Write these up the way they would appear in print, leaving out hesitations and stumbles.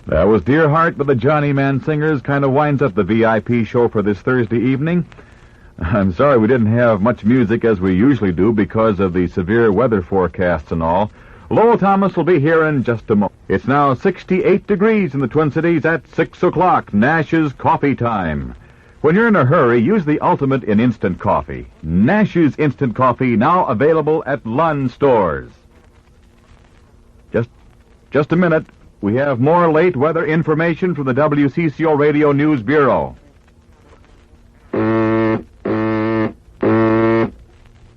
That was Dear Heart by the Johnny Man Singers. Kind of winds up the VIP show for this Thursday evening. I'm sorry we didn't have much music as we usually do because of the severe weather forecasts and all. Lowell Thomas will be here in just a moment. It's now 68 degrees in the Twin Cities at 6 o'clock, Nash's Coffee Time. When you're in a hurry, use the ultimate in instant coffee. Nash's Instant Coffee, now available at Lund stores. Just a minute. We have more late weather information from the WCCO Radio News Bureau.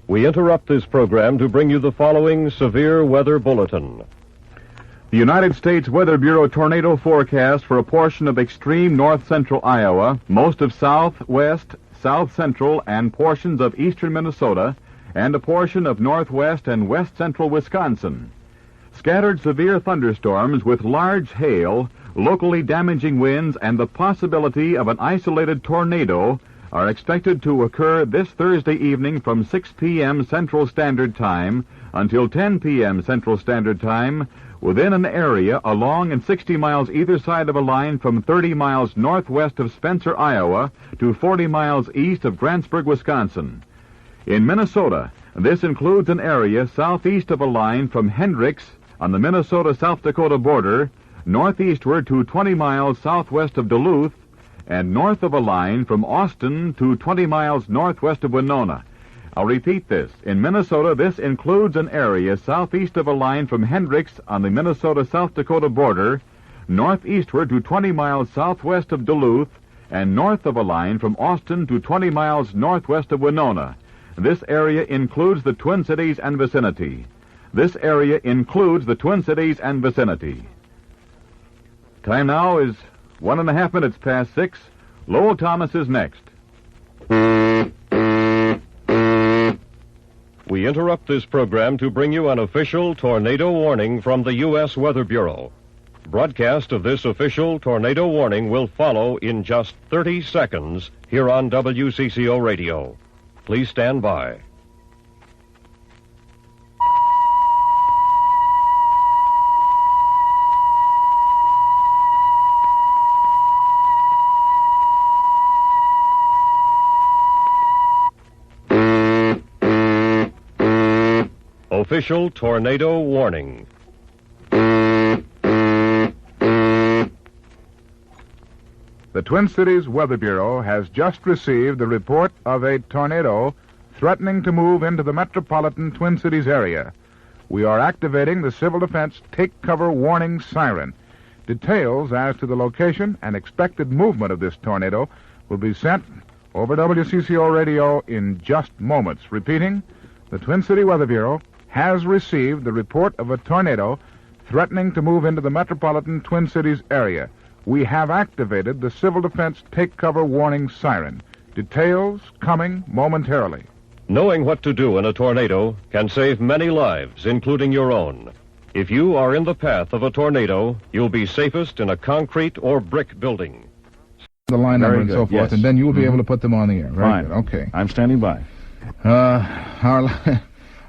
We interrupt this program to bring you the following severe weather bulletin. The United States Weather Bureau tornado forecast for a portion of extreme north-central Iowa, most of southwest, south-central, and portions of eastern Minnesota, and a portion of northwest and west-central Wisconsin. Scattered severe thunderstorms with large hail, locally damaging winds, and the possibility of an isolated tornado are expected to occur this Thursday evening from 6 p.m. Central Standard Time until 10 p.m. Central Standard Time within an area along and 60 miles either side of a line from 30 miles northwest of Spencer, Iowa to 40 miles east of Grantsburg, Wisconsin. In Minnesota, this includes an area southeast of a line from Hendricks on the Minnesota-South Dakota border, northeastward to 20 miles southwest of Duluth, and north of a line from Austin to 20 miles northwest of Winona. I'll repeat this. In Minnesota, this includes an area southeast of a line from Hendricks on the Minnesota-South Dakota border, northeastward to 20 miles southwest of Duluth, and north of a line from Austin to 20 miles northwest of Winona. This area includes the Twin Cities and vicinity. This area includes the Twin Cities and vicinity. Time now is 1.5 minutes past 6. Lowell Thomas is next. We interrupt this program to bring you an official tornado warning from the U.S. Weather Bureau. Broadcast of this official tornado warning will follow in just 30 seconds here on WCCO Radio. Please stand by. Official tornado warning. The Twin Cities Weather Bureau has just received the report of a tornado threatening to move into the metropolitan Twin Cities area. We are activating the Civil Defense Take Cover Warning Siren. Details as to the location and expected movement of this tornado will be sent over WCCO Radio in just moments. Repeating, the Twin City Weather Bureau has received the report of a tornado threatening to move into the metropolitan Twin Cities area. We have activated the Civil Defense Take Cover Warning Siren. Details coming momentarily. Knowing what to do in a tornado can save many lives, including your own. If you are in the path of a tornado, you'll be safest in a concrete or brick building. The line number and so forth, yes. And then you'll be able to put them on the air. Very Fine. good. Okay. I'm standing by.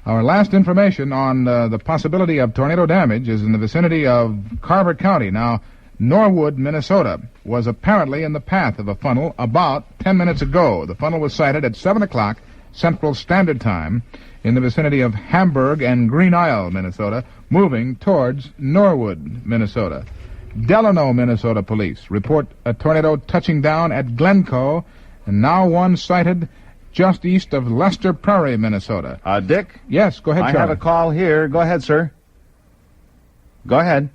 Our last information on the possibility of tornado damage is in the vicinity of Carver County. Now, Norwood, Minnesota, was apparently in the path of a funnel about 10 minutes ago. The funnel was sighted at 7 o'clock Central Standard Time in the vicinity of Hamburg and Green Isle, Minnesota, moving towards Norwood, Minnesota. Delano, Minnesota police report a tornado touching down at Glencoe, and now one sighted just east of Lester Prairie, Minnesota. Dick? Yes, go ahead, I Charlie. have a call here. Go ahead, sir. Go ahead.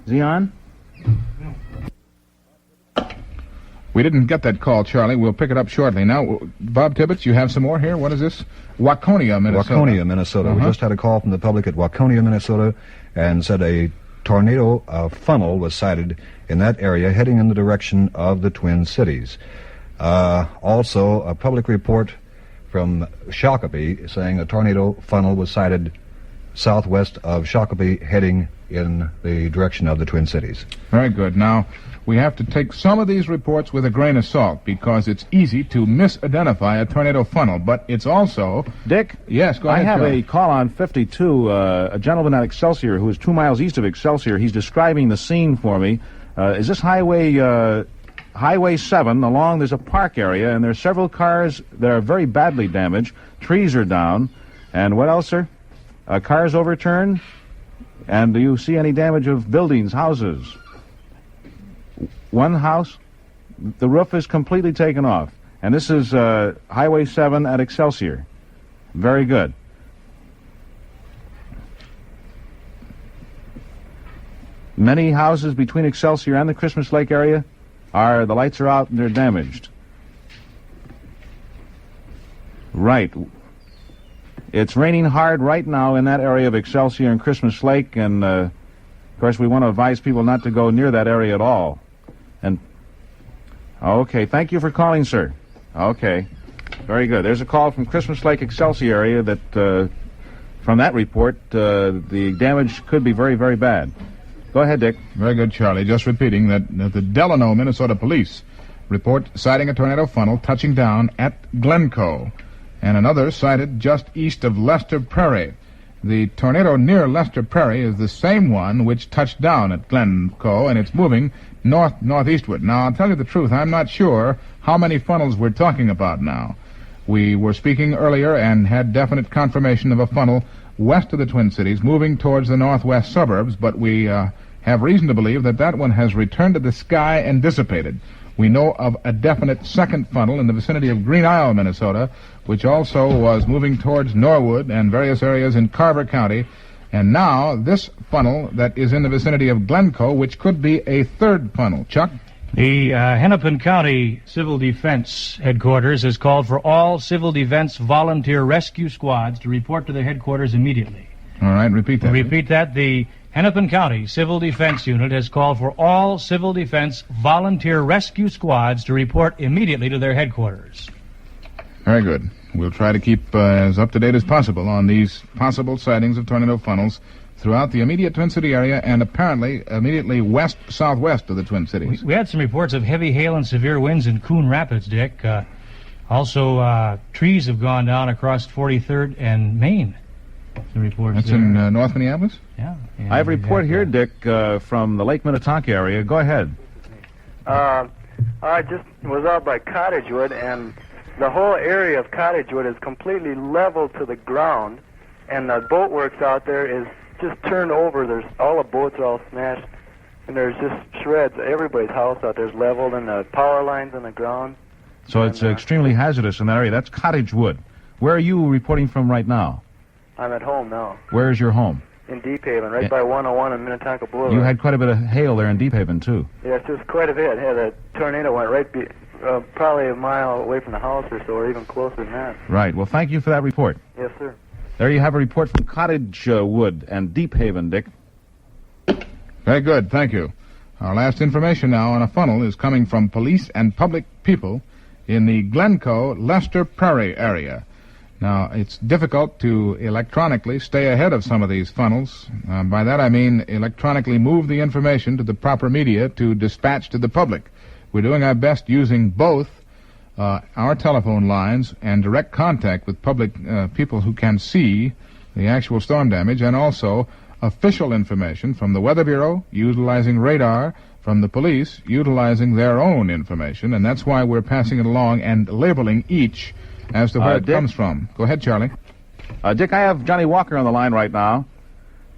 Is he on? We didn't get that call, Charlie. We'll pick it up shortly. Now, Bob Tibbetts, you have some more here? What is this? Waconia, Minnesota. Waconia, Minnesota. We just had a call from the public at Waconia, Minnesota, and said a tornado funnel was sighted in that area heading in the direction of the Twin Cities. Also, a public report from Shakopee saying a tornado funnel was sighted southwest of Shakopee, heading in the direction of the Twin Cities. Very good. Now, we have to take some of these reports with a grain of salt because it's easy to misidentify a tornado funnel, but it's also... Dick? Yes, go ahead, I have Charlie. a call on 52, a gentleman at Excelsior who is 2 miles east of Excelsior. He's describing the scene for me. Is this Highway 7? Along, there's a park area, and there's several cars that are very badly damaged. Trees are down. And what else, sir? Cars overturned. And do you see any damage of buildings, houses? One house, the roof is completely taken off. And this is Highway 7 at Excelsior. Very good. Many houses between Excelsior and the Christmas Lake area the lights are out and they're damaged. Right. It's raining hard right now in that area of Excelsior and Christmas Lake, and of course we want to advise people not to go near that area at all. And okay, thank you for calling, sir. Okay, very good. There's a call from Christmas Lake, Excelsior area that from that report the damage could be very, very bad. Go ahead, Dick. Very good, Charlie. Just repeating that the Delano, Minnesota police report sighting a tornado funnel touching down at Glencoe, and another sighted just east of Lester Prairie. The tornado near Lester Prairie is the same one which touched down at Glencoe, and it's moving northeastward. Now, I'll tell you the truth, I'm not sure how many funnels we're talking about now. We were speaking earlier and had definite confirmation of a funnel west of the Twin Cities moving towards the northwest suburbs, but we have reason to believe that that one has returned to the sky and dissipated. We know of a definite second funnel in the vicinity of Green Isle, Minnesota, which also was moving towards Norwood and various areas in Carver County. And now this funnel that is in the vicinity of Glencoe, which could be a third funnel. Chuck? The Hennepin County Civil Defense Headquarters has called for all civil defense volunteer rescue squads to report to their headquarters immediately. All right, repeat that. Repeat that. The Hennepin County Civil Defense Unit has called for all civil defense volunteer rescue squads to report immediately to their headquarters. Very good. We'll try to keep as up-to-date as possible on these possible sightings of tornado funnels throughout the immediate Twin City area and apparently immediately west-southwest of the Twin Cities. We had some reports of heavy hail and severe winds in Coon Rapids, Dick. Also, trees have gone down across 43rd and Maine. The reports That's there. in North Minneapolis? Yeah. I have a report here, Dick, from the Lake Minnetonka area. Go ahead. I just was out by Cottagewood, and the whole area of Cottagewood is completely level to the ground, and the boat works out there is just turned over. There's all the boats are all smashed, and there's just shreds. Everybody's house out there is leveled, and the power lines on the ground. So it's extremely hazardous in that area. That's Cottagewood. Where are you reporting from right now? I'm at home now. Where is your home? In Deep Haven, right by 101 and Minnetonka Boulevard. You had quite a bit of hail there in Deep Haven, too. Yes, just quite a bit. Yeah, the tornado went probably a mile away from the house or so, or even closer than that. Right. Well, thank you for that report. Yes, sir. There you have a report from Cottagewood and Deep Haven, Dick. Very good, thank you. Our last information now on a funnel is coming from police and public people in the Glencoe, Lester Prairie area. Now, it's difficult to electronically stay ahead of some of these funnels. By that I mean electronically move the information to the proper media to dispatch to the public. We're doing our best using both our telephone lines and direct contact with public people who can see the actual storm damage, and also official information from the Weather Bureau, utilizing radar, from the police, utilizing their own information, and that's why we're passing it along and labeling each as to where it Dick? comes from. Go ahead, Charlie. Dick, I have Johnny Walker on the line right now.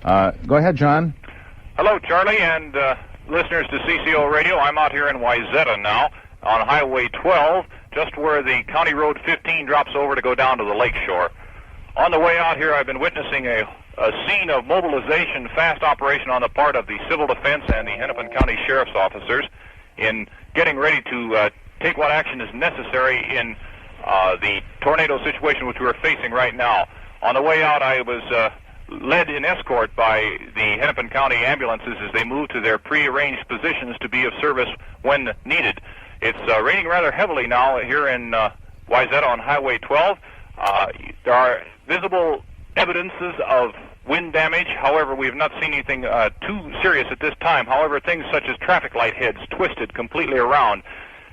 Go ahead, John. Hello, Charlie, and listeners to CCO Radio. I'm out here in Wayzata now on Highway 12, just where the County Road 15 drops over to go down to the lake shore. On the way out here, I've been witnessing a scene of mobilization, fast operation on the part of the Civil Defense and the Hennepin County Sheriff's officers in getting ready to take what action is necessary in the tornado situation which we're facing right now. On the way out, I was led in escort by the Hennepin County ambulances as they move to their prearranged positions to be of service when needed. It's raining rather heavily now here in Wayzata on Highway 12. There are visible evidences of wind damage. However, we have not seen anything too serious at this time. However, things such as traffic light heads twisted completely around,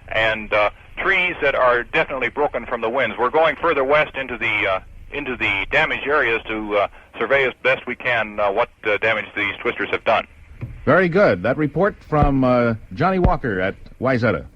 and trees that are definitely broken from the winds. We're going further west into the damaged areas to survey as best we can what damage these twisters have done. Very good. That report from Johnny Walker at Wayzata.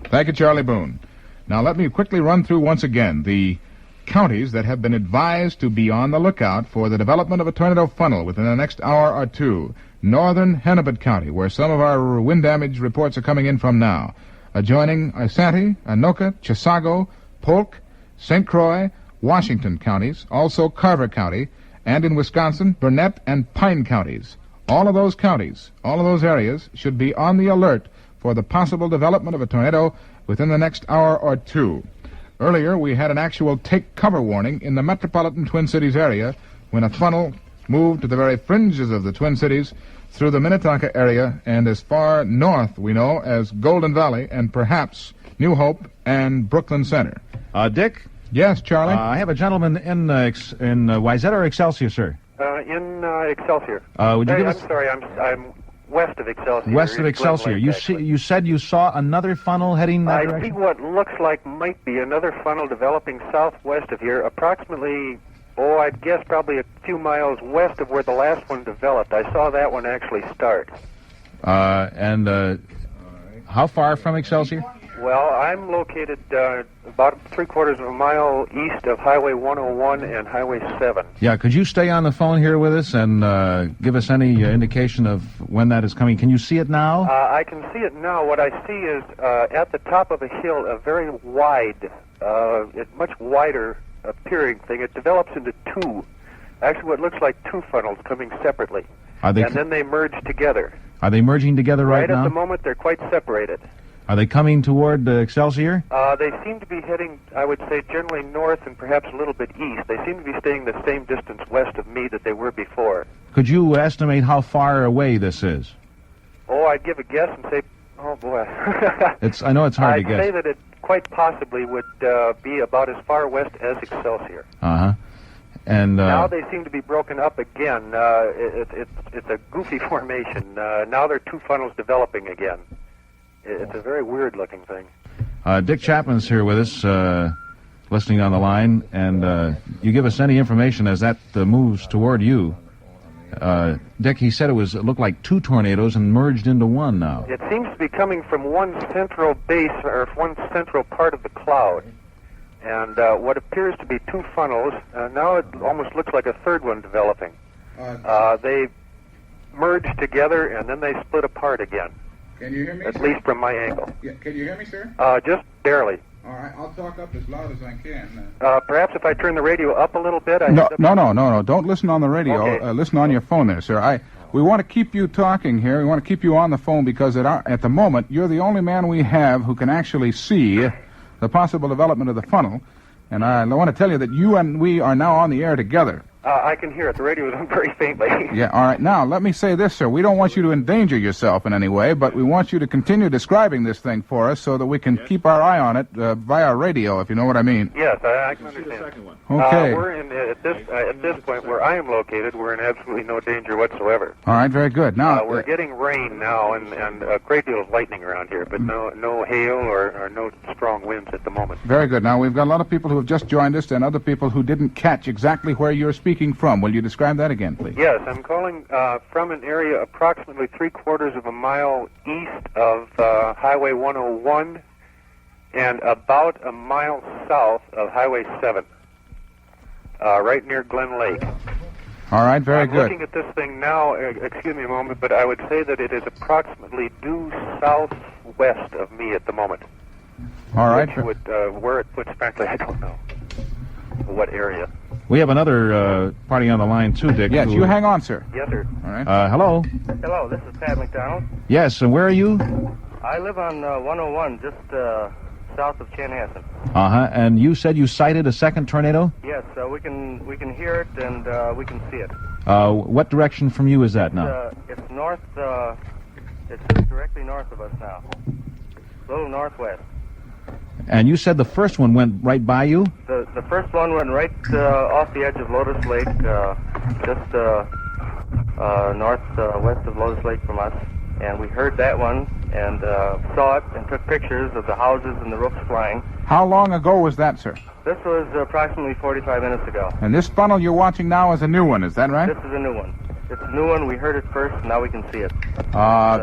Thank you, Charlie Boone. Now, let me quickly run through once again the counties that have been advised to be on the lookout for the development of a tornado funnel within the next hour or two. Northern Hennepin County, where some of our wind damage reports are coming in from now. Adjoining Isanti, Anoka, Chisago, Polk, St. Croix, Washington counties, also Carver County, and in Wisconsin, Burnett and Pine counties. All of those counties, all of those areas, should be on the alert for the possible development of a tornado within the next hour or two. Earlier, we had an actual take-cover warning in the metropolitan Twin Cities area when a funnel moved to the very fringes of the Twin Cities through the Minnetonka area and as far north, we know, as Golden Valley and perhaps New Hope and Brooklyn Center. Dick? Yes, Charlie? I have a gentleman in Wayzata or Excelsior, sir? In Excelsior. Would you give us... I'm sorry, I'm west of Excelsior. West of Excelsior. You said you saw another funnel heading that direction? I see what looks like might be another funnel developing southwest of here, approximately, I'd guess probably a few miles west of where the last one developed. I saw that one actually start. How far from Excelsior? Well, I'm located about 3/4 of a mile east of Highway 101 and Highway 7. Yeah, could you stay on the phone here with us and give us any indication of when that is coming? Can you see it now? I can see it now. What I see is at the top of a hill, a very wide, much wider appearing thing. It develops into two. Actually, what looks like two funnels coming separately. And then they merge together. Are they merging together right now? Right at the moment, they're quite separated. Are they coming toward Excelsior? They seem to be heading, I would say, generally north and perhaps a little bit east. They seem to be staying the same distance west of me that they were before. Could you estimate how far away this is? I'd give a guess and say, oh boy. I know it's hard to guess. I'd say that it quite possibly would be about as far west as Excelsior. Uh-huh. And now they seem to be broken up again. It's a goofy formation. Now there are two funnels developing again. It's a very weird-looking thing. Dick Chapman's here with us, listening on the line, and you give us any information as that moves toward you. Dick, he said it looked like two tornadoes and merged into one now. It seems to be coming from one central base, or one central part of the cloud. And what appears to be two funnels, now it almost looks like a third one developing. They merge together, and then they split apart again. Can you hear me, At least from my angle. Yeah, can you hear me, sir? Just barely. All right, I'll talk up as loud as I can. Perhaps if I turn the radio up a little bit... No. Don't listen on the radio. Okay. Listen on your phone there, sir. We want to keep you talking here. We want to keep you on the phone because at the moment, you're the only man we have who can actually see the possible development of the funnel. And I want to tell you that you and we are now on the air together. I can hear it. The radio is on very faintly. Yeah, all right. Now, let me say this, sir. We don't want you to endanger yourself in any way, but we want you to continue describing this thing for us so that we can keep our eye on it via radio, if you know what I mean. Yes, I can understand. Okay. We're in, at this point where I am located, we're in absolutely no danger whatsoever. All right, very good. Now we're getting rain now and a great deal of lightning around here, but no hail or no strong winds at the moment. Very good. Now, we've got a lot of people who have just joined us and other people who didn't catch exactly where you're speaking from. Will you describe that again, please? Yes, I'm calling from an area approximately 3/4 of a mile east of Highway 101 and about a mile south of Highway 7, right near Glen Lake. All right, very good. I'm looking at this thing now, excuse me a moment, but I would say that it is approximately due southwest of me at the moment. All right. Which would, where it puts, frankly, I don't know what area. We have another party on the line, too, Dick. Yes, you hang on, sir. Yes, sir. All right. Hello? Hello, this is Pat McDonald. Yes, and where are you? I live on 101, just south of Chanhassen. Uh-huh, and you said you sighted a second tornado? Yes, we can hear it and we can see it. What direction from you is that now? It's north, it's directly north of us now. A little northwest. And you said the first one went right by you? The first one went right off the edge of Lotus Lake, just northwest of Lotus Lake from us. And we heard that one and saw it and took pictures of the houses and the roofs flying. How long ago was that, sir? This was approximately 45 minutes ago. And this funnel you're watching now is a new one, is that right? This is a new one. It's a new one. We heard it first, and now we can see it.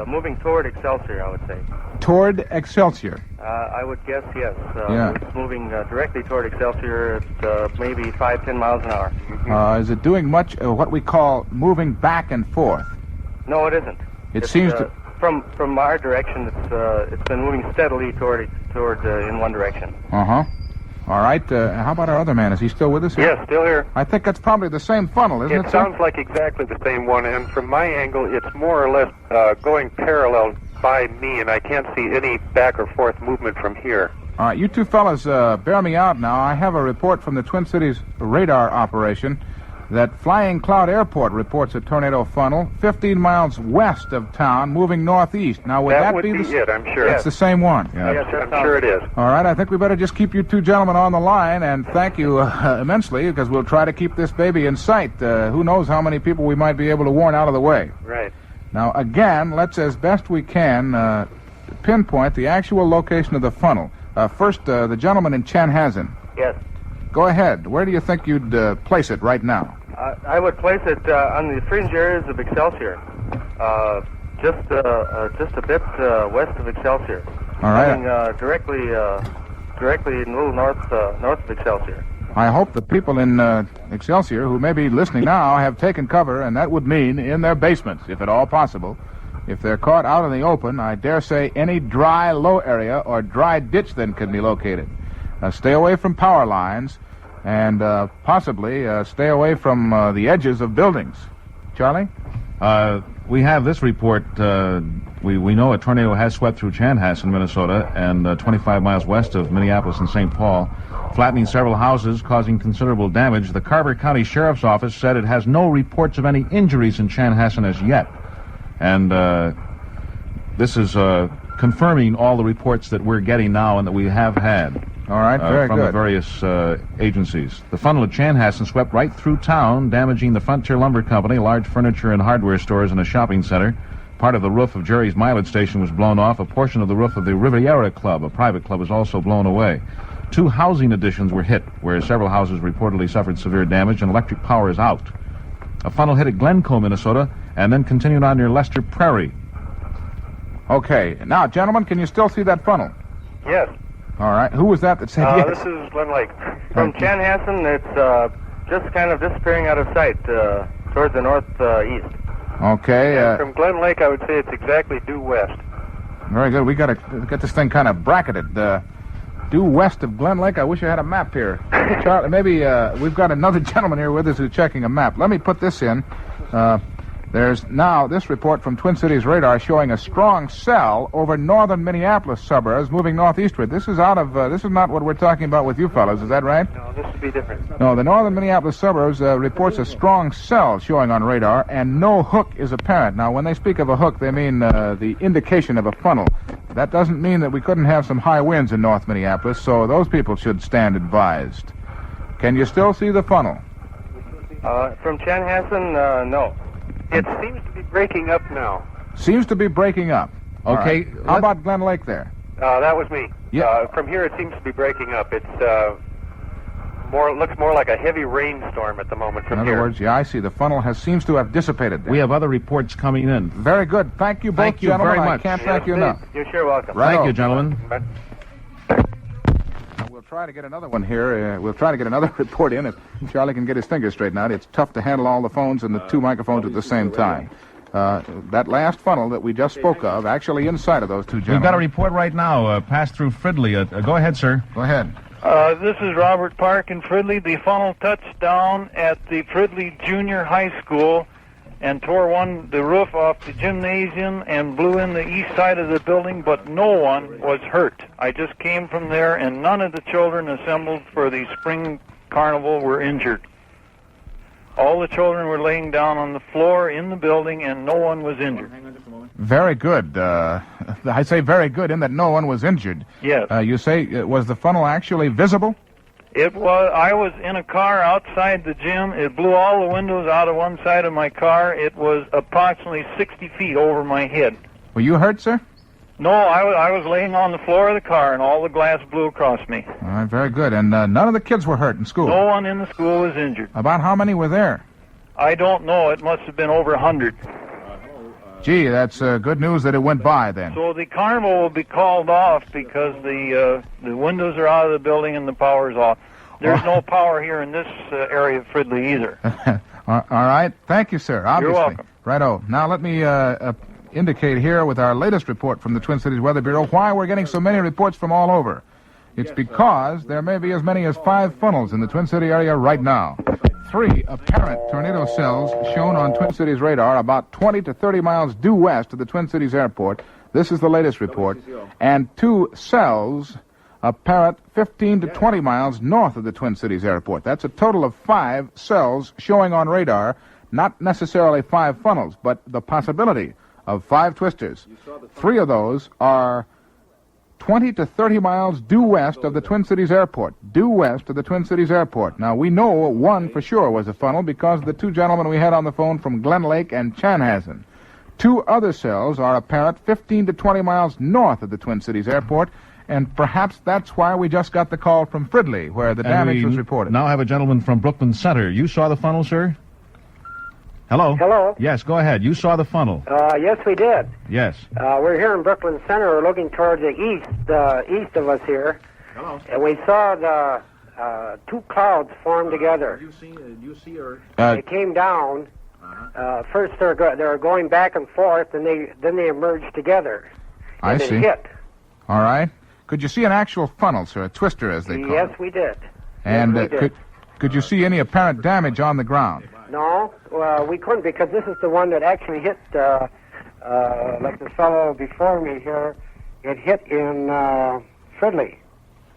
Moving toward Excelsior, I would say. Toward Excelsior? I would guess, yes. Yeah. It's moving directly toward Excelsior at maybe 5-10 miles an hour. Is it doing much what we call moving back and forth? No, it isn't. It seems to... From our direction, it's been moving steadily toward in one direction. Uh-huh. All right. How about our other man? Is he still with us here? Yes, still here. I think that's probably the same funnel, isn't it, It sir? sounds like exactly the same one, and from my angle, it's more or less going parallel by me, and I can't see any back or forth movement from here. All right, you two fellas, bear me out now. I have a report from the Twin Cities radar operation that Flying Cloud Airport reports a tornado funnel 15 miles west of town, moving northeast. Now, would that would be it, I'm sure. It's the same one. Yes, I'm sure it is. All right, I think we better just keep you two gentlemen on the line, and thank you immensely, because we'll try to keep this baby in sight. Who knows how many people we might be able to warn out of the way. Right. Now, again, let's, as best we can, pinpoint the actual location of the funnel. First, the gentleman in Chanhassen. Yes. Go ahead. Where do you think you'd place it right now? I would place it on the fringe areas of Excelsior, just a bit west of Excelsior. All right. Coming, directly a little north of Excelsior. I hope the people in Excelsior who may be listening now have taken cover, and that would mean in their basements, if at all possible. If they're caught out in the open, I dare say any dry, low area or dry ditch then can be located. Stay away from power lines, and possibly stay away from the edges of buildings. Charlie? We have this report. We know a tornado has swept through Chanhassen, Minnesota, and 25 miles west of Minneapolis and St. Paul, flattening several houses, causing considerable damage. The Carver County Sheriff's Office said it has no reports of any injuries in Chanhassen as yet. And this is confirming all the reports that we're getting now and that we have had. All right, very from good. the various agencies. The funnel at Chanhassen swept right through town, damaging the Frontier Lumber Company, large furniture and hardware stores, and a shopping center. Part of the roof of Jerry's mileage station was blown off. A portion of the roof of the Riviera Club, a private club, was also blown away. 2 housing additions were hit, where several houses reportedly suffered severe damage, and electric power is out. A funnel hit at Glencoe, Minnesota, and then continued on near Lester Prairie. Okay. Now, gentlemen, can you still see that funnel? Yes. All right. Who was that said yes? This is Glen Lake. From Chanhassen, it's just kind of disappearing out of sight toward the northeast. Okay. And from Glen Lake, I would say it's exactly due west. Very good. We got to get this thing kind of bracketed. Due west of Glen Lake. I wish I had a map here. Charlie, maybe we've got another gentleman here with us who's checking a map. Let me put this in. There's now this report from Twin Cities radar showing a strong cell over northern Minneapolis suburbs moving northeastward. This is this is not what we're talking about with you fellows, is that right? No, this would be different. No, the northern Minneapolis suburbs reports a strong cell showing on radar, and no hook is apparent. Now, when they speak of a hook, they mean the indication of a funnel. That doesn't mean that we couldn't have some high winds in North Minneapolis, so those people should stand advised. Can you still see the funnel? From Chanhassen, no. It seems to be breaking up now. Seems to be breaking up. Okay. All right. How about Glen Lake there? That was me. Yeah. From here, it seems to be breaking up. It's looks more like a heavy rainstorm at the moment from In here. other words, yeah, I see. The funnel seems to have dissipated there. We have other reports coming in. Very good. Thank you both, Thank you gentlemen. very I much. can't thank you enough. You're sure welcome. Righto. Thank you, gentlemen. We'll try to get another one here. We'll try to get another report in if Charlie can get his fingers straightened out. It's tough to handle all the phones and the 2 microphones at the same time. That last funnel that we just spoke of, actually inside of those 2 gentlemen. We've got a report right now, passed through Fridley. Go ahead, sir. Go ahead. This is Robert Park in Fridley. The funnel touched down at the Fridley Junior High School and tore the roof off the gymnasium and blew in the east side of the building, but no one was hurt. I just came from there, and none of the children assembled for the spring carnival were injured. All the children were laying down on the floor in the building, and no one was injured. Very good. I say very good in that no one was injured. Yes. You say, was the funnel actually visible? It was. I was in a car outside the gym. It blew all the windows out of one side of my car. It was approximately 60 feet over my head. Were you hurt, sir? No, I was laying on the floor of the car, and all the glass blew across me. All right, very good. And none of the kids were hurt in school? No one in the school was injured. About how many were there? I don't know. It must have been over 100. Gee, that's good news that it went by then. So the carnival will be called off because the windows are out of the building and the power's off. There's no power here in this area of Fridley either. All right. Thank you, sir. Obviously. You're welcome. Righto. Now let me indicate here with our latest report from the Twin Cities Weather Bureau why we're getting so many reports from all over. It's because there may be as many as 5 funnels in the Twin City area right now. 3 apparent tornado cells shown on Twin Cities radar about 20 to 30 miles due west of the Twin Cities airport. This is the latest report. And 2 cells apparent 15 to 20 miles north of the Twin Cities airport. That's a total of 5 cells showing on radar, not necessarily 5 funnels, but the possibility of 5 twisters. 3 of those are 20 to 30 miles due west of the Twin Cities airport. Due west of the Twin Cities airport. Now, we know one for sure was a funnel because of the 2 gentlemen we had on the phone from Glen Lake and Chanhassen. 2 other cells are apparent 15 to 20 miles north of the Twin Cities airport, and perhaps that's why we just got the call from Fridley, where the damage was reported. Now have a gentleman from Brooklyn Center. You saw the funnel, sir? Hello? Hello. Yes, go ahead. You saw the funnel. Yes, we did. Yes. We're here in Brooklyn Center. We're looking towards the east of us here. Hello. And we saw the 2 clouds form together. They came down. First, they were going back and forth, and then they emerged together. I see. And hit. All right. Could you see an actual funnel, sir, a twister, as they call it? Yes, we did. And yes, we did. could you see any apparent damage on the ground? No, we couldn't, because this is the one that actually hit, like the fellow before me here, it hit in Fridley.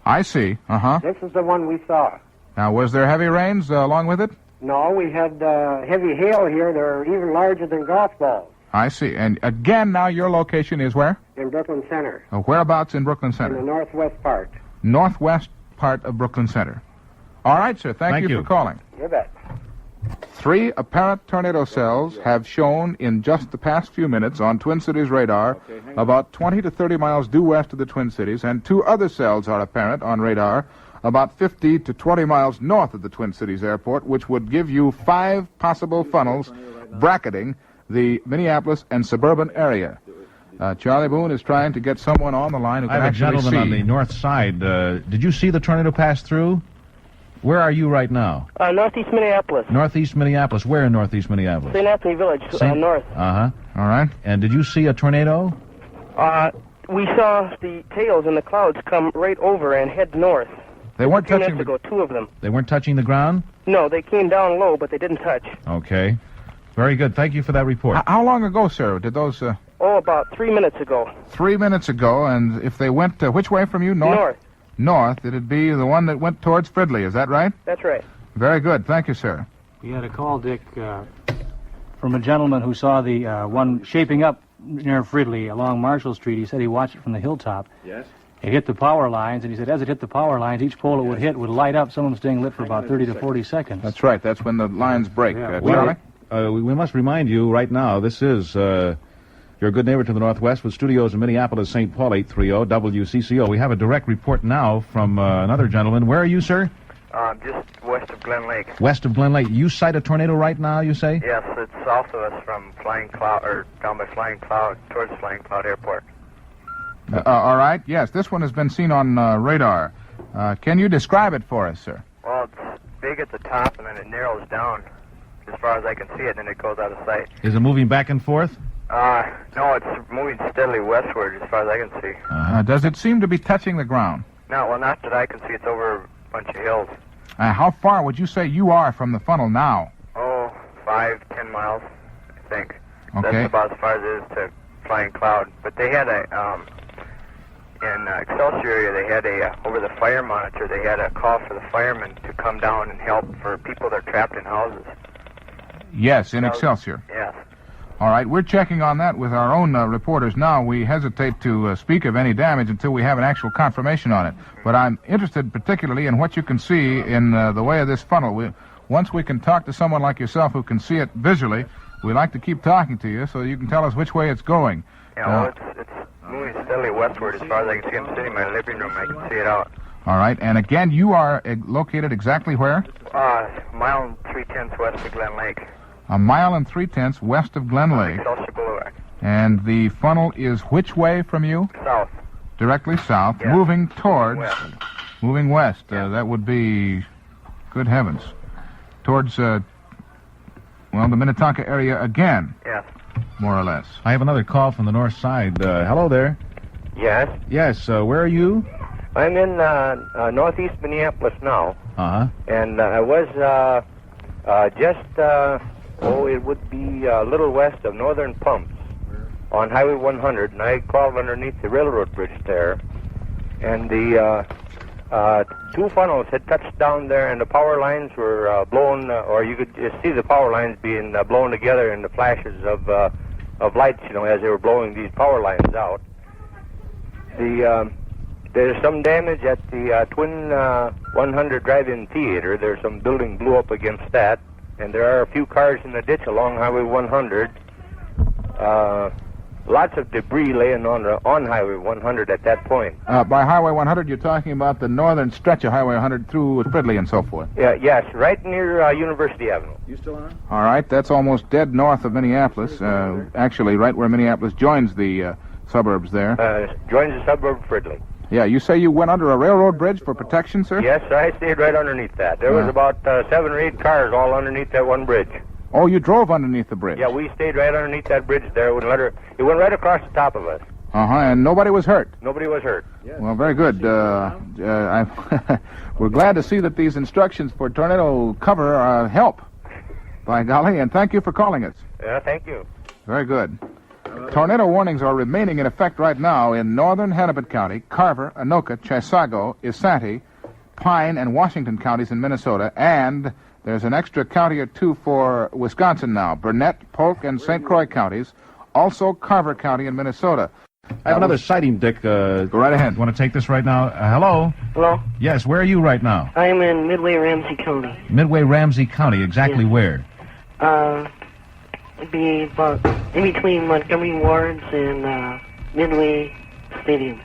I see. Uh-huh. This is the one we saw. Now, was there heavy rains along with it? No, we had heavy hail here. They're even larger than golf balls. I see. And again, now your location is where? In Brooklyn Center. Whereabouts in Brooklyn Center? In the northwest part. Northwest part of Brooklyn Center. All right, sir. Thank you for calling. You bet. 3 apparent tornado cells have shown in just the past few minutes on Twin Cities radar about 20 to 30 miles due west of the Twin Cities, and 2 other cells are apparent on radar about 50 to 20 miles north of the Twin Cities airport, which would give you 5 possible funnels bracketing the Minneapolis and suburban area. Charlie Boone is trying to get someone on the line who can actually see. I have a gentleman on the north side. Did you see the tornado pass through? Where are you right now? Northeast Minneapolis. Northeast Minneapolis. Where in northeast Minneapolis? St. Anthony Village, north. Uh-huh. All right. And did you see a tornado? We saw the tails and the clouds come right over and head north. They weren't touching the... ago, 2 of them. They weren't touching the ground? No, they came down low, but they didn't touch. Okay. Very good. Thank you for that report. How long ago, sir, did those... about 3 minutes ago. 3 minutes ago, and if they went which way from you? North. North, it'd be the one that went towards Fridley, is that right? That's right. Very good. Thank you, sir. We had a call, Dick, from a gentleman who saw the one shaping up near Fridley along Marshall Street. He said he watched it from the hilltop. Yes. It hit the power lines, and he said as it hit the power lines, each pole it would hit would light up, some of them staying lit for about 30 to 40 seconds. That's right. That's when the lines break. Yeah. Charlie? We must remind you right now, this is your good neighbor to the northwest with studios in Minneapolis, St. Paul, 830 WCCO. We have a direct report now from another gentleman. Where are you, sir? Just west of Glen Lake. West of Glen Lake. You sight a tornado right now, you say? Yes, it's south of us from Flying Cloud, or down by Flying Cloud, towards Flying Cloud Airport. All right. Yes, this one has been seen on radar. Can you describe it for us, sir? Well, it's big at the top, and then it narrows down as far as I can see it, and then it goes out of sight. Is it moving back and forth? No, it's moving steadily westward as far as I can see. Does it seem to be touching the ground? No, well, not that I can see. It's over a bunch of hills. How far would you say you are from the funnel now? 5-10 miles, I think. Okay. That's about as far as it is to Flying Cloud. But they had in Excelsior area, they had over the fire monitor, they had a call for the firemen to come down and help for people that are trapped in houses. Yes, in Excelsior. Yes. All right, we're checking on that with our own reporters now. We hesitate to speak of any damage until we have an actual confirmation on it. But I'm interested particularly in what you can see in the way of this funnel. Once we can talk to someone like yourself who can see it visually, we like to keep talking to you so you can tell us which way it's going. Yeah, well, it's moving steadily westward as far as I can see. I'm sitting in my living room. I can see it out. All right, and again, you are located exactly where? Mile and 3/10 west of Glen Lake. A mile and 3/10 west of Glen Lake. Excelsior Boulevard. And the funnel is which way from you? South. Directly south, Yeah. moving towards... West. Moving west. That would be... Good heavens. Towards, the Minnetonka area again. Yes. More or less. I have another call from the north side. Hello there. Yes? Yes, where are you? I'm in northeast Minneapolis now. Uh-huh. And I was it would be a little west of Northern Pumps on Highway 100, and I crawled underneath the railroad bridge there. And the two funnels had touched down there, and the power lines were blown, or you could just see the power lines being blown together in the flashes of lights, as they were blowing these power lines out. There's some damage at the Twin 100 Drive-In Theater. There's some building blew up against that, and there are a few cars in the ditch along Highway 100. Lots of debris laying on Highway 100 at that point. By Highway 100, you're talking about the northern stretch of Highway 100 through Fridley and so forth. Yes, right near University Avenue. You still on? All right, that's almost dead north of Minneapolis. Actually, right where Minneapolis joins the suburbs there. Joins the suburb of Fridley. Yeah, you say you went under a railroad bridge for protection, sir? Yes, I stayed right underneath that. There was about 7 or 8 cars all underneath that one bridge. Oh, you drove underneath the bridge? Yeah, we stayed right underneath that bridge there. It went right across the top of us. And nobody was hurt? Nobody was hurt. Well, very good. We're glad to see that these instructions for tornado cover help, by golly, and thank you for calling us. Yeah, thank you. Very good. Tornado warnings are remaining in effect right now in northern Hennepin County, Carver, Anoka, Chisago, Isanti, Pine, and Washington counties in Minnesota, and there's an extra county or two for Wisconsin now, Burnett, Polk, and St. Croix counties, also Carver County in Minnesota. I have another sighting, Dick. Go right ahead. Want to take this right now? Hello? Hello? Yes, where are you right now? I'm in Midway, Ramsey County. Midway, Ramsey County, exactly where? It'd be about in between Montgomery Wards and Midway Stadium.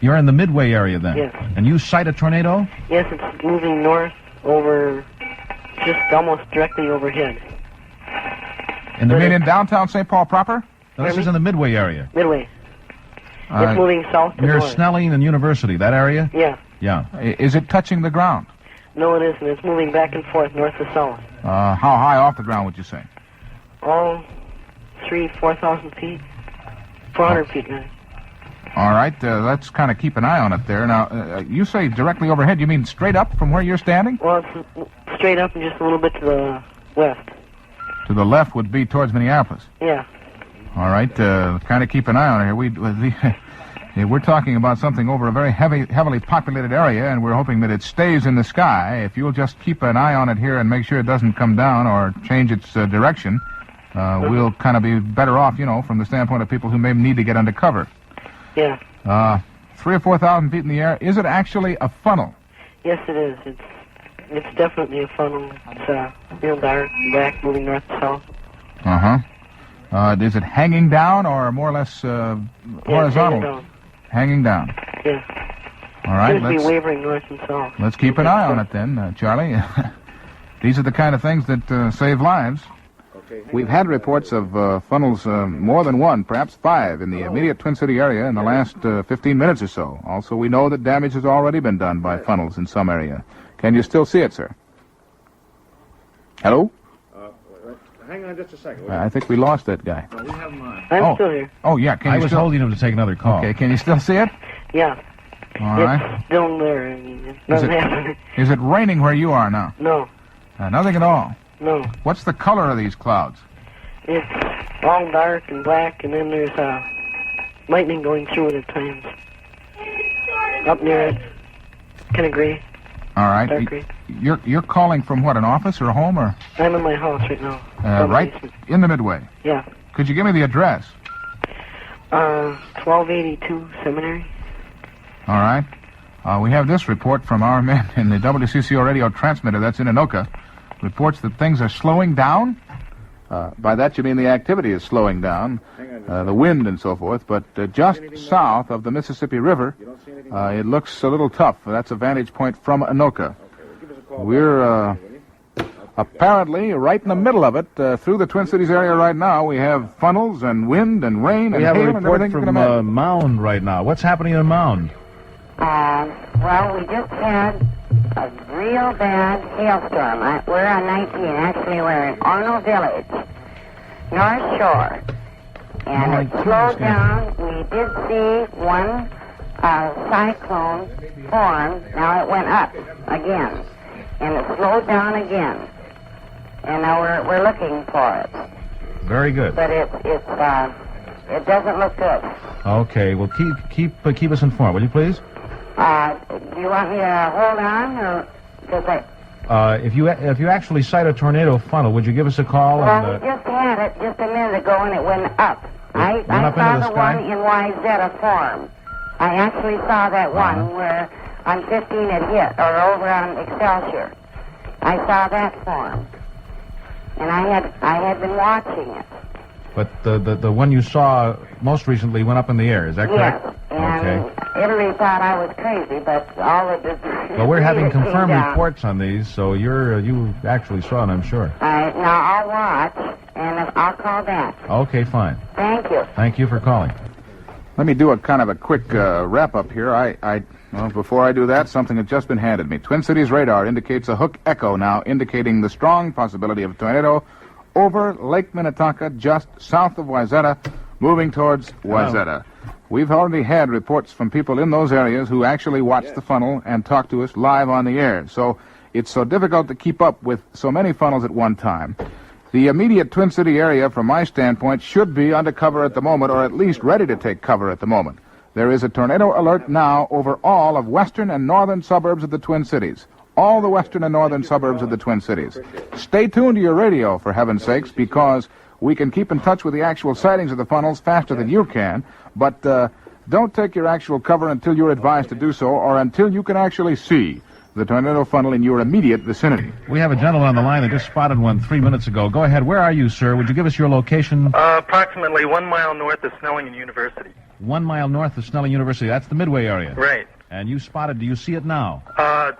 You're in the Midway area then? Yes. And you sight a tornado? Yes, it's moving north over, just almost directly overhead. You mean in downtown St. Paul proper? No, this is in the Midway area. Midway. It's moving south to near north. Snelling and University, that area? Yeah. Yeah. Is it touching the ground? No, it isn't. It's moving back and forth, north to south. How high off the ground would you say? Oh, 4,000 feet. 400 feet, man. All right, let's kind of keep an eye on it there. Now, you say directly overhead. You mean straight up from where you're standing? Well, it's straight up and just a little bit to the left. To the left would be towards Minneapolis. Yeah. All right, kind of keep an eye on it here. We're talking about something over a very heavily populated area, and we're hoping that it stays in the sky. If you'll just keep an eye on it here and make sure it doesn't come down or change its direction, we'll kind of be better off, from the standpoint of people who may need to get under cover. Yeah. 3,000 or 4,000 feet in the air. Is it actually a funnel? Yes, it is. It's definitely a funnel. It's real dark, black, moving north to south. Is it hanging down or more or less horizontal? Hanging down. Hanging down. Yeah. All right. Seems to be wavering north and south. Let's keep an eye on it then, Charlie. These are the kind of things that save lives. We've had reports of funnels, more than one, perhaps 5, in the immediate Twin City area in the last 15 minutes or so. Also, we know that damage has already been done by funnels in some area. Can you still see it, sir? Hello? Hang on just a second. I think we lost that guy. No, we have him on. I'm still here. Oh, yeah. I was holding him to take another call. Okay, can you still see it? Yeah. All right. It's still there. I mean, it doesn't happen. Is it raining where you are now? No. Nothing at all? No. What's the color of these clouds? It's all dark and black, and then there's lightning going through it at times. Up near it. Kind of gray. All right. Dark gray. You're calling from what, an office or a home or? I'm in my house right now. Right in the Midway. Yeah. Could you give me the address? 1282 Seminary. All right. We have this report from our men in the WCCO radio transmitter that's in Anoka. Reports that things are slowing down. By that you mean the activity is slowing down, the wind and so forth, but just south of the Mississippi River, it looks a little tough. That's a vantage point from Anoka. We're apparently right in the middle of it. Through the Twin Cities area right now, we have funnels and wind and rain and hail and everything. We have a report from Mound right now. What's happening in Mound? Well, we just had a real bad hailstorm. We're on 19. Actually, we're in Arnold Village, North Shore. And it slowed down. We did see one cyclone form. Now it went up again. And it slowed down again. And now we're looking for it. Very good. But it doesn't look good. Okay, well, keep us informed, will you please? Do you want me to hold on, or because if you actually sight a tornado funnel, would you give us a call? Well, we just had it just a minute ago, and it went up. I saw the one in YZ form. I actually saw that one where on 15 it hit, or over on Excelsior. I saw that form, and I had been watching it. But the one you saw most recently went up in the air, is that correct? Yes, and Italy thought I was crazy, but all of this... Well, we're having confirmed reports on these, so you actually saw it, I'm sure. All right, now I'll watch, and I'll call back. Okay, fine. Thank you. Thank you for calling. Let me do a kind of a quick wrap-up here. Well, before I do that, something has just been handed me. Twin Cities radar indicates a hook echo now, indicating the strong possibility of a tornado over Lake Minnetonka, just south of Wayzata, moving towards Wayzata. We've already had reports from people in those areas who actually watched the funnel and talked to us live on the air. So it's so difficult to keep up with so many funnels at one time. The immediate Twin City area, from my standpoint, should be under cover at the moment, or at least ready to take cover at the moment. There is a tornado alert now over all of western and northern suburbs of the Twin Cities. All the western and northern suburbs of the Twin Cities. Stay tuned to your radio, for heaven's sakes, because we can keep in touch with the actual sightings of the funnels faster than you can, but don't take your actual cover until you're advised to do so, or until you can actually see the tornado funnel in your immediate vicinity. We have a gentleman on the line that just spotted one 3 minutes ago. Go ahead. Where are you, sir? Would you give us your location? Approximately 1 mile north of Snelling University. 1 mile north of Snelling University. That's the Midway area. Right. And you spotted, do you see it now?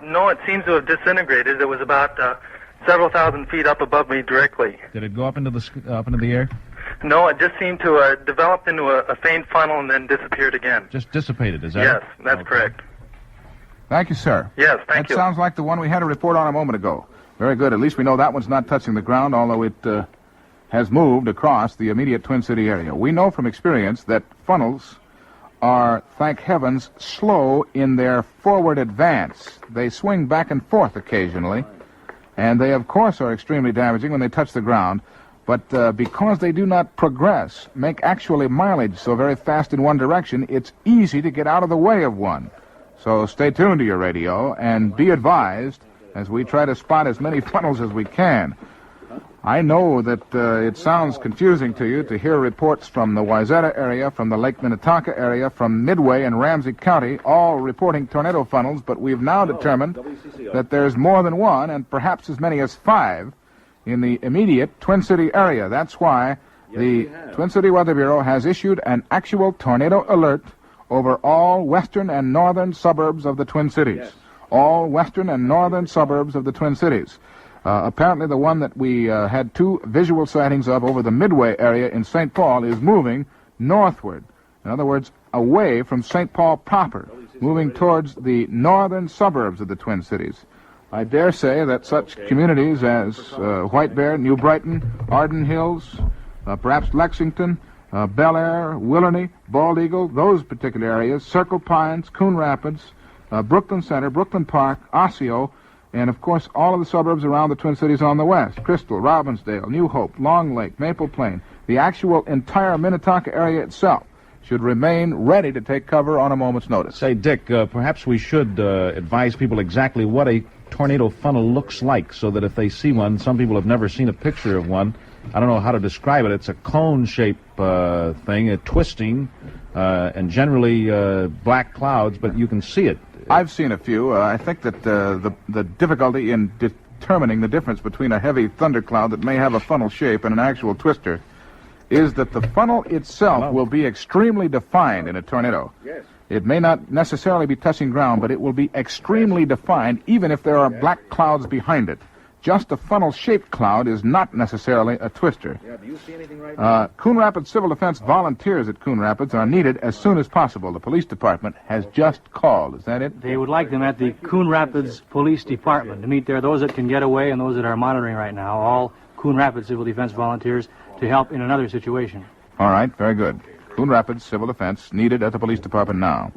No, it seems to have disintegrated. It was about several thousand feet up above me directly. Did it go up into the air? No, it just seemed to develop into a faint funnel and then disappeared again. Just dissipated, is that Yes, it? that's correct. Thank you, sir. Yes, thank you. That sounds like the one we had a report on a moment ago. Very good. At least we know that one's not touching the ground, although it has moved across the immediate Twin City area. We know from experience that funnels are, thank heavens, slow in their forward advance. They swing back and forth occasionally, and they, of course, are extremely damaging when they touch the ground. But because they do not progress, make actually mileage so very fast in one direction, it's easy to get out of the way of one. So stay tuned to your radio and be advised as we try to spot as many funnels as we can. I know that it sounds confusing to you to hear reports from the Wayzata area, from the Lake Minnetonka area, from Midway and Ramsey County, all reporting tornado funnels, but we've now determined that there's more than one, and perhaps as many as 5, in the immediate Twin City area. That's why the Twin City Weather Bureau has issued an actual tornado alert over all western and northern suburbs of the Twin Cities. All western and northern suburbs of the Twin Cities. Apparently the one that we had 2 visual sightings of over the Midway area in St. Paul is moving northward. In other words, away from St. Paul proper, moving towards the northern suburbs of the Twin Cities. I dare say that such communities as White Bear, New Brighton, Arden Hills, perhaps Lexington, Bel Air, Willerny, Bald Eagle, those particular areas, Circle Pines, Coon Rapids, Brooklyn Center, Brooklyn Park, Osseo, and, of course, all of the suburbs around the Twin Cities on the west, Crystal, Robbinsdale, New Hope, Long Lake, Maple Plain, the actual entire Minnetonka area itself should remain ready to take cover on a moment's notice. Say, Dick, perhaps we should advise people exactly what a tornado funnel looks like, so that if they see one, some people have never seen a picture of one. I don't know how to describe it. It's a cone-shaped thing, twisting, and generally black clouds, but you can see it. I've seen a few. I think that the difficulty in determining the difference between a heavy thundercloud that may have a funnel shape and an actual twister is that the funnel itself will be extremely defined in a tornado. Yes. It may not necessarily be touching ground, but it will be extremely defined even if there are black clouds behind it. Just a funnel-shaped cloud is not necessarily a twister. Yeah, do you see anything right now? Coon Rapids Civil Defense volunteers at Coon Rapids are needed as soon as possible. The police department has just called. Is that it? They would like them at the Coon Rapids Police Department to meet there, those that can get away and those that are monitoring right now, all Coon Rapids Civil Defense volunteers to help in another situation. All right, very good. Coon Rapids Civil Defense needed at the police department now.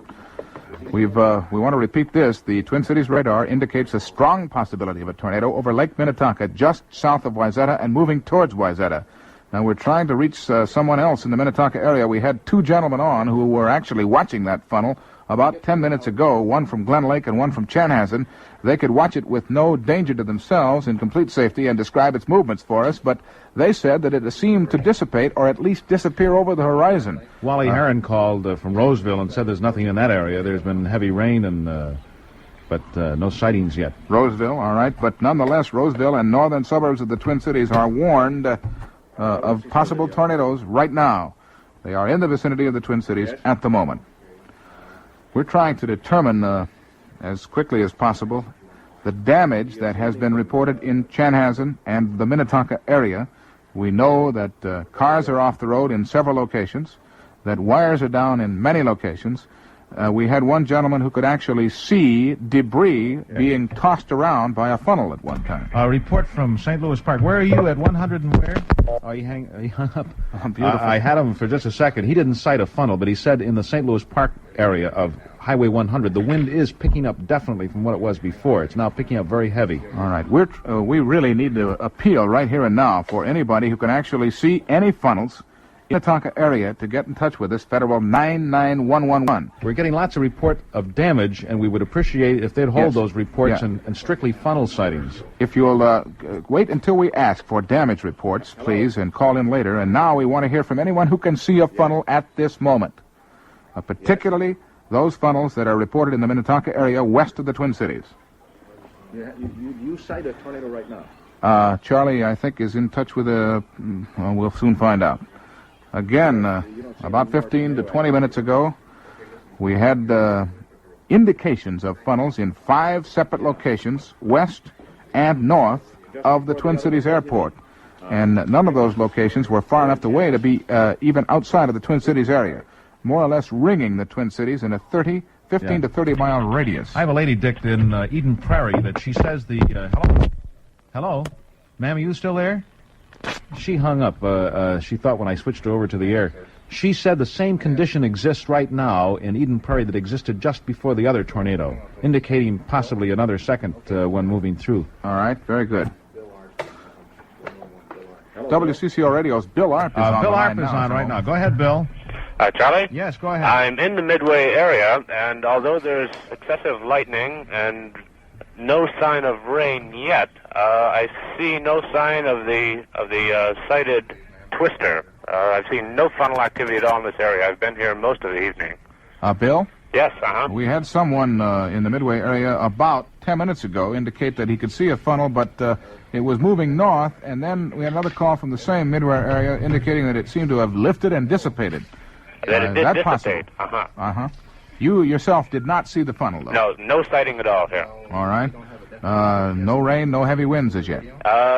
We want to repeat this. The Twin Cities radar indicates a strong possibility of a tornado over Lake Minnetonka, just south of Wayzata and moving towards Wayzata. Now, we're trying to reach someone else in the Minnetonka area. We had two gentlemen on who were actually watching that funnel about 10 minutes ago, one from Glen Lake and one from Chanhassen. They could watch it with no danger to themselves, in complete safety, and describe its movements for us, but they said that it seemed to dissipate or at least disappear over the horizon. Wally Heron called from Roseville and said there's nothing in that area. There's been heavy rain, but no sightings yet. Roseville, all right, but nonetheless, Roseville and northern suburbs of the Twin Cities are warned of possible tornadoes right now. They are in the vicinity of the Twin Cities at the moment. We're trying to determine as quickly as possible the damage that has been reported in Chanhassen and the Minnetonka area. We know that cars are off the road in several locations, that wires are down in many locations. We had one gentleman who could actually see debris being tossed around by a funnel at one time. A report from St. Louis Park. Where are you at 100 and where? Oh, he hung up. I had him for just a second. He didn't cite a funnel, but he said in the St. Louis Park area of Highway 100, the wind is picking up definitely from what it was before. It's now picking up very heavy. All right. We really need to appeal right here and now for anybody who can actually see any funnels in the Minnetonka area to get in touch with us, Federal 99111. We're getting lots of report of damage, and we would appreciate if they'd hold those reports and strictly funnel sightings. If you'll wait until we ask for damage reports, please, and call in later. And now we want to hear from anyone who can see a funnel at this moment, particularly those funnels that are reported in the Minnetonka area west of the Twin Cities. You cite a tornado right now? Charlie, I think, is in touch with we'll soon find out. Again, about 15 to 20 minutes ago, we had indications of funnels in 5 separate locations, west and north of the Twin Cities Airport. And none of those locations were far enough away to be even outside of the Twin Cities area, more or less ringing the Twin Cities in a 15 to 30-mile radius. I have a lady, Dick, in Eden Prairie that she says hello? Hello? Ma'am, are you still there? She hung up. She thought when I switched her over to the air. She said the same condition exists right now in Eden Prairie that existed just before the other tornado, indicating possibly another second one moving through. All right, very good. WCCO Radio's Bill Arp is on. Bill Arp is on right now. Go ahead, Bill. Charlie? Yes, go ahead. I'm in the Midway area, and although there's excessive lightning and no sign of rain yet, I see no sign of the sighted twister. I've seen no funnel activity at all in this area. I've been here most of the evening. Bill? Yes, We had someone in the Midway area about 10 minutes ago indicate that he could see a funnel, but it was moving north, and then we had another call from the same Midway area indicating that it seemed to have lifted and dissipated. That it did dissipate. Possible. You yourself did not see the funnel, though? No sighting at all here. All right. No rain, no heavy winds as yet?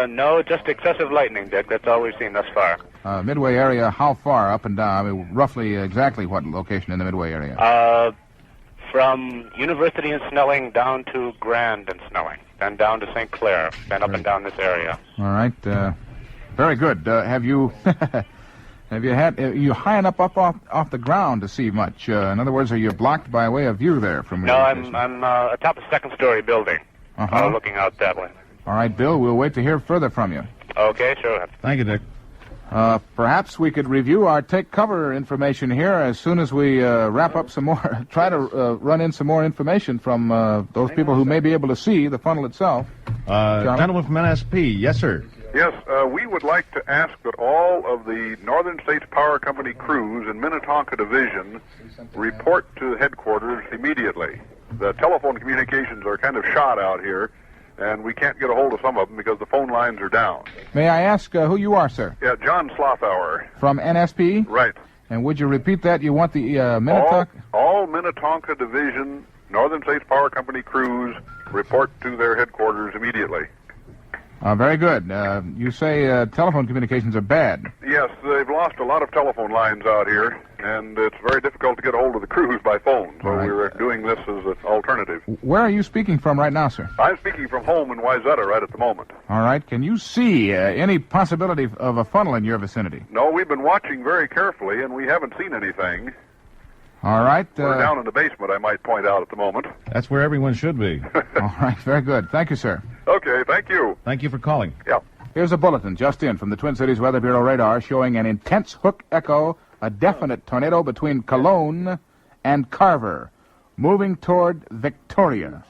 No, just excessive lightning, Dick. That's all we've seen thus far. Midway area, how far up and down? I mean, roughly exactly what location in the Midway area? From University and Snelling down to Grand and Snelling, then down to St. Clair, then up and down this area. All right. Very good. Have you... Have you you high enough up off the ground to see much? In other words, are you blocked by way of view there from? No, I'm atop a second-story building, looking out that way. All right, Bill. We'll wait to hear further from you. Okay, sure. Thank you, Dick. Perhaps we could review our take cover information here as soon as we wrap up some more, try to run in some more information from those people who may be able to see the funnel itself. Gentleman from NSP, yes, sir. Yes, we would like to ask that all of the Northern States Power Company crews in Minnetonka Division report to headquarters immediately. The telephone communications are kind of shot out here, and we can't get a hold of some of them because the phone lines are down. May I ask who you are, sir? Yeah, John Slothauer. From NSP? Right. And would you repeat that? You want the Minnetonka? All Minnetonka Division, Northern States Power Company crews report to their headquarters immediately. Very good. You say telephone communications are bad. Yes, they've lost a lot of telephone lines out here, and it's very difficult to get a hold of the crews by phone, so we're doing this as an alternative. Where are you speaking from right now, sir? I'm speaking from home in Wayzata right at the moment. All right. Can you see any possibility of a funnel in your vicinity? No, we've been watching very carefully, and we haven't seen anything. All right. We're down in the basement, I might point out at the moment. That's where everyone should be. All right. Very good. Thank you, sir. Okay, thank you. Thank you for calling. Yeah. Here's a bulletin just in from the Twin Cities Weather Bureau radar showing an intense hook echo, a definite tornado between Cologne and Carver, moving toward Victoria.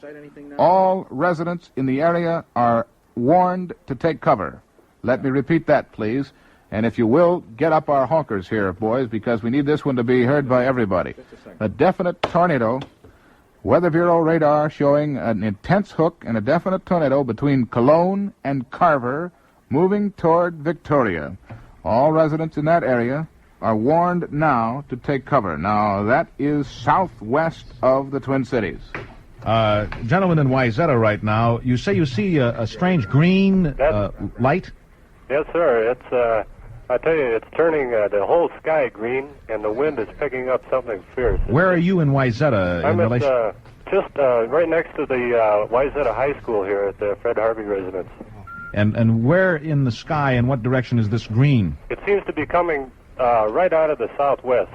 All residents in the area are warned to take cover. Let me repeat that, please. And if you will, get up our honkers here, boys, because we need this one to be heard by everybody. A definite tornado. Weather Bureau radar showing an intense hook and a definite tornado between Cologne and Carver, moving toward Victoria. All residents in that area are warned now to take cover. Now, that is southwest of the Twin Cities. Gentlemen in Wayzata right now, you say you see a strange green light? Yes, sir. It's, I tell you, it's turning the whole sky green, and the wind is picking up something fierce. Where are you in Wayzata? I'm at, just right next to the Wayzata High School here at the Fred Harvey residence. And where in the sky, and what direction is this green? It seems to be coming right out of the southwest.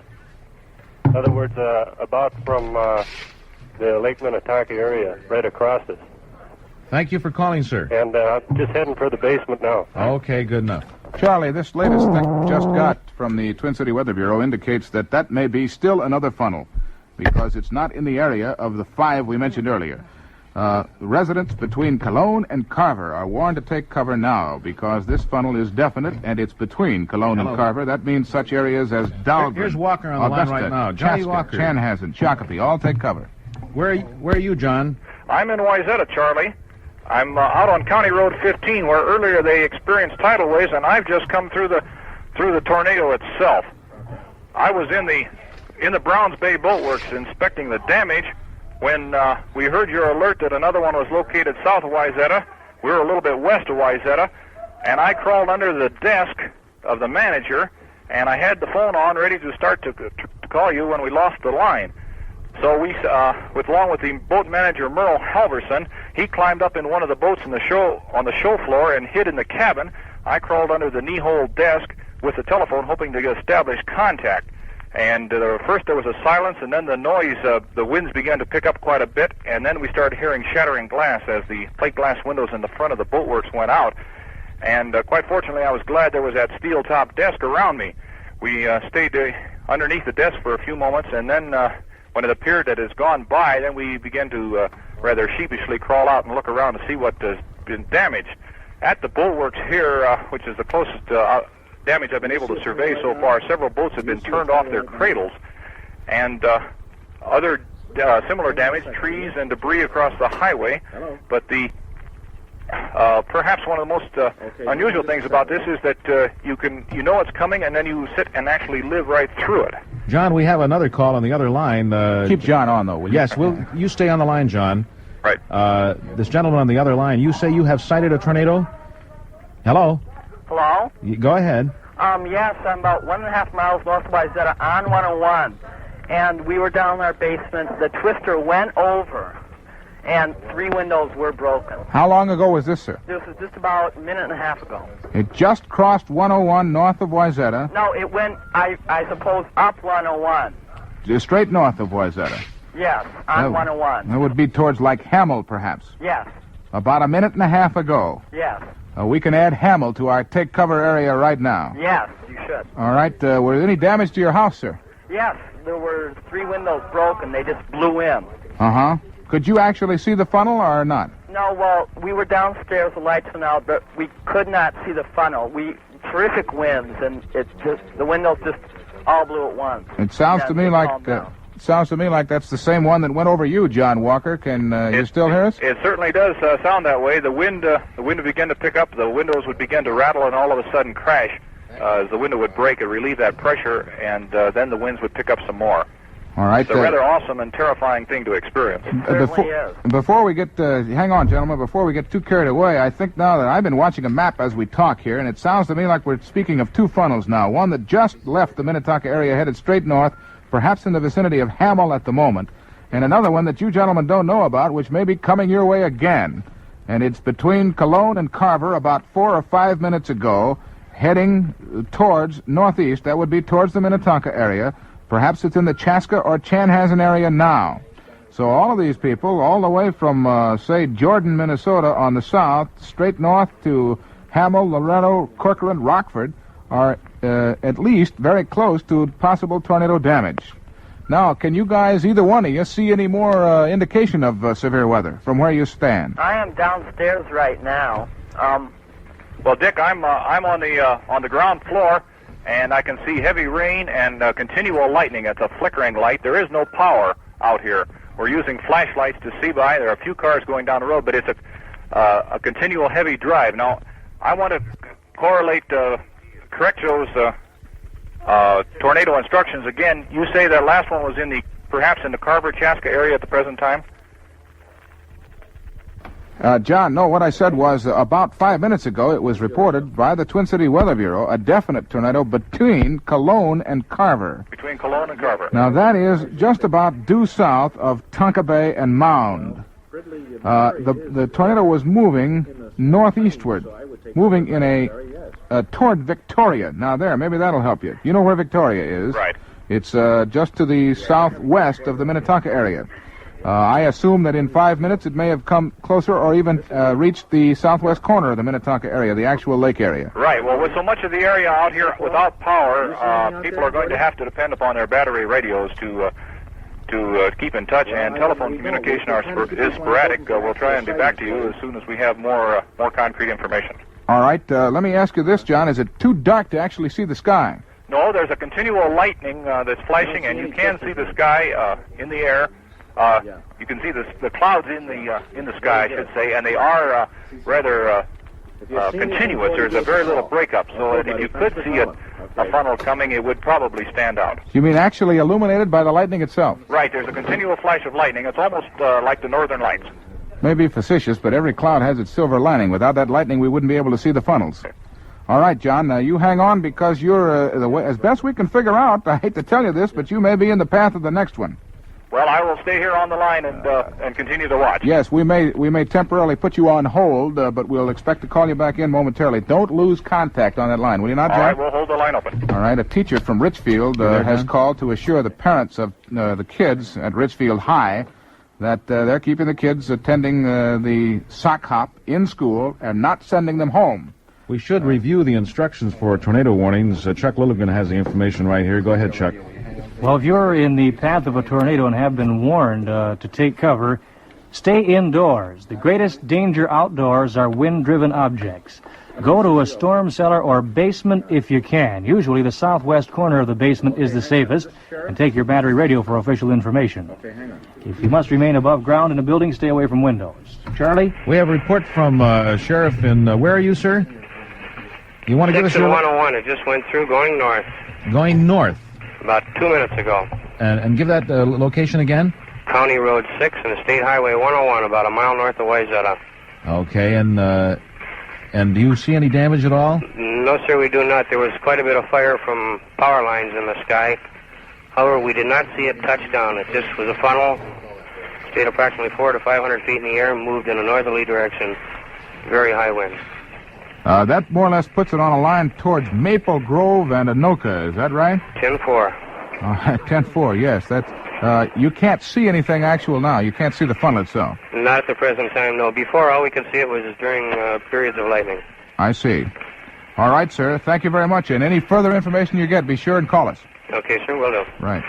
In other words, about from the Lake Minnetonka area, right across us. Thank you for calling, sir. And I'm just heading for the basement now. Okay, good enough. Charlie, this latest thing just got from the Twin City Weather Bureau indicates that may be still another funnel because it's not in the area of the 5 we mentioned earlier. Residents between Cologne and Carver are warned to take cover now because this funnel is definite and it's between Cologne and Carver. That means such areas as Dahlgren, Here's Walker on the Augusta, line right now. Johnny Chaska, Walker. Chanhassen, Shakopee, all take cover. Where are you, John? I'm in Wayzata, Charlie. I'm out on County Road 15, where earlier they experienced tidal waves, and I've just come through the tornado itself. I was in the Browns Bay Boatworks inspecting the damage when we heard your alert that another one was located south of Wayzata. We were a little bit west of Wayzata, and I crawled under the desk of the manager, and I had the phone on ready to start to call you when we lost the line. So we, along with the boat manager Merle Halverson, he climbed up in one of the boats on the show floor and hid in the cabin. I crawled under the knee-hole desk with the telephone, hoping to establish contact. And first there was a silence, and then the noise, the winds began to pick up quite a bit, and then we started hearing shattering glass as the plate glass windows in the front of the boatworks went out. And quite fortunately, I was glad there was that steel-top desk around me. We stayed underneath the desk for a few moments, and then when it appeared that it's gone by, then we began to rather sheepishly crawl out and look around to see what has been damaged. At the bulwarks here, which is the closest damage I've been able to survey so far, several boats have been turned off their cradles, and other similar damage, trees and debris across the highway. But the perhaps one of the most unusual things about this is that you know it's coming, and then you sit and actually live right through it. John, we have another call on the other line. Keep John on, though, will you? Yes, you stay on the line, John. Right. This gentleman on the other line, you say you have sighted a tornado? Hello? Hello? Go ahead. Yes, I'm about 1.5 miles north of Wayzata on 101. And we were down in our basement. The twister went over, and 3 windows were broken. How long ago was this, sir? This was just about a minute and a half ago. It just crossed 101 north of Wayzata. No, it went, I suppose, up 101. Just straight north of Wayzata. Yes, on 101. That would be towards like Hamel, perhaps. Yes. About a minute and a half ago. Yes. We can add Hamill to our take cover area right now. Yes, you should. All right. Was there any damage to your house, sir? Yes, there were 3 windows broken. They just blew in. Uh-huh. Could you actually see the funnel or not? No, well, we were downstairs, the lights went out, but we could not see the funnel. Terrific winds, and the windows just all blew at once. It sounds to me like that's the same one that went over you, John Walker. Can you still hear us? It certainly does sound that way. The wind would begin to pick up. The windows would begin to rattle, and all of a sudden crash. As the window would break, it relieved that pressure, and then the winds would pick up some more. All right. It's a rather awesome and terrifying thing to experience. Before we get, hang on, gentlemen, before we get too carried away, I think now that I've been watching a map as we talk here, and it sounds to me like we're speaking of 2 funnels now. One that just left the Minnetonka area, headed straight north, perhaps in the vicinity of Hamill at the moment, and another one that you gentlemen don't know about, which may be coming your way again. And it's between Cologne and Carver about 4 or 5 minutes ago, heading towards northeast. That would be towards the Minnetonka area. Perhaps it's in the Chaska or Chanhassen area now. So all of these people, all the way from, say, Jordan, Minnesota on the south, straight north to Hamill, Loretto, Corcoran, Rockford, are at least very close to possible tornado damage. Now, can you guys, either one of you, see any more indication of severe weather from where you stand? I am downstairs right now. Well, Dick, I'm on the ground floor, and I can see heavy rain and continual lightning. It's a flickering light. There is no power out here. We're using flashlights to see by. There are a few cars going down the road, but it's a continual heavy drive. Now, I want to correct those tornado instructions again. You say that last one was perhaps in the Carver-Chaska area at the present time? John, no, what I said was about 5 minutes ago it was reported by the Twin City Weather Bureau a definite tornado between Cologne and Carver. Between Cologne and Carver. Now that is just about due south of Tonka Bay and Mound. The tornado was moving northeastward, moving in toward Victoria. Now there, maybe that'll help you. You know where Victoria is? Right. It's just to the southwest of the Minnetonka area. I assume that in 5 minutes it may have come closer or even reached the southwest corner of the Minnetonka area, the actual lake area. Right. Well, with so much of the area out here without power, people are going to have to depend upon their battery radios to keep in touch, and telephone communication is sporadic. We'll try and be back to you as soon as we have more concrete information. All right. Let me ask you this, John. Is it too dark to actually see the sky? No, there's a continual lightning that's flashing, and you can see the sky in the air. You can see the clouds in the sky, I should say, and they are rather continuous. There's a very little breakup, so that if you could see a funnel coming, it would probably stand out. You mean actually illuminated by the lightning itself? Right. There's a continual flash of lightning. It's almost like the northern lights. Maybe facetious, but every cloud has its silver lining. Without that lightning, we wouldn't be able to see the funnels. All right, John, you hang on because you're, as best we can figure out, I hate to tell you this, but you may be in the path of the next one. Well, I will stay here on the line and continue to watch. Yes, we may temporarily put you on hold, but we'll expect to call you back in momentarily. Don't lose contact on that line, will you not, John? All right, we'll hold the line open. All right, a teacher from Richfield has called to assure the parents of the kids at Richfield High that they're keeping the kids attending the sock hop in school and not sending them home. We should review the instructions for tornado warnings. Chuck Lilligren has the information right here. Go ahead, Chuck. Well, if you're in the path of a tornado and have been warned to take cover, stay indoors. The greatest danger outdoors are wind-driven objects. Go to a storm cellar or basement if you can. Usually the southwest corner of the basement is the safest, and take your battery radio for official information. If you must remain above ground in a building, stay away from windows. Charlie? We have a report from a sheriff in, where are you, sir? You want to give us your... 101, it just went through going north. Going north? About 2 minutes ago. And give that location again? County Road 6 and State Highway 101, about a mile north of Wayzata. Okay, and do you see any damage at all? No, sir, we do not. There was quite a bit of fire from power lines in the sky. However, we did not see it touch down. It just was a funnel, stayed approximately 400 to 500 feet in the air, and moved in a northerly direction. Very high wind. That more or less puts it on a line towards Maple Grove and Anoka, is that right? 10-4. 10-4, yes. That's, you can't see anything actual now. You can't see the funnel itself. Not at the present time, no. Before, all we could see it was during periods of lightning. I see. All right, sir. Thank you very much. And any further information you get, be sure and call us. Okay, sir, will do. Right.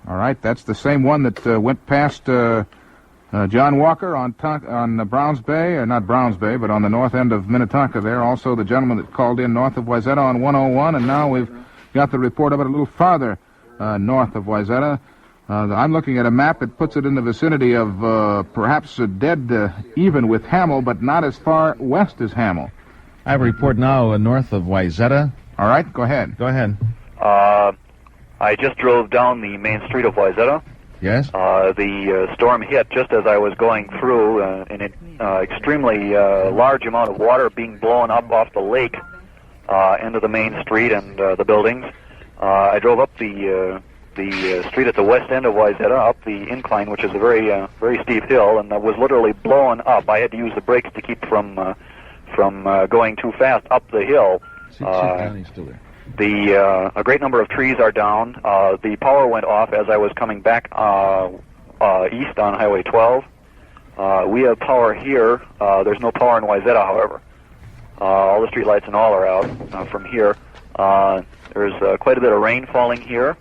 All right, that's the same one that went past John Walker on Browns Bay, or not Browns Bay, but on the north end of Minnetonka there. Also the gentleman that called in north of Wayzata on 101, and now we've got the report of it a little farther north of Wayzata. I'm looking at a map. It puts it in the vicinity of perhaps dead even with Hamel, but not as far west as Hamel. I have a report now north of Wayzata. All right, go ahead. Go ahead. I just drove down the main street of Wayzata. Yes? The storm hit just as I was going through, an extremely large amount of water being blown up off the lake into the main street and the buildings. I drove up the street at the west end of Wayzata, up the incline, which is a very steep hill, and was literally blown up. I had to use the brakes to keep from going too fast up the hill. He's still there. A great number of trees are down. The power went off as I was coming back east on Highway 12. We have power here. There's no power in Wayzata, however. All the street lights and all are out from here. There's quite a bit of rain falling here.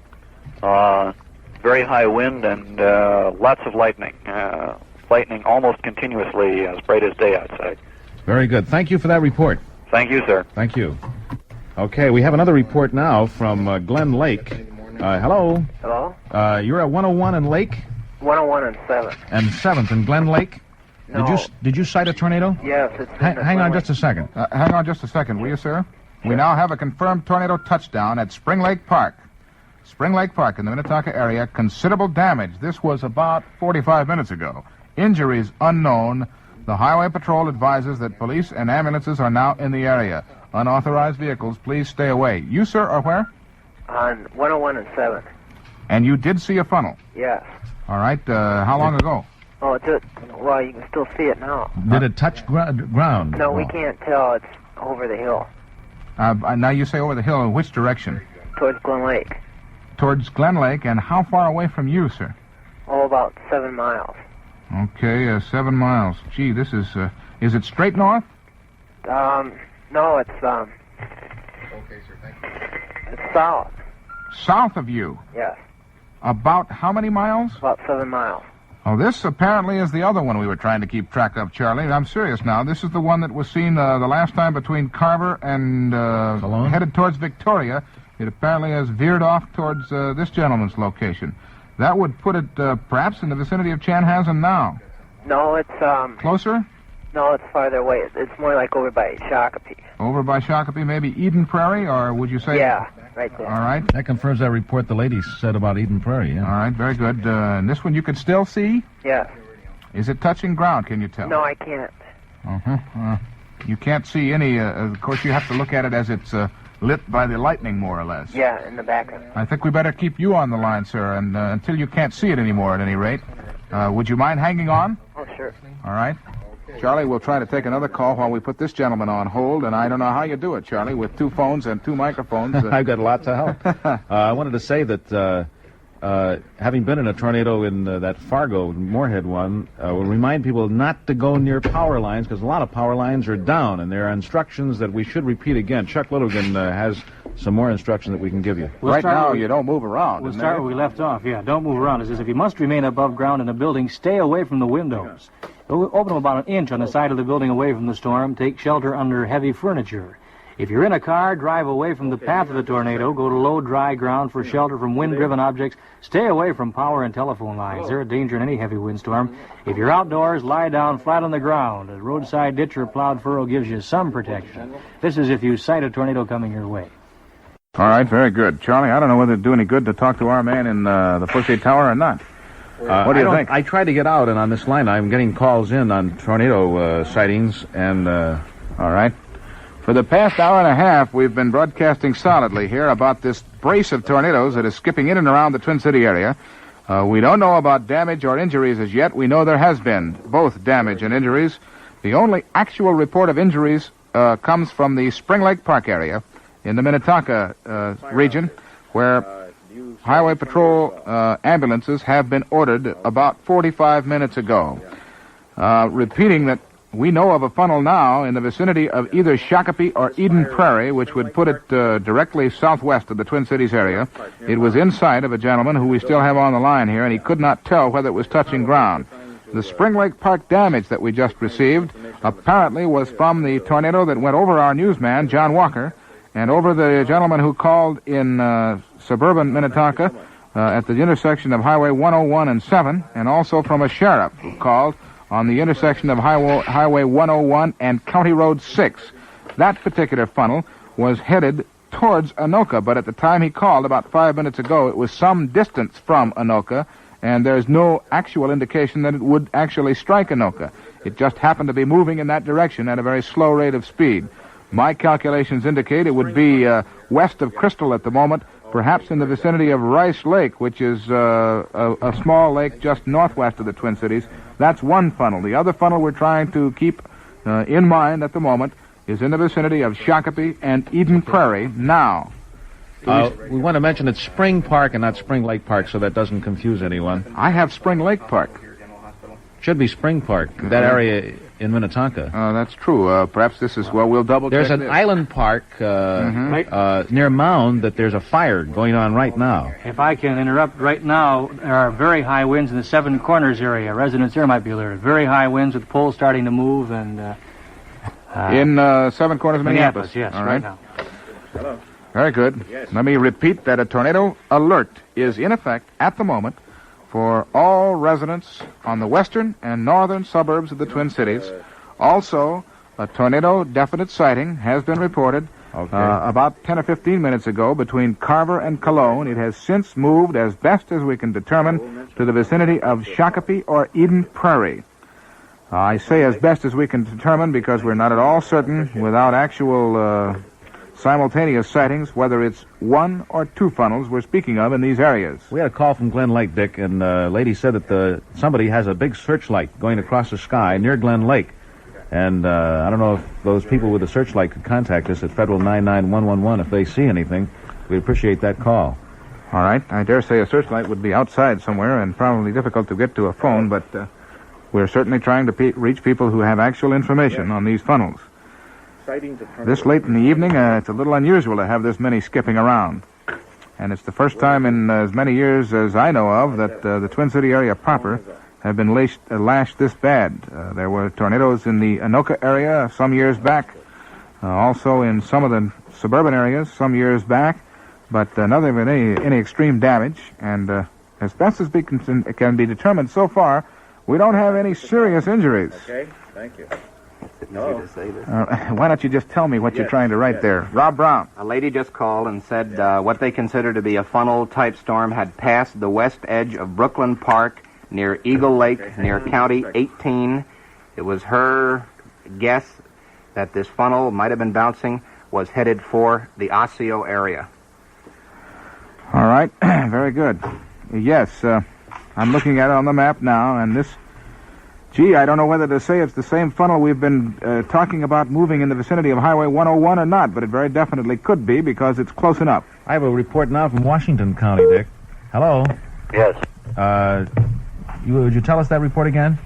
Very high wind and lots of lightning. Lightning almost continuously, as bright as day outside. Very good. Thank you for that report. Thank you, sir. Thank you. Okay, we have another report now from Glen Lake. Hello. Hello? You're at 101 and Lake? 101 and 7th. And 7th in Glen Lake? No. Did you cite a tornado? Yes, it's... Hang on just a second. Hang on just a second, will you, sir? Sure. We now have a confirmed tornado touchdown at Spring Lake Park. Spring Lake Park in the Minnetonka area. Considerable damage. This was about 45 minutes ago. Injuries unknown. The Highway Patrol advises that police and ambulances are now in the area. Unauthorized vehicles, please stay away. You, sir, are where? On 101 and 7th. And you did see a funnel? Yes. All right. How long ago? Oh, well, you can still see it now. Did it touch ground? No, we can't tell. It's over the hill. Now you say over the hill. In which direction? Towards Glen Lake. Towards Glen Lake. And how far away from you, sir? Oh, about 7 miles. Okay, 7 miles. Gee, this is it straight north? No, it's, Okay, sir, thank you. It's south. South of you? Yes. About how many miles? About 7 miles. Oh, this apparently is the other one we were trying to keep track of, Charlie. I'm serious now. This is the one that was seen the last time between Carver and headed towards Victoria. It apparently has veered off towards this gentleman's location. That would put it perhaps in the vicinity of Chanhassen now. No, it's... Closer? No, it's farther away. It's more like over by Shakopee. Over by Shakopee, maybe Eden Prairie, or would you say... Yeah, right there. All right. That confirms that report the lady said about Eden Prairie, yeah. All right, very good. And this one you could still see? Yes. Is it touching ground, can you tell? No, I can't. Uh-huh. You can't see any... of course, you have to look at it as it's lit by the lightning, more or less. Yeah, in the background. I think we better keep you on the line, sir, and until you can't see it anymore, at any rate. Would you mind hanging on? Oh, sure. All right. Charlie, we'll try to take another call while we put this gentleman on hold, and I don't know how you do it, Charlie, with 2 phones and 2 microphones. I've got lots of help. I wanted to say that having been in a tornado in that Fargo, Moorhead one, will remind people not to go near power lines, because a lot of power lines are down, and there are instructions that we should repeat again. Chuck Lilligren has some more instruction that we can give you. Right now, you don't move around. We'll start where we left off, yeah. Don't move around. It says if you must remain above ground in a building, stay away from the windows. Open them about 1 inch on the side of the building away from the storm. Take shelter under heavy furniture. If you're in a car, drive away from the path of the tornado. Go to low, dry ground for shelter from wind-driven objects. Stay away from power and telephone lines. They're a danger in any heavy windstorm. If you're outdoors, lie down flat on the ground. A roadside ditch or plowed furrow gives you some protection. This is if you sight a tornado coming your way. All right, very good. Charlie, I don't know whether it'd do any good to talk to our man in the Pussy Tower or not. What do you think? I tried to get out, and on this line I'm getting calls in on tornado sightings, and... All right. For the past hour and a half, we've been broadcasting solidly here about this brace of tornadoes that is skipping in and around the Twin City area. We don't know about damage or injuries as yet. We know there has been both damage and injuries. The only actual report of injuries comes from the Spring Lake Park area in the Minnetonka region, where Highway Patrol ambulances have been ordered about 45 minutes ago. Repeating that we know of a funnel now in the vicinity of either Shakopee or Eden Prairie, which would put it directly southwest of the Twin Cities area. It was in sight of a gentleman who we still have on the line here, and he could not tell whether it was touching ground. The Spring Lake Park damage that we just received apparently was from the tornado that went over our newsman, John Walker, and over the gentleman who called in suburban Minnetonka at the intersection of Highway 101 and 7, and also from a sheriff who called on the intersection of Highway 101 and County Road 6. That particular funnel was headed towards Anoka, but at the time he called about 5 minutes ago, it was some distance from Anoka, and there's no actual indication that it would actually strike Anoka. It just happened to be moving in that direction at a very slow rate of speed. My calculations indicate it would be west of Crystal at the moment, perhaps in the vicinity of Rice Lake, which is a small lake just northwest of the Twin Cities. That's one funnel. The other funnel we're trying to keep in mind at the moment is in the vicinity of Shakopee and Eden Prairie now. We want to mention it's Spring Park and not Spring Lake Park, so that doesn't confuse anyone. I have Spring Lake Park. Should be Spring Park, that area in Minnetonka. That's true. Perhaps this is, well, we'll double check There's an this. island park near Mound that there's a fire going on right now. If I can interrupt, right now there are very high winds in the Seven Corners area. Residents there might be alerted. Very high winds with poles starting to move and... in Seven Corners, Minneapolis. Yes, all right now. Hello. Very good. Let me repeat that a tornado alert is in effect at the moment for all residents on the western and northern suburbs of the Twin Cities. Also, a tornado definite sighting has been reported about 10 or 15 minutes ago between Carver and Cologne. It has since moved, as best as we can determine, to the vicinity of Shakopee or Eden Prairie. I say as best as we can determine because we're not at all certain, without actual simultaneous sightings, whether it's one or two funnels we're speaking of in these areas. We had a call from Glen Lake, Dick, and a lady said that somebody has a big searchlight going across the sky near Glen Lake. And I don't know if those people with the searchlight could contact us at Federal 99111 if they see anything. We'd appreciate that call. All right. I dare say a searchlight would be outside somewhere and probably difficult to get to a phone, but we're certainly trying to reach people who have actual information on these funnels. This late in the evening, it's a little unusual to have this many skipping around. And it's the first time in as many years as I know of that the Twin City area proper have been lashed this bad. There were tornadoes in the Anoka area some years back, also in some of the suburban areas some years back, but nothing of any extreme damage. And as best as it can be determined so far, we don't have any serious injuries. Okay, thank you. Why don't you just tell me what you're trying to write there? Rob Brown. A lady just called and said what they consider to be a funnel-type storm had passed the west edge of Brooklyn Park near Eagle Lake, near County 18. It was her guess that this funnel might have been bouncing, was headed for the Osseo area. All right, very good. Yes, I'm looking at it on the map now, and this... Gee, I don't know whether to say it's the same funnel we've been talking about moving in the vicinity of Highway 101 or not, but it very definitely could be because it's close enough. I have a report now from Washington County, Dick. Hello? Yes. Would you tell us that report again?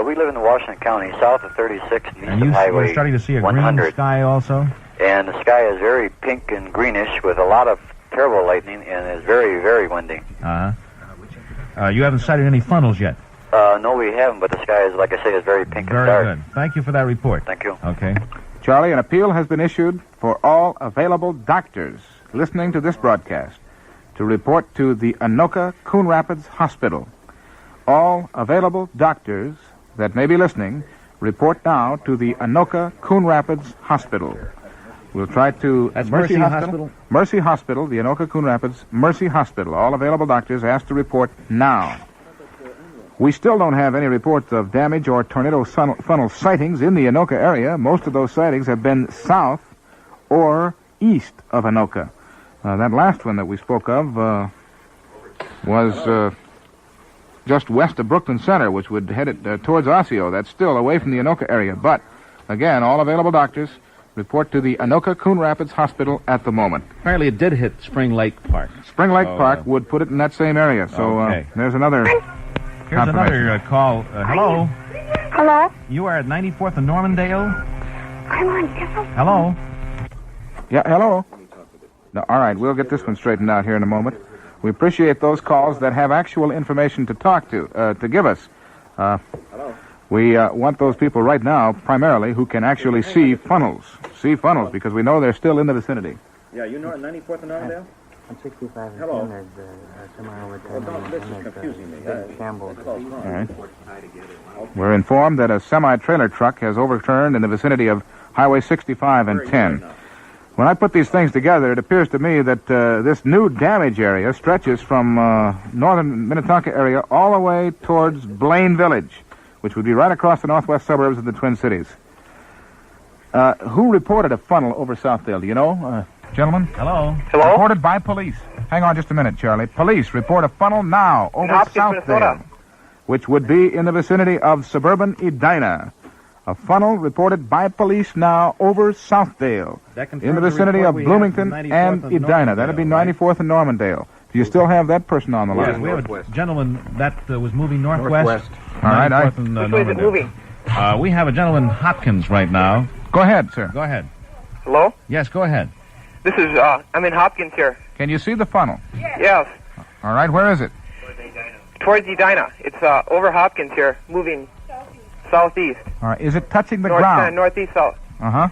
We live in Washington County, south of 36, east And of Highway you're starting to see a 100. green sky also? And the sky is very pink and greenish with a lot of terrible lightning and is very, very windy. Uh-huh. You haven't sighted any funnels yet? No, we haven't, but the sky is, like I say, is very pink and dark. Very good. Thank you for that report. Thank you. Okay. Charlie, an appeal has been issued for all available doctors listening to this broadcast to report to the Anoka Coon Rapids Hospital. All available doctors that may be listening, report now to the Anoka Coon Rapids Hospital. We'll try to... That's Mercy Hospital? Mercy Hospital, the Anoka Coon Rapids Mercy Hospital. All available doctors asked to report now. We still don't have any reports of damage or tornado funnel sightings in the Anoka area. Most of those sightings have been south or east of Anoka. That last one that we spoke of was just west of Brooklyn Center, which would head it towards Osseo. That's still away from the Anoka area. But, again, all available doctors report to the Anoka Coon Rapids Hospital at the moment. Apparently it did hit Spring Lake Park. Spring Lake Park would put it in that same area. So okay. There's another... Here's another call. Hello? Hello? You are at 94th and Normandale? I'm on telephone. Hello? Yeah, hello? No, all right, we'll get this one straightened out here in a moment. We appreciate those calls that have actual information to talk to give us. We want those people right now, primarily, who can actually see funnels, because we know they're still in the vicinity. Yeah, you know at 94th and Normandale? I'm 65. Hello. This is confusing me. Shambles. All right. We're informed that a semi-trailer truck has overturned in the vicinity of Highway 65 and 10. When I put these things together, it appears to me that this new damage area stretches from northern Minnetonka area all the way towards Blaine Village, which would be right across the northwest suburbs of the Twin Cities. Who reported a funnel over Southdale? Do you know? Gentlemen? Hello? Hello? Reported by police. Hang on just a minute, Charlie. Police report a funnel now over Southdale, which would be in the vicinity of suburban Edina. A funnel reported by police now over Southdale, in the vicinity of Bloomington and Edina. That'd be 94th and Normandale. Do you still have that person on the line? Yes, we have a gentleman that was moving northwest. All right, Which way is it moving? We have a gentleman, Hopkins, right now. Go ahead, sir. Go ahead. Hello? Yes, go ahead. This is, I'm in Hopkins here. Can you see the funnel? Yes. All right, where is it? Towards Edina. It's, over Hopkins here, moving southeast. All right, is it touching the ground? Northeast south. Uh-huh.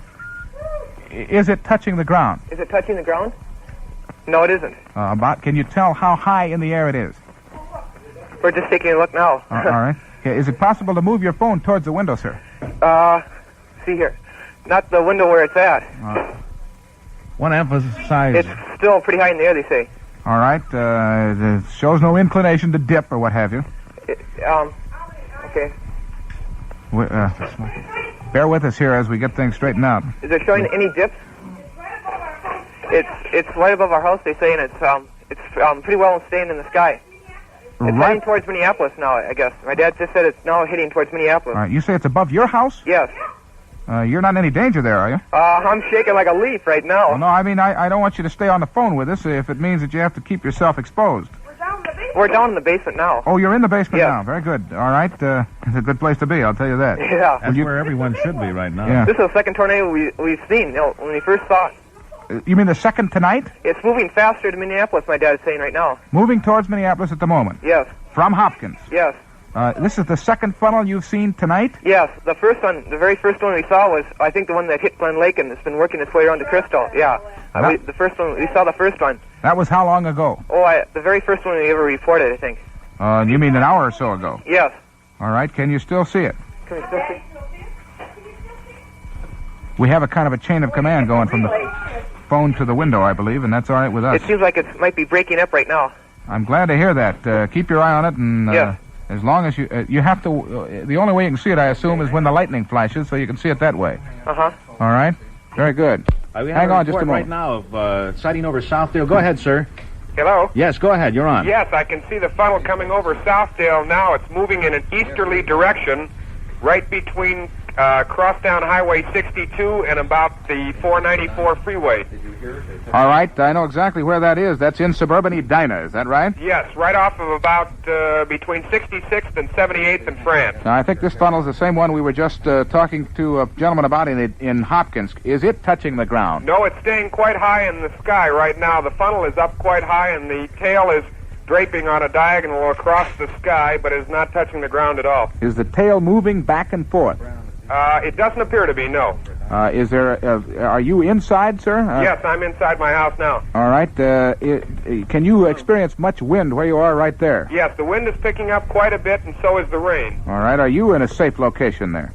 Is it touching the ground? Is it touching the ground? No, it isn't. Can you tell how high in the air it is? We're just taking a look now. All right. Okay, is it possible to move your phone towards the window, sir? See here. Not the window where it's at. One emphasize. It's still pretty high in the air, they say. All right. It shows no inclination to dip or what have you. Okay. Bear with us here as we get things straightened out. Is it showing any dips? It's right above our house, they say, and it's pretty well staying in the sky. It's heading towards Minneapolis now, I guess. My dad just said it's now heading towards Minneapolis. All right. You say it's above your house? Yes. You're not in any danger there, are you? I'm shaking like a leaf right now. Well, no, I mean, I don't want you to stay on the phone with us if it means that you have to keep yourself exposed. We're down in the basement now. Oh, you're in the basement now. Very good. All right. It's a good place to be, I'll tell you that. Yeah. That's where everyone should be right now. Yeah. This is the second tornado we've seen, when we first saw it. You mean the second tonight? It's moving faster to Minneapolis, my dad is saying right now. Moving towards Minneapolis at the moment? Yes. From Hopkins? Yes. This is the second funnel you've seen tonight? Yes. The first one, the very first one we saw was, I think, the one that hit Glen Lake and it's been working its way around to Crystal. Yeah. The first one, we saw the first one. That was how long ago? Oh, the very first one we ever reported, I think. You mean an hour or so ago? Yes. All right. Can you still see it? Can we still see? We have a kind of a chain of command going from the phone to the window, I believe, and that's all right with us. It seems like it might be breaking up right now. I'm glad to hear that. Keep your eye on it, and as long as you have to, the only way you can see it, I assume, is when the lightning flashes, so you can see it that way. Uh-huh. All right. Very good. Hang on just a moment. Right now of sighting over Southdale. Go ahead, sir. Hello? Yes, go ahead. You're on. Yes, I can see the funnel coming over Southdale now. It's moving in an easterly direction, right between Crosstown Highway 62 and about the 494 freeway. All right, I know exactly where that is. That's in suburban Edina, is that right? Yes, right off of about between 66th and 78th in France. Now, I think this funnel's the same one we were just talking to a gentleman about in Hopkins. Is it touching the ground? No, it's staying quite high in the sky right now. The funnel is up quite high, and the tail is draping on a diagonal across the sky, but is not touching the ground at all. Is the tail moving back and forth? It doesn't appear to be, no. Are you inside, sir? Yes, I'm inside my house now. All right. Can you experience much wind where you are right there? Yes, the wind is picking up quite a bit, and so is the rain. All right. Are you in a safe location there?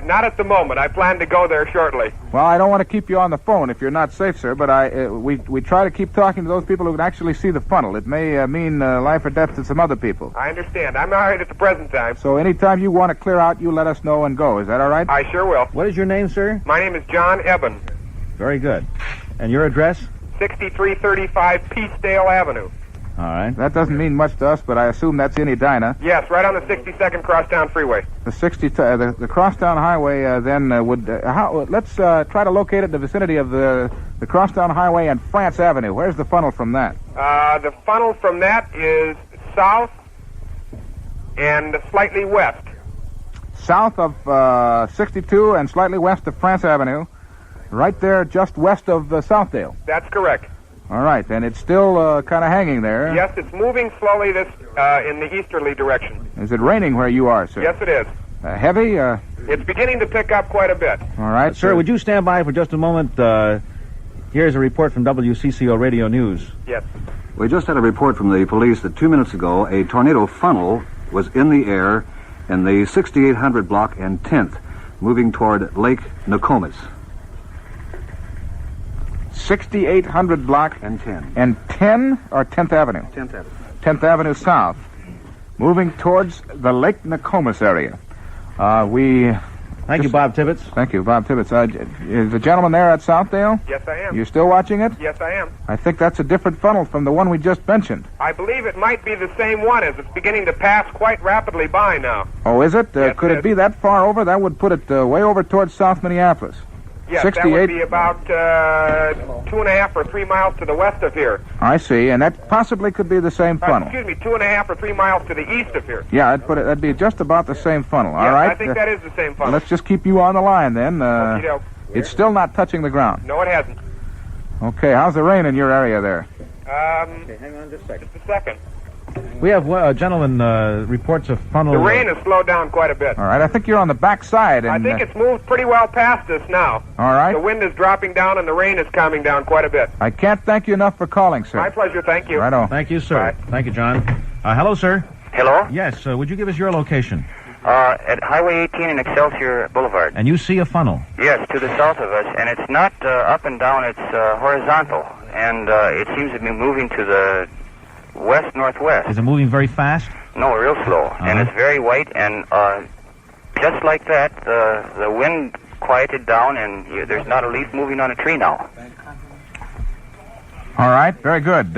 Not at the moment. I plan to go there shortly. Well, I don't want to keep you on the phone if you're not safe, sir, but we try to keep talking to those people who can actually see the funnel. It may mean life or death to some other people. I understand. I'm all right at the present time. So anytime you want to clear out, you let us know and go. Is that all right? I sure will. What is your name, sir? My name is John Eben. Very good. And your address? 6335 Peacedale Avenue. All right. That doesn't mean much to us, but I assume that's in Edina. Yes, right on the 62nd Crosstown Freeway. The Crosstown Highway let's try to locate it in the vicinity of the Crosstown Highway and France Avenue. Where's the funnel from that? The funnel from that is south and slightly west. south of 62 and slightly west of France Avenue, right there just west of Southdale. That's correct. All right, and it's still kind of hanging there. Yes, it's moving slowly in the easterly direction. Is it raining where you are, sir? Yes, it is. Heavy? It's beginning to pick up quite a bit. All right. Sir, would you stand by for just a moment? Here's a report from WCCO Radio News. Yes. We just had a report from the police that 2 minutes ago a tornado funnel was in the air in the 6800 block and 10th, moving toward Lake Nokomis. 6800 block and 10. And 10 or 10th Avenue? 10th Avenue. 10th Avenue South, moving towards the Lake Nokomis area. Thank you, Bob Tibbetts. Thank you, Bob Tibbetts. Is the gentleman there at Southdale? Yes, I am. You still watching it? Yes, I am. I think that's a different funnel from the one we just mentioned. I believe it might be the same one, as it's beginning to pass quite rapidly by now. Oh, is it? Yes, could it be that far over? That would put it way over towards South Minneapolis. Yes, 68. that would be about 2.5 or 3 miles to the west of here. I see, and that possibly could be the same funnel. Excuse me, 2.5 or 3 miles to the east of here. Yeah, that'd be just about the same funnel. Yes, All right. I think that is the same funnel. Let's just keep you on the line then. Okey-doke. It's still not touching the ground. No, it hasn't. Okay, how's the rain in your area there? Okay, hang on just a second. Just a second. We have a gentleman reports a funnel. The rain has slowed down quite a bit. All right, I think you're on the back side. I think it's moved pretty well past us now. All right. The wind is dropping down and the rain is calming down quite a bit. I can't thank you enough for calling, sir. My pleasure, thank you. Right on. Thank you, sir. Thank you, John. Hello, sir. Hello? Yes, would you give us your location? At Highway 18 and Excelsior Boulevard. And you see a funnel? Yes, to the south of us, and it's not up and down, it's horizontal, and it seems to be moving to the west-northwest. Is it moving very fast? No, real slow, and it's very white, and just like that, the wind quieted down, and there's not a leaf moving on a tree now. All right, very good.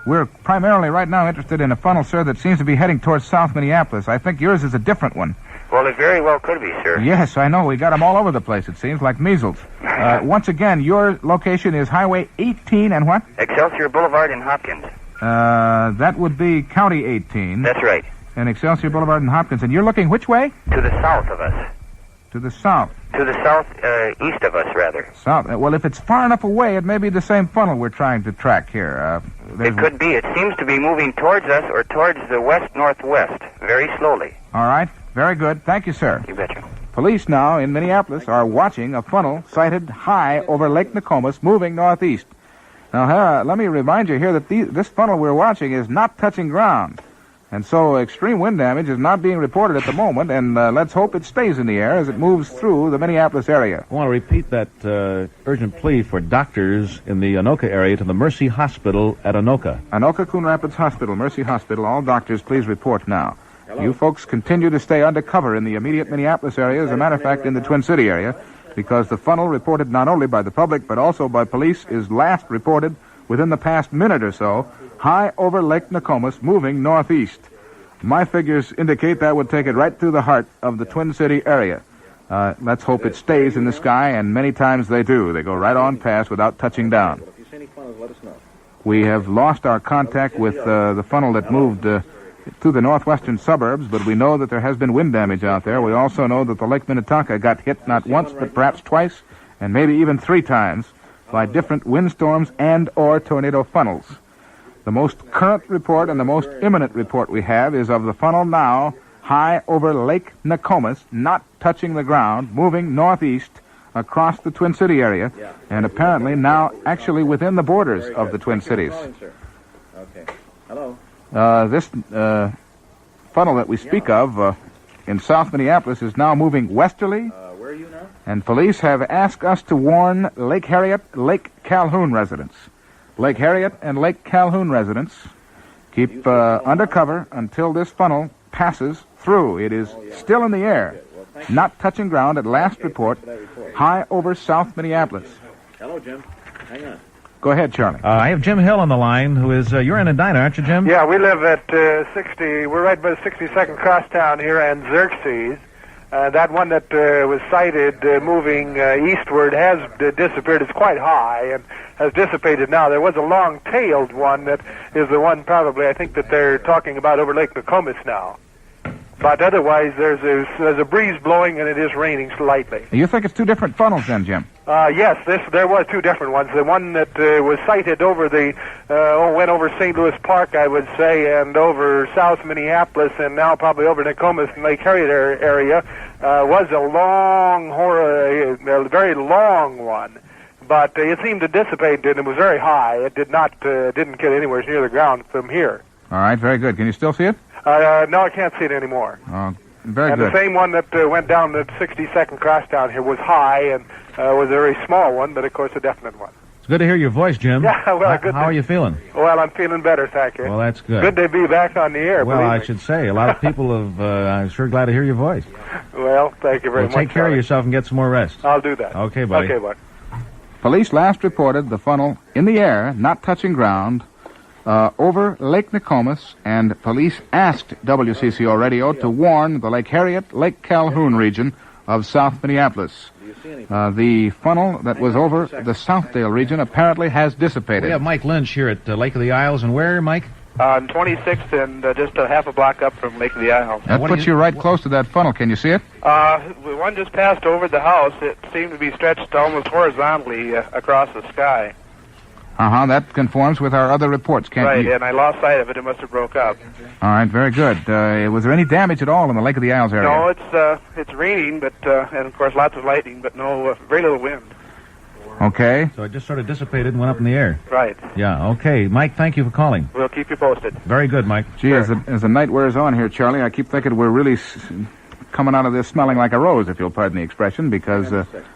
We're primarily right now interested in a funnel, sir, that seems to be heading towards South Minneapolis. I think yours is a different one. Well, it very well could be, sir. Yes, I know. We got them all over the place, it seems, like measles. Once again, your location is Highway 18 and what? Excelsior Boulevard in Hopkins. That would be County 18. That's right. And Excelsior Boulevard in Hopkins. And you're looking which way? To the south of us. To the south. To the south, east of us, rather. South. Well, if it's far enough away, it may be the same funnel we're trying to track here. It could be. It seems to be moving towards us or towards the west-northwest, very slowly. All right. Very good. Thank you, sir. You betcha. Police now in Minneapolis are watching a funnel sighted high over Lake Nokomis moving northeast. Now, let me remind you here that this funnel we're watching is not touching ground. And so extreme wind damage is not being reported at the moment, and let's hope it stays in the air as it moves through the Minneapolis area. I want to repeat that urgent plea for doctors in the Anoka area to the Mercy Hospital at Anoka. Anoka Coon Rapids Hospital, Mercy Hospital. All doctors, please report now. Hello. You folks continue to stay undercover in the immediate Minneapolis area, as a matter of fact, in the Twin City area, because the funnel reported not only by the public but also by police is last reported within the past minute or so, high over Lake Nokomis, moving northeast. My figures indicate that would take it right through the heart of the Twin City area. Let's hope it stays in the sky, and many times they do. They go right on past without touching down. If you see any funnels, let us know. We have lost our contact with the funnel that moved through the northwestern suburbs, but we know that there has been wind damage out there. We also know that the Lake Minnetonka got hit not once, but perhaps twice, and maybe even 3 times, by different windstorms and or tornado funnels. The most current report and the most imminent report we have is of the funnel now high over Lake Nokomis, not touching the ground, moving northeast across the Twin City area, and apparently now actually within the borders of the Twin Cities. Okay. Hello. This funnel that we speak of in South Minneapolis is now moving westerly. Where are you now? And police have asked us to warn Lake Harriet, Lake Calhoun residents. Lake Harriet and Lake Calhoun residents keep undercover until this funnel passes through. It is still in the air, not touching ground at last report, high over South Minneapolis. Hello, Jim. Hang on. Go ahead, Charlie. I have Jim Hill on the line, who is, you're in Edina, aren't you, Jim? Yeah, we live at 60, we're right by the 62nd Crosstown here, and Xerxes. That one that was sighted moving eastward has disappeared. It's quite high and has dissipated now. There was a long-tailed one that is the one probably I think that they're talking about over Lake Nokomis now. But otherwise, there's a breeze blowing and it is raining slightly. You think it's two different funnels then, Jim? Yes, there was two different ones. The one that was sighted over went over St. Louis Park, I would say, and over South Minneapolis, and now probably over Nokomis and Lake Harriet area, was a very long one. But it seemed to dissipate, and it was very high. It didn't get anywhere near the ground from here. All right, very good. Can you still see it? No, I can't see it anymore. Very and good. The same one that went down the 62nd cross down here was high and was a very small one, but of course a definite one. It's good to hear your voice, Jim. Yeah, well, good. How are you feeling? Well, I'm feeling better, thank you. Well, that's good. Good to be back on the air. Well, I should say, a lot of people have. I'm sure glad to hear your voice. Well, thank you very much. Take care of yourself and get some more rest. I'll do that. Okay, buddy. Okay, bud. Police last reported the funnel in the air, not touching ground, over Lake Nokomis, and police asked WCCO Radio to warn the Lake Harriet, Lake Calhoun region of South Minneapolis. The funnel that was over the Southdale region apparently has dissipated. We have Mike Lynch here at Lake of the Isles, and where, Mike? 26th and just a half a block up from Lake of the Isles. That puts you right close to that funnel. Can you see it? One just passed over the house. It seemed to be stretched almost horizontally across the sky. That conforms with our other reports, can't Right, you? and I lost sight of it. It must have broke up. All right, very good. Was there any damage at all in the Lake of the Isles area? No, it's raining, but and of course lots of lightning, but no, very little wind. Okay. So it just sort of dissipated and went up in the air. Right. Yeah, okay. Mike, thank you for calling. We'll keep you posted. Very good, Mike. Gee, as the night wears on here, Charlie, I keep thinking we're really coming out of this smelling like a rose, if you'll pardon the expression, because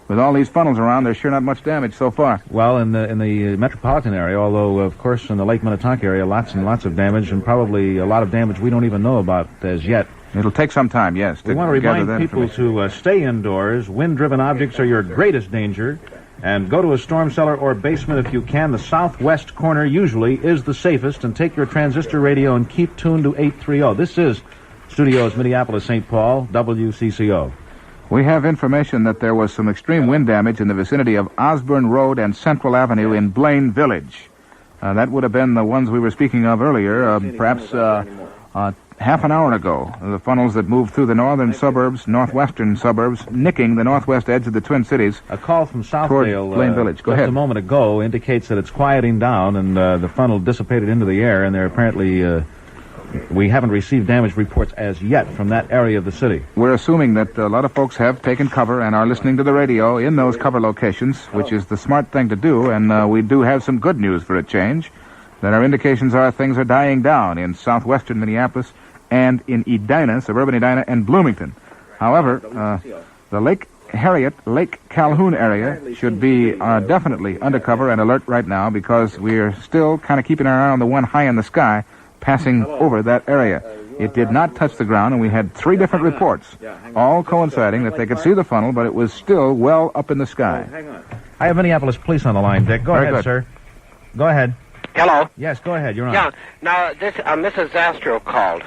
with all these funnels around, there's sure not much damage so far. Well, in the metropolitan area, although, of course, in the Lake Minnetonka area, lots and lots of damage, and probably a lot of damage we don't even know about as yet. It'll take some time, yes. We want to remind people to stay indoors. Wind-driven objects are your greatest danger. And go to a storm cellar or basement if you can. The southwest corner usually is the safest. And take your transistor radio and keep tuned to 830. This is Studios Minneapolis, St. Paul, WCCO. We have information that there was some extreme wind damage in the vicinity of Osborne Road and Central Avenue in Blaine Village. That would have been the ones we were speaking of earlier, perhaps half an hour ago. The funnels that moved through the northwestern suburbs, nicking the northwest edge of the Twin Cities. A call from Southdale Blaine Village. Go ahead. Just a moment ago indicates that it's quieting down and the funnel dissipated into the air, and they're apparently... we haven't received damage reports as yet from that area of the city. We're assuming that a lot of folks have taken cover and are listening to the radio in those cover locations, which is the smart thing to do, and we do have some good news for a change. That our indications are things are dying down in southwestern Minneapolis and in Edina, suburban Edina, and Bloomington. However, the Lake Harriet, Lake Calhoun area should be definitely undercover and alert right now because we're still kind of keeping our eye on the one high in the sky passing over that area. It did not touch the ground, and we had 3 different reports, all coinciding that they could see the funnel, but it was still well up in the sky. I have Minneapolis police on the line, Dick. Go ahead, sir. Go ahead. Hello? Yes, go ahead. You're on. Yeah. Now, this Mrs. Zastro called.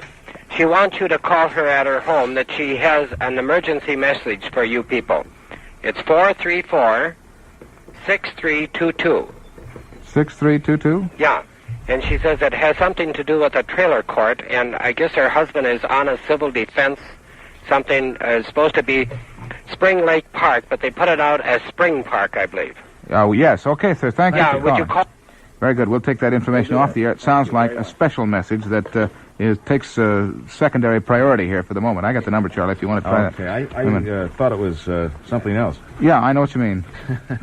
She wants you to call her at her home that she has an emergency message for you people. It's 434-6322. 6322? Yeah. And she says it has something to do with a trailer court, and I guess her husband is on a civil defense. Something is supposed to be Spring Lake Park, but they put it out as Spring Park, I believe. Oh, yes. Okay, sir. Thank you for calling. Would you call... Very good. We'll take that information off the air. It sounds like a special message that takes secondary priority here for the moment. I got the number, Charlie, if you want to try that. Okay. I thought it was something else. Yeah, I know what you mean.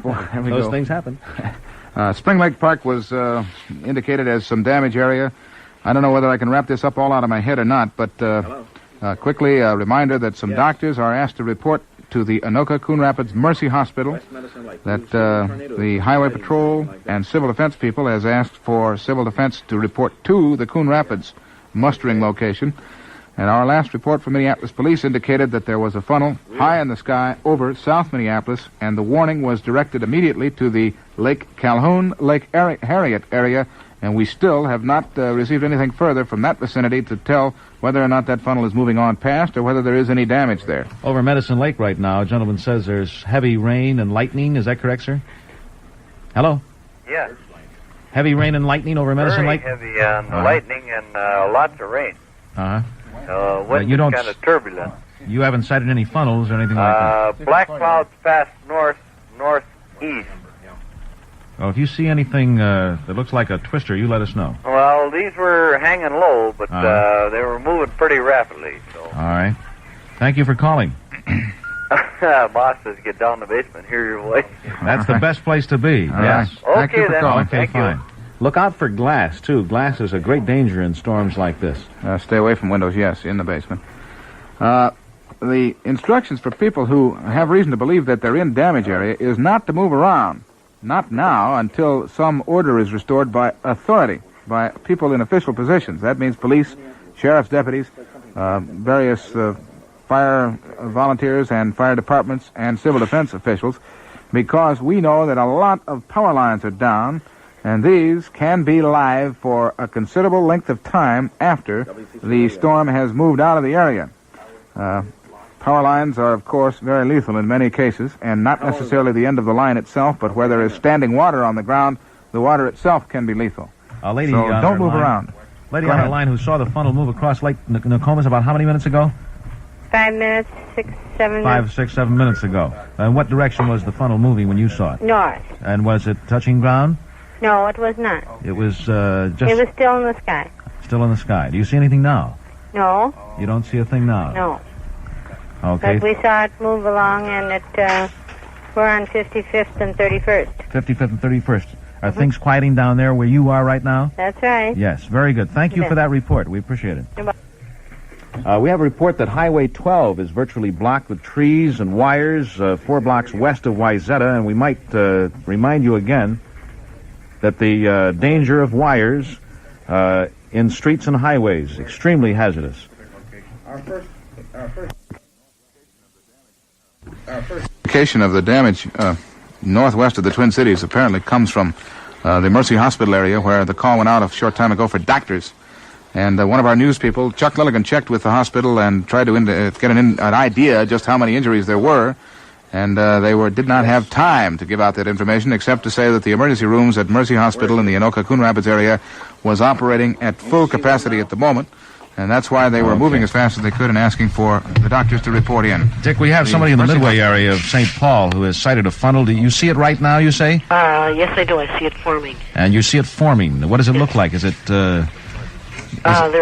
Those things happen. Spring Lake Park was indicated as some damage area. I don't know whether I can wrap this up all out of my head or not, but quickly, a reminder that some doctors are asked to report to the Anoka-Coon Rapids Mercy Hospital that the Highway Patrol and Civil Defense people has asked for Civil Defense to report to the Coon Rapids mustering location. And our last report from Minneapolis Police indicated that there was a funnel high in the sky over South Minneapolis, and the warning was directed immediately to the Lake Calhoun, Lake Harriet area, and we still have not received anything further from that vicinity to tell whether or not that funnel is moving on past or whether there is any damage there. Over Medicine Lake right now, a gentleman says there's heavy rain and lightning. Is that correct, sir? Hello? Yes. Heavy rain and lightning over Medicine Lake? Very heavy lightning and lots of rain. Uh-huh. Wind you is don't kind of turbulent. You haven't sighted any funnels or anything like that? Black clouds pass northeast. Well, if you see anything that looks like a twister, you let us know. Well, these were hanging low, but they were moving pretty rapidly. So. All right. Thank you for calling. Boss says get down the basement, hear your voice. That's the best place to be. Yes. Right. Okay, then. Okay, Thank fine. you. Look out for glass, too. Glass is a great danger in storms like this. Stay away from windows, yes, in the basement. The instructions for people who have reason to believe that they're in damage area is not to move around. Not now, until some order is restored by authority, by people in official positions. That means police, sheriff's deputies, various fire volunteers and fire departments and civil defense officials, because we know that a lot of power lines are down, and these can be live for a considerable length of time after the storm has moved out of the area. Power lines are, of course, very lethal in many cases, and not necessarily the end of the line itself, but where there is standing water on the ground, the water itself can be lethal. A lady so don't move around. Lady on the line who saw the funnel move across Lake Nokomis about how many minutes ago? 5 minutes, 6, 7 minutes. 5, 6, 7 minutes ago. And what direction was the funnel moving when you saw it? North. And was it touching ground? No, it was not. It was just... It was still in the sky. Still in the sky. Do you see anything now? No. You don't see a thing now? No. Okay. But we saw it move along, and we're on 55th and 31st. 55th and 31st. Are things quieting down there where you are right now? That's right. Yes, very good. Thank you for that report. We appreciate it. We have a report that Highway 12 is virtually blocked with trees and wires 4 blocks west of Wayzata, and we might remind you again that the danger of wires in streets and highways, extremely hazardous. Our first indication of the damage northwest of the Twin Cities apparently comes from the Mercy Hospital area, where the call went out a short time ago for doctors. And one of our news people, Chuck Lilligren, checked with the hospital and tried to get an idea just how many injuries there were. And they did not have time to give out that information, except to say that the emergency rooms at Mercy Hospital in the Anoka-Coon Rapids area was operating at full capacity at the moment. And that's why they were moving as fast as they could and asking for the doctors to report in. Dick, we have somebody in the Midway area of St. Paul who has sighted a funnel. Do you see it right now, you say? Yes, I do. I see it forming. And you see it forming. What does it look like? Is it... there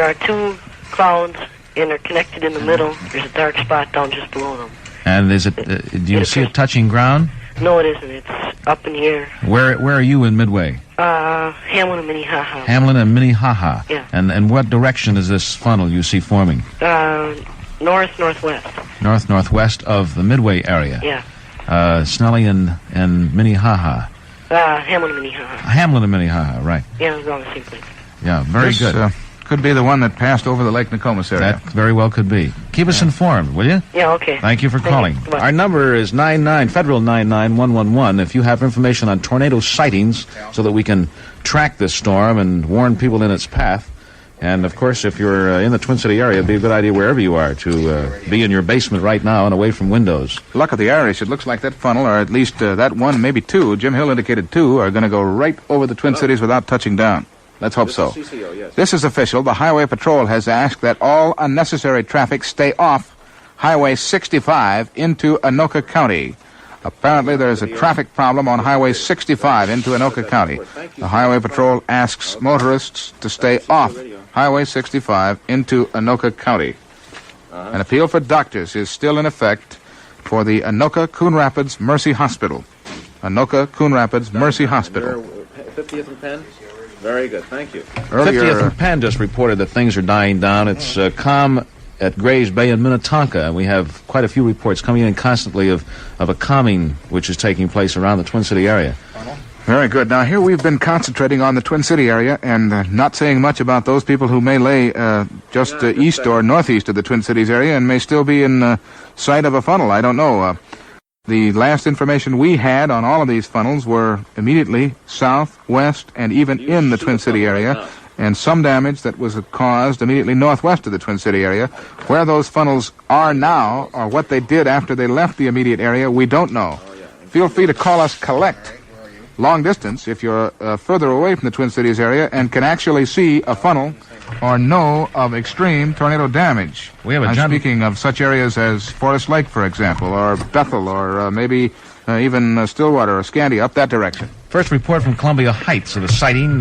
are 2 clouds, and they're connected in the middle. There's a dark spot down just below them. And is it? Do you see it touching ground? No, it isn't. It's up in the air. Where are you in Midway? Hamlin and Minnetonka. Hamlin and Minnetonka. Yeah. And what direction is this funnel you see forming? Northwest. Northwest of the Midway area. Yeah. Snelly and Minnetonka. Hamlin and Minnetonka. Hamlin and Minnetonka, right. Yeah, it's on the same place. Yeah, very good. Could be the one that passed over the Lake Nokomis area. That very well could be. Keep us informed, will you? Yeah, okay. Thank you for calling. Our number is Federal 99111. If you have information on tornado sightings so that we can track this storm and warn people in its path. And, of course, if you're in the Twin City area, it'd be a good idea wherever you are to be in your basement right now and away from windows. Luck of the Irish, it looks like that funnel, or at least that one, maybe 2, Jim Hill indicated 2, are going to go right over the Twin Cities without touching down. Let's hope so. This is official. The Highway Patrol has asked that all unnecessary traffic stay off Highway 65 into Anoka County. Apparently there is a traffic problem on Highway 65 into Anoka County. The Highway Patrol asks motorists to stay off Highway 65 into Anoka County. An appeal for doctors is still in effect for the Anoka-Coon Rapids Mercy Hospital. Anoka-Coon Rapids Mercy Hospital. 50th and Penn? Very good, thank you. Earlier, 50th and Penn just reported that things are dying down. It's calm at Grays Bay in Minnetonka, and we have quite a few reports coming in constantly of a calming which is taking place around the Twin City area. Very good. Now, here we've been concentrating on the Twin City area and not saying much about those people who may lay just east or northeast of the Twin Cities area and may still be in sight of a funnel. I don't know. The last information we had on all of these funnels were immediately south, west, and even in the Twin City area, and some damage that was caused immediately northwest of the Twin City area. Where those funnels are now, or what they did after they left the immediate area, we don't know. Feel free to call us collect long distance if you're further away from the Twin Cities area and can actually see a funnel or know of extreme tornado damage. We have a I'm speaking of such areas as Forest Lake, for example, or Bethel, or maybe even Stillwater or Scandia, up that direction. First report from Columbia Heights of the sighting.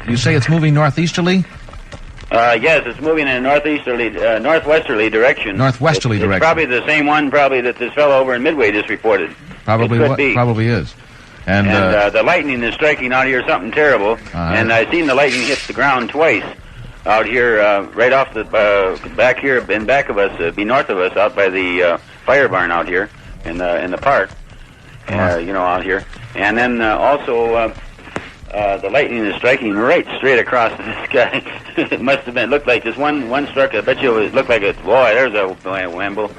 You say it's moving northeasterly? Yes, it's moving in a northwesterly direction. Northwesterly direction. It's probably the same one that this fellow over in Midway just reported. Probably is. And the lightning is striking out here something terrible. And I've seen the lightning hit the ground twice out here, right off the back here, in back of us, be north of us, out by the fire barn out here in the park. Out here. And then also the lightning is striking right straight across the sky. It must have looked like just one struck. I bet you it looked like there's a whamble.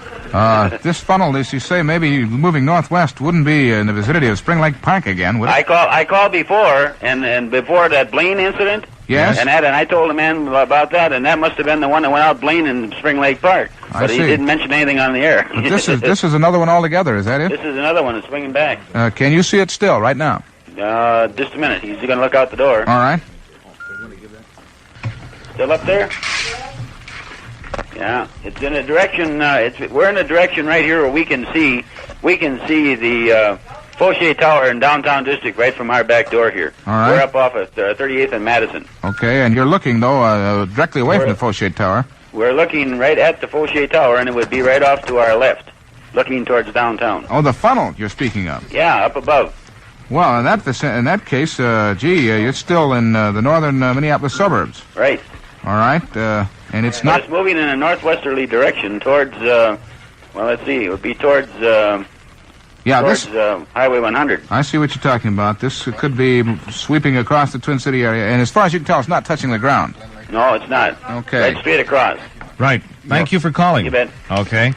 This funnel, as you say, maybe moving northwest, wouldn't be in the vicinity of Spring Lake Park again, would it? I called before, and before that Blaine incident. Yes. And I told the man about that, and that must have been the one that went out Blaine in Spring Lake Park. But he didn't mention anything on the air. But this is another one altogether, is that it? This is another one that's swinging back. Can you see it still, right now? Just a minute. He's going to look out the door. All right. Still up there? Yeah. It's in a direction. We're in a direction right here where we can see the Fauché Tower in downtown district right from our back door here. All right. We're up off of 38th and Madison. Okay, and you're looking, though, directly away from the Fauché Tower. We're looking right at the Fauché Tower, and it would be right off to our left, looking towards downtown. Oh, the funnel you're speaking of. Yeah, up above. Well, in that case, you're still in the northern Minneapolis suburbs. Right. All right, and it's not... It's moving in a northwesterly direction towards, let's see, it would be towards Highway 100. I see what you're talking about. This could be sweeping across the Twin City area, and as far as you can tell, it's not touching the ground. No, it's not. Okay. Right straight across. Right. Thank you for calling. You bet. Okay.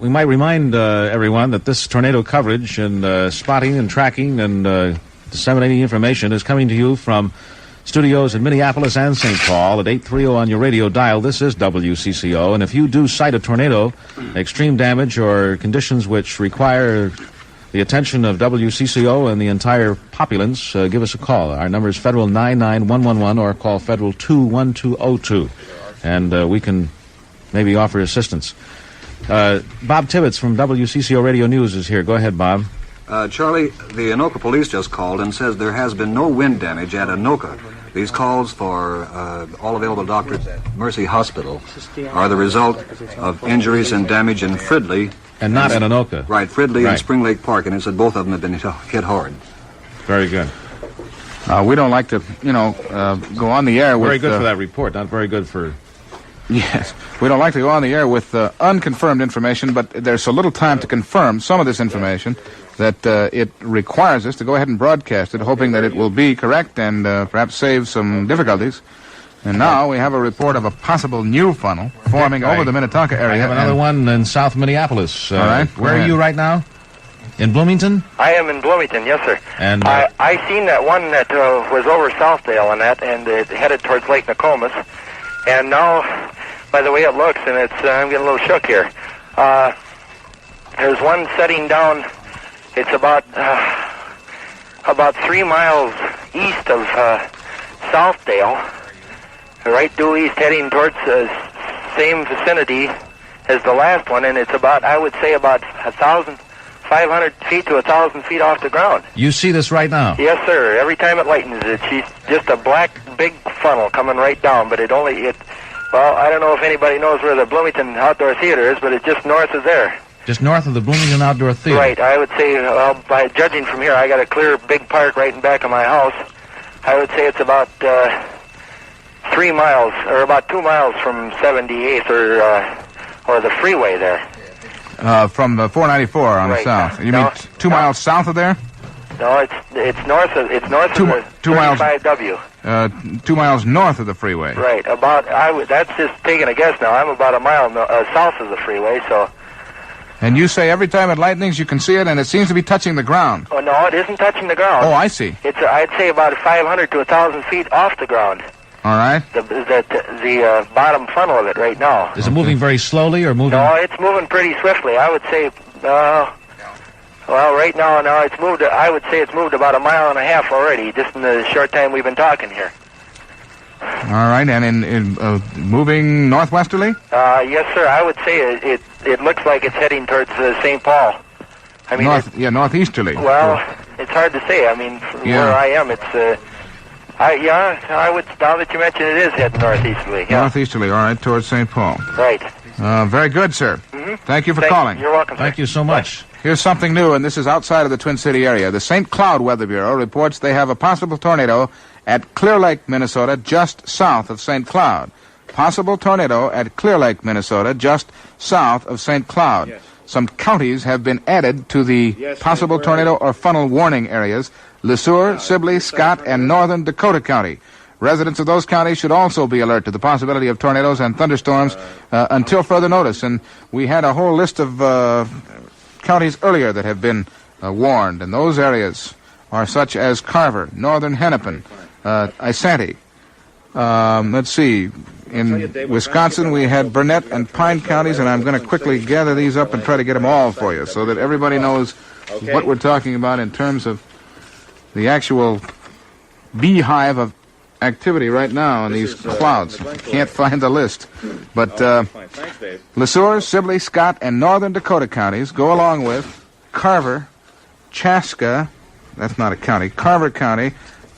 We might remind everyone that this tornado coverage and spotting and tracking and disseminating information is coming to you from studios in Minneapolis and St. Paul at 830 on your radio dial. This is WCCO, and if you do sight a tornado, extreme damage, or conditions which require the attention of WCCO and the entire populace, give us a call. Our number is Federal 99111 or call Federal 21202, and we can maybe offer assistance. Bob Tibbetts from WCCO Radio News is here. Go ahead, Bob. Charlie, the Anoka police just called and says there has been no wind damage at Anoka. These calls for all available doctors at Mercy Hospital are the result of injuries and damage in Fridley. And not at Anoka. Right, Fridley and Spring Lake Park, and it said both of them have been hit hard. Very good. We don't like to, go on the air with... Very good for that report, not very good for... Yes. We don't like to go on the air with unconfirmed information, but there's so little time to confirm some of this information that it requires us to go ahead and broadcast it, hoping that it will be correct and perhaps save some difficulties. And now we have a report of a possible new funnel forming over the Minnetonka area. I have another one in South Minneapolis. All right. Where are you right now? In Bloomington? I am in Bloomington, yes, sir. And I seen that one that was over Southdale and it headed towards Lake Nokomis. And now, by the way it looks, and I'm getting a little shook here. There's one setting down. It's about 3 miles east of Southdale, right due east, heading towards the same vicinity as the last one, and it's about, I would say, about 1,500 feet to 1,000 feet off the ground. You see this right now? Yes, sir. Every time it lightens, it's just a black, big funnel coming right down, but well, I don't know if anybody knows where the Bloomington Outdoor Theater is, but it's just north of there. Just north of the Bloomington Outdoor Theater? Right. I would say, by judging from here, I got a clear big park right in back of my house. I would say it's about 3 miles, or about 2 miles from 78th or the freeway there. From the 494 on the south. You mean 2 miles south of there? No, it's north of the 35W. 2 miles north of the freeway. Right. That's just taking a guess now. I'm about a mile south of the freeway, so. And you say every time it lightnings you can see it, and it seems to be touching the ground. Oh no, it isn't touching the ground. Oh, I see. I'd say about 500 to 1,000 feet off the ground. All right. The bottom funnel of it right now. Is it moving very slowly or moving? No, it's moving pretty swiftly. I would say, right now it's moved. I would say it's moved about 1.5 miles already, just in the short time we've been talking here. All right, and in moving northwesterly? Yes, sir. I would say it looks like it's heading towards St. Paul. I mean, northeasterly. Well, it's hard to say. I mean, from where I am, it's. I would. Now that you mention it, is heading northeasterly. Yeah. Northeasterly. All right, towards St. Paul. Right. Very good, sir. Mm-hmm. Thank you for calling. You're welcome. Thank you so much. Here's something new, and this is outside of the Twin City area. The St. Cloud Weather Bureau reports they have a possible tornado at Clear Lake, Minnesota, just south of St. Cloud. Possible tornado at Clear Lake, Minnesota, just south of St. Cloud. Yes. Some counties have been added to the possible tornado or funnel warning areas: Le Sueur, Sibley, Scott, and Northern Dakota County. Residents of those counties should also be alert to the possibility of tornadoes and thunderstorms until further notice. And we had a whole list of counties earlier that have been warned, and those areas are such as Carver, Northern Hennepin, Isanti. Let's see. In Wisconsin, we had Burnett and Pine counties, and I'm going to quickly gather these up and try to get them all for you so that everybody knows what we're talking about in terms of the actual beehive of activity right now in these clouds. Can't find the list. But Le Sueur, Sibley, Scott, and Northern Dakota counties go along with Carver, Chaska, that's not a county, Carver County,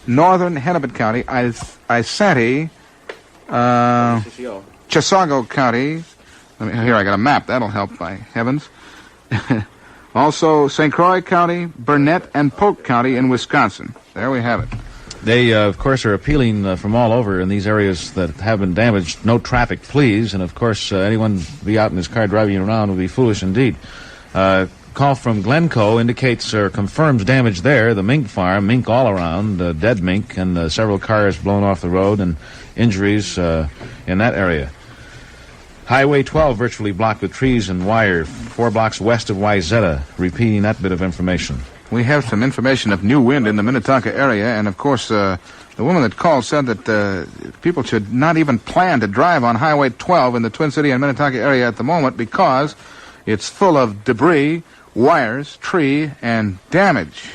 Northern Hennepin County, Isanti, Chisago County. Here, I got a map. That'll help, by heavens. Also, St. Croix County, Burnett, and Polk County in Wisconsin. There we have it. They, of course, are appealing from all over in these areas that have been damaged. No traffic, please. And, of course, anyone be out in his car driving around would be foolish indeed. Call from Glencoe indicates or confirms damage there. The mink farm, mink all around, dead mink, and several cars blown off the road, and injuries in that area. Highway 12 virtually blocked with trees and wire, 4 blocks west of Wayzata, repeating that bit of information. We have some information of new wind in the Minnetonka area, and of course, the woman that called said that people should not even plan to drive on Highway 12 in the Twin City and Minnetonka area at the moment because it's full of debris, wires, tree, and damage.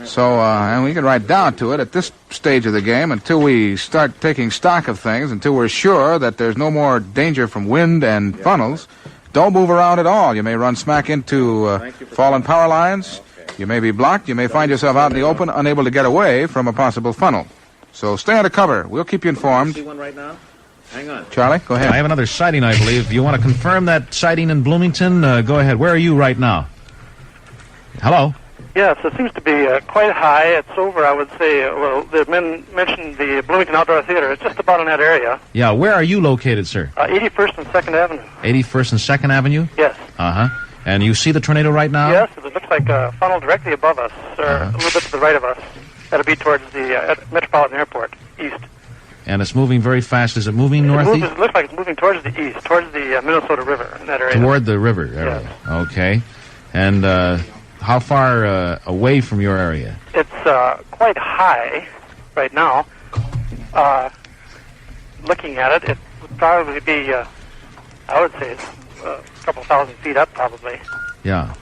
So, and we can right down to it at this stage of the game until we start taking stock of things, until we're sure that there's no more danger from wind and funnels. Don't move around at all. You may run smack into fallen power lines. You may be blocked. You may find yourself out in the open, unable to get away from a possible funnel. So stay under cover. We'll keep you informed. See one right now? Hang on. Charlie, go ahead. I have another sighting, I believe. You want to confirm that sighting in Bloomington? Go ahead. Where are you right now? Hello? Yes, it seems to be quite high. It's over, I would say, well, the men mentioned the Bloomington Outdoor Theater. It's just about in that area. Yeah, where are you located, sir? 81st and 2nd Avenue. 81st and 2nd Avenue? Yes. Uh-huh. And you see the tornado right now? Yes, it looks like a funnel directly above us, or a little bit to the right of us. That'll be towards the Metropolitan Airport, east. And it's moving very fast. Is it moving northeast? It looks like it's moving towards the east, towards the Minnesota River in that area. Toward the river area. Yes. Okay. And how far away from your area? It's quite high right now. Looking at it, it would probably be, I would say, a couple thousand feet up, probably. Yeah.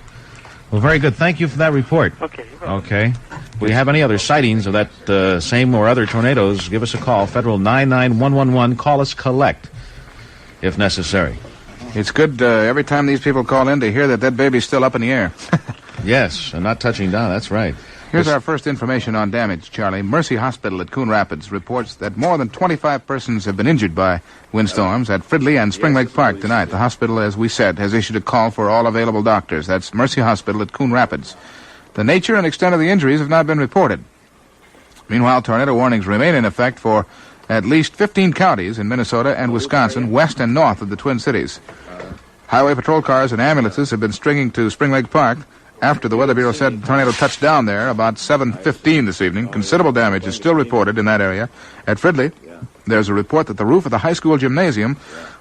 Well, very good. Thank you for that report. Okay. Okay. If we have any other sightings of that same or other tornadoes, give us a call. Federal 99111. Call us collect, if necessary. It's good every time these people call in to hear that baby's still up in the air. Yes, and not touching down. That's right. Here's our first information on damage, Charlie. Mercy Hospital at Coon Rapids reports that more than 25 persons have been injured by windstorms at Fridley and Spring Lake Park tonight. The hospital, as we said, has issued a call for all available doctors. That's Mercy Hospital at Coon Rapids. The nature and extent of the injuries have not been reported. Meanwhile, tornado warnings remain in effect for at least 15 counties in Minnesota and Wisconsin, west and north of the Twin Cities. Highway patrol cars and ambulances have been stringing to Spring Lake Park after the Weather Bureau said the tornado touched down there about 7:15 this evening. Considerable damage is still reported in that area. At Fridley, there's a report that the roof of the high school gymnasium,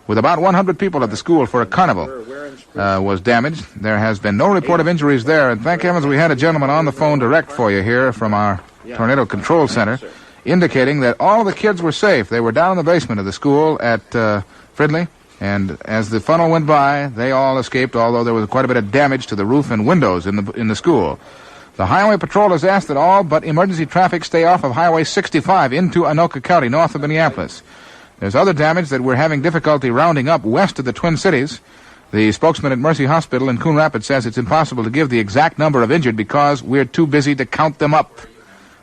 with about 100 people at the school for a carnival, was damaged. There has been no report of injuries there, and thank heavens we had a gentleman on the phone direct for you here from our tornado control center, indicating that all the kids were safe. They were down in the basement of the school at Fridley. And as the funnel went by, they all escaped, although there was quite a bit of damage to the roof and windows in the school. The Highway Patrol has asked that all but emergency traffic stay off of Highway 65 into Anoka County, north of Minneapolis. There's other damage that we're having difficulty rounding up west of the Twin Cities. The spokesman at Mercy Hospital in Coon Rapids says it's impossible to give the exact number of injured because we're too busy to count them up.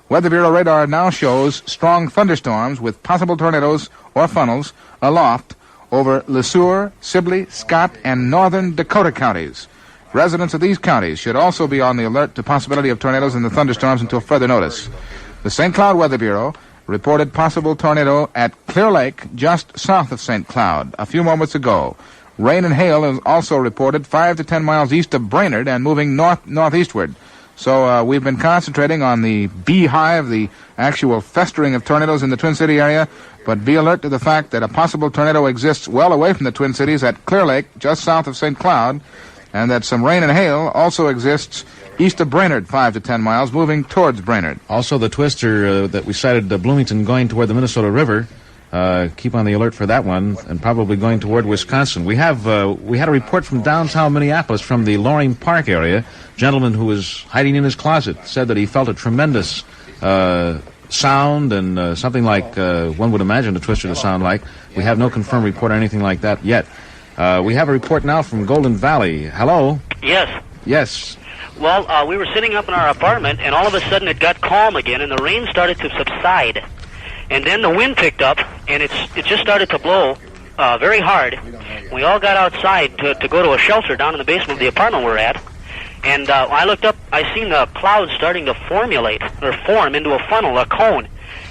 Weather Bureau radar now shows strong thunderstorms with possible tornadoes or funnels aloft over Le Sueur, Sibley, Scott, and northern Dakota counties. Residents of these counties should also be on the alert to possibility of tornadoes and the thunderstorms until further notice. The St. Cloud Weather Bureau reported possible tornado at Clear Lake just south of St. Cloud a few moments ago. Rain and hail is also reported 5 to 10 miles east of Brainerd and moving northeastward. So we've been concentrating on the beehive, the actual festering of tornadoes in the Twin City area, but be alert to the fact that a possible tornado exists well away from the Twin Cities at Clear Lake, just south of St. Cloud, and that some rain and hail also exists east of Brainerd, 5 to 10 miles, moving towards Brainerd. Also, the twister that we cited, Bloomington going toward the Minnesota River. Keep on the alert for that one, and probably going toward Wisconsin. We had a report from downtown Minneapolis from the Loring Park area. A gentleman who was hiding in his closet said that he felt a tremendous sound and something like one would imagine a twister to sound like. We have no confirmed report or anything like that yet. We have a report now from Golden Valley. Hello? Yes. Yes. Well, we were sitting up in our apartment, and all of a sudden it got calm again, and the rain started to subside. And then the wind picked up, and it just started to blow very hard. We all got outside to go to a shelter down in the basement of the apartment we're at. And I looked up, I seen the clouds starting to form into a funnel, a cone.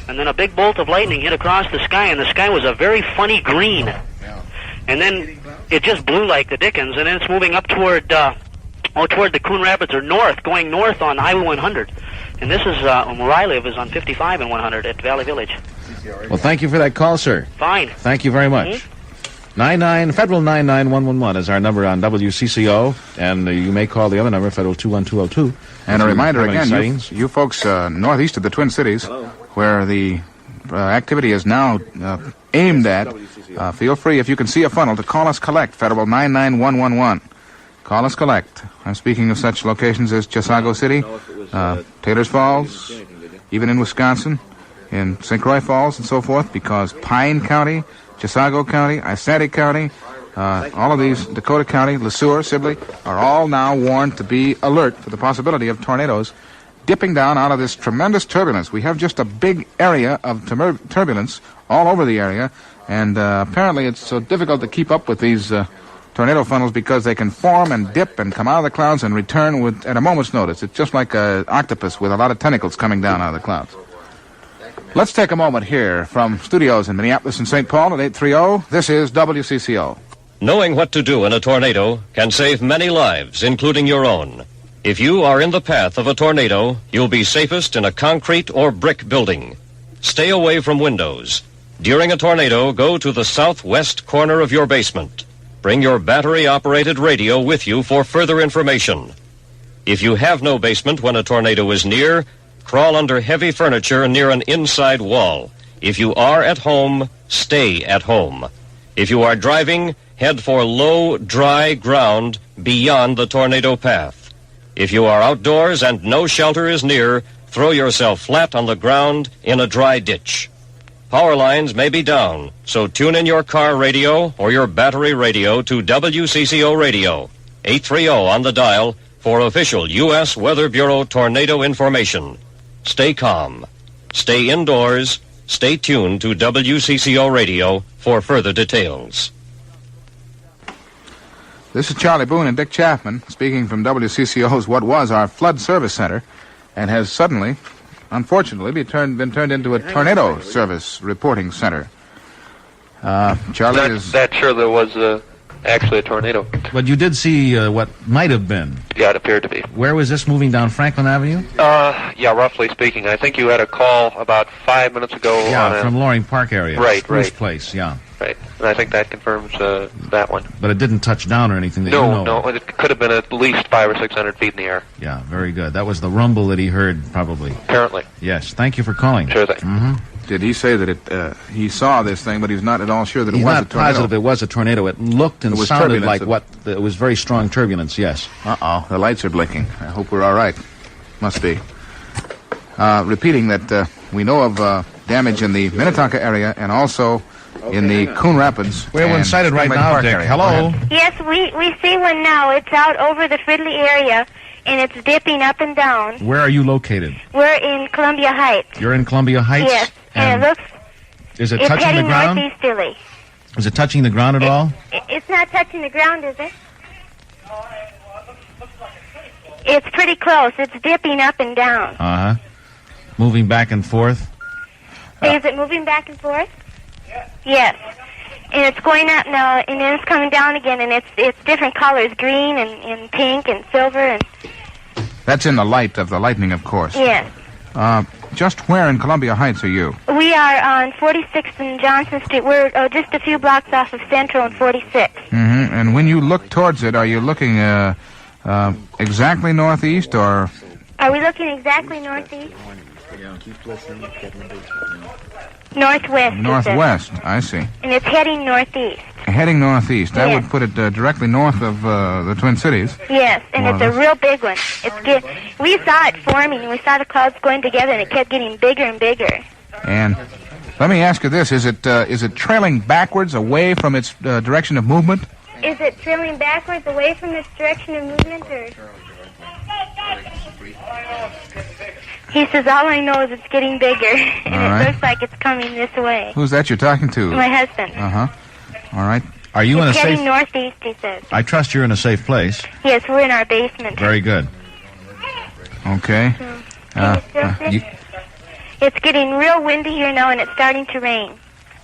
And then a big bolt of lightning hit across the sky, and the sky was a very funny green. And then it just blew like the dickens, and then it's moving up toward the Coon Rapids, or going north on Highway 100. And this is, where I live, is on 55 and 100 at Valley Village. Well, thank you for that call, sir. Fine. Thank you very much. Federal 99111 is our number on WCCO, and you may call the other number, Federal 21202. And a reminder again, you folks northeast of the Twin Cities, where the activity is now aimed at, feel free, if you can see a funnel, to call us collect, Federal 99111. Call us collect. I'm speaking of such locations as Chisago City, Taylor's Falls, even in Wisconsin, in St. Croix Falls and so forth, because Pine County, Chisago County, Isanti County, all of these, Dakota County, Le Sueur, Sibley, are all now warned to be alert for the possibility of tornadoes dipping down out of this tremendous turbulence. We have just a big area of turbulence all over the area, and apparently it's so difficult to keep up with these tornado funnels because they can form and dip and come out of the clouds and return at a moment's notice. It's just like an octopus with a lot of tentacles coming down out of the clouds. Let's take a moment here from studios in Minneapolis and St. Paul at 830. This is WCCO. Knowing what to do in a tornado can save many lives, including your own. If you are in the path of a tornado, you'll be safest in a concrete or brick building. Stay away from windows. During a tornado, go to the southwest corner of your basement. Bring your battery-operated radio with you for further information. If you have no basement when a tornado is near, crawl under heavy furniture near an inside wall. If you are at home, stay at home. If you are driving, head for low, dry ground beyond the tornado path. If you are outdoors and no shelter is near, throw yourself flat on the ground in a dry ditch. Power lines may be down, so tune in your car radio or your battery radio to WCCO Radio, 830 on the dial, for official U.S. Weather Bureau tornado information. Stay calm. Stay indoors. Stay tuned to WCCO Radio for further details. This is Charlie Boone and Dick Chapman speaking from WCCO's what was our flood service center and has suddenly, unfortunately, been turned into a tornado service reporting center. Charlie That sure there was actually a tornado. But you did see what might have been. Yeah, it appeared to be. Where was this, moving down Franklin Avenue? Yeah, roughly speaking. I think you had a call about 5 minutes ago. Yeah, from Loring Park area. Right, Spruce right. Place, yeah. Right, and I think that confirms that one. But it didn't touch down or anything that you know No, of. it could have been at least 500 or 600 feet in the air. Yeah, very good. That was the rumble that he heard, probably. Apparently. Yes, thank you for calling. Sure thing. Mm-hmm. Did he say that he saw this thing, but he's not at all sure that it He's was a not tornado? positive it was a tornado. It looked and It was sounded turbulence. like it was very strong turbulence, yes. Uh-oh, the lights are blinking. I hope we're all right. must be. Repeating that we know of damage in the Minnetonka area and also in the Coon Rapids. We have one sighted right now, Dick. Area. Hello? Yes, we see one now. It's out over the Fridley area, and it's dipping up and down. Where are you located? We're in Columbia Heights. You're in Columbia Heights? Yes, and it looks... Is it it's touching the heading ground? northeasterly. Is it touching the ground at all? It's not touching the ground, is it? It's pretty close. It's dipping up and down. Uh-huh. Moving back and forth? Is it moving back and forth? Yes. And it's going up now, and then it's coming down again, and it's different colors, green and pink and silver. And That's in the light of the lightning, of course. yes. Just where in Columbia Heights are you? We are on 46th and Johnson Street. We're just a few blocks off of Central and 46th. Mm-hmm. And when you look towards it, are you looking exactly northeast or... Are we looking exactly northeast? Northwest. Northwest, I see. And it's heading northeast. Heading northeast. That Yes. would put it directly north of the Twin Cities. Yes, and More it's or a less. real big one. We saw it forming. We saw the clouds going together, and it kept getting bigger and bigger. And let me ask you this: is it trailing backwards away from its direction of movement? Is it trailing backwards away from its direction of movement, or? He says, all I know is it's getting bigger, and All it right. looks like it's coming this way. Who's that you're talking to? My husband. Uh-huh. All right. Are you in a It's heading safe... northeast, he says. I trust you're in a safe place. Yes, we're in our basement. Very good. Okay. You- It's getting real windy here now, and it's starting to rain.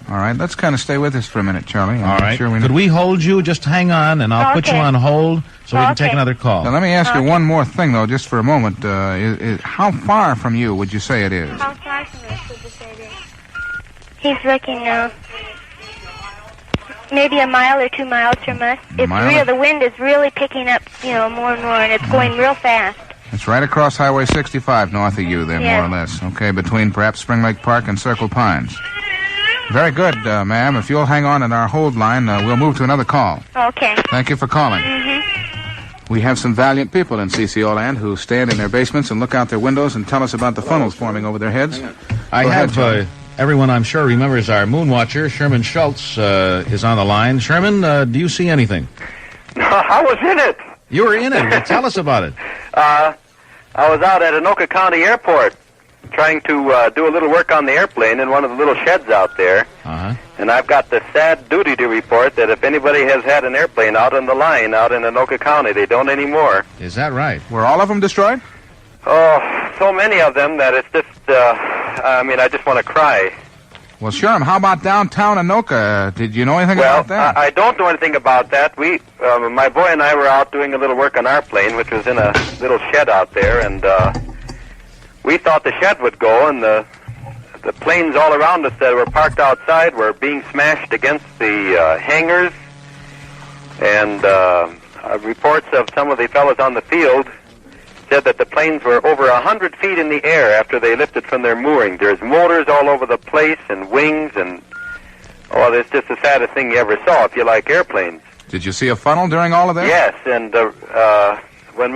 all right. Let's kind of stay with us for a minute, Charlie. and All make right. Sure we Could we hold you? Just hang on, and I'll put you Okay. on hold so we can take Okay. another call. Now, let me ask you one more thing, though, just for a moment. How far from you would you say it is? How far from us would you say it is? He's looking now. Maybe a mile or 2 miles from us. It's mile? real. The wind is really picking up, more and more, and it's going real fast. It's right across Highway 65 north of you there, Yeah. more or less. Okay, between perhaps Spring Lake Park and Circle Pines. Very good, ma'am. If you'll hang on in our hold line, we'll move to another call. Okay. Thank you for calling. Mm-hmm. We have some valiant people in CCO land who stand in their basements and look out their windows and tell us about the funnels forming over their heads. I Go ahead, have Charlie. everyone, I'm sure, remembers our moon watcher, Sherman Schultz, is on the line. Sherman, do you see anything? I was in it. You were in it. Well, tell us about it. I was out at Anoka County Airport trying to do a little work on the airplane in one of the little sheds out there. Uh-huh. And I've got the sad duty to report that if anybody has had an airplane out on the line out in Anoka County, they don't anymore. Is that right? Were all of them destroyed? Oh, so many of them that it's just, I just want to cry. Well, Sherm, how about downtown Anoka? Did you know anything Well, about that? I don't know anything about that. My boy and I were out doing a little work on our plane, which was in a little shed out there, and we thought the shed would go, and the planes all around us that were parked outside were being smashed against the hangars, and reports of some of the fellows on the field said that the planes were over 100 feet in the air after they lifted from their mooring. There's motors all over the place and wings, and it's just the saddest thing you ever saw if you like airplanes. Did you see a funnel during all of this? Yes, and when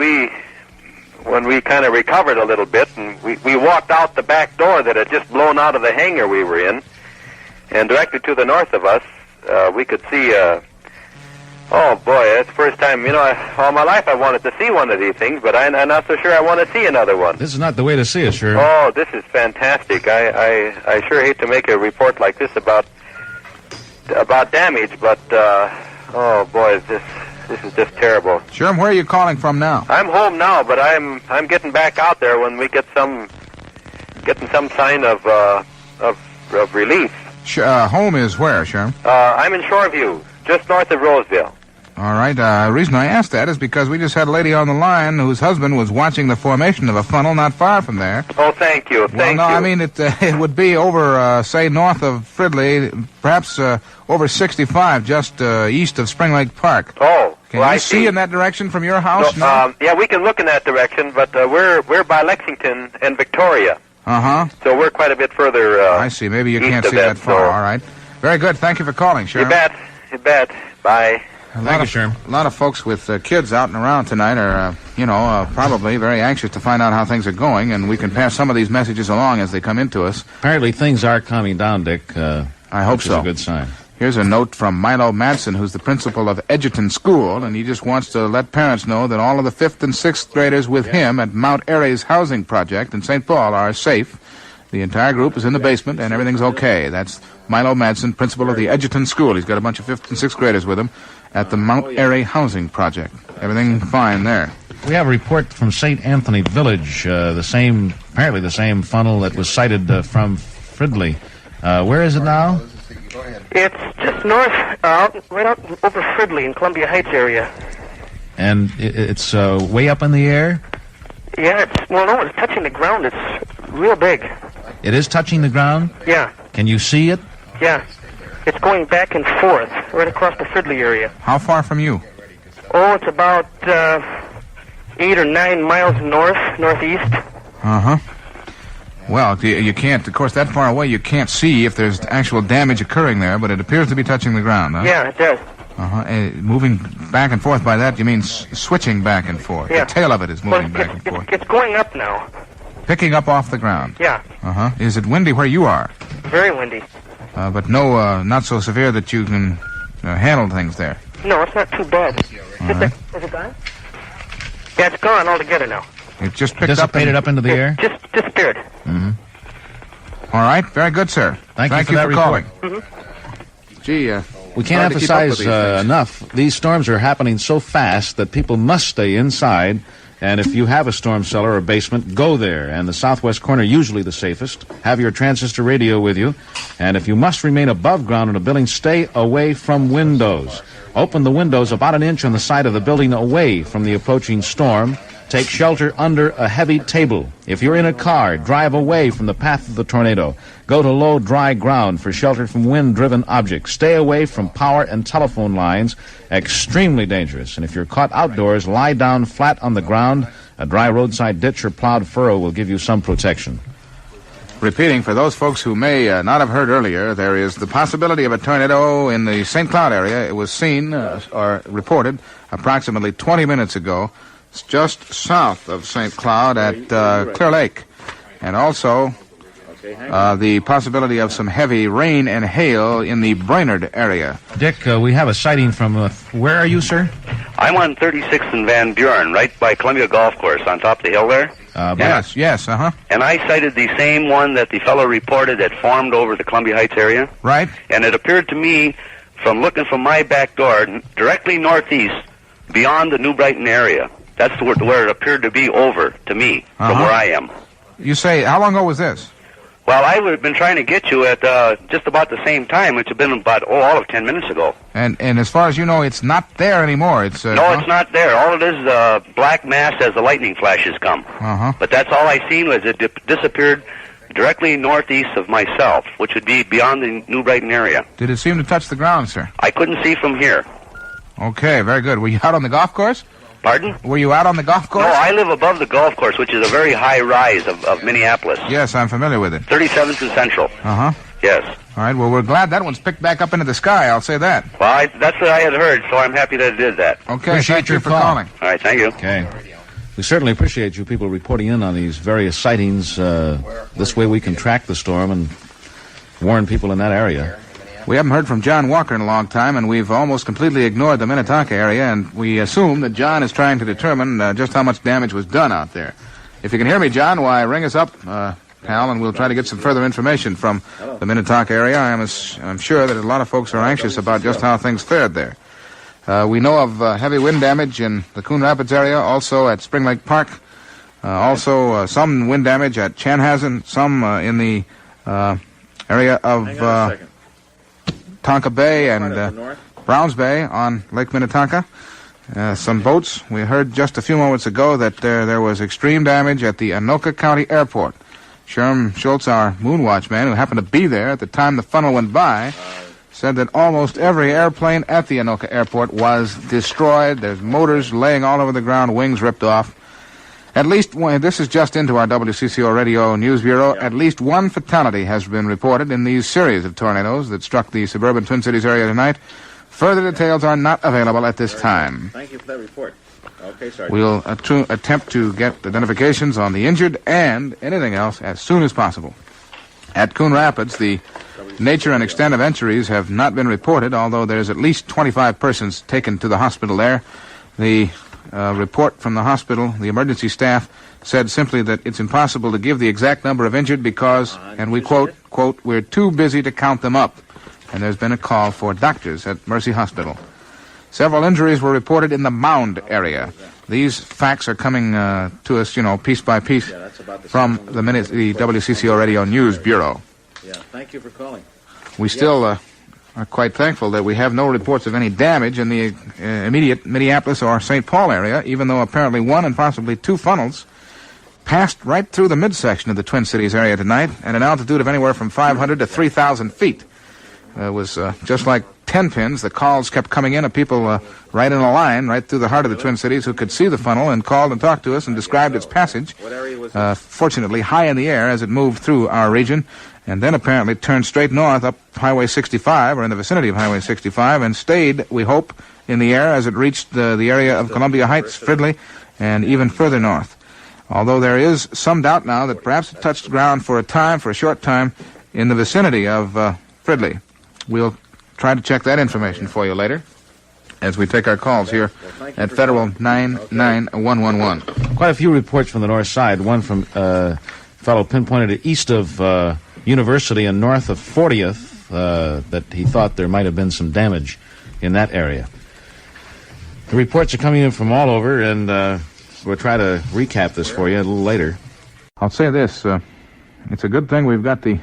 we kind of recovered a little bit, and we walked out the back door that had just blown out of the hangar we were in, and directly to the north of us, we could see oh boy, that's the first time, all my life I wanted to see one of these things, but I'm not so sure I want to see another one. This is not the way to see it, sure. Oh, this is fantastic. I sure hate to make a report like this about damage, but oh boy, this is just terrible. Sherm, where are you calling from now? I'm home now, but I'm getting back out there when we get some sign of relief. Home is where, Sherm? I'm in Shoreview, just north of Roseville. All right. The reason I asked that is because we just had a lady on the line whose husband was watching the formation of a funnel not far from there. Oh, thank you. Thank you. I mean, it would be over, say, north of Fridley, perhaps over 65, just east of Spring Lake Park. Oh, Can well, you I see in that direction from your house? No, yeah, we can look in that direction, but we're by Lexington and Victoria. Uh-huh. So we're quite a bit further I see. Maybe you can't see that far. All right. Very good. Thank you for calling, Sherm. You bet. Bye. Thank you, Sherm. A lot of folks with kids out and around tonight are probably very anxious to find out how things are going, and we can pass some of these messages along as they come into us. Apparently things are calming down, Dick. I hope so. Which is a good sign. Here's a note from Milo Madsen, who's the principal of Edgerton School, and he just wants to let parents know that all of the 5th and 6th graders with him at Mount Airy's housing project in St. Paul are safe. The entire group is in the basement, and everything's okay. That's Milo Madsen, principal of the Edgerton School. He's got a bunch of 5th and 6th graders with him at the Mount Airy housing project. Everything fine there. We have a report from St. Anthony Village, apparently the same funnel that was sighted from Fridley. Where is it now? It's just north, right out over Fridley in Columbia Heights area. And it's way up in the air? Yeah, it's touching the ground. It's real big. It is touching the ground? Yeah. Can you see it? Yeah. It's going back and forth right across the Fridley area. How far from you? Oh, it's about 8 or 9 miles northeast. Uh-huh. Well, you can't, of course, that far away you can't see if there's actual damage occurring there, but it appears to be touching the ground, huh? Yeah, it does. Uh-huh. Moving back and forth by that, you mean switching back and forth? Yeah. The tail of it is moving back and forth. It's going up now. Picking up off the ground? Yeah. Uh-huh. Is it windy where you are? Very windy. But not so severe that you can handle things there? No, it's not too bad. All right. Is it gone? Yeah, it's gone altogether now. It just picked dissipated up into the air? Just disappeared. Mm-hmm. All right. Very good, sir. Thank you for that calling. Mm-hmm. Gee, we can't emphasize enough. These storms are happening so fast that people must stay inside. And if you have a storm cellar or basement, go there. And the southwest corner, usually the safest. Have your transistor radio with you. And if you must remain above ground in a building, stay away from windows. Open the windows about an inch on the side of the building away from the approaching storm. Take shelter under a heavy table. If you're in a car, drive away from the path of the tornado. Go to low, dry ground for shelter from wind-driven objects. Stay away from power and telephone lines. Extremely dangerous. And if you're caught outdoors, lie down flat on the ground. A dry roadside ditch or plowed furrow will give you some protection. Repeating, for those folks who may not have heard earlier, there is the possibility of a tornado in the St. Cloud area. It was seen or reported approximately 20 minutes ago. It's just south of St. Cloud at Clear Lake. And also the possibility of some heavy rain and hail in the Brainerd area. Dick, we have a sighting from... where are you, sir? I'm on 36th and Van Buren, right by Columbia Golf Course, on top of the hill there. Yes, uh-huh. And I sighted the same one that the fellow reported that formed over the Columbia Heights area. Right. And it appeared to me, from looking from my back door, directly northeast, beyond the New Brighton area. That's where it appeared to be over, to me, from where I am. You say, how long ago was this? Well, I would have been trying to get you at just about the same time, which had been about, all of 10 minutes ago. And as far as you know, it's not there anymore. It's no, it's not there. All it is a black mass as the lightning flashes come. Uh-huh. But that's all I seen was it disappeared directly northeast of myself, which would be beyond the New Brighton area. Did it seem to touch the ground, sir? I couldn't see from here. Okay, very good. Were you out on the golf course? Pardon? Were you out on the golf course? No, I live above the golf course, which is a very high rise of Minneapolis. Yes, I'm familiar with it. 37th and Central. Uh-huh. Yes. All right, well, we're glad that one's picked back up into the sky, I'll say that. Well, that's what I had heard, so I'm happy that it did that. Okay, thank you for calling. All right, thank you. Okay. We certainly appreciate you people reporting in on these various sightings. This way we can track the storm and warn people in that area. We haven't heard from John Walker in a long time, and we've almost completely ignored the Minnetonka area, and we assume that John is trying to determine just how much damage was done out there. If you can hear me, John, why, ring us up, pal, and we'll try to get some further information from the Minnetonka area. I'm sure that a lot of folks are anxious about just how things fared there. We know of heavy wind damage in the Coon Rapids area, also at Spring Lake Park, also some wind damage at Chanhassen, some in the area of Tonka Bay and Browns Bay on Lake Minnetonka. Some boats. We heard just a few moments ago that there was extreme damage at the Anoka County Airport. Sherm Schultz, our Moonwatch man, who happened to be there at the time the funnel went by, said that almost every airplane at the Anoka Airport was destroyed. There's motors laying all over the ground, wings ripped off. At least one, this is just into our WCCO Radio News Bureau. At least one fatality has been reported in these series of tornadoes that struck the suburban Twin Cities area tonight. Further details are not available at this time. Thank you for that report. Okay, Sergeant. We'll attempt to get identifications on the injured and anything else as soon as possible. At Coon Rapids, the nature and extent of injuries have not been reported, although there's at least 25 persons taken to the hospital there. The report from the hospital, the emergency staff, said simply that it's impossible to give the exact number of injured because, and we quote, we're too busy to count them up. And there's been a call for doctors at Mercy Hospital. Several injuries were reported in the Mound area. These facts are coming to us, piece by piece from the WCCO Radio News Bureau. Yeah, thank you for calling. We still are quite thankful that we have no reports of any damage in the immediate Minneapolis or St. Paul area, even though apparently one and possibly two funnels passed right through the midsection of the Twin Cities area tonight at an altitude of anywhere from 500 to 3,000 feet. It was just like 10 pins. The calls kept coming in of people right in a line right through the heart of the Twin Cities who could see the funnel and called and talked to us and described its passage, fortunately high in the air as it moved through our region, and then apparently turned straight north up Highway 65, or in the vicinity of Highway 65, and stayed, we hope, in the air as it reached the area of Columbia Heights, Fridley, and even further north. Although there is some doubt now that perhaps it touched ground for a short time, in the vicinity of Fridley. We'll try to check that information for you later as we take our calls here at Federal 99111. Quite a few reports from the north side. One from a fellow pinpointed it east of University and north of 40th that he thought there might have been some damage in that area. The reports are coming in from all over, and we'll try to recap this for you a little later. I'll say this. It's a good thing we've got the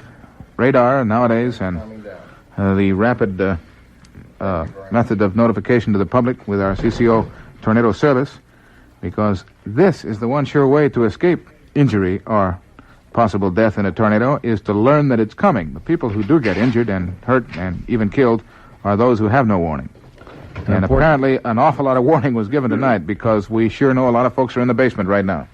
radar nowadays and the rapid method of notification to the public with our CCO tornado service, because this is the one sure way to escape injury or possible death in a tornado, is to learn that it's coming. The people who do get injured and hurt and even killed are those who have no warning. And apparently an awful lot of warning was given tonight, because we sure know a lot of folks are in the basement right now.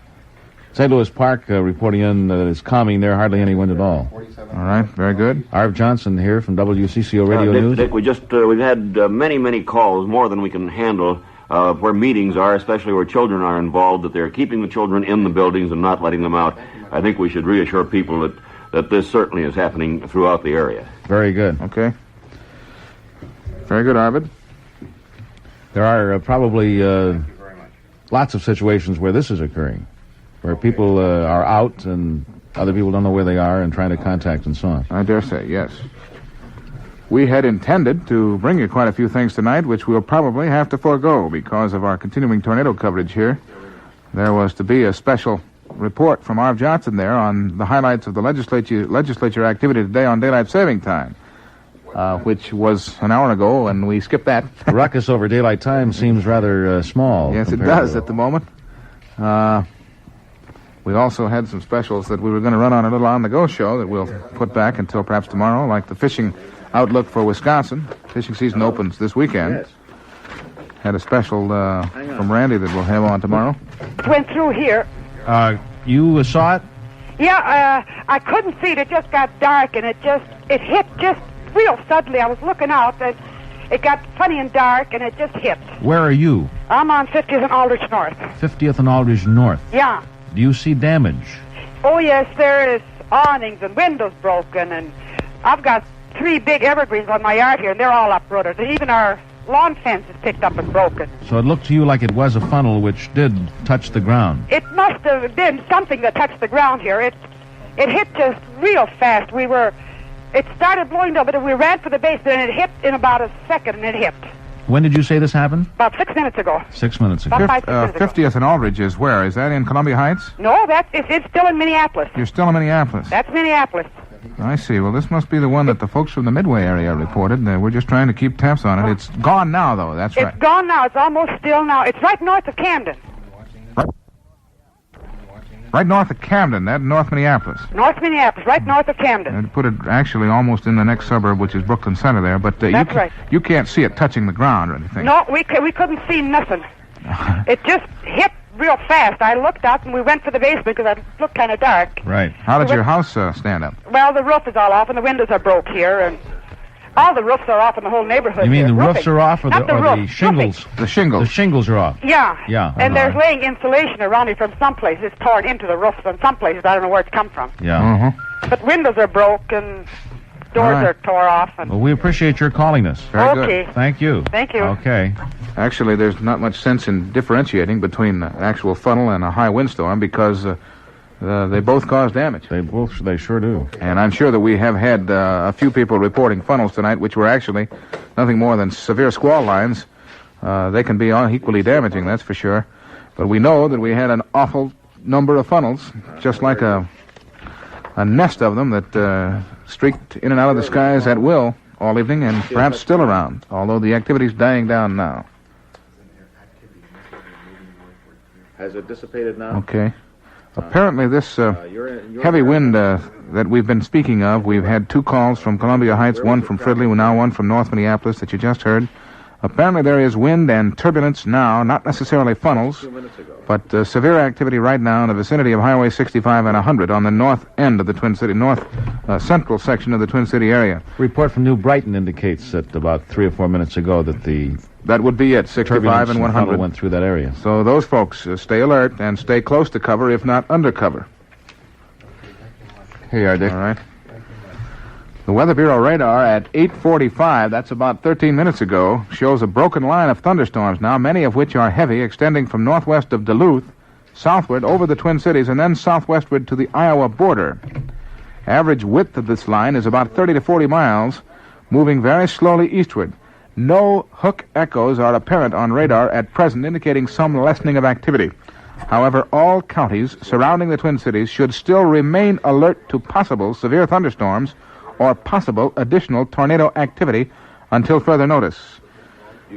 St. Louis Park reporting in that it's calming there, hardly any wind at all. All right, very good. Arv Johnson here from WCCO Radio News. Dick, we've had many calls, more than we can handle, where meetings are, especially where children are involved, that they're keeping the children in the buildings and not letting them out. I think we should reassure people that this certainly is happening throughout the area. Very good. Okay. Very good, Arvid. There are probably lots of situations where this is occurring, where people are out and other people don't know where they are and trying to contact and so on. I dare say, yes. We had intended to bring you quite a few things tonight, which we'll probably have to forego because of our continuing tornado coverage here. There was to be a special report from Arv Johnson there on the highlights of the legislature activity today on daylight saving time, which was an hour ago, and we skipped that. The ruckus over daylight time seems rather small. Yes, it does at the moment. We also had some specials that we were going to run on a little on-the-go show that we'll put back until perhaps tomorrow, like the fishing outlook for Wisconsin. Fishing season opens this weekend. Yes. Had a special from Randy that we'll have on tomorrow. Went through here. You saw it? Yeah, I couldn't see it. It just got dark, and it hit just real suddenly. I was looking out, and it got funny and dark, and it just hit. Where are you? I'm on 50th and Aldrich North. 50th and Aldrich North? Yeah. Do you see damage? Oh, yes, there is awnings and windows broken, and I've got 3 big evergreens on my yard here, and they're all uprooted. And even our lawn fence is picked up and broken. So it looked to you like it was a funnel which did touch the ground. It must have been something that touched the ground here. It hit just real fast. It started blowing up, but we ran for the basement, and it hit in about a second, and it hit. When did you say this happened? About 6 minutes ago. 6 minutes ago. About 5 minutes ago. 50th and Aldrich is where? Is that in Columbia Heights? No, it's still in Minneapolis. You're still in Minneapolis? That's Minneapolis. I see. Well, this must be the one that the folks from the Midway area reported. We're just trying to keep tabs on it. It's gone now, though. That's right. It's gone now. It's almost still now. It's right north of Camden. Right north of Camden, that North Minneapolis. North Minneapolis, right north of Camden. And put it actually almost in the next suburb, which is Brooklyn Center there. But that's right. You can't see it touching the ground or anything. No, we couldn't see nothing. It just hit real fast. I looked out, and we went for the basement because it looked kind of dark. Right. How did your house stand up? Well, the roof is all off, and the windows are broke here, and All the roofs are off in the whole neighborhood. You mean here. the roofs Roofing. are off, or Not the roof, shingles? roofing. The shingles. The shingles are off. Yeah. Yeah. And there's laying insulation around it from some places. It's torn into the roofs, and some places I don't know where it's come from. Yeah. But windows are broke and doors are tore off. And Well, we appreciate your calling us. Very Okay. good. Thank you. Thank you. Okay. Actually, there's not much sense in differentiating between an actual funnel and a high windstorm because they both cause damage. They sure do. And I'm sure that we have had a few people reporting funnels tonight, which were actually nothing more than severe squall lines. They can be equally damaging, that's for sure. But we know that we had an awful number of funnels, just like a nest of them that streaked in and out of the skies at will all evening and perhaps still around, although the activity's dying down now. Has it dissipated now? Okay. Apparently this heavy wind that we've been speaking of, we've had 2 calls from Columbia Heights, one from Fridley, now one from North Minneapolis that you just heard. Apparently there is wind and turbulence now, not necessarily funnels, but severe activity right now in the vicinity of Highway 65 and 100 on the north end of the Twin City, central section of the Twin City area. Report from New Brighton indicates that about 3 or 4 minutes ago that that would be it, 65 and 100. Went through that area. So those folks stay alert and stay close to cover, if not under cover. Here you are, Dick. All right. The Weather Bureau radar at 8:45, that's about 13 minutes ago, shows a broken line of thunderstorms now, many of which are heavy, extending from northwest of Duluth, southward over the Twin Cities, and then southwestward to the Iowa border. Average width of this line is about 30 to 40 miles, moving very slowly eastward. No hook echoes are apparent on radar at present, indicating some lessening of activity. However, all counties surrounding the Twin Cities should still remain alert to possible severe thunderstorms or possible additional tornado activity until further notice.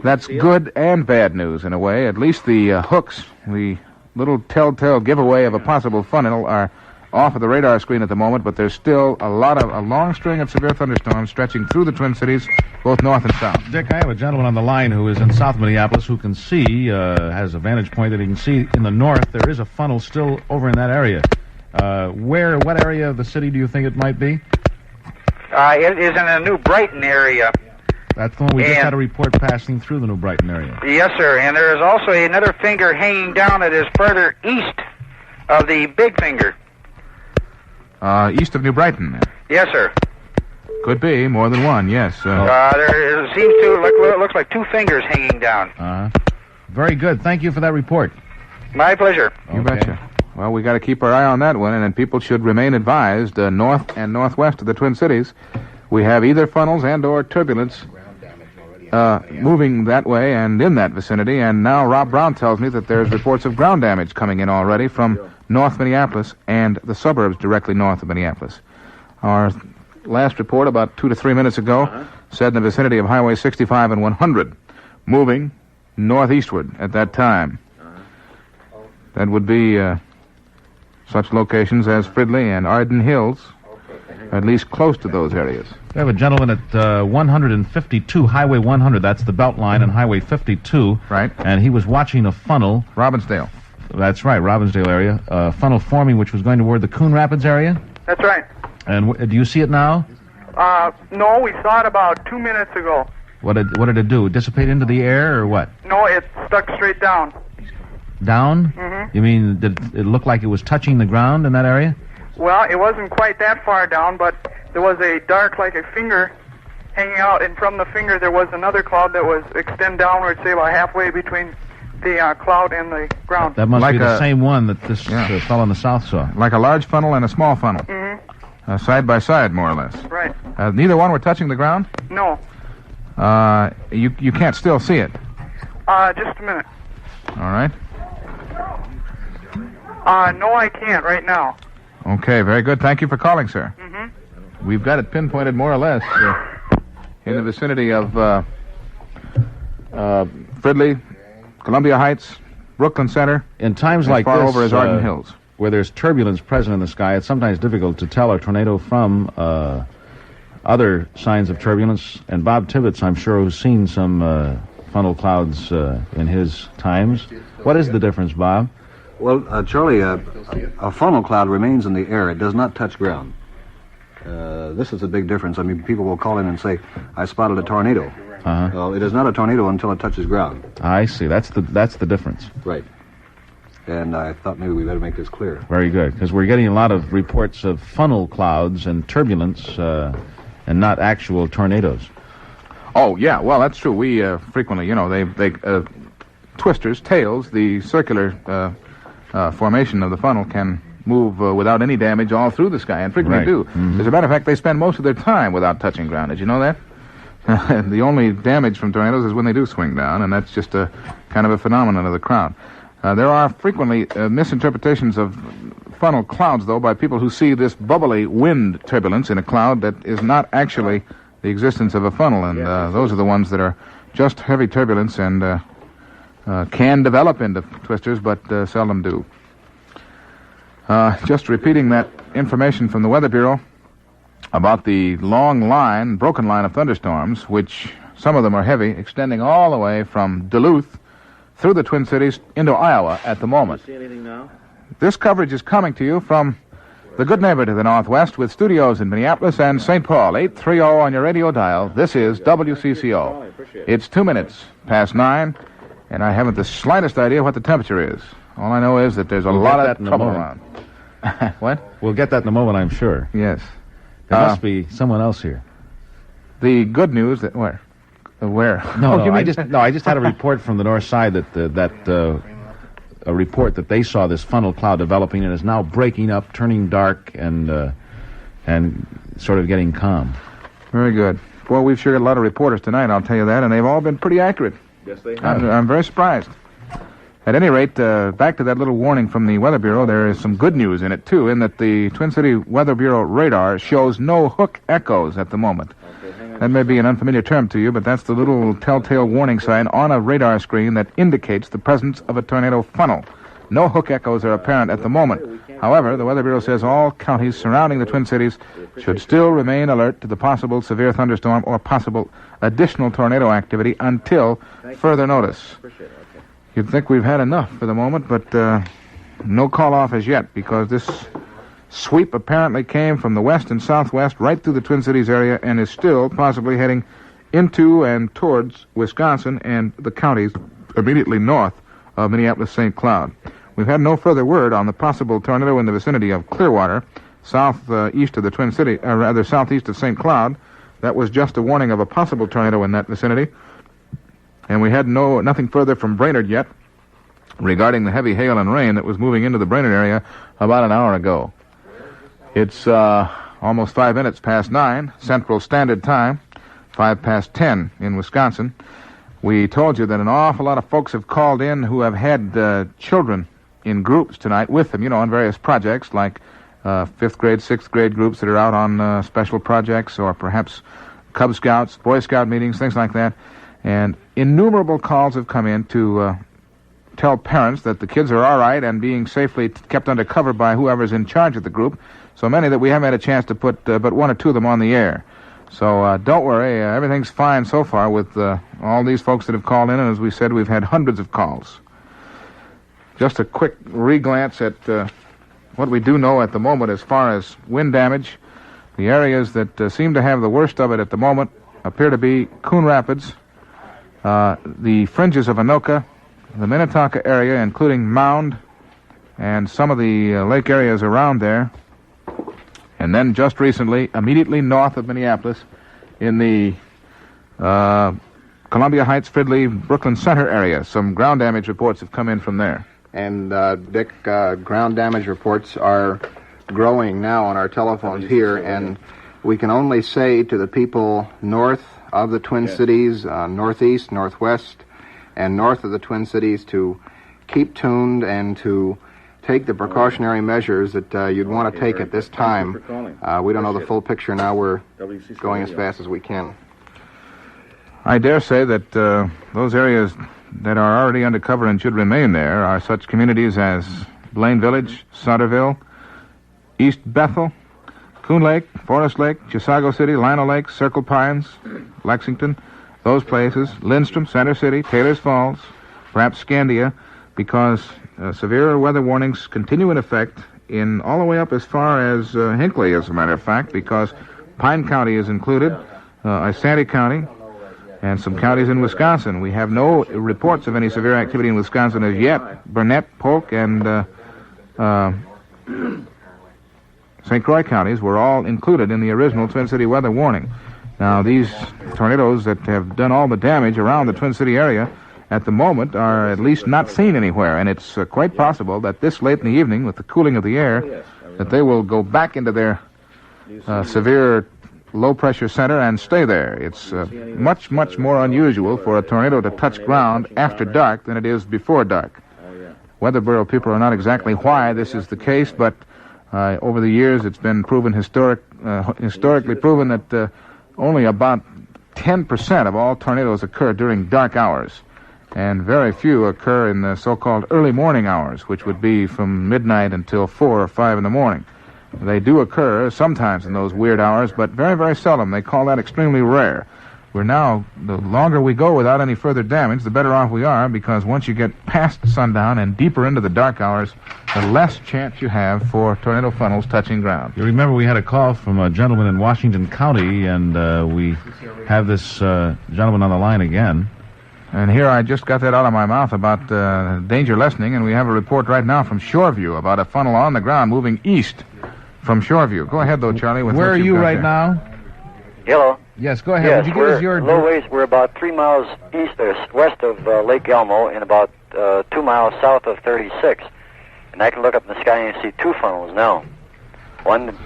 That's good and bad news in a way. At least the hooks, the little telltale giveaway of a possible funnel, are off of the radar screen at the moment, but there's still a long string of severe thunderstorms stretching through the Twin Cities, both north and south. Dick, I have a gentleman on the line who is in South Minneapolis who can see, has a vantage point that he can see in the north. There is a funnel still over in that area. What area of the city do you think it might be? It is in the New Brighton area. That's the one we just had a report passing through the New Brighton area. Yes, sir. And there is also another finger hanging down that is further east of the big finger. East of New Brighton. Yes, sir. Could be more than one. Yes. There seems to looks like 2 fingers hanging down. Very good. Thank you for that report. My pleasure. You betcha. Well, we got to keep our eye on that one, and people should remain advised north and northwest of the Twin Cities. We have either funnels and or turbulence moving that way and in that vicinity, and now Rob Brown tells me that there's reports of ground damage coming in already from North Minneapolis and the suburbs directly north of Minneapolis. Our last report about 2 to 3 minutes ago said in the vicinity of Highway 65 and 100, moving northeastward at that time. That would be such locations as Fridley and Arden Hills, at least close to those areas. We have a gentleman at 152, Highway 100, that's the belt line, and Highway 52. Right. And he was watching a funnel. Robbinsdale. That's right, Robbinsdale area. A funnel forming which was going toward the Coon Rapids area. That's right. And do you see it now? No, we saw it about 2 minutes ago. What did it do? Dissipate into the air or what? No, it stuck straight down. Down? Mm-hmm. You mean, did it look like it was touching the ground in that area? Well, it wasn't quite that far down, but there was a dark, like a finger, hanging out, and from the finger there was another cloud that was extend downward, say about halfway between the cloud and the ground. That must be the same one that this fellow in the south saw. Like a large funnel and a small funnel. Mm-hmm. Side by side, more or less. Right. Neither one were touching the ground? No. You can't still see it? Just a minute. All right. No, I can't right now. Okay, very good. Thank you for calling, sir. Mm-hmm. We've got it pinpointed more or less in the vicinity of Fridley, Columbia Heights, Brooklyn Center. In times as like far this, over as Arden Hills, where there's turbulence present in the sky, it's sometimes difficult to tell a tornado from other signs of turbulence. And Bob Tibbetts, I'm sure, who's seen some funnel clouds in his times. What is the difference, Bob? Well, Charlie, a funnel cloud remains in the air. It does not touch ground. This is a big difference. I mean, people will call in and say, I spotted a tornado. Uh-huh. Well, it is not a tornado until it touches ground. I see. That's the difference. Right. And I thought maybe we better make this clear. Very good, because we're getting a lot of reports of funnel clouds and turbulence and not actual tornadoes. Oh, yeah, well, that's true. We frequently, they twisters, tails, the circular formation of the funnel can move without any damage all through the sky, and frequently do. Mm-hmm. As a matter of fact, they spend most of their time without touching ground. Did you know that? The only damage from tornadoes is when they do swing down, and that's just a kind of a phenomenon of the crowd. There are frequently misinterpretations of funnel clouds, though, by people who see this bubbly wind turbulence in a cloud that is not actually the existence of a funnel, and those are the ones that are just heavy turbulence and can develop into twisters, but seldom do. Just repeating that information from the Weather Bureau about the long line, broken line of thunderstorms, which some of them are heavy, extending all the way from Duluth through the Twin Cities into Iowa at the moment. See anything now? This coverage is coming to you from the good neighbor to the northwest with studios in Minneapolis and St. Paul. 830 on your radio dial. This is WCCO. It's 2 minutes past 9, and I haven't the slightest idea what the temperature is. All I know is that there's a lot of trouble around. What? We'll get that in a moment, I'm sure. Yes. There must be someone else here. The good news that where? No, I just had a report from the north side that a report that they saw this funnel cloud developing and is now breaking up, turning dark, and sort of getting calm. Very good. Well, we've sure got a lot of reporters tonight, I'll tell you that, and they've all been pretty accurate. Yes, they have. I'm very surprised. At any rate, back to that little warning from the Weather Bureau, there is some good news in it, too, in that the Twin City Weather Bureau radar shows no hook echoes at the moment. That may be an unfamiliar term to you, but that's the little telltale warning sign on a radar screen that indicates the presence of a tornado funnel. No hook echoes are apparent at the moment. However, the Weather Bureau says all counties surrounding the Twin Cities should still remain alert to the possible severe thunderstorm or possible additional tornado activity until further notice. You'd think we've had enough for the moment, but no call-off as yet, because this sweep apparently came from the west and southwest right through the Twin Cities area and is still possibly heading into and towards Wisconsin and the counties immediately north of Minneapolis-St. Cloud. We've had no further word on the possible tornado in the vicinity of Clearwater, southeast of the Twin City, or rather southeast of St. Cloud. That was just a warning of a possible tornado in that vicinity. And we had nothing further from Brainerd yet regarding the heavy hail and rain that was moving into the Brainerd area about an hour ago. It's almost 5 minutes past 9, Central Standard Time, 5 past 10 in Wisconsin. We told you that an awful lot of folks have called in who have had children in groups tonight with them, on various projects like 5th grade, 6th grade groups that are out on special projects, or perhaps Cub Scouts, Boy Scout meetings, things like that. And innumerable calls have come in to tell parents that the kids are all right and being safely kept under cover by whoever's in charge of the group. So many that we haven't had a chance to put but one or two of them on the air. So don't worry, everything's fine so far with all these folks that have called in, and as we said, we've had hundreds of calls. Just a quick re-glance at what we do know at the moment as far as wind damage. The areas that seem to have the worst of it at the moment appear to be Coon Rapids, the fringes of Anoka, the Minnetonka area, including Mound, and some of the lake areas around there. And then just recently, immediately north of Minneapolis, in the Columbia Heights, Fridley, Brooklyn Center area, some ground damage reports have come in from there. And, Dick, ground damage reports are growing now on our telephones here, and we can only say to the people north of the Twin Cities, northeast, northwest, and north of the Twin Cities to keep tuned and to take the precautionary measures that you'd want to take at this time. We don't know the full picture now. We're going as fast as we can. I dare say that those areas that are already under cover and should remain there are such communities as Blaine Village, Sutterville, East Bethel, Coon Lake, Forest Lake, Chisago City, Lino Lake, Circle Pines, Lexington, those places, Lindstrom, Center City, Taylor's Falls, perhaps Scandia, because severe weather warnings continue in effect in all the way up as far as Hinckley, as a matter of fact, because Pine County is included, Isanti County, and some counties in Wisconsin. We have no reports of any severe activity in Wisconsin as yet. Burnett, Polk, and St. Croix counties were all included in the original Twin City weather warning. Now, these tornadoes that have done all the damage around the Twin City area at the moment are at least not seen anywhere, and it's quite possible that this late in the evening, with the cooling of the air, that they will go back into their severe low-pressure center and stay there. It's much, much more unusual for a tornado to touch ground after dark than it is before dark. Weather Bureau people are not exactly why this is the case, but over the years it's been proven historically proven that only about 10% of all tornadoes occur during dark hours, and very few occur in the so-called early morning hours, which would be from midnight until 4 or 5 in the morning. They do occur sometimes in those weird hours, but very, very seldom. They call that extremely rare. We're now, the longer we go without any further damage, the better off we are, because once you get past sundown and deeper into the dark hours, the less chance you have for tornado funnels touching ground. You remember we had a call from a gentleman in Washington County, and we have this gentleman on the line again. And here I just got that out of my mouth about danger lessening, and we have a report right now from Shoreview about a funnel on the ground moving east from Shoreview. Go ahead, though, Charlie. With where are you right now? Hello. Yes, go ahead. Yes, Would you give us your... low ways. We're about 3 miles west of Lake Elmo and about 2 miles south of 36. And I can look up in the sky and see two funnels now. One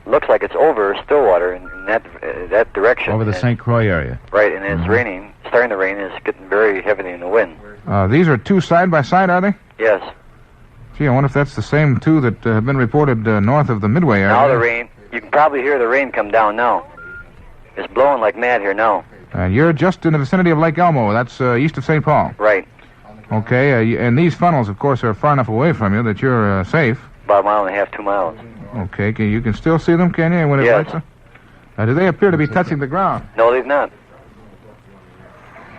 looks like it's over Stillwater in that direction. Over the St. Croix area. Right, and it's raining, starting to rain, and it's getting very heavy in the wind. These are two side by side, are they? Yes. Gee, I wonder if that's the same two that have been reported north of the Midway area. Now the rain, you can probably hear the rain come down now. It's blowing like mad here now. You're just in the vicinity of Lake Elmo. That's east of St. Paul. Right. Okay, and these funnels, of course, are far enough away from you that you're safe. About 1.5 miles, 2 miles. Okay, you can still see them, can you, when it lights up? Do they appear to be touching the ground? No, they've not.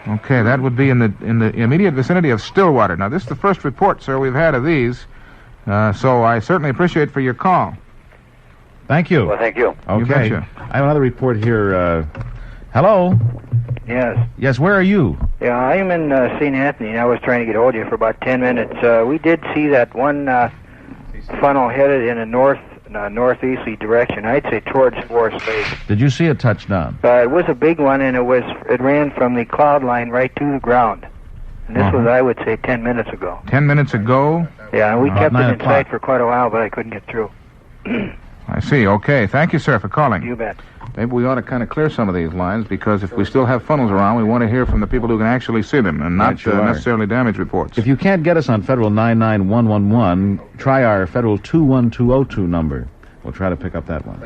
Okay, that would be in the immediate vicinity of Stillwater. Now, this is the first report, sir, we've had of these, so I certainly appreciate for your call. Thank you. Well, thank you. Okay. You betcha. I have another report here. Hello? Yes. Yes, where are you? Yeah, I'm in St. Anthony, and I was trying to get hold of you for about 10 minutes. We did see that one funnel headed in a northeasterly direction. I'd say towards Forest Lake. Did you see a touchdown? It was a big one, and it ran from the cloud line right to the ground. And this was, I would say, 10 minutes ago. 10 minutes ago? Yeah, and we kept it in sight for quite a while, but I couldn't get through. I see. Okay. Thank you, sir, for calling. You bet. Maybe we ought to kind of clear some of these lines, because if we still have funnels around, we want to hear from the people who can actually see them and not necessarily damage reports. If you can't get us on Federal 99111, try our Federal 21202 number. We'll try to pick up that one.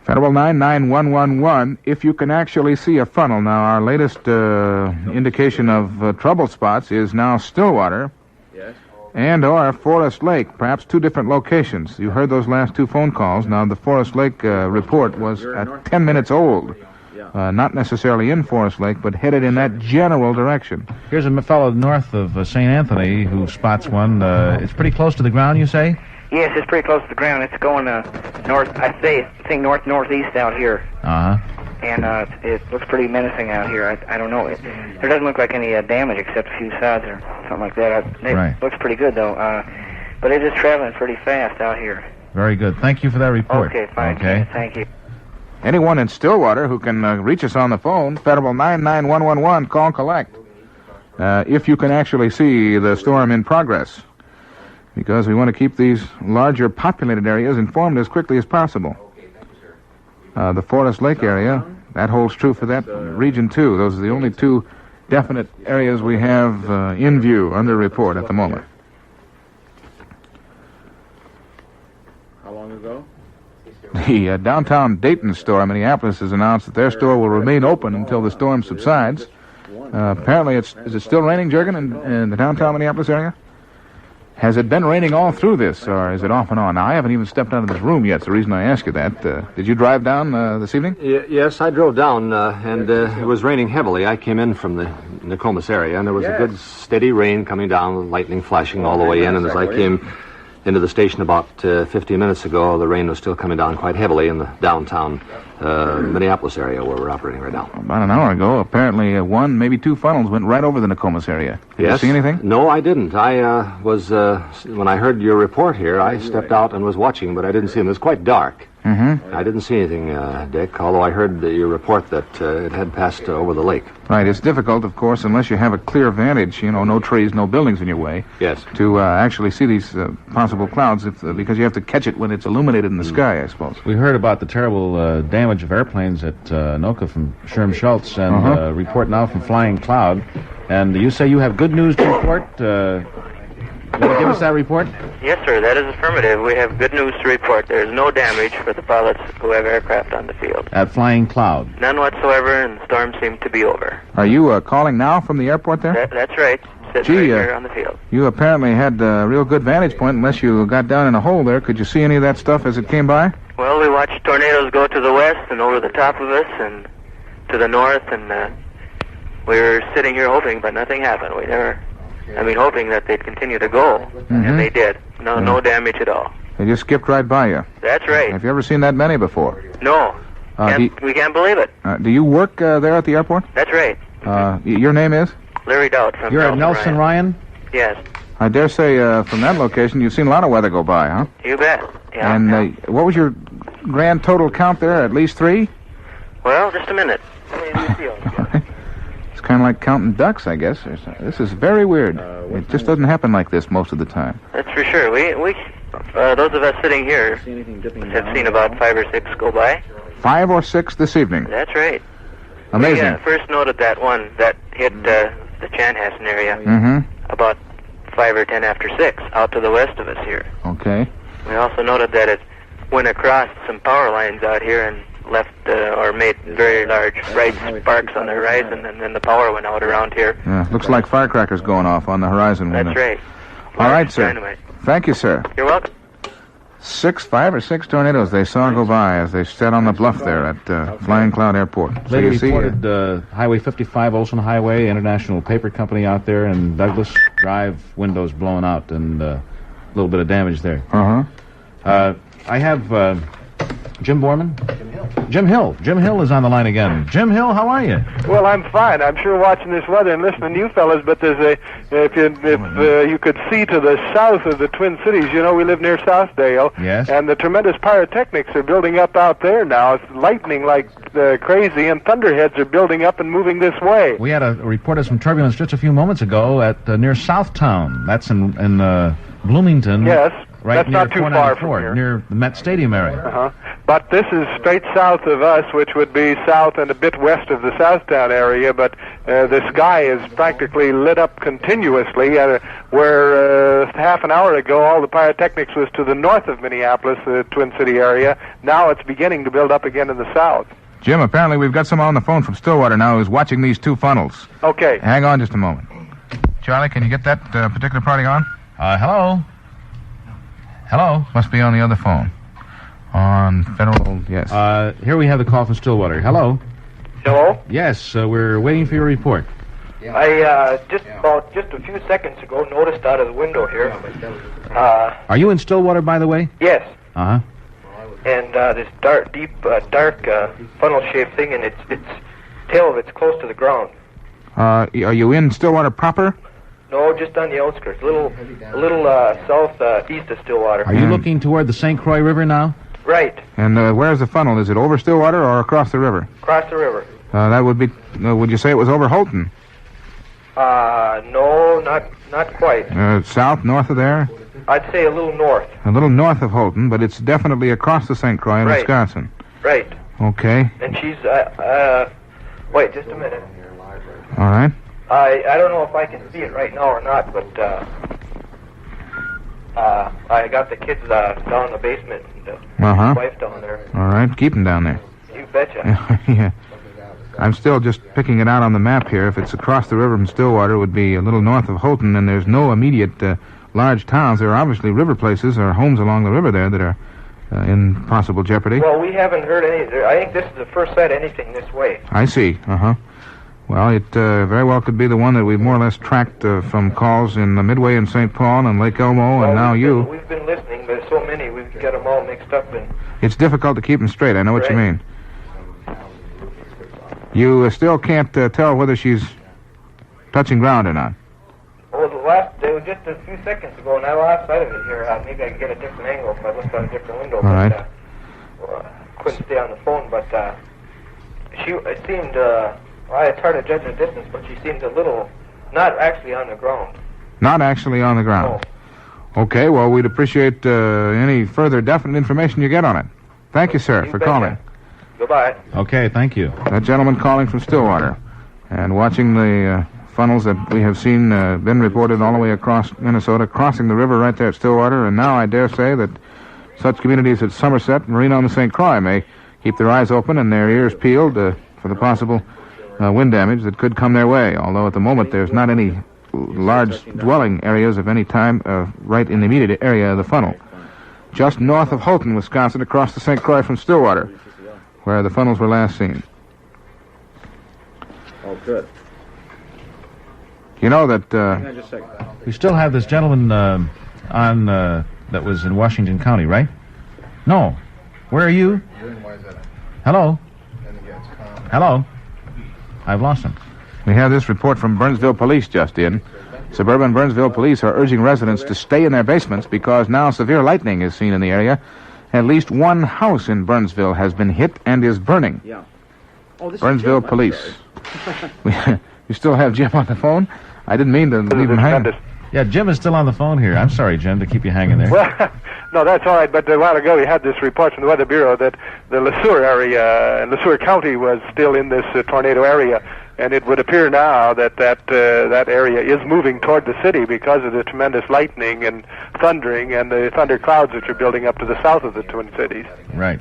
Federal 99111, if you can actually see a funnel. Now, our latest indication of trouble spots is now Stillwater. Yes. And or Forest Lake, perhaps two different locations. You heard those last two phone calls. Now, the Forest Lake report was at 10 minutes old. Not necessarily in Forest Lake, but headed in that general direction. Here's a fellow north of St. Anthony who spots one. It's pretty close to the ground, you say? Yes, it's pretty close to the ground. It's going north, I think northeast out here. Uh-huh. And it looks pretty menacing out here. I don't know. There doesn't look like any damage except a few sods or something like that. It looks pretty good, though. But it is traveling pretty fast out here. Very good. Thank you for that report. Okay, fine. Okay. Thank you. Anyone in Stillwater who can reach us on the phone, Federal 99111, call collect. If you can actually see the storm in progress. Because we want to keep these larger populated areas informed as quickly as possible. The Forest Lake area, that holds true for that region, too. Those are the only two definite areas we have in view under report at the moment. How long ago? The downtown Dayton store in Minneapolis has announced that their store will remain open until the storm subsides. Apparently, is it still raining, Jurgen, in the downtown Minneapolis area? Has it been raining all through this, or is it off and on? Now, I haven't even stepped out of this room yet. It's the reason I ask you that. Did you drive down this evening? Yes, I drove down, and it was raining heavily. I came in from the Nokomis area, and there was a good steady rain coming down, lightning flashing all the way in, and as I came into the station about 15 minutes ago, the rain was still coming down quite heavily in the downtown Minneapolis area where we're operating right now. About an hour ago, apparently one, maybe two funnels went right over the Nokomis area. Did you see anything? No, I didn't. I was, when I heard your report here, I stepped out and was watching, but I didn't see them. It was quite dark. Mm-hmm. I didn't see anything, Dick, although I heard your report that it had passed over the lake. Right. It's difficult, of course, unless you have a clear vantage, no trees, no buildings in your way. Yes. To actually see these possible clouds, because you have to catch it when it's illuminated in the sky, I suppose. We heard about the terrible damage of airplanes at Anoka from Sherm Schultz, and report now from Flying Cloud. And you say you have good news to report? Will you give us that report? Yes, sir, that is affirmative. We have good news to report. There is no damage for the pilots who have aircraft on the field. At Flying Cloud? None whatsoever, and the storm seemed to be over. Are you calling now from the airport there? That's right. Sitting right here on the field. You apparently had a real good vantage point, unless you got down in a hole there. Could you see any of that stuff as it came by? Well, we watched tornadoes go to the west and over the top of us and to the north, and we were sitting here hoping, but nothing happened. Hoping that they'd continue to go, and they did. No damage at all. They just skipped right by you. That's right. Have you ever seen that many before? No. We can't believe it. Do you work there at the airport? That's right. Your name is? Larry Dowd from You're at Nelson Ryan? Yes. I dare say from that location you've seen a lot of weather go by, huh? You bet. Yeah. And what was your grand total count there? At least 3? Well, just a minute. It's kind of like counting ducks, I guess. This is very weird. It just doesn't happen like this most of the time. That's for sure. We those of us sitting here have seen about 5 or 6 go by. 5 or 6 this evening? That's right. Amazing. We first noted that one that hit the Chanhassen area about 5 or 10 after 6 out to the west of us here. Okay. We also noted that it went across some power lines out here and left or made very large bright sparks on the horizon, and then the power went out around here. Yeah, looks like firecrackers going off on the horizon. That's right. All right, sir. Dynamite. Thank you, sir. You're welcome. 5 or 6 tornadoes they saw go by as they sat on the bluff there at Flying Cloud Airport. Later reported Highway 55, Olson Highway, International Paper Company out there, and Douglas Drive, windows blown out, and a little bit of damage there. I have Jim Borman? Jim Hill. Jim Hill is on the line again. Jim Hill, how are you? Well, I'm fine. I'm sure watching this weather and listening to you fellas, but there's if you could see to the south of the Twin Cities, we live near Southdale. Yes. And the tremendous pyrotechnics are building up out there now. It's lightning like crazy, and thunderheads are building up and moving this way. We had a report of some turbulence just a few moments ago at near Southtown. That's in Bloomington. Yes. Right That's near not too far from here. Near the Met Stadium area. But this is straight south of us, which would be south and a bit west of the Southtown area, but the sky is practically lit up continuously, where half an hour ago all the pyrotechnics was to the north of Minneapolis, the Twin City area. Now it's beginning to build up again in the south. Jim, apparently we've got someone on the phone from Stillwater now who's watching these 2 funnels. Okay. Hang on just a moment. Charlie, can you get that particular party on? Hello? Hello? Must be on the other phone. On Federal, yes. Here we have the call from Stillwater. Hello? Hello? Yes, we're waiting for your report. I just a few seconds ago noticed out of the window here. Are you in Stillwater, by the way? Yes. Uh-huh. And this dark funnel-shaped thing, and its tail of it's close to the ground. Are you in Stillwater proper? No, just on the outskirts, a little southeast of Stillwater. Are you looking toward the St. Croix River now? Right. And where's the funnel? Is it over Stillwater or across the river? Across the river. That would be. Would you say it was over Holton? No, not quite. South, north of there? I'd say a little north. A little north of Holton, but it's definitely across the St. Croix in Wisconsin. Right. Okay. And she's wait just a minute. All right. I don't know if I can see it right now or not, but I got the kids down in the basement and my wife down there. All right, keep them down there. You betcha. Yeah. I'm still just picking it out on the map here. If it's across the river from Stillwater, it would be a little north of Holton, and there's no immediate large towns. There are obviously river places or homes along the river there that are in possible jeopardy. Well, we haven't heard any. I think this is the first sight of anything this way. I see. Well, it very well could be the one that we've more or less tracked from calls in Midway and St. Paul and Lake Elmo, and now you. We've been listening, but there's so many, we've got them all mixed up. And it's difficult to keep them straight. I know what you mean. You still can't tell whether she's touching ground or not. Oh, they were just a few seconds ago, and I lost sight of it here. Maybe I can get a different angle if I looked out a different window. All right. Couldn't stay on the phone, but it seemed, it's hard to judge the distance, but she seemed a little, not actually on the ground. Not actually on the ground. No. Okay, well, we'd appreciate any further definite information you get on it. Thank you, sir, for calling. Goodbye. Okay, thank you. That gentleman calling from Stillwater and watching the funnels that we have seen been reported all the way across Minnesota, crossing the river right there at Stillwater, and now I dare say that such communities as Somerset, Marino, and St. Croix may keep their eyes open and their ears peeled for the possible wind damage that could come their way, although at the moment there's not any large dwelling areas of any time right in the immediate area of the funnel. Just north of Houghton, Wisconsin, across the St. Croix from Stillwater, where the funnels were last seen. Oh, good. You know that... we still have this gentleman on that was in Washington County, right? No. Where are you? Hello? Hello? I've lost him. We have this report from Burnsville Police just in. Suburban Burnsville Police are urging residents to stay in their basements because now severe lightning is seen in the area. At least one house in Burnsville has been hit and is burning. Yeah. Oh, this Burnsville is Jim, Police. You still have Jim on the phone? I didn't mean to leave him hanging. Yeah, Jim is still on the phone here. I'm sorry, Jim, to keep you hanging there. Well, no, that's all right, but a while ago we had this report from the Weather Bureau that the Le Sueur area, Le Sueur County was still in this tornado area, and it would appear now that that area is moving toward the city because of the tremendous lightning and thundering and the thunder clouds which are building up to the south of the Twin Cities. Right.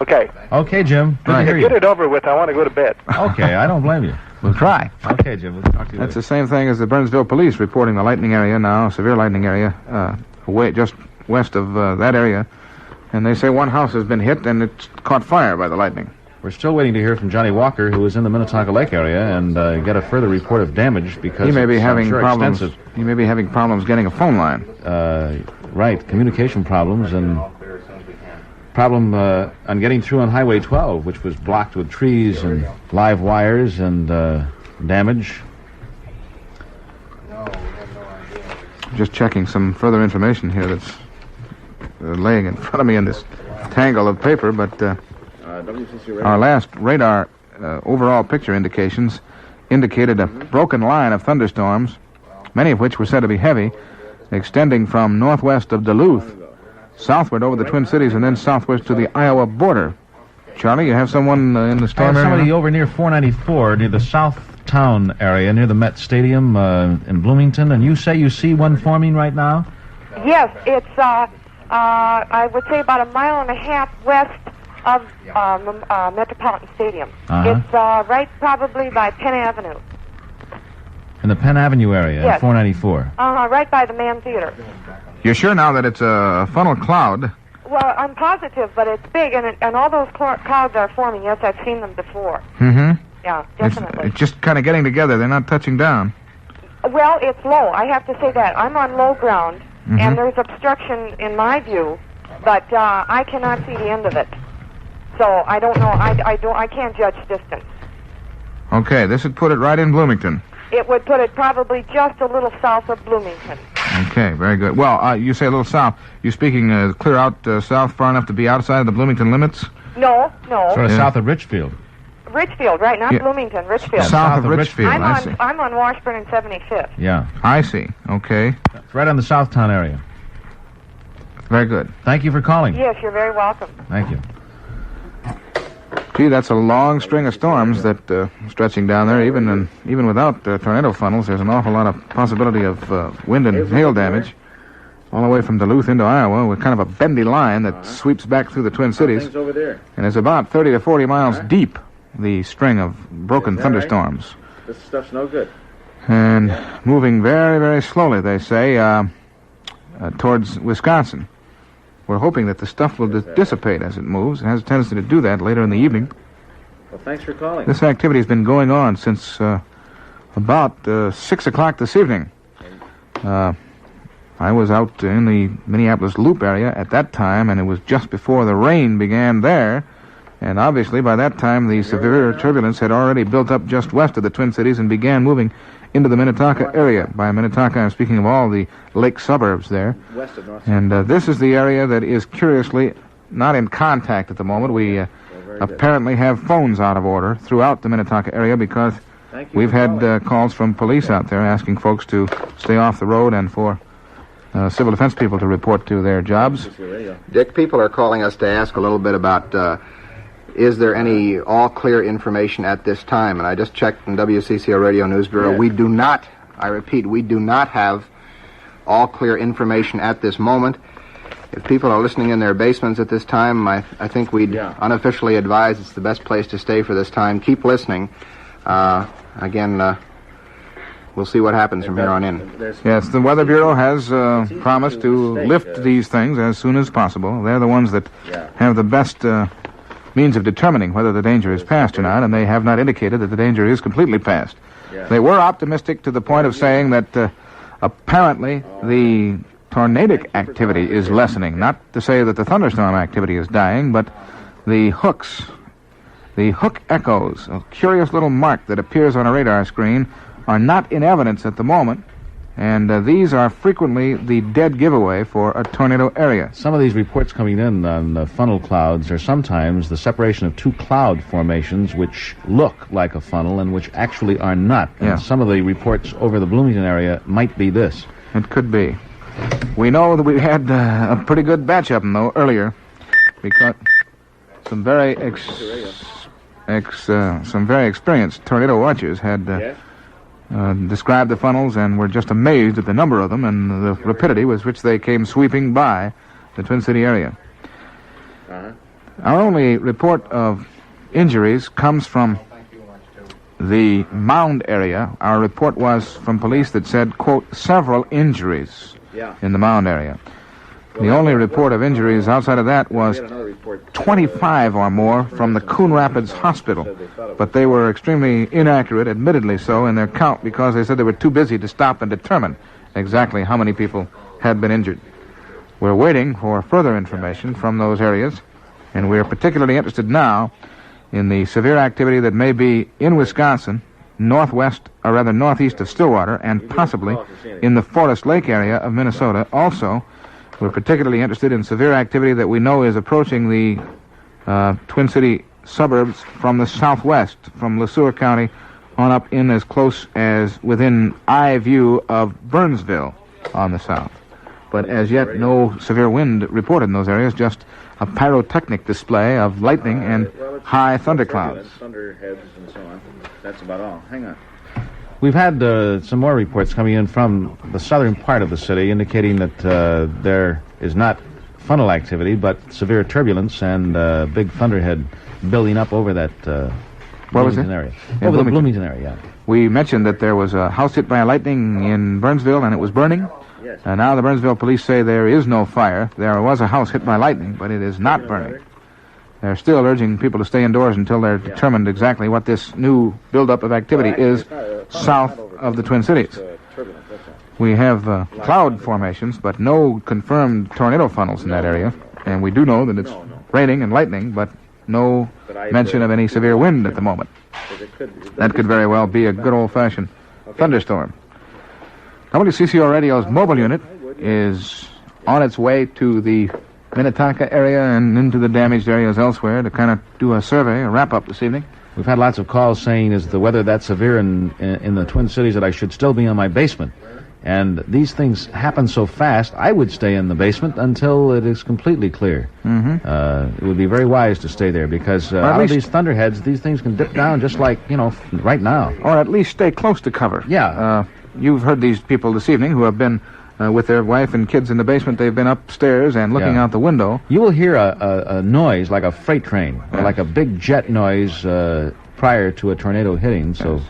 Okay. Okay, Jim. Good to hear you. Get it over with. I want to go to bed. Okay, I don't blame you. We'll try. Okay, Jim. We'll talk to you That's later. the same thing as the Burnsville Police reporting the lightning area now, severe lightning area, away just west of that area. And they say one house has been hit and it's caught fire by the lightning. We're still waiting to hear from Johnny Walker, who is in the Minnetonka Lake area, and get a further report of damage because he may be having problems. Extensive. He may be having problems getting a phone line. Right, communication problems and problem on getting through on Highway 12, which was blocked with trees and live wires and damage. Just checking some further information here that's laying in front of me in this tangle of paper, but our last radar overall picture indications indicated a broken line of thunderstorms, many of which were said to be heavy, extending from northwest of Duluth, southward over the Twin Cities, and then southwest to the Iowa border. Charlie, you have someone in the storm area? Somebody over near 494, near the Southtown area, near the Met Stadium in Bloomington, and you say you see one forming right now? Yes, it's, I would say about 1.5 miles west of Metropolitan Stadium. It's right probably by Penn Avenue. In the Penn Avenue area, yes. At 494. Right by the Mann Theater. You're sure now that it's a funnel cloud? Well, I'm positive, but it's big, and all those clouds are forming. Yes, I've seen them before. Mm-hmm. Yeah, definitely. It's just kind of getting together. They're not touching down. Well, it's low. I have to say that. I'm on low ground, and there's obstruction in my view, but I cannot see the end of it. So I don't know. I can't judge distance. Okay, this would put it right in Bloomington. It would put it probably just a little south of Bloomington. Okay, very good. Well, you say a little south. You speaking clear out south far enough to be outside of the Bloomington limits? No. Sort of south of Richfield. Richfield, right? Not Bloomington. Richfield. South of Richfield. I see. I'm on Washburn and 75th. Yeah. I see. Okay. It's right on the Southtown area. Very good. Thank you for calling. Yes, you're very welcome. Thank you. Gee, that's a long string of storms that stretching down there. Even without tornado funnels, there's an awful lot of possibility of wind and hail damage all the way from Duluth into Iowa with kind of a bendy line that sweeps back through the Twin Cities. Over there. And it's about 30 to 40 miles deep, the string of broken thunderstorms. Right? This stuff's no good. And moving very, very slowly, they say, towards Wisconsin. We're hoping that the stuff will dissipate as it moves. It has a tendency to do that later in the evening. Well, thanks for calling. This activity has been going on since about 6 o'clock this evening. I was out in the Minneapolis Loop area at that time, and it was just before the rain began there. And obviously, by that time, the severe turbulence had already built up just west of the Twin Cities and began moving into the Minnetonka area. By Minnetonka, I'm speaking of all the lake suburbs there. West of North. And this is the area that is curiously not in contact at the moment. We apparently have phones out of order throughout the Minnetonka area because we've had calls from police out there asking folks to stay off the road and for civil defense people to report to their jobs. Dick, people are calling us to ask a little bit about is there any all-clear information at this time? And I just checked in WCCO Radio News Bureau. We do not, I repeat, we do not have all-clear information at this moment. If people are listening in their basements at this time, I think we'd unofficially advise it's the best place to stay for this time. Keep listening. Again, we'll see what happens from here on in. Yes, the Weather Bureau has promised to lift these things as soon as possible. They're the ones that have the best means of determining whether the danger is past or not, and they have not indicated that the danger is completely past. They were optimistic to the point of saying that apparently the tornadic activity is lessening. Not to say that the thunderstorm activity is dying, but the hook echoes, a curious little mark that appears on a radar screen, are not in evidence at the moment, and these are frequently the dead giveaway for a tornado area. Some of these reports coming in on funnel clouds are sometimes the separation of two cloud formations which look like a funnel and which actually are not. And some of the reports over the Bloomington area might be this. It could be. We know that we had a pretty good batch of them, though, earlier, because some very experienced tornado watchers had described the funnels and were just amazed at the number of them and the rapidity with which they came sweeping by the Twin City area. Our only report of injuries comes from the Mound area. Our report was from police that said, quote, several injuries in the Mound area. The only report of injuries outside of that was 25 or more from the Coon Rapids Hospital. But they were extremely inaccurate, admittedly so, in their count because they said they were too busy to stop and determine exactly how many people had been injured. We're waiting for further information from those areas, and we're particularly interested now in the severe activity that may be in Wisconsin, northwest, or rather northeast of Stillwater, and possibly in the Forest Lake area of Minnesota. Also, we're particularly interested in severe activity that we know is approaching the Twin City suburbs from the southwest, from LeSueur County on up in as close as within eye view of Burnsville on the south. But as yet, no severe wind reported in those areas, just a pyrotechnic display of lightning and high thunderclouds. Thunderheads and so on. That's about all. Hang on. We've had some more reports coming in from the southern part of the city indicating that there is not funnel activity, but severe turbulence and big thunderhead building up over that Bloomington area. Over the Bloomington area, We mentioned that there was a house hit by lightning in Burnsville and it was burning. Yes. Now the Burnsville police say there is no fire. There was a house hit by lightning, but it is not burning. They're still urging people to stay indoors until they're determined exactly what this new buildup of activity is south of the Twin Cities. We have cloud formations, but no confirmed tornado funnels in that area. And we do know that it's raining and lightning, but no mention of any severe wind at the moment. That could very well be a good old-fashioned thunderstorm. WCCO Radio's mobile unit is on its way to the Minnetonka area and into the damaged areas elsewhere to kind of do a survey, a wrap-up this evening. We've had lots of calls saying, is the weather that severe in the Twin Cities that I should still be in my basement? And these things happen so fast, I would stay in the basement until it is completely clear. It would be very wise to stay there because out of these thunderheads, these things can dip down just like, right now. Or at least stay close to cover. Yeah. You've heard these people this evening who have been with their wife and kids in the basement. They've been upstairs and looking out the window. You will hear a noise like a freight train, or like a big jet noise prior to a tornado hitting, so...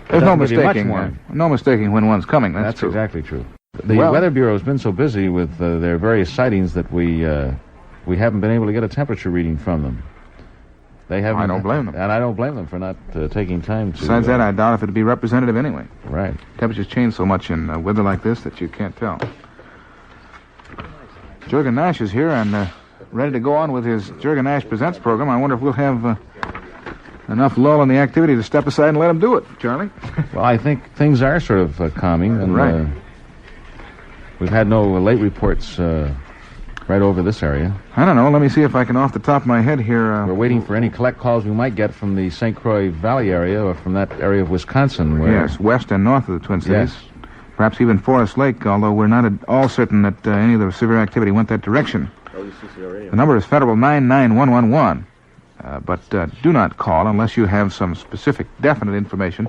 There's no mistaking when one's coming. That's true. Exactly true. The Weather Bureau has been so busy with their various sightings that we haven't been able to get a temperature reading from them. They haven't. I don't blame them. And I don't blame them for not taking time to... Besides that, I doubt if it'd be representative anyway. Right. Temperatures change so much in weather like this that you can't tell. Jurgen Nash is here and ready to go on with his Jurgen Nash Presents program. I wonder if we'll have enough lull in the activity to step aside and let him do it, Charlie. Well, I think things are sort of calming. And, right. We've had no late reports right over this area. I don't know. Let me see if I can, off the top of my head here... We're waiting for any collect calls we might get from the St. Croix Valley area or from that area of Wisconsin. Where... Yes, west and north of the Twin Cities. Yes. Perhaps even Forest Lake, although we're not at all certain that any of the severe activity went that direction. WCCO-AM. The number is Federal 99111. But do not call unless you have some specific, definite information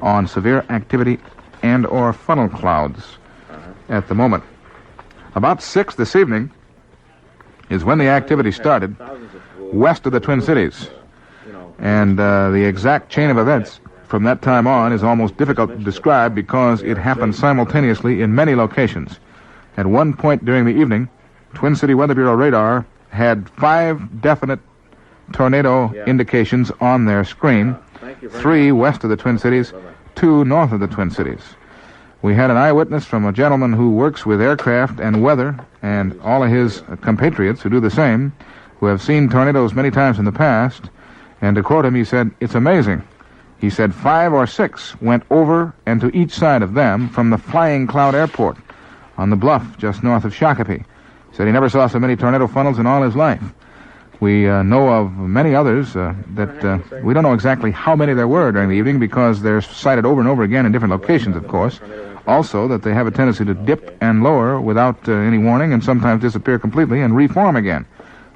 on severe activity and or funnel clouds at the moment. About 6 this evening is when the activity started west of the Twin Cities. And the exact chain of events from that time on is almost difficult to describe because it happened simultaneously in many locations. At one point during the evening, Twin City Weather Bureau radar had 5 definite tornado indications on their screen, 3 west of the Twin Cities, 2 north of the Twin Cities. We had an eyewitness from a gentleman who works with aircraft and weather, and all of his compatriots who do the same, who have seen tornadoes many times in the past, and to quote him, he said, "It's amazing." He said 5 or 6 went over and to each side of them from the Flying Cloud Airport on the bluff just north of Shakopee. He said he never saw so many tornado funnels in all his life. We know of many others that we don't know exactly how many there were during the evening because they're sighted over and over again in different locations, of course. Also, that they have a tendency to dip and lower without any warning and sometimes disappear completely and reform again.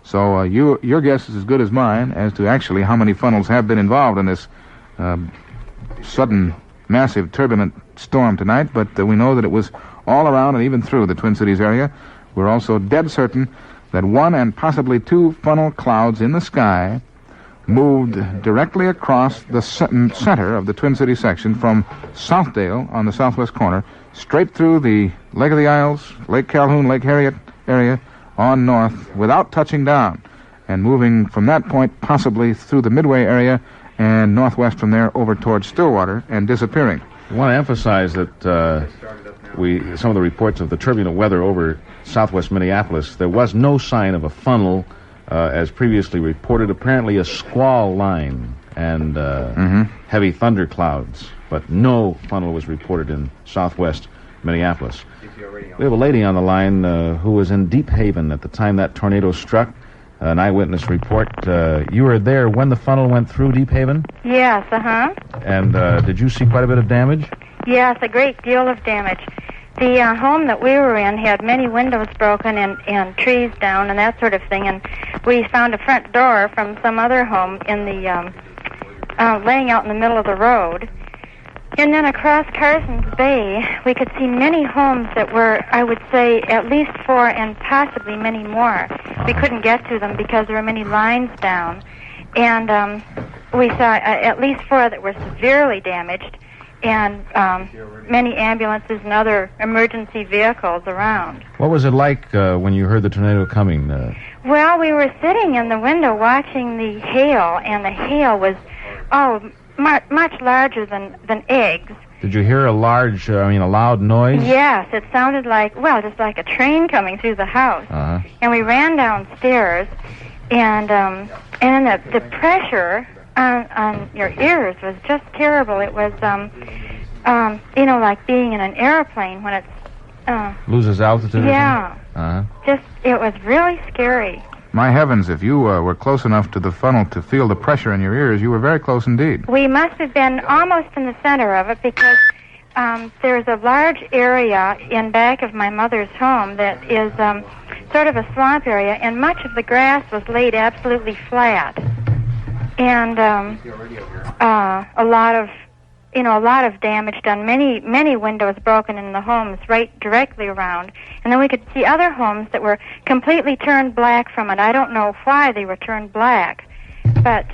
So your guess is as good as mine as to actually how many funnels have been involved in this sudden, massive, turbulent storm tonight, but we know that it was all around and even through the Twin Cities area. We're also dead certain that 1 and possibly 2 funnel clouds in the sky moved directly across the center of the Twin Cities section from Southdale on the southwest corner, straight through the Lake of the Isles, Lake Calhoun, Lake Harriet area, on north without touching down, and moving from that point possibly through the Midway area and northwest from there over towards Stillwater and disappearing. I want to emphasize that some of the reports of the turbulent weather over southwest Minneapolis, there was no sign of a funnel as previously reported. Apparently a squall line and heavy thunder clouds, but no funnel was reported in southwest Minneapolis. We have a lady on the line who was in Deep Haven at the time that tornado struck. An eyewitness report. You were there when the funnel went through Deep Haven? Yes, And did you see quite a bit of damage? Yes, a great deal of damage. The home that we were in had many windows broken and trees down and that sort of thing, and we found a front door from some other home in the laying out in the middle of the road. And then across Carson's Bay, we could see many homes that were, I would say, at least 4 and possibly many more. We couldn't get to them because there were many lines down. And we saw at least 4 that were severely damaged and many ambulances and other emergency vehicles around. What was it like when you heard the tornado coming? Well, we were sitting in the window watching the hail, and the hail was, much larger than eggs. Did you hear a loud noise? Yes, it sounded like, just like a train coming through the house. And we ran downstairs, and the pressure on your ears was just terrible. It was, like being in an airplane when it loses altitude. Yeah. It was really scary. My heavens, if you were close enough to the funnel to feel the pressure in your ears, you were very close indeed. We must have been almost in the center of it because there's a large area in back of my mother's home that is sort of a swamp area, and much of the grass was laid absolutely flat. And a lot of damage done, many windows broken in the homes right directly around. And then we could see other homes that were completely turned black from it. I don't know why they were turned black, but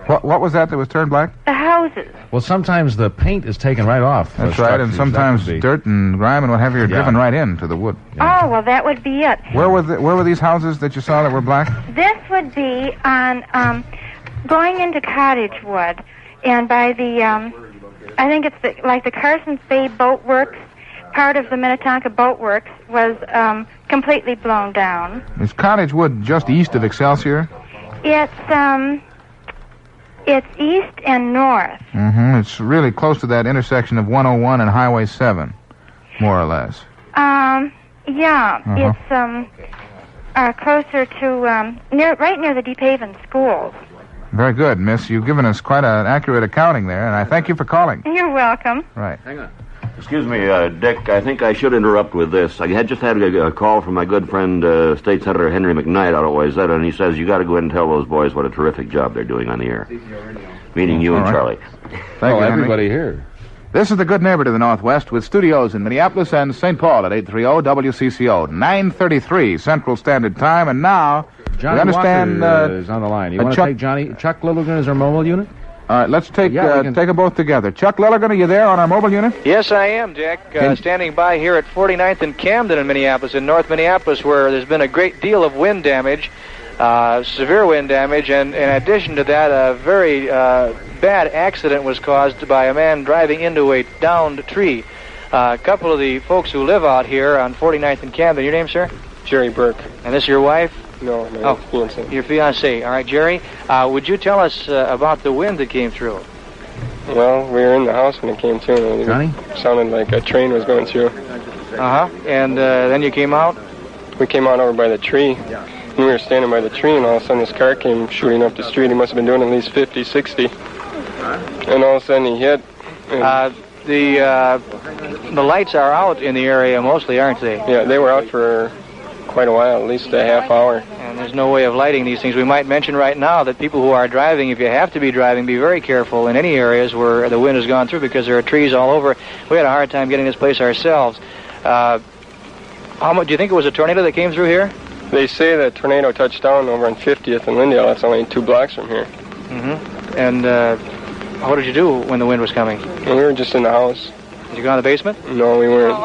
What was that was turned black? The houses. Well, sometimes the paint is taken right off. That's right, and sometimes dirt and grime and what have you are driven right into the wood. Oh, well, that would be it. Where were these houses that you saw that were black? This would be on going into Cottagewood, and by the I think it's the Carson's Bay Boat Works. Part of the Minnetonka Boat Works was completely blown down. Is Cottagewood just east of Excelsior? It's east and north. Mm-hmm. It's really close to that intersection of 101 and Highway 7, more or less. Yeah. It's closer to right near the Deep Haven schools. Very good, Miss. You've given us quite an accurate accounting there, and I thank you for calling. You're welcome. Right. Hang on. Excuse me, Dick, I think I should interrupt with this. I had just had a call from my good friend, State Senator Henry McKnight out of Wayzata, and he says you got to go ahead and tell those boys what a terrific job they're doing on the air. Meaning you and Charlie. Thank you, everybody here. This is the Good Neighbor to the Northwest with studios in Minneapolis and St. Paul at 830 WCCO, 9:33 Central Standard Time, and now Johnny we understand Walker is on the line. You want to take Chuck Lilligren as our mobile unit? All right, let's take them both together. Chuck Lilligren, are you there on our mobile unit? Yes, I am, Jack. Standing by here at 49th and Camden in Minneapolis, in North Minneapolis, where there's been a great deal of wind damage, severe wind damage, and in addition to that, a very bad accident was caused by a man driving into a downed tree. A couple of the folks who live out here on 49th and Camden. Your name, sir? Jerry Burke. And this your wife? No, my fiancé. Your fiancé. All right, Jerry, would you tell us about the wind that came through? Well, we were in the house when it came through. Johnny? It sounded like a train was going through. Uh-huh. And then you came out? We came out over by the tree. And we were standing by the tree, and all of a sudden this car came shooting up the street. He must have been doing at least 50, 60. And all of a sudden he hit. The lights are out in the area mostly, aren't they? Yeah, they were out for quite a while, at least a half hour. And there's no way of lighting these things. We might mention right now that people who are driving, if you have to be driving, be very careful in any areas where the wind has gone through, because there are trees all over. We had a hard time getting this place ourselves. How much do you think it was a tornado that came through here? They say the tornado touched down over on 50th and Lyndale. That's only 2 blocks from here. Mm-hmm. And what did you do when the wind was coming? Well, we were just in the house. Did you go in the basement? No, we weren't.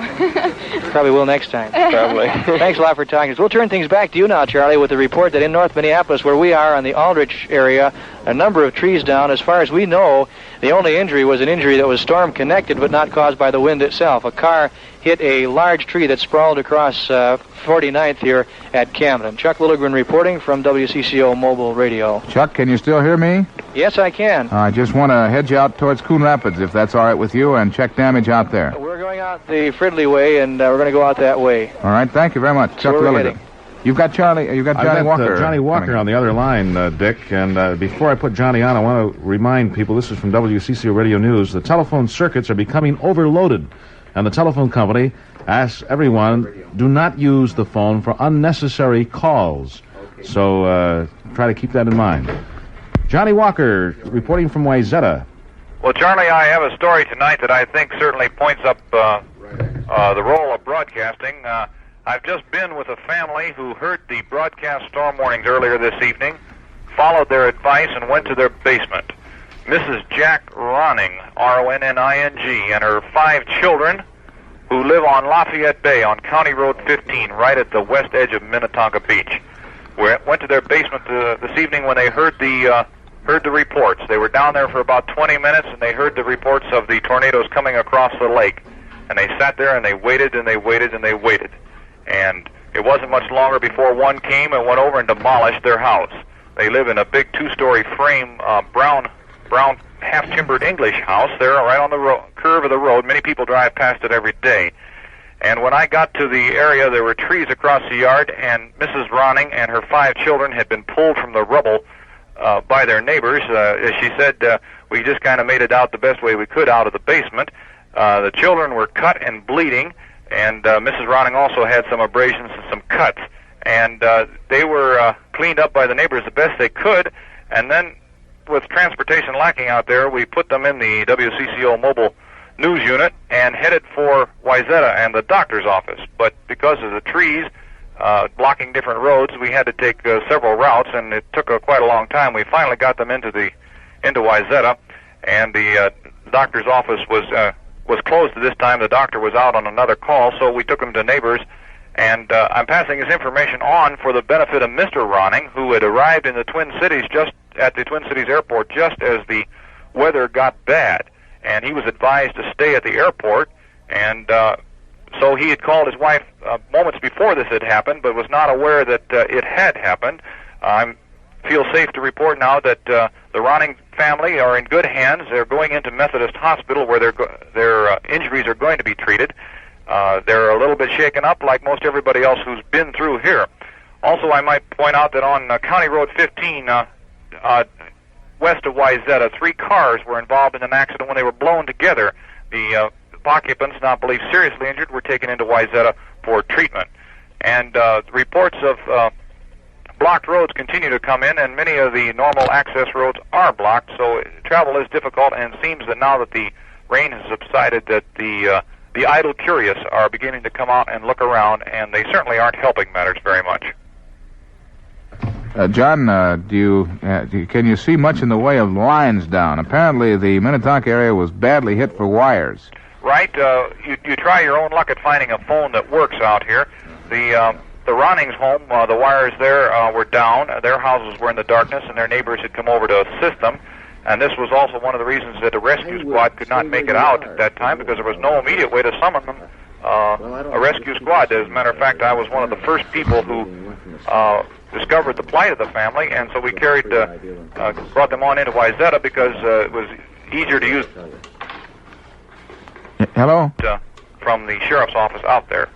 Probably will next time. Probably. Thanks a lot for talking. We'll turn things back to you now, Charlie, with the report that in North Minneapolis, where we are on the Aldrich area, a number of trees down. As far as we know, the only injury was an injury that was storm-connected but not caused by the wind itself. A car hit a large tree that sprawled across 49th here at Camden. Chuck Lilligren reporting from WCCO Mobile Radio. Chuck, can you still hear me? Yes, I can. I just want to head you out towards Coon Rapids, if that's all right with you, and check damage out there. We're going out the Fridley way, and we're going to go out that way. All right, thank you very much. Chuck Lilligren. You've got Johnny Walker. Johnny Walker on the other line, Dick. And before I put Johnny on, I want to remind people, this is from WCCO Radio News, the telephone circuits are becoming overloaded. And the telephone company asks everyone, do not use the phone for unnecessary calls. So try to keep that in mind. Johnny Walker, reporting from Wayzata. Well, Charlie, I have a story tonight that I think certainly points up the role of broadcasting. I've just been with a family who heard the broadcast storm warnings earlier this evening, followed their advice, and went to their basement. Mrs. Jack Ronning, R-O-N-N-I-N-G, and her 5 children who live on Lafayette Bay on County Road 15, right at the west edge of Minnetonka Beach. Went to their basement this evening when they heard the reports. They were down there for about 20 minutes, and they heard the reports of the tornadoes coming across the lake. And they sat there, and they waited, and they waited, and they waited. And it wasn't much longer before one came and went over and demolished their house. They live in a big 2-story frame, brown half-timbered English house there right on the curve of the road. Many people drive past it every day. And when I got to the area, there were trees across the yard, and Mrs. Ronning and her 5 children had been pulled from the rubble by their neighbors. As she said, we just kind of made it out the best way we could out of the basement. The children were cut and bleeding, and Mrs. Ronning also had some abrasions and some cuts. And they were cleaned up by the neighbors the best they could, and then with transportation lacking out there, we put them in the WCCO mobile news unit and headed for Wayzata and the doctor's office. But because of the trees blocking different roads, we had to take several routes, and it took quite a long time. We finally got them into the into Wayzata, and the doctor's office was closed at this time. The doctor was out on another call, so we took him to neighbors. And I'm passing his information on for the benefit of Mr. Ronning, who had arrived in the Twin Cities just at the Twin Cities airport just as the weather got bad. And he was advised to stay at the airport. And so he had called his wife moments before this had happened, but was not aware that it had happened. I feel safe to report now that the Ronning family are in good hands. They're going into Methodist Hospital where their injuries are going to be treated. They're a little bit shaken up like most everybody else who's been through here. Also, I might point out that on County Road 15, west of Wayzata, 3 cars were involved in an accident when they were blown together. The occupants, now believed seriously injured, were taken into Wayzata for treatment. And reports of blocked roads continue to come in, and many of the normal access roads are blocked, so travel is difficult, and it seems that now that the rain has subsided, that the idle curious are beginning to come out and look around, and they certainly aren't helping matters very much. John, can you see much in the way of lines down? Apparently the Minnetonka area was badly hit for wires. Right. You try your own luck at finding a phone that works out here. The Ronnings' home, the wires there were down. Their houses were in the darkness, and their neighbors had come over to assist them. And this was also one of the reasons that the rescue squad could not make it out at that time, because there was no immediate way to summon them, a rescue squad. As a matter of fact, I was one of the first people who discovered the plight of the family, and so we brought them on into Wayzata because it was easier to use. Hello? From the sheriff's office out there.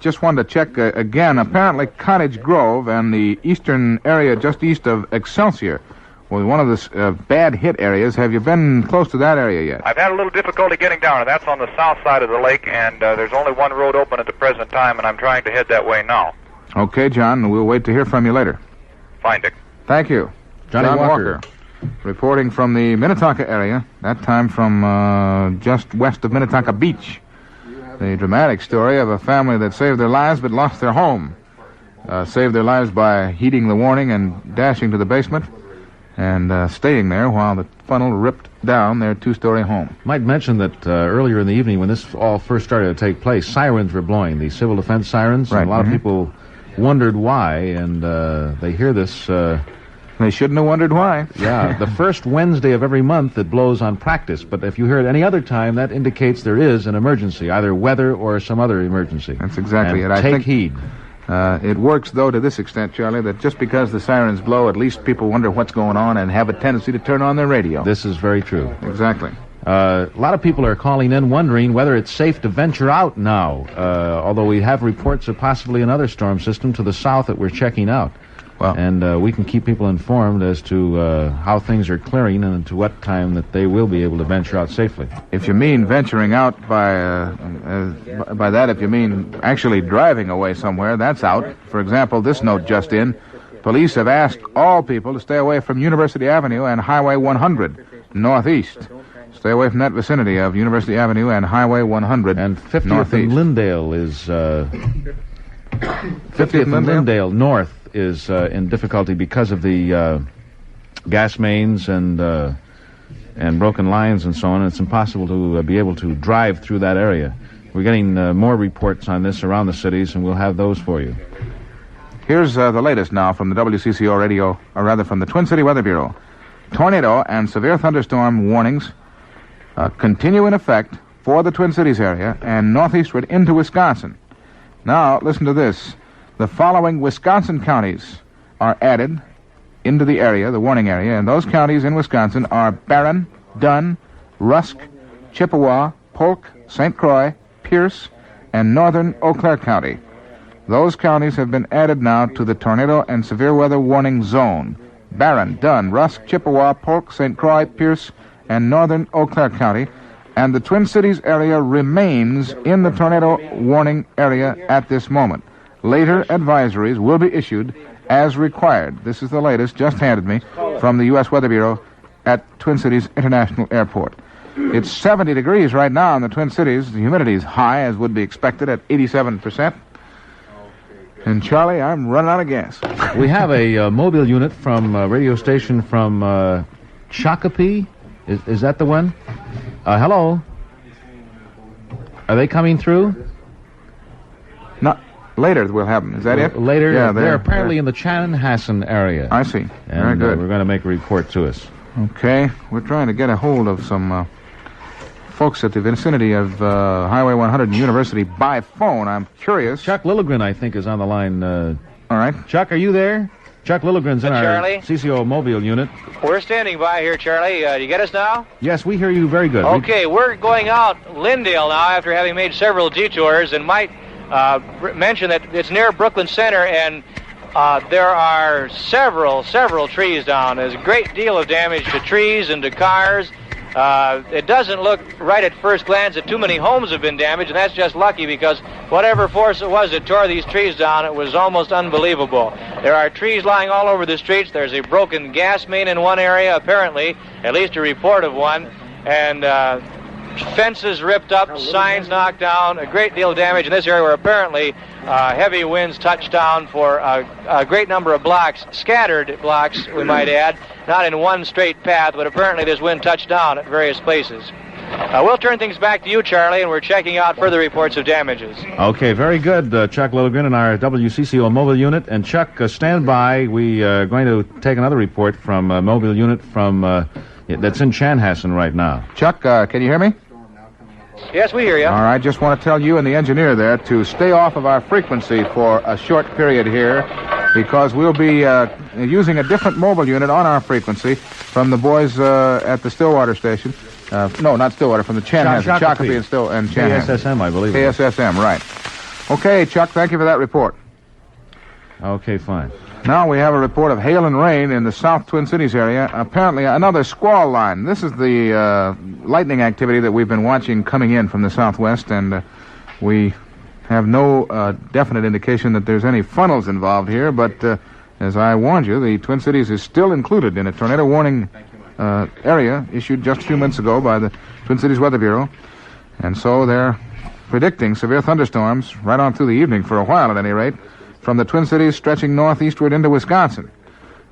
Just wanted to check again. Apparently Cottage Grove and the eastern area just east of Excelsior was one of the bad hit areas. Have you been close to that area yet? I've had a little difficulty getting down, and that's on the south side of the lake, and there's only one road open at the present time, and I'm trying to head that way now. Okay, John. We'll wait to hear from you later. Fine, Dick. Thank you. John Walker. Reporting from the Minnetonka area, that time from just west of Minnetonka Beach. The dramatic story of a family that saved their lives but lost their home. Saved their lives by heeding the warning and dashing to the basement and staying there while the funnel ripped down their 2-story home. Might mention that earlier in the evening when this all first started to take place, sirens were blowing, the civil defense sirens. Right. And a lot of people wondered why, and they hear this... They shouldn't have wondered why. Yeah, the first Wednesday of every month it blows on practice, but if you hear it any other time, that indicates there is an emergency, either weather or some other emergency. That's exactly and it. Take heed. It works, though, to this extent, Charlie, that just because the sirens blow, at least people wonder what's going on and have a tendency to turn on their radio. This is very true. Exactly. A lot of people are calling in wondering whether it's safe to venture out now, although we have reports of possibly another storm system to the south that we're checking out. Well, and we can keep people informed as to how things are clearing and to what time that they will be able to venture out safely. If you mean venturing out by that, if you mean actually driving away somewhere, that's out. For example, this note just in. Police have asked all people to stay away from University Avenue and Highway 100 northeast. Stay away from that vicinity of University Avenue and Highway 100 and 50th northeast. and Lindale is... 50th and Lindale north is in difficulty because of the gas mains and broken lines and so on. It's impossible to be able to drive through that area. We're getting more reports on this around the cities, and we'll have those for you. Here's the latest now from the WCCO radio, or rather from the Twin City Weather Bureau. Tornado and severe thunderstorm warnings continue in effect for the Twin Cities area and northeastward into Wisconsin. Now, listen to this. The following Wisconsin counties are added into the area, the warning area, and those counties in Wisconsin are Barron, Dunn, Rusk, Chippewa, Polk, St. Croix, Pierce, and northern Eau Claire County. Those counties have been added now to the tornado and severe weather warning zone. Barron, Dunn, Rusk, Chippewa, Polk, St. Croix, Pierce, and northern Eau Claire County. And the Twin Cities area remains in the tornado warning area at this moment. Later advisories will be issued as required. This is the latest, just handed me, from the U.S. Weather Bureau at Twin Cities International Airport. It's 70 degrees right now in the Twin Cities. The humidity is high, as would be expected, at 87%. And, Charlie, I'm running out of gas. We have a mobile unit from a radio station from Shakopee? Is that the one? Hello? Are they coming through? No, later we'll have them. Is that it? Later? Yeah, they're apparently in the Chanhassen area. I see. And, Very good. We're going to make a report to us. Okay. We're trying to get a hold of some folks at the vicinity of Highway 100 and University by phone. I'm curious. Chuck Lilligren, I think, is on the line. All right. Chuck, are you there? Chuck Lilligren's in our Charlie? CCO mobile unit. We're standing by here, Charlie. Do you get us now? Yes, we hear you very good. Okay, we're going out Lyndale now after having made several detours, and might mention that it's near Brooklyn Center, and there are several trees down. There's a great deal of damage to trees and to cars. It doesn't look right at first glance that too many homes have been damaged, and that's just lucky because whatever force it was that tore these trees down, it was almost unbelievable. There are trees lying all over the streets. There's a broken gas main in one area, apparently, at least a report of one, and fences ripped up, signs knocked down, a great deal of damage in this area where apparently heavy winds touched down for a great number of blocks, scattered blocks, we might add, not in one straight path, but apparently this wind touched down at various places. We'll turn things back to you, Charlie, and we're checking out further reports of damages. Okay, very good, Chuck Lilligren in our WCCO mobile unit. And Chuck, stand by. We are going to take another report from a mobile unit from that's in Chanhassen right now. Chuck, can you hear me? Yes, we hear you. All right, just want to tell you and the engineer there to stay off of our frequency for a short period here because we'll be using a different mobile unit on our frequency from the boys at the Stillwater station. No, not Stillwater, from the Chanhassen, Shakopee and Chanhassen. KSSM, I believe. KSSM, right. Okay, Chuck, thank you for that report. Okay, fine. Now we have a report of hail and rain in the South Twin Cities area. Apparently another squall line. This is the lightning activity that we've been watching coming in from the southwest, and we have no definite indication that there's any funnels involved here, but as I warned you, the Twin Cities is still included in a tornado warning area issued just a few minutes ago by the Twin Cities Weather Bureau, and so they're predicting severe thunderstorms right on through the evening for a while at any rate, from the Twin Cities stretching northeastward into Wisconsin.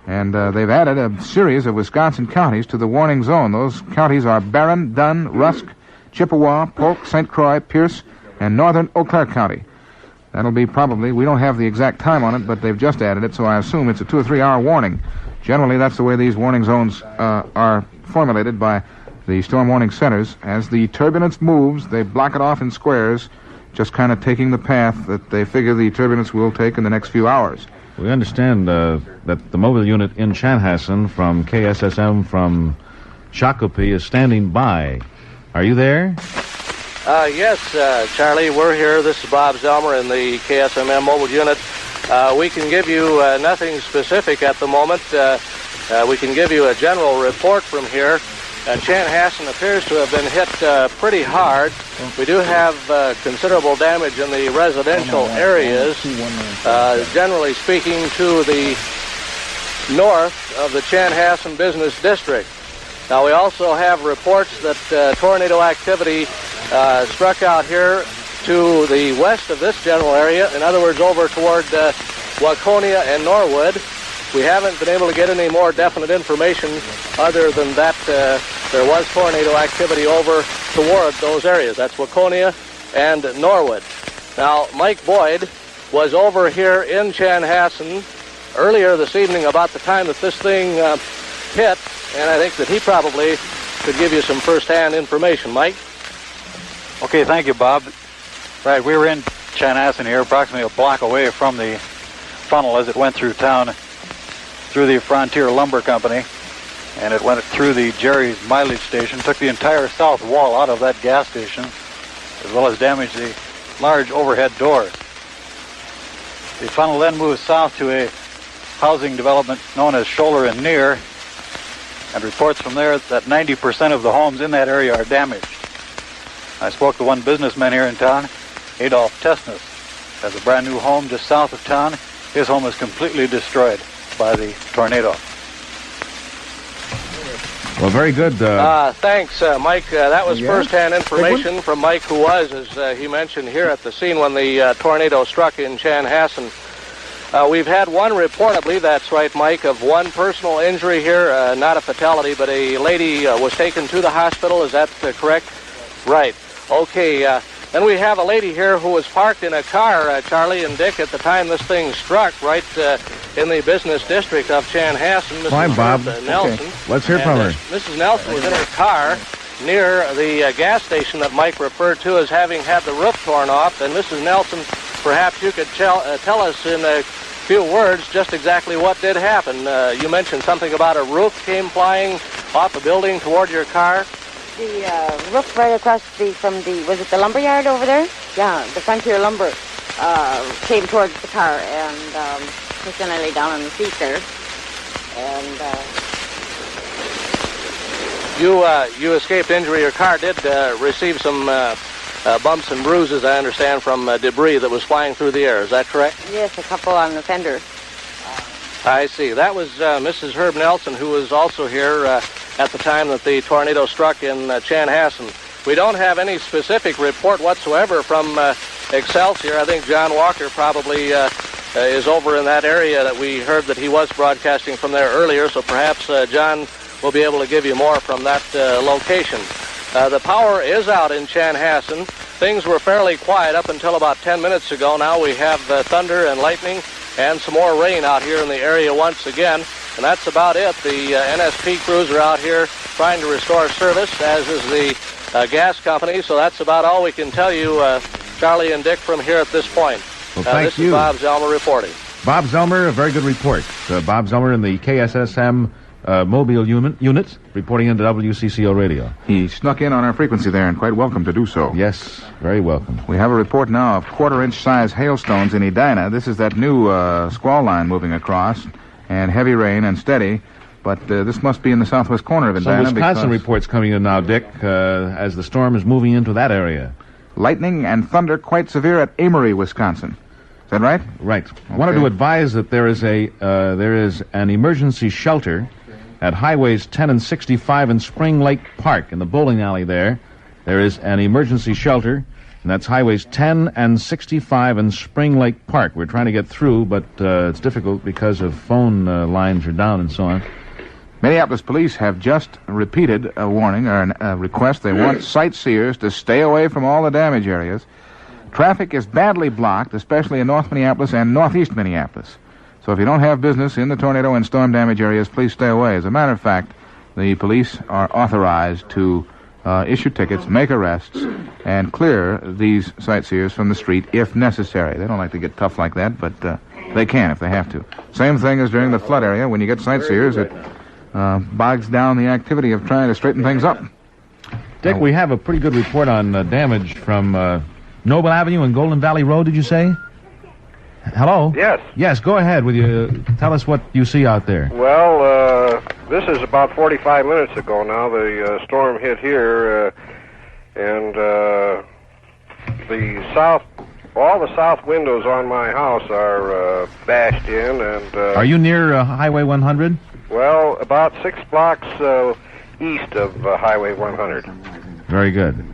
And they've added a series of Wisconsin counties to the warning zone. Those counties are Barron, Dunn, Rusk, Chippewa, Polk, St. Croix, Pierce, and northern Eau Claire County. That'll be probably, we don't have the exact time on it, but they've just added it, so I assume it's a 2 or 3 hour warning. Generally, that's the way these warning zones are formulated by the storm warning centers. As the turbulence moves, they block it off in squares, just kind of taking the path that they figure the turbulence will take in the next few hours. We understand that the mobile unit in Chanhassen from KSSM from Shakopee is standing by. Are you there? Yes, Charlie, we're here. This is Bob Zelmer in the KSMM mobile unit. We can give you nothing specific at the moment. We can give you a general report from here. Chanhassen appears to have been hit pretty hard. We do have considerable damage in the residential areas, generally speaking, to the north of the Chanhassen Business District. Now, we also have reports that tornado activity struck out here to the west of this general area, in other words, over toward Waconia and Norwood. We haven't been able to get any more definite information other than that there was tornado activity over toward those areas. That's Waconia and Norwood. Now, Mike Boyd was over here in Chanhassen earlier this evening about the time that this thing hit, and I think that he probably could give you some first-hand information. Mike? Okay, thank you, Bob. Right, we were in Chanhassen here, approximately a block away from the funnel as it went through town, through the Frontier Lumber Company, and it went through the Jerry's mileage station, took the entire south wall out of that gas station, as well as damaged the large overhead doors. The funnel then moved south to a housing development known as Scholler and Near, and reports from there that 90% of the homes in that area are damaged. I spoke to one businessman here in town, Adolf Tessness, has a brand new home just south of town. His home is completely destroyed by the tornado. Well, very good. Thanks, Mike. That was first-hand information from Mike, who was, as he mentioned, here at the scene when the tornado struck in Chanhassen. We've had one report, I believe that's right, Mike, of one personal injury here, not a fatality, but a lady was taken to the hospital. Is that correct? Right. Okay. Then we have a lady here who was parked in a car, Charlie and Dick, at the time this thing struck, right in the business district of Chanhassen. Mrs. Hi, Bob. Nelson. Okay. Let's hear from her. Mrs. Nelson was in her car near the gas station that Mike referred to as having had the roof torn off. And Mrs. Nelson, perhaps you could tell us in a few words just exactly what did happen. You mentioned something about a roof came flying off a building toward your car. The roof right across was it the lumber yard over there? Yeah, the Frontier Lumber came towards the car, and Christian and I lay down on the seat there. And you escaped injury. Your car did receive some bumps and bruises, I understand, from debris that was flying through the air. Is that correct? Yes, a couple on the fender. I see. That was Mrs. Herb Nelson, who was also here at the time that the tornado struck in Chanhassen. We don't have any specific report whatsoever from Excelsior. I think John Walker probably is over in that area that we heard that he was broadcasting from there earlier, so perhaps John will be able to give you more from that location. The power is out in Chanhassen. Things were fairly quiet up until about 10 minutes ago. Now we have thunder and lightning and some more rain out here in the area once again. And that's about it. The NSP crews are out here trying to restore service, as is the gas company. So that's about all we can tell you, Charlie and Dick, from here at this point. Well, thank this you. is Bob Zelmer reporting. Bob Zelmer, a very good report. Bob Zelmer in the KSSM mobile unit, reporting into WCCO radio. He snuck in on our frequency there, and quite welcome to do so. Yes, very welcome. We have a report now of quarter-inch size hailstones in Edina. This is that new squall line moving across, and heavy rain and steady. But this must be in the southwest corner of Edina. Some Wisconsin reports coming in now, Dick, as the storm is moving into that area. Lightning and thunder quite severe at Amory, Wisconsin. Is that right? Right. I wanted to advise that there is an emergency shelter at highways 10 and 65 in Spring Lake Park, in the bowling alley there. There is an emergency shelter, and that's highways 10 and 65 in Spring Lake Park. We're trying to get through, but it's difficult because of phone lines are down and so on. Minneapolis police have just repeated a warning, or a request. They want sightseers to stay away from all the damage areas. Traffic is badly blocked, especially in North Minneapolis and Northeast Minneapolis. So if you don't have business in the tornado and storm damage areas, please stay away. As a matter of fact, the police are authorized to issue tickets, make arrests, and clear these sightseers from the street if necessary. They don't like to get tough like that, but they can if they have to. Same thing as during the flood area. When you get sightseers, it bogs down the activity of trying to straighten things up. Dick, we have a pretty good report on damage from Noble Avenue and Golden Valley Road, did you say? Hello? Yes. Yes, go ahead with you. Tell us what you see out there. Well, this is about 45 minutes ago now. The storm hit here, and all the south windows on my house are bashed in. And are you near Highway 100? Well, about 6 blocks east of Highway 100. Very good.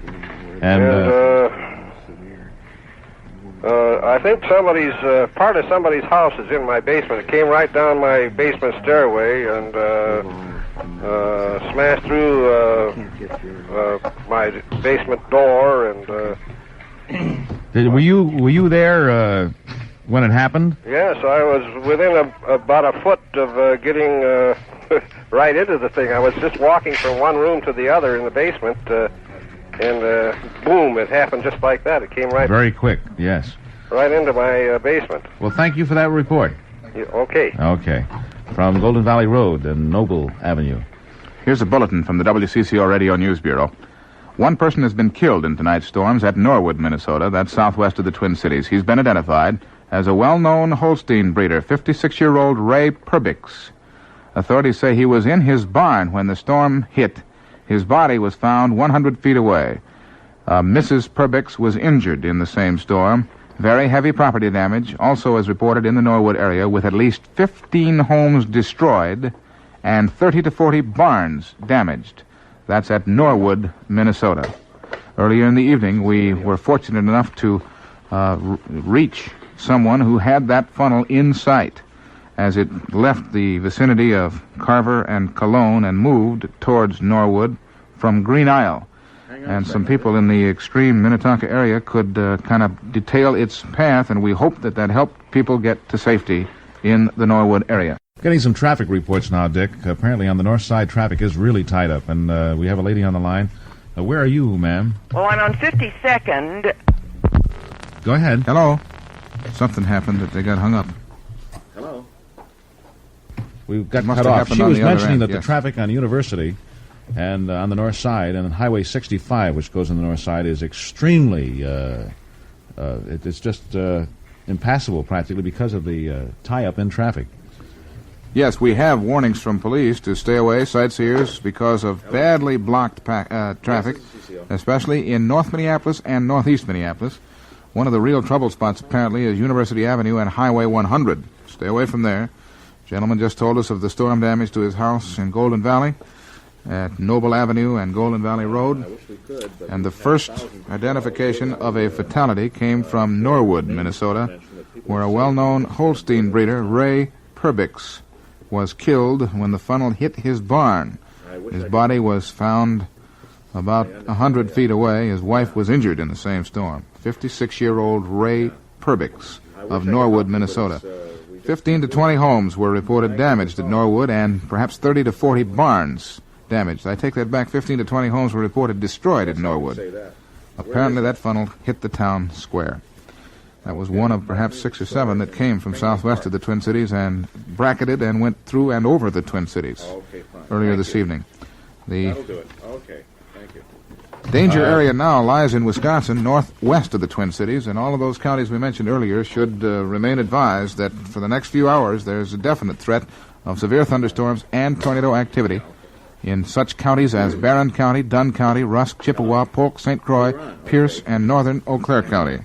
I think part of somebody's house is in my basement. It came right down my basement stairway and smashed through my basement door. And were you there when it happened? Yes, I was within about a foot of getting right into the thing. I was just walking from one room to the other in the basement. And boom, it happened just like that. It came right... Very quick, yes. Right into my basement. Well, thank you for that report. Okay. Okay. From Golden Valley Road and Noble Avenue. Here's a bulletin from the WCCO Radio News Bureau. One person has been killed in tonight's storms at Norwood, Minnesota. That's southwest of the Twin Cities. He's been identified as a well-known Holstein breeder, 56-year-old Ray Perbix. Authorities say he was in his barn when the storm hit. His body was found 100 feet away. Mrs. Perbix was injured in the same storm. Very heavy property damage also is reported in the Norwood area, with at least 15 homes destroyed and 30 to 40 barns damaged. That's at Norwood, Minnesota. Earlier in the evening, we were fortunate enough to reach someone who had that funnel in sight as it left the vicinity of Carver and Cologne and moved towards Norwood from Green Isle. And some people in the extreme Minnetonka area could kind of detail its path, and we hope that helped people get to safety in the Norwood area. Getting some traffic reports now, Dick. Apparently on the north side, traffic is really tied up, and we have a lady on the line. Where are you, ma'am? Well, I'm on 52nd. Go ahead. Hello. Something happened that they got hung up. Hello. We got Must cut have off. happened She on was the other mentioning end, that the yes. traffic on University and on the north side and on Highway 65, which goes on the north side, is extremely, it's just impassable practically because of the tie-up in traffic. Yes, we have warnings from police to stay away, sightseers, because of badly blocked traffic, especially in North Minneapolis and Northeast Minneapolis. One of the real trouble spots, apparently, is University Avenue and Highway 100. Stay away from there. Gentleman just told us of the storm damage to his house in Golden Valley at Noble Avenue and Golden Valley Road. And the first identification of a fatality came from Norwood, Minnesota, where a well-known Holstein breeder, Ray Perbix, was killed when the funnel hit his barn. His body was found about 100 feet away. His wife was injured in the same storm. 56-year-old Ray Perbix of Norwood, Minnesota. 15 to 20 homes were reported damaged at Norwood, and perhaps 30 to 40 barns damaged. I take that back. 15 to 20 homes were reported destroyed at Norwood. Apparently that funnel hit the town square. That was one of perhaps 6 or 7 that came from southwest of the Twin Cities and bracketed and went through and over the Twin Cities earlier this evening. That'll do it. Okay, thank you. Danger area now lies in Wisconsin, northwest of the Twin Cities, and all of those counties we mentioned earlier should remain advised that for the next few hours there's a definite threat of severe thunderstorms and tornado activity in such counties as Barron County, Dunn County, Rusk, Chippewa, Polk, St. Croix, Pierce, and northern Eau Claire County.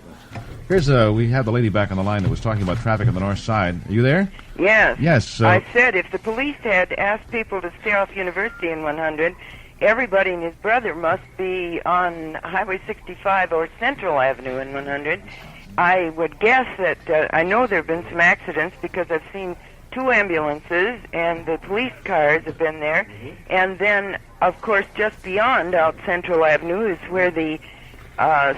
Here's we have the lady back on the line that was talking about traffic on the north side. Are you there? Yes. Yes. I said if the police had asked people to stay off University in 100, everybody and his brother must be on Highway 65 or Central Avenue in 100. I would guess that I know there have been some accidents because I've seen 2 ambulances and the police cars have been there. And then, of course, just beyond out Central Avenue is where the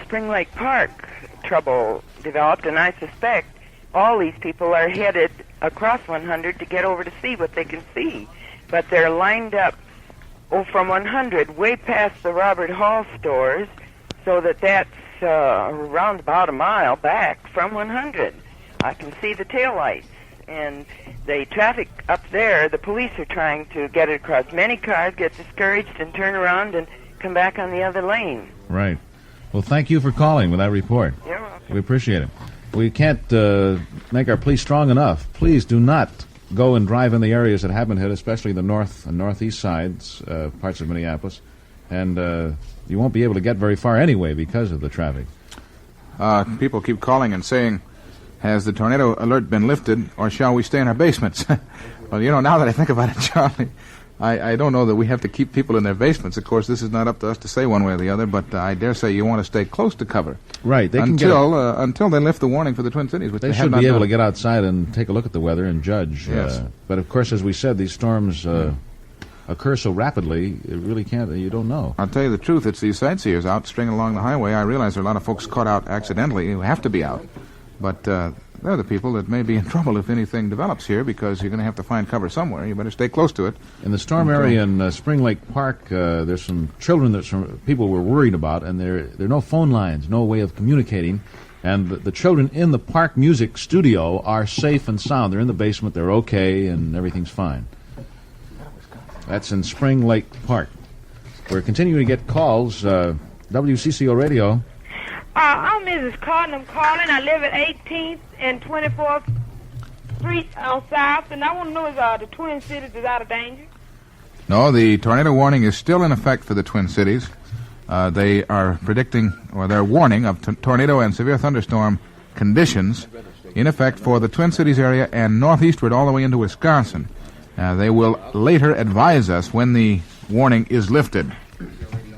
Spring Lake Park trouble developed, and I suspect all these people are headed across 100 to get over to see what they can see. But they're lined up from 100 way past the Robert Hall stores, so that's around about a mile back from 100. I can see the taillights. And the traffic up there, the police are trying to get it across. Many cars get discouraged and turn around and come back on the other lane. Right. Well, thank you for calling with that report. You're welcome. We appreciate it. We can't make our police strong enough. Please do not go and drive in the areas that have been hit, especially the north and northeast sides, parts of Minneapolis. And you won't be able to get very far anyway because of the traffic. People keep calling and saying, has the tornado alert been lifted, or shall we stay in our basements? Well, now that I think about it, Charlie, I don't know that we have to keep people in their basements. Of course, this is not up to us to say one way or the other, but I dare say you want to stay close to cover. Right. They until they lift the warning for the Twin Cities, which they should be able to get outside and take a look at the weather and judge. Yes. But, of course, as we said, these storms occur so rapidly, it really can't, you don't know. I'll tell you the truth, it's these sightseers out stringing along the highway. I realize there are a lot of folks caught out accidentally who have to be out. But they're the people that may be in trouble if anything develops here, because you're going to have to find cover somewhere. You better stay close to it. In the storm area in Spring Lake Park, there's some children that some people were worried about, and there are no phone lines, no way of communicating. And the children in the park music studio are safe and sound. They're in the basement, they're okay, and everything's fine. That's in Spring Lake Park. We're continuing to get calls. WCCO Radio. I'm Mrs. Cotton. I'm calling. I live at 18th and 24th Street South, and I want to know if the Twin Cities is out of danger. No, the tornado warning is still in effect for the Twin Cities. They are predicting, or they're warning of tornado and severe thunderstorm conditions in effect for the Twin Cities area and northeastward all the way into Wisconsin. They will later advise us when the warning is lifted.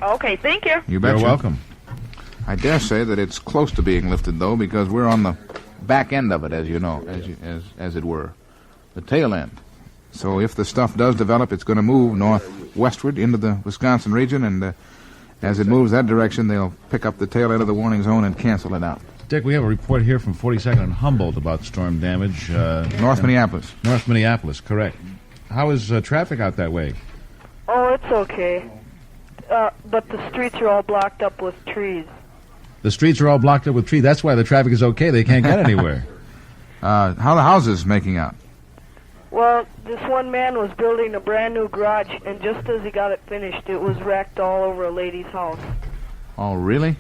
Okay, thank you. You betcha. You're welcome. I dare say that it's close to being lifted, though, because we're on the back end of it, as you know, as it were, the tail end. So if the stuff does develop, it's going to move northwestward into the Wisconsin region, and as it moves that direction, they'll pick up the tail end of the warning zone and cancel it out. Dick, we have a report here from 42nd and Humboldt about storm damage. North Minneapolis. North Minneapolis, correct. How is traffic out that way? Oh, it's okay. But the streets are all blocked up with trees. The streets are all blocked up with trees. That's why the traffic is okay. They can't get anywhere. How are the houses making out? Well, this one man was building a brand new garage, and just as he got it finished, it was wrecked all over a lady's house. Oh, really?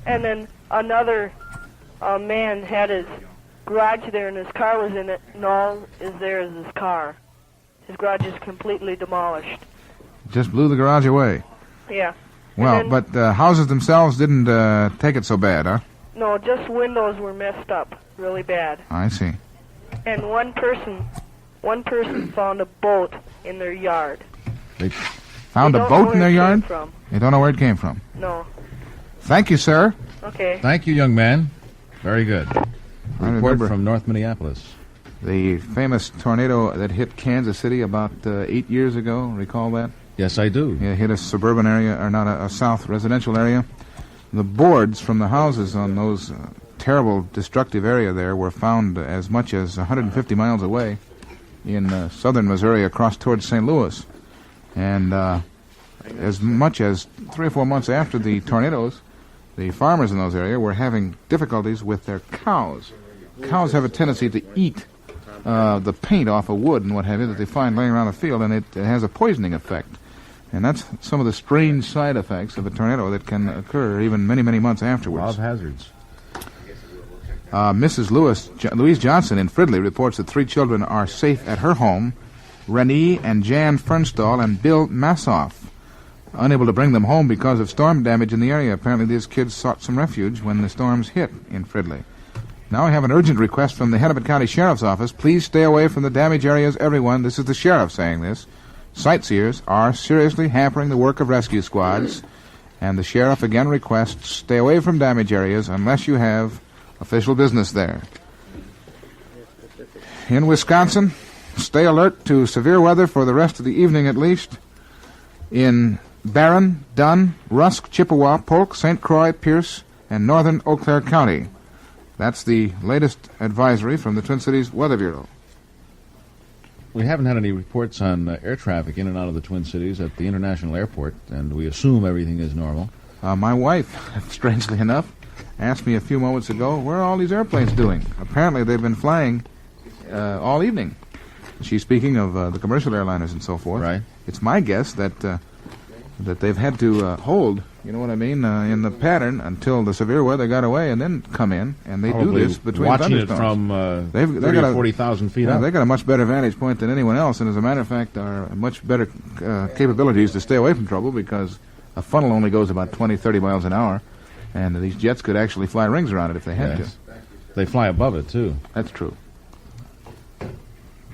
And then another man had his garage there, and his car was in it, and all is there is his car. His garage is completely demolished. Just blew the garage away. Yeah. Well, but houses themselves didn't take it so bad, huh? No, just windows were messed up really bad. I see. And one person found a boat in their yard. They found a boat in their yard? They don't know where it came from. No. Thank you, sir. Okay. Thank you, young man. Very good. I Report remember from North Minneapolis. The famous tornado that hit Kansas City about 8 years ago. Recall that? Yes, I do. Yeah, it hit a suburban area, or not a south residential area. The boards from the houses on those terrible, destructive area there were found as much as 150 miles away in southern Missouri across towards St. Louis. And as much as 3 or 4 months after the tornadoes, the farmers in those areas were having difficulties with their cows. Cows have a tendency to eat the paint off of wood and what have you that they find laying around the field, and it has a poisoning effect. And that's some of the strange side effects of a tornado that can occur even many, many months afterwards. Wild hazards. Mrs. Louise Johnson in Fridley reports that 3 children are safe at her home, Renee and Jan Fernstall and Bill Massoff. Unable to bring them home because of storm damage in the area. Apparently these kids sought some refuge when the storms hit in Fridley. Now I have an urgent request from the Hennepin County Sheriff's Office. Please stay away from the damaged areas, everyone. This is the sheriff saying this. Sightseers are seriously hampering the work of rescue squads, and the sheriff again requests stay away from damaged areas unless you have official business there. In Wisconsin, stay alert to severe weather for the rest of the evening at least. In Barron, Dunn, Rusk, Chippewa, Polk, St. Croix, Pierce, and northern Eau Claire County. That's the latest advisory from the Twin Cities Weather Bureau. We haven't had any reports on air traffic in and out of the Twin Cities at the International Airport, and we assume everything is normal. My wife, strangely enough, asked me a few moments ago, where are all these airplanes doing? Apparently they've been flying all evening. She's speaking of the commercial airliners and so forth. Right. It's my guess that they've had to hold, you know what I mean, in the pattern until the severe weather got away and then come in, and they Probably do this between watching thunderstorms. it from 30 or 40,000 feet up. They've got a much better vantage point than anyone else, and as a matter of fact, are much better capabilities to stay away from trouble because a funnel only goes about 20, 30 miles an hour, and these jets could actually fly rings around it if they had to. They fly above it, too. That's true.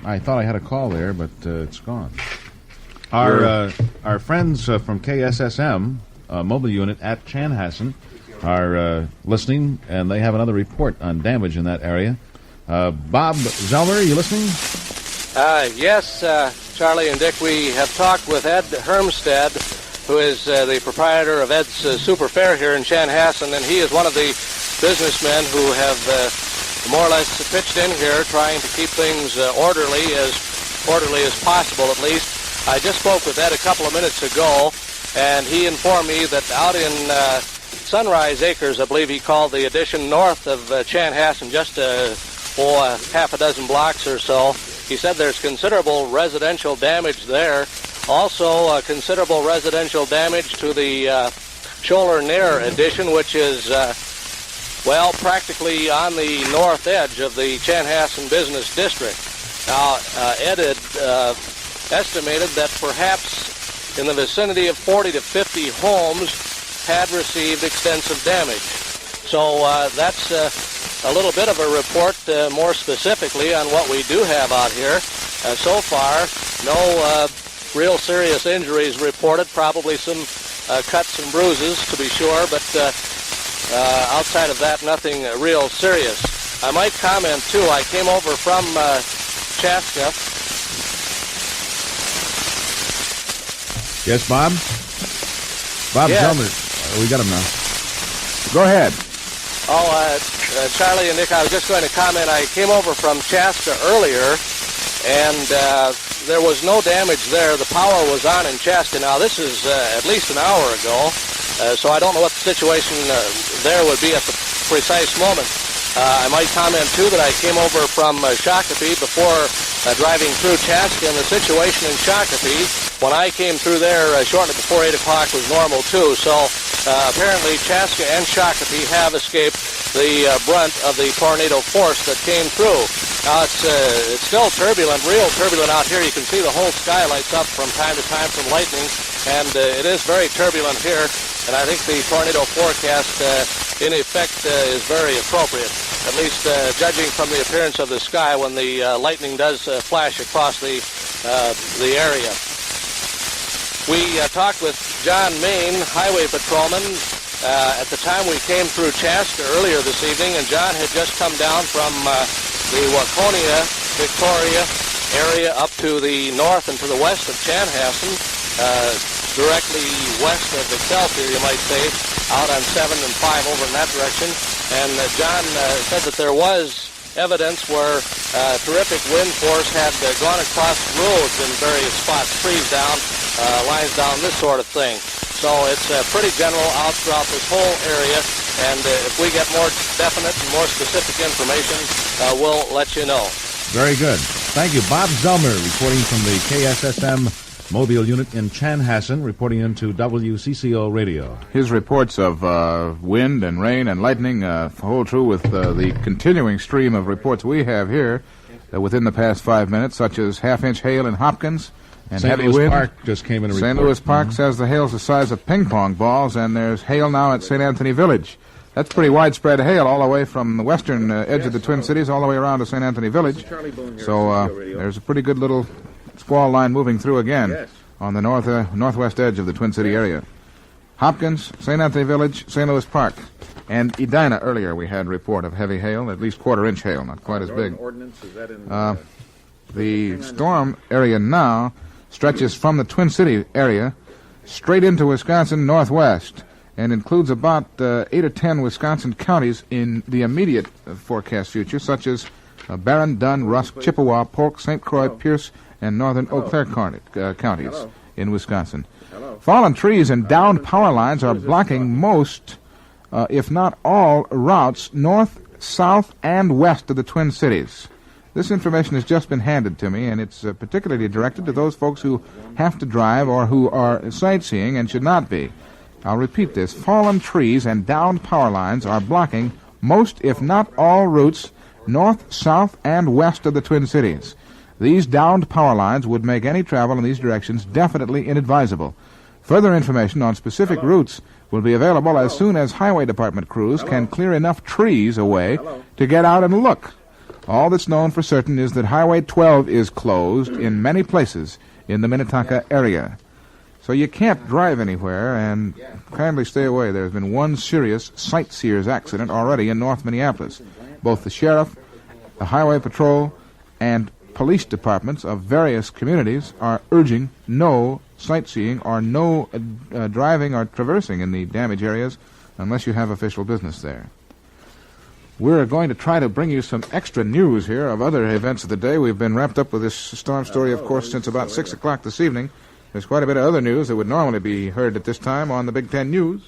I thought I had a call there, but it's gone. Our friends from KSSM, mobile unit at Chanhassen, are listening, and they have another report on damage in that area. Bob Zelmer, are you listening? Yes, Charlie and Dick, we have talked with Ed Hermstead, who is the proprietor of Ed's Super Fair here in Chanhassen, and he is one of the businessmen who have more or less pitched in here trying to keep things orderly as possible, at least. I just spoke with Ed a couple of minutes ago, and he informed me that out in Sunrise Acres, I believe he called the addition north of Chanhassen, just half a dozen blocks or so, he said there's considerable residential damage there. Also, considerable residential damage to the Scholler-Nair addition, which is, practically on the north edge of the Chanhassen Business District. Now, Ed had estimated that perhaps in the vicinity of 40 to 50 homes had received extensive damage. So that's a little bit of a report more specifically on what we do have out here. So far, no real serious injuries reported, probably some cuts and bruises to be sure, but outside of that, nothing real serious. I might comment, too, I came over from Chaska. Yes, Bob? Bob Yes. Zelmer. We got him now. Go ahead. Charlie and Nick, I was just going to comment. I came over from Chaska earlier, and there was no damage there. The power was on in Chaska. Now, this is at least an hour ago, so I don't know what the situation there would be at the precise moment. I might comment, too, that I came over from Shakopee before driving through Chaska, and the situation in Shakopee, when I came through there shortly before 8 o'clock, was normal, too. So apparently Chaska and Shakopee have escaped the brunt of the tornado force that came through. Now, it's still turbulent, real turbulent out here. You can see the whole sky lights up from time to time from lightning, and it is very turbulent here. And I think the tornado forecast, in effect, is very appropriate, at least judging from the appearance of the sky when the lightning does flash across the area. We talked with John Main, highway patrolman, at the time we came through Chaska earlier this evening, and John had just come down from the Waconia, Victoria area up to the north and to the west of Chanhassen, directly west of Excelsior, you might say, out on 7 and 5 over in that direction. And John said that there was evidence where terrific wind force had gone across roads in various spots, trees down, lines down, this sort of thing. So it's pretty general out throughout this whole area, and if we get more definite and more specific information, we'll let you know. Very good. Thank you. Bob Zelmer reporting from the KSSM Mobile Unit in Chanhassen, reporting into WCCO Radio. His reports of wind and rain and lightning hold true with the continuing stream of reports we have here within the past 5 minutes, such as half-inch hail in Hopkins and St. heavy Louis wind. Park just came in a report. St. Louis Park says the hail's the size of ping-pong balls, and there's hail now at St. Anthony Village. That's pretty widespread hail all the way from the western edge of the Twin Cities all the way around to St. Anthony Village. So there's a pretty good little squall line moving through again on the northwest edge of the Twin City area. Hopkins, St. Anthony Village, St. Louis Park. And Edina earlier we had a report of heavy hail, at least quarter-inch hail, not quite as big. The storm area now stretches from the Twin City area straight into Wisconsin northwest and includes about 8 or 10 Wisconsin counties in the immediate forecast future, such as Barron, Dunn, Rusk, Chippewa, Polk, St. Croix, Pierce, and northern Eau Claire counties in Wisconsin. Fallen trees and downed power lines are blocking most, if not all, routes north, south, and west of the Twin Cities. This information has just been handed to me, and it's particularly directed to those folks who have to drive or who are sightseeing and should not be. I'll repeat this. Fallen trees and downed power lines are blocking most, if not all, routes north, south, and west of the Twin Cities. These downed power lines would make any travel in these directions definitely inadvisable. Further information on specific routes will be available as soon as Highway Department crews can clear enough trees away to get out and look. All that's known for certain is that Highway 12 is closed in many places in the Minnetonka area. So you can't drive anywhere, and kindly stay away. There's been one serious sightseers accident already in North Minneapolis. Both the sheriff, the highway patrol, and police departments of various communities are urging no sightseeing or no driving or traversing in the damage areas unless you have official business there. We're going to try to bring you some extra news here of other events of the day. We've been wrapped up with this storm story, of course, since about 6 o'clock this evening. There's quite a bit of other news that would normally be heard at this time on the Big Ten News,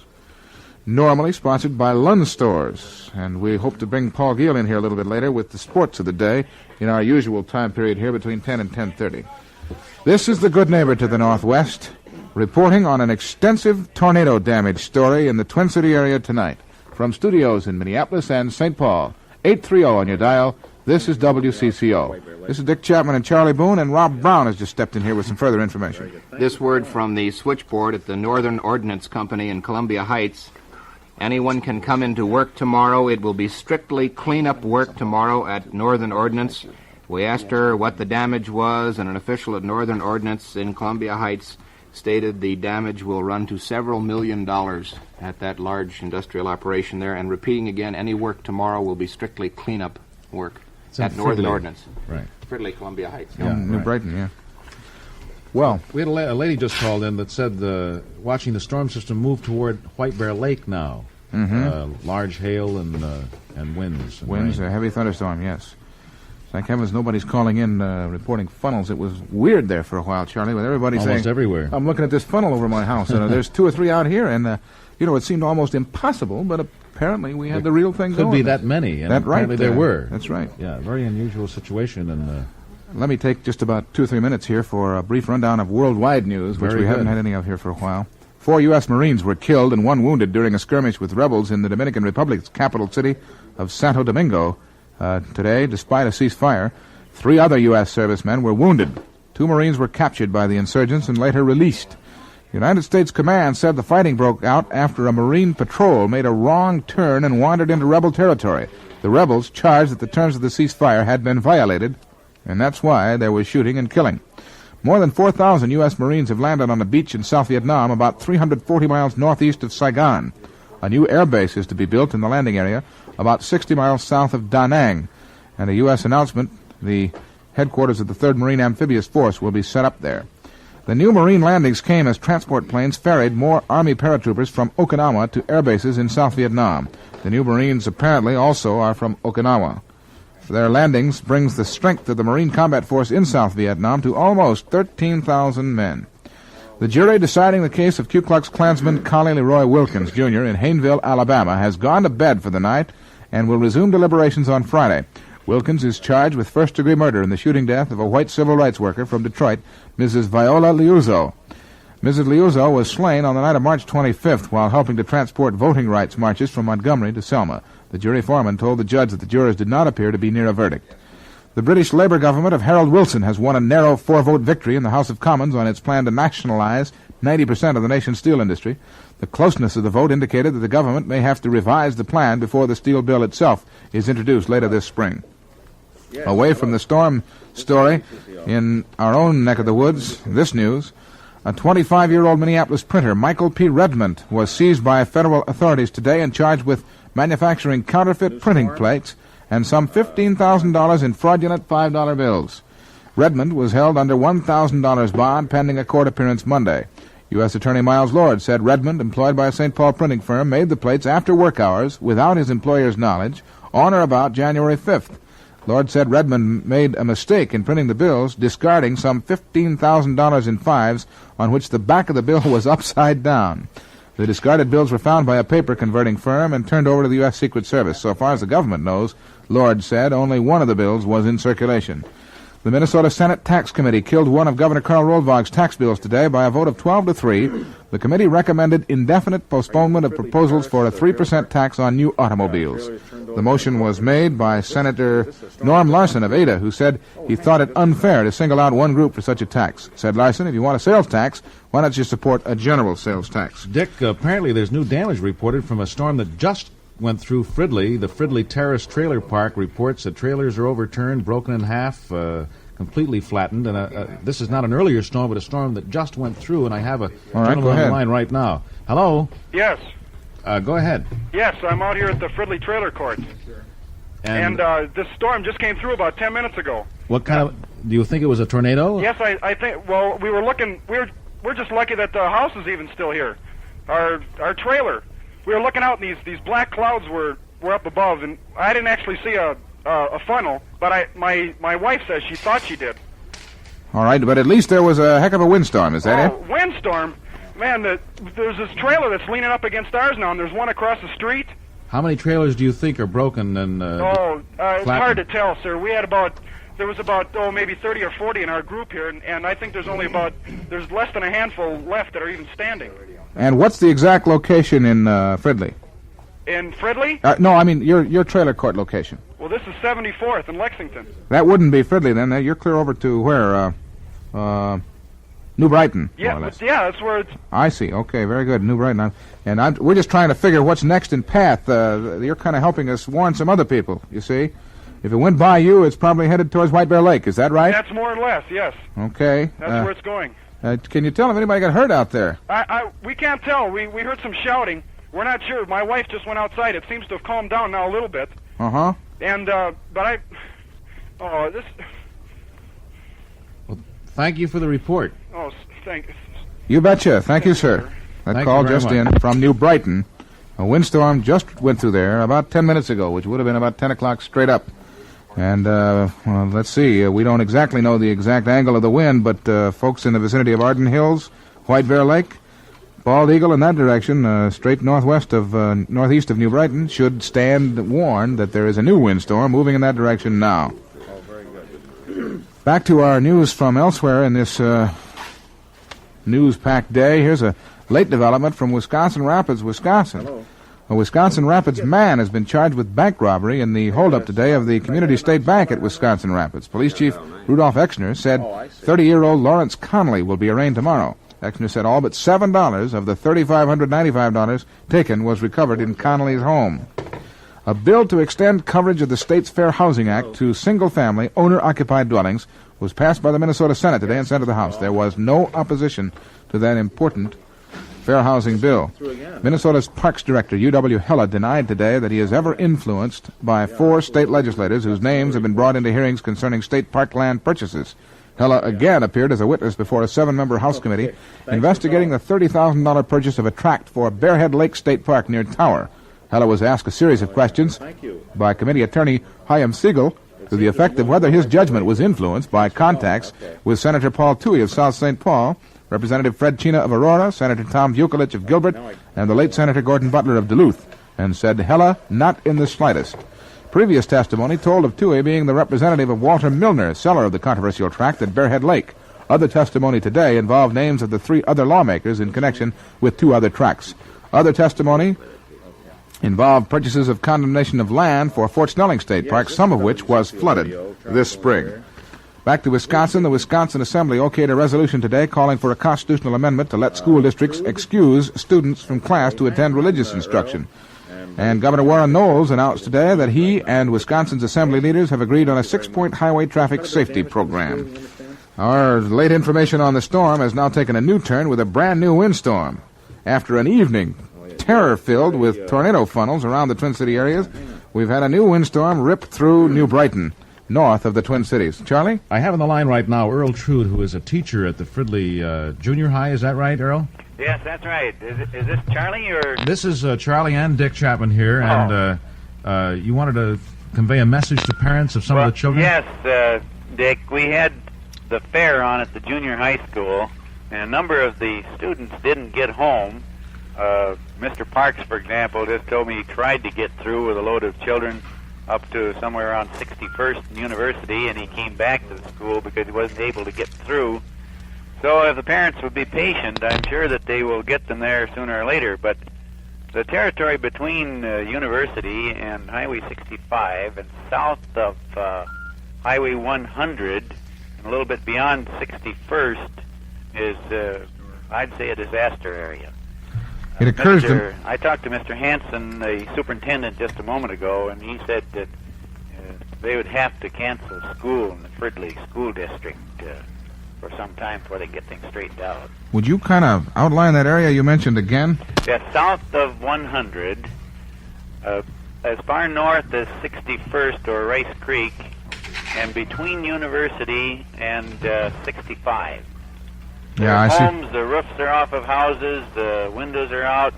normally sponsored by Lund Stores. And we hope to bring Paul Giel in here a little bit later with the sports of the day in our usual time period here between 10 and 10:30. This is the good neighbor to the northwest, reporting on an extensive tornado damage story in the Twin City area tonight. From studios in Minneapolis and St. Paul, 830 on your dial, this is WCCO. This is Dick Chapman and Charlie Boone, and Rob Brown has just stepped in here with some further information. This word from the switchboard at the Northern Ordnance Company in Columbia Heights. Anyone can come into work tomorrow. It will be strictly cleanup work tomorrow at Northern Ordnance. We asked her what the damage was, and an official at Northern Ordnance in Columbia Heights stated the damage will run to several $1 million at that large industrial operation there. And repeating again, any work tomorrow will be strictly cleanup work at Northern Fridley. Ordnance. Right. Fridley, Columbia Heights. Yeah, New Brighton, yeah. Well, we had a lady just called in that said watching the storm system move toward White Bear Lake now. Large hail and winds. Winds, a heavy thunderstorm, yes. Thank heavens nobody's calling in reporting funnels. It was weird there for a while, Charlie, with everybody saying... Almost everywhere. I'm looking at this funnel over my house, and there's 2 or 3 out here, and, it seemed almost impossible, but apparently we had the real thing going. Could be that many, and apparently there were. That's right. Yeah, very unusual situation, and... Let me take just about 2 or 3 minutes here for a brief rundown of worldwide news, which we haven't had any of here for a while. 4 U.S. Marines were killed and 1 wounded during a skirmish with rebels in the Dominican Republic's capital city of Santo Domingo today, despite a ceasefire. 3 other U.S. servicemen were wounded. 2 Marines were captured by the insurgents and later released. United States Command said the fighting broke out after a Marine patrol made a wrong turn and wandered into rebel territory. The rebels charged that the terms of the ceasefire had been violated, and that's why there was shooting and killing. More than 4,000 U.S. Marines have landed on a beach in South Vietnam about 340 miles northeast of Saigon. A new air base is to be built in the landing area about 60 miles south of Da Nang. And a U.S. announcement, the headquarters of the 3rd Marine Amphibious Force will be set up there. The new Marine landings came as transport planes ferried more Army paratroopers from Okinawa to air bases in South Vietnam. The new Marines apparently also are from Okinawa. Their landings brings the strength of the Marine Combat Force in South Vietnam to almost 13,000 men. The jury deciding the case of Ku Klux Klansman Collie Leroy Wilkins, Jr. in Hayneville, Alabama, has gone to bed for the night and will resume deliberations on Friday. Wilkins is charged with first-degree murder in the shooting death of a white civil rights worker from Detroit, Mrs. Viola Liuzzo. Mrs. Liuzzo was slain on the night of March 25th while helping to transport voting rights marches from Montgomery to Selma. The jury foreman told the judge that the jurors did not appear to be near a verdict. The British Labour government of Harold Wilson has won a narrow 4-vote victory in the House of Commons on its plan to nationalize 90% of the nation's steel industry. The closeness of the vote indicated that the government may have to revise the plan before the steel bill itself is introduced later this spring. Away from the storm story, in our own neck of the woods, this news: a 25-year-old Minneapolis printer, Michael P. Redmond, was seized by federal authorities today and charged with manufacturing counterfeit printing plates and some $15,000 in fraudulent $5 bills. Redmond was held under $1,000 bond pending a court appearance Monday. U.S. Attorney Miles Lord said Redmond, employed by a St. Paul printing firm, made the plates after work hours without his employer's knowledge on or about January 5th. Lord said Redmond made a mistake in printing the bills, discarding some $15,000 in fives on which the back of the bill was upside down. The discarded bills were found by a paper-converting firm and turned over to the U.S. Secret Service. So far as the government knows, Lord said only one of the bills was in circulation. The Minnesota Senate Tax Committee killed one of Governor Carl Rolvog's tax bills today by a vote of 12-3. The committee recommended indefinite postponement of proposals for a 3% tax on new automobiles. The motion was made by Senator Norm Larson of Ada, who said he thought it unfair to single out one group for such a tax. Said Larson, if you want a sales tax, why don't you support a general sales tax? Dick, apparently there's new damage reported from a storm that just went through Fridley. The Fridley Terrace Trailer Park reports that trailers are overturned, broken in half, completely flattened. And this is not an earlier storm, but a storm that just went through, and I have a gentleman on the line right now. Hello? Yes. Go ahead. Yes, I'm out here at the Fridley Trailer Court. And this storm just came through about 10 minutes ago. What kind of... Do you think it was a tornado? Yes, I think... Well, we were looking... We're just lucky that the house is even still here. Our trailer. We were looking out, and these black clouds were up above, and I didn't actually see a funnel, but my wife says she thought she did. All right, but at least there was a heck of a windstorm, is that it? Windstorm? Man, there's this trailer that's leaning up against ours now, and there's one across the street. How many trailers do you think are broken and it's hard to tell, sir. There was about maybe 30 or 40 in our group here, and I think there's less than a handful left that are even standing. And what's the exact location in Fridley? In Fridley? No, I mean your trailer court location. Well, this is 74th in Lexington. That wouldn't be Fridley then. You're clear over to where? New Brighton. Yeah, that's where it's... I see. Okay, very good. New Brighton. We're just trying to figure what's next in path. You're kind of helping us warn some other people, you see. If it went by you, it's probably headed towards White Bear Lake. Is that right? That's more or less, yes. Okay. That's where it's going. Can you tell if anybody got hurt out there? We can't tell. We heard some shouting. We're not sure. My wife just went outside. It seems to have calmed down now a little bit. Uh-huh. And, but this... Well, thank you for the report. Oh, thank you. You betcha. Thank you, sir. That Thank call you very just much. in from New Brighton. A windstorm just went through there about 10 minutes ago, which would have been about 10 o'clock straight up. And, well, let's see. We don't exactly know the exact angle of the wind, but folks in the vicinity of Arden Hills, White Bear Lake, Bald Eagle in that direction, straight northeast of New Brighton, should stand warned that there is a new windstorm moving in that direction now. Oh, very good. Back to our news from elsewhere in this news-packed day. Here's a late development from Wisconsin Rapids, Wisconsin. Hello. A Wisconsin Rapids man has been charged with bank robbery in the holdup today of the Community State Bank at Wisconsin Rapids. Police Chief Rudolph Exner said 30-year-old Lawrence Connolly will be arraigned tomorrow. Exner said all but $7 of the $3,595 taken was recovered in Connolly's home. A bill to extend coverage of the state's Fair Housing Act to single-family, owner-occupied dwellings was passed by the Minnesota Senate today and sent to the House. There was no opposition to that important fair housing bill. Minnesota's Parks Director, U.W. Hella, denied today that he is ever influenced by 4 state legislators whose names have been brought into hearings concerning state parkland purchases. Hella again appeared as a witness before a 7-member House committee investigating the $30,000 purchase of a tract for Bearhead Lake State Park near Tower. Hella was asked a series of questions by committee attorney Chaim Siegel to the effect of whether his judgment was influenced by contacts with Senator Paul Toohey of South St. Paul, Representative Fred Chena of Aurora, Senator Tom Vukolich of Gilbert, and the late Senator Gordon Butler of Duluth, and said Hella not in the slightest. Previous testimony told of Toohey being the representative of Walter Milner, seller of the controversial tract at Bearhead Lake. Other testimony today involved names of the 3 other lawmakers in connection with 2 other tracts. Other testimony involved purchases of condemnation of land for Fort Snelling State Park, some of which was flooded this spring. Back to Wisconsin, the Wisconsin Assembly okayed a resolution today calling for a constitutional amendment to let school districts excuse students from class to attend religious instruction. And Governor Warren Knowles announced today that he and Wisconsin's Assembly leaders have agreed on a 6-point highway traffic safety program. Our late information on the storm has now taken a new turn with a brand-new windstorm. After an evening terror-filled with tornado funnels around the Twin City areas, we've had a new windstorm rip through New Brighton, north of the Twin Cities. Charlie? I have on the line right now Earl Trude, who is a teacher at the Fridley Junior High. Is that right, Earl? Yes, that's right. Is this Charlie or... This is Charlie and Dick Chapman here, and you wanted to convey a message to parents of some of the children? Yes, Dick. We had the fair on at the junior high school, and a number of the students didn't get home. Mr. Parks, for example, just told me he tried to get through with a load of children up to somewhere around 61st and University, and he came back to the school because he wasn't able to get through. So if the parents would be patient, I'm sure that they will get them there sooner or later. But the territory between University and Highway 65 and south of Highway 100 and a little bit beyond 61st is, I'd say, a disaster area. It occurs to... I talked to Mr. Hansen, the superintendent, just a moment ago, and he said that they would have to cancel school in the Fridley School District for some time before they get things straightened out. Would you kind of outline that area you mentioned again? Yes, south of 100, as far north as 61st or Rice Creek, and between University and 65. Yeah, I see. Homes, the roofs are off of houses, the windows are out.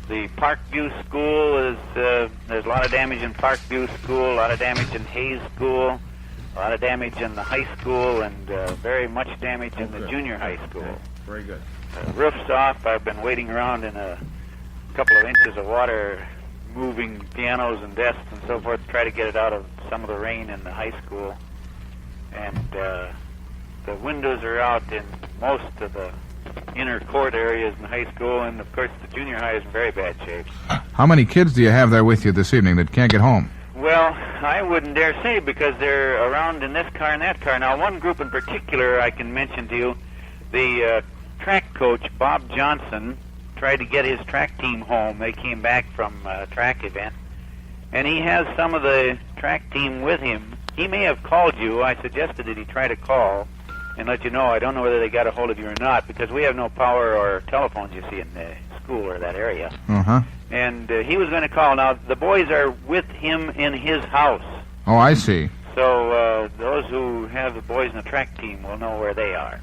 The Parkview School is, there's a lot of damage in Parkview School, a lot of damage in Hayes School, a lot of damage in the high school, and very much damage in the junior high school. Very good. Roof's off. I've been waiting around in a couple of inches of water, moving pianos and desks and so forth to try to get it out of some of the rain in the high school. And the windows are out in most of the inner court areas in high school, and of course the junior high is in very bad shape. How many kids do you have there with you this evening that can't get home? Well, I wouldn't dare say because they're around in this car and that car. Now, one group in particular I can mention to you, the track coach, Bob Johnson, tried to get his track team home. They came back from a track event, and he has some of the track team with him. He may have called you. I suggested that he try to call. and let you know. I don't know whether they got a hold of you or not, because we have no power or telephones, you see, in the school or that area. Uh-huh. And he was going to call. Now, the boys are with him in his house. Oh, I see. So those who have the boys in the track team will know where they are.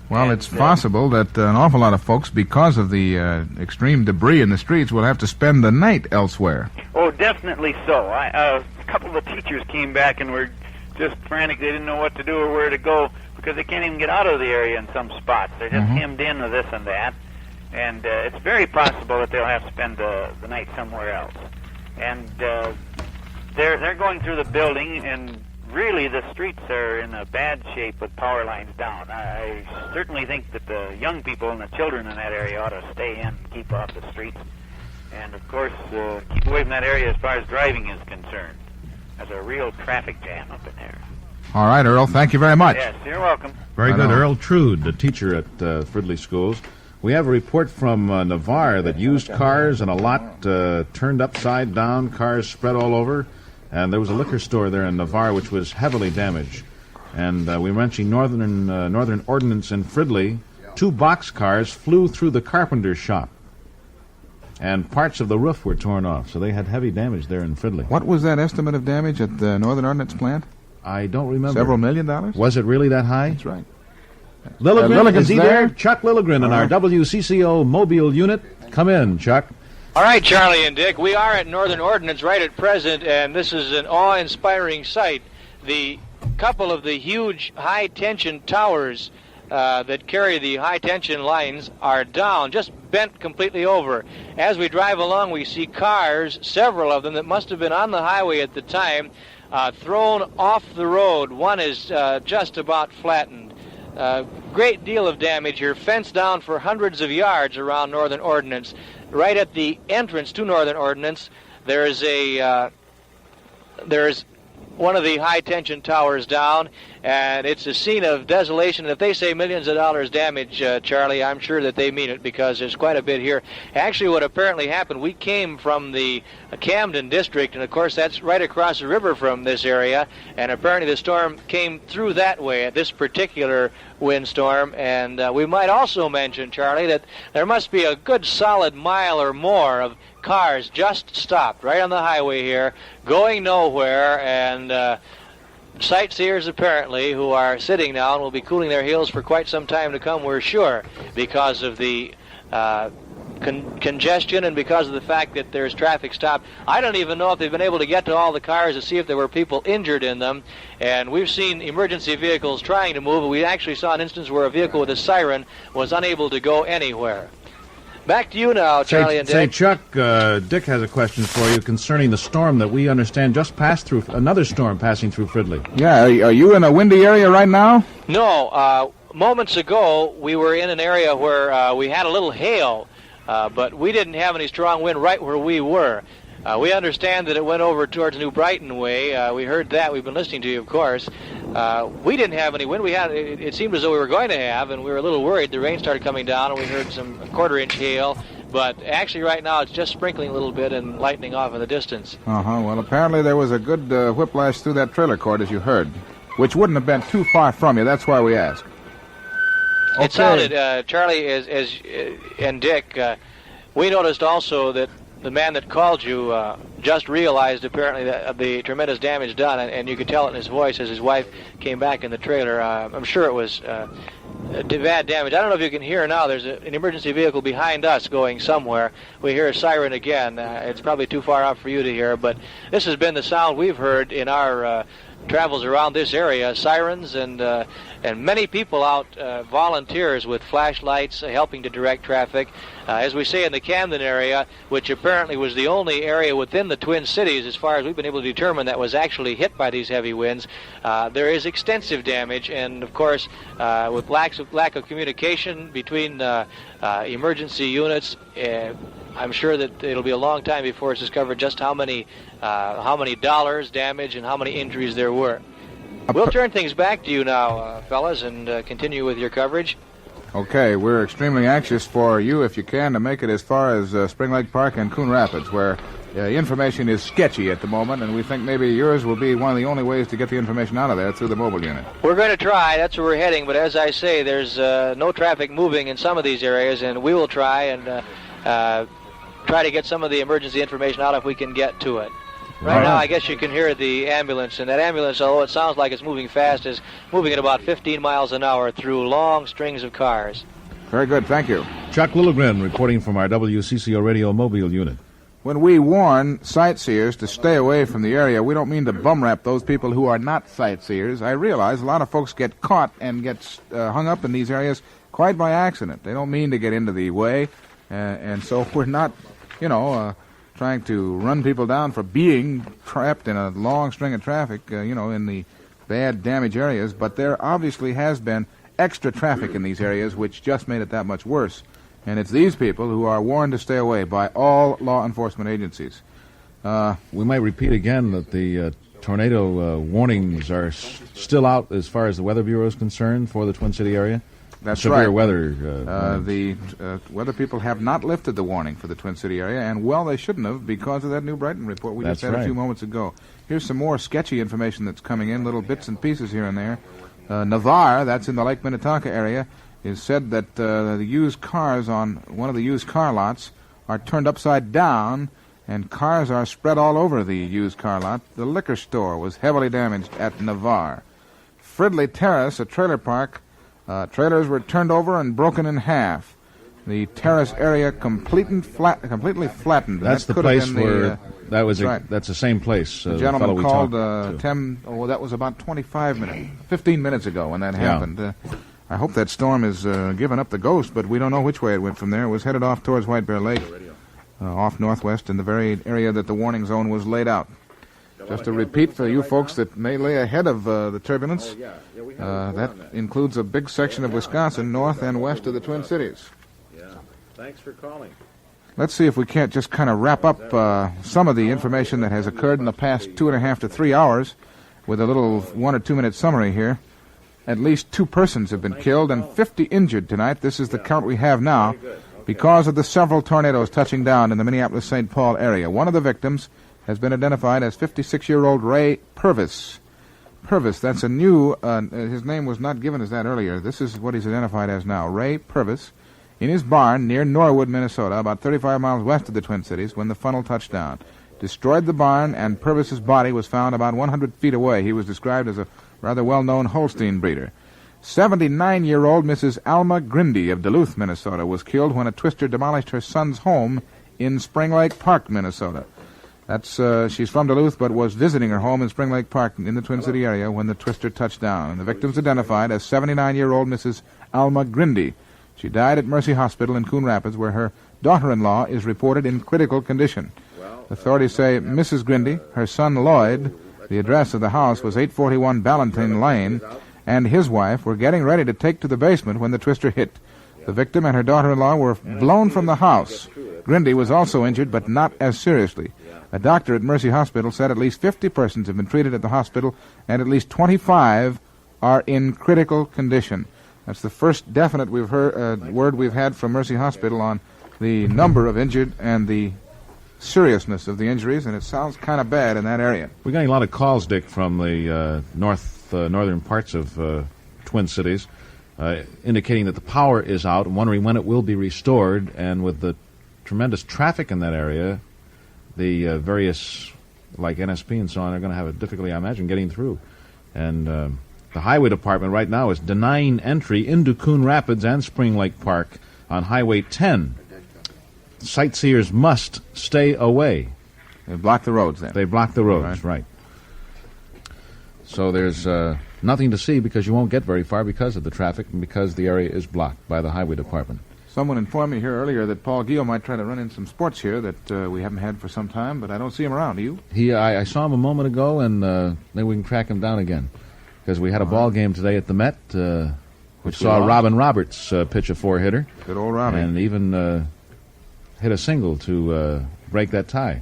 Well, it's possible that an awful lot of folks, because of the extreme debris in the streets, will have to spend the night elsewhere. Oh, definitely so. A couple of the teachers came back and were just frantic. They didn't know what to do or where to go because they can't even get out of the area in some spots. They're just hemmed in with this and that. And it's very possible that they'll have to spend the night somewhere else. And they're going through the building, and really the streets are in a bad shape with power lines down. I certainly think that the young people and the children in that area ought to stay in and keep off the streets. And, of course, keep away from that area as far as driving is concerned. There's a real traffic jam up in there. All right, Earl, thank you very much. Yes, you're welcome. Very good. Earl Trude, the teacher at Fridley Schools. We have a report from Navarre that used cars and a lot turned upside down, cars spread all over. And there was a liquor store there in Navarre which was heavily damaged. And we mentioned Northern Ordnance in Fridley. 2 boxcars flew through the carpenter's shop. And parts of the roof were torn off, so they had heavy damage there in Fridley. What was that estimate of damage at the Northern Ordnance plant? I don't remember. Several $1 million? Was it really that high? That's right. Lilligren, is he there? Chuck Lilligren in our WCCO Mobile unit. Come in, Chuck. All right, Charlie and Dick, we are at Northern Ordnance right at present, and this is an awe-inspiring sight. The couple of the huge high-tension towers that carry the high-tension lines are down, just bent completely over. As we drive along, we see cars, several of them that must have been on the highway at the time, thrown off the road. One is just about flattened. Great deal of damage here, fenced down for hundreds of yards around Northern Ordnance. Right at the entrance to Northern Ordnance, there is one of the high-tension towers down, and it's a scene of desolation. If they say millions of dollars damage, Charlie, I'm sure that they mean it, because there's quite a bit here. Actually, what apparently happened, we came from the Camden district, and of course that's right across the river from this area, and apparently the storm came through that way at this particular windstorm. And we might also mention, Charlie, that there must be a good solid mile or more of cars just stopped right on the highway here, going nowhere, and sightseers apparently who are sitting now and will be cooling their heels for quite some time to come, we're sure, because of the congestion and because of the fact that there's traffic stopped. I don't even know if they've been able to get to all the cars to see if there were people injured in them, and we've seen emergency vehicles trying to move, and we actually saw an instance where a vehicle with a siren was unable to go anywhere. Back to you now, Charlie and Dick. Say, Chuck, Dick has a question for you concerning the storm that we understand just passed through, another storm passing through Fridley. Yeah, are you in a windy area right now? No, moments ago we were in an area where we had a little hail, but we didn't have any strong wind right where we were. We understand that it went over towards New Brighton way. We heard that. We've been listening to you, of course. We didn't have any wind. It seemed as though we were going to have, and we were a little worried. The rain started coming down, and we heard some quarter-inch hail. But actually right now it's just sprinkling a little bit and lightening off in the distance. Well, apparently there was a good whiplash through that trailer court, as you heard, which wouldn't have been too far from you. That's why we asked. Okay. It sounded, Charlie and Dick, we noticed also that the man that called you just realized apparently that the tremendous damage done, and you could tell it in his voice as his wife came back in the trailer. I'm sure it was bad damage. I don't know if you can hear now. There's an emergency vehicle behind us going somewhere. We hear a siren again. It's probably too far out for you to hear, but this has been the sound we've heard in our travels around this area, sirens and many people out, volunteers with flashlights helping to direct traffic. As we say in the Camden area, which apparently was the only area within the Twin Cities, as far as we've been able to determine, that was actually hit by these heavy winds, there is extensive damage, and of course, with lack of communication between emergency units, I'm sure that it'll be a long time before it's discovered just how many dollars damage and how many injuries there were. We'll turn things back to you now, fellas, and continue with your coverage. Okay, we're extremely anxious for you, if you can, to make it as far as Spring Lake Park and Coon Rapids, where information is sketchy at the moment, and we think maybe yours will be one of the only ways to get the information out of there through the mobile unit. We're going to try. That's where we're heading. But as I say, there's no traffic moving in some of these areas, and we will try and try to get some of the emergency information out if we can get to it. Right now, I guess you can hear the ambulance, and that ambulance, although it sounds like it's moving fast, is moving at about 15 miles an hour through long strings of cars. Very good, thank you. Chuck Lilligren reporting from our WCCO radio mobile unit. When we warn sightseers to stay away from the area, we don't mean to bum-rap those people who are not sightseers. I realize a lot of folks get caught and get hung up in these areas quite by accident. They don't mean to get into the way, and so we're not, trying to run people down for being trapped in a long string of traffic, in the bad, damaged areas. But there obviously has been extra traffic in these areas, which just made it that much worse. And it's these people who are warned to stay away by all law enforcement agencies. We might repeat again that the tornado warnings are still out as far as the Weather Bureau is concerned for the Twin City area. That's severe right. Weather. The weather people have not lifted the warning for the Twin City area, and well, they shouldn't have because of that New Brighton report we just had a few moments ago. Here's some more sketchy information that's coming in, little bits and pieces here and there. Navarre, that's in the Lake Minnetonka area, is said that the used cars on one of the used car lots are turned upside down, and cars are spread all over the used car lot. The liquor store was heavily damaged at Navarre. Fridley Terrace, a trailer park, trailers were turned over and broken in half. The terrace area completely flattened. That's the place where that was. That's the same place. The gentleman called that was about 15 minutes ago when that happened. I hope that storm has given up the ghost, but we don't know which way it went from there. It was headed off towards White Bear Lake, off northwest in the very area that the warning zone was laid out. Just to repeat for you folks that may lay ahead of the turbulence, that includes a big section of Wisconsin north and west of the Twin Cities. Thanks for calling. Let's see if we can't just kind of wrap up some of the information that has occurred in the past 2.5 to 3 hours with a little 1 or 2 minute summary here. At least 2 persons have been killed and 50 injured tonight. This is the count we have now because of the several tornadoes touching down in the Minneapolis-St. Paul area. One of the victims has been identified as 56-year-old Ray Purvis. Purvis, that's a new, his name was not given as that earlier. This is what he's identified as now. Ray Purvis, in his barn near Norwood, Minnesota, about 35 miles west of the Twin Cities, when the funnel touched down. Destroyed the barn, and Purvis's body was found about 100 feet away. He was described as a rather well-known Holstein breeder. 79-year-old Mrs. Alma Grindy of Duluth, Minnesota, was killed when a twister demolished her son's home in Spring Lake Park, Minnesota. She's from Duluth, but was visiting her home in Spring Lake Park in the Twin City area when the twister touched down. And the victims identified as 79-year-old Mrs. Alma Grindy. She died at Mercy Hospital in Coon Rapids, where her daughter-in-law is reported in critical condition. Authorities say Mrs. Grindy, her son Lloyd, the address of the house was 841 Ballantine Lane, and his wife were getting ready to take to the basement when the twister hit. The victim and her daughter-in-law were blown from the house. Grindy was also injured, but not as seriously. A doctor at Mercy Hospital said at least 50 persons have been treated at the hospital, and at least 25 are in critical condition. That's the first definite word we've had from Mercy Hospital on the number of injured and the seriousness of the injuries, and it sounds kind of bad in that area. We're getting a lot of calls, Dick, from the northern parts of Twin Cities, indicating that the power is out, wondering when it will be restored, and with the tremendous traffic in that area, the various, like NSP and so on, are going to have a difficulty, I imagine, getting through. And the Highway Department right now is denying entry into Coon Rapids and Spring Lake Park on Highway 10. Sightseers must stay away. They've blocked the roads then. They've blocked the roads, right. So there's nothing to see because you won't get very far because of the traffic and because the area is blocked by the Highway Department. Someone informed me here earlier that Paul Giel might try to run in some sports here that we haven't had for some time, but I don't see him around. Do you? I saw him a moment ago, and maybe we can track him down again. Because we had a ball game today at the Met, which saw Robin Roberts pitch a 4-hitter. Good old Robbie. And even hit a single to break that tie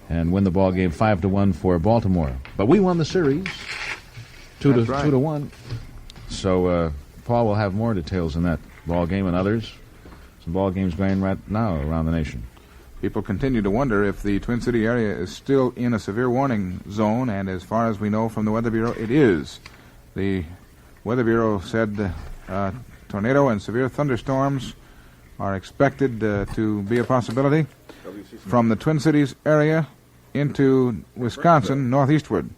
and win the ball game 5-1 for Baltimore. But we won the series 2-1. So Paul will have more details in that ball game and others. Some ball games going right now around the nation. People continue to wonder if the Twin City area is still in a severe warning zone, and as far as we know from the Weather Bureau, it is. The Weather Bureau said tornado and severe thunderstorms are expected to be a possibility from the Twin Cities area into Wisconsin northeastward.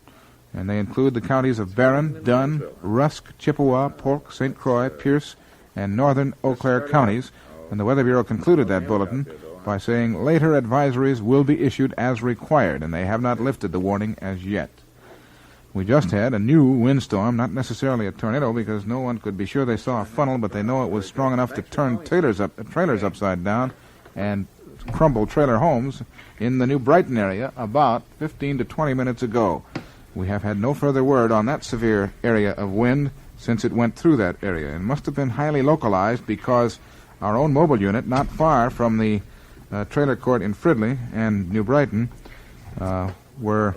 And they include the counties of Barron, Dunn, Rusk, Chippewa, Polk, St. Croix, Pierce, and northern Eau Claire counties. And the Weather Bureau concluded that bulletin by saying later advisories will be issued as required, and they have not lifted the warning as yet. We just had a new windstorm, not necessarily a tornado, because no one could be sure they saw a funnel, but they know it was strong enough to turn trailers upside down and crumble trailer homes in the New Brighton area about 15 to 20 minutes ago. We have had no further word on that severe area of wind since it went through that area. It must have been highly localized because our own mobile unit, not far from the trailer court in Fridley and New Brighton, were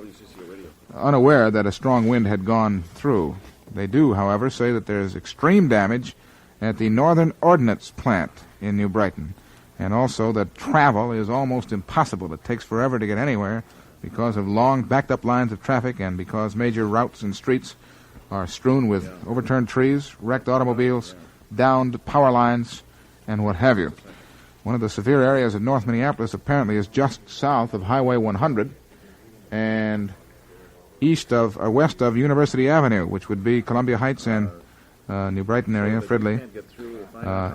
unaware that a strong wind had gone through. They do, however, say that there's extreme damage at the Northern Ordnance Plant in New Brighton, and also that travel is almost impossible. It takes forever to get anywhere because of long backed-up lines of traffic and because major routes and streets are strewn with overturned trees, wrecked automobiles, downed power lines, and what have you. One of the severe areas of North Minneapolis apparently is just south of Highway 100 and west of University Avenue, which would be Columbia Heights and New Brighton area, Fridley.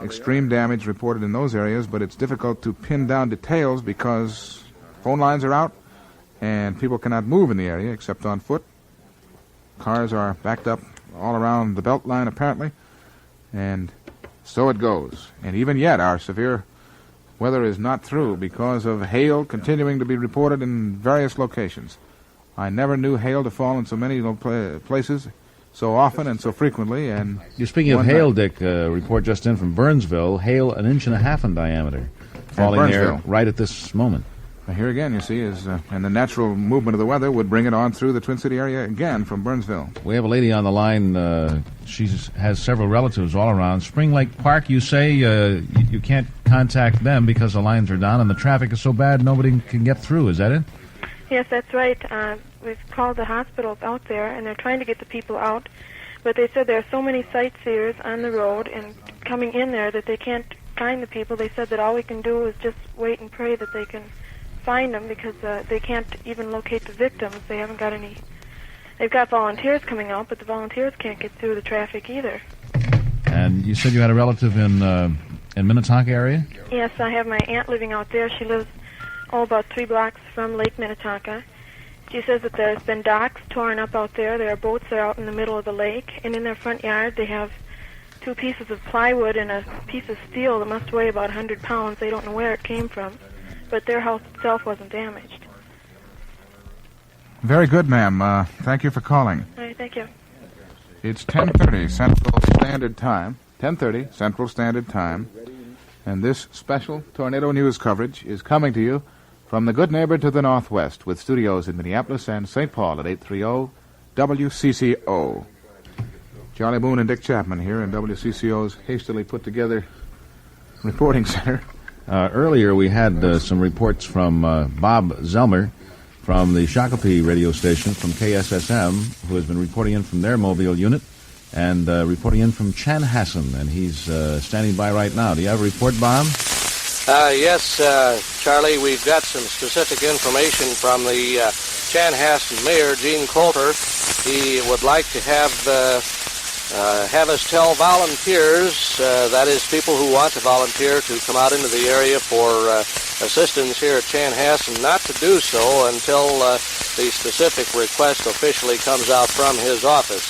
Extreme damage reported in those areas, but it's difficult to pin down details because phone lines are out and people cannot move in the area except on foot. Cars are backed up all around the belt line, apparently, and so it goes. And even yet, our severe weather is not through because of hail continuing to be reported in various locations. I never knew hail to fall in so many places so often and so frequently. And you're speaking of hail, Dick. A report just in from Burnsville. Hail 1.5 inches in diameter, falling there right at this moment. Here again, you see, and the natural movement of the weather would bring it on through the Twin City area again from Burnsville. We have a lady on the line. She has several relatives all around. Spring Lake Park, you say you can't contact them because the lines are down and the traffic is so bad nobody can get through. Is that it? Yes, that's right. We've called the hospitals out there, and they're trying to get the people out. But they said there are so many sightseers on the road and coming in there that they can't find the people. They said that all we can do is just wait and pray that they can find them because they can't even locate the victims. They haven't got any. They've got volunteers coming out, but the volunteers can't get through the traffic either. And you said you had a relative in Minnetonka area? Yes, I have my aunt living out there. She lives about 3 blocks from Lake Minnetonka. She says that there's been docks torn up out there. There are boats that are out in the middle of the lake, and in their front yard they have 2 pieces of plywood and a piece of steel that must weigh about 100 pounds. They don't know where it came from, but their house itself wasn't damaged. Very good, ma'am. Thank you for calling. All right, thank you. It's 10:30 Central Standard Time. 10:30 Central Standard Time. And this special tornado news coverage is coming to you from the good neighbor to the northwest, with studios in Minneapolis and St. Paul at 830 WCCO. Charlie Boone and Dick Chapman here in WCCO's hastily put together reporting center. Earlier we had some reports from Bob Zelmer from the Shakopee radio station from KSSM, who has been reporting in from their mobile unit and reporting in from Chanhassen, and he's standing by right now. Do you have a report, Bob? Yes, Charlie, we've got some specific information from the Chanhassen mayor, Gene Coulter. He would like to have us tell volunteers, that is, people who want to volunteer to come out into the area for assistance here at Chanhassen, not to do so until the specific request officially comes out from his office.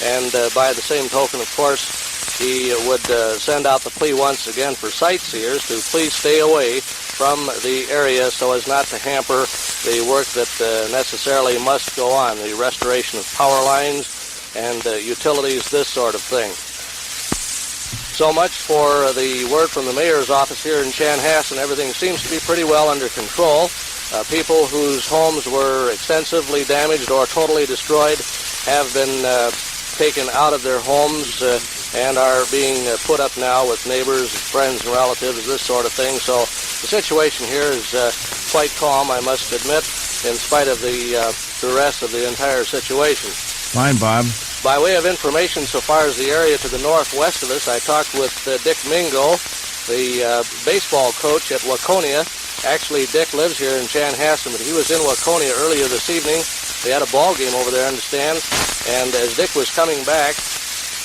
And by the same token, of course, he would send out the plea once again for sightseers to please stay away from the area so as not to hamper the work that necessarily must go on, the restoration of power lines and utilities, this sort of thing. So much for the word from the mayor's office here in Chanhassen. Everything seems to be pretty well under control. People whose homes were extensively damaged or totally destroyed have been taken out of their homes and are being put up now with neighbors, friends, and relatives, this sort of thing. So the situation here is quite calm, I must admit, in spite of the duress of the entire situation. Fine, Bob. By way of information, so far as the area to the northwest of us, I talked with Dick Mingo, the baseball coach at Waconia. Actually, Dick lives here in Chanhassen, but he was in Waconia earlier this evening. They had a ball game over there, I understand. And as Dick was coming back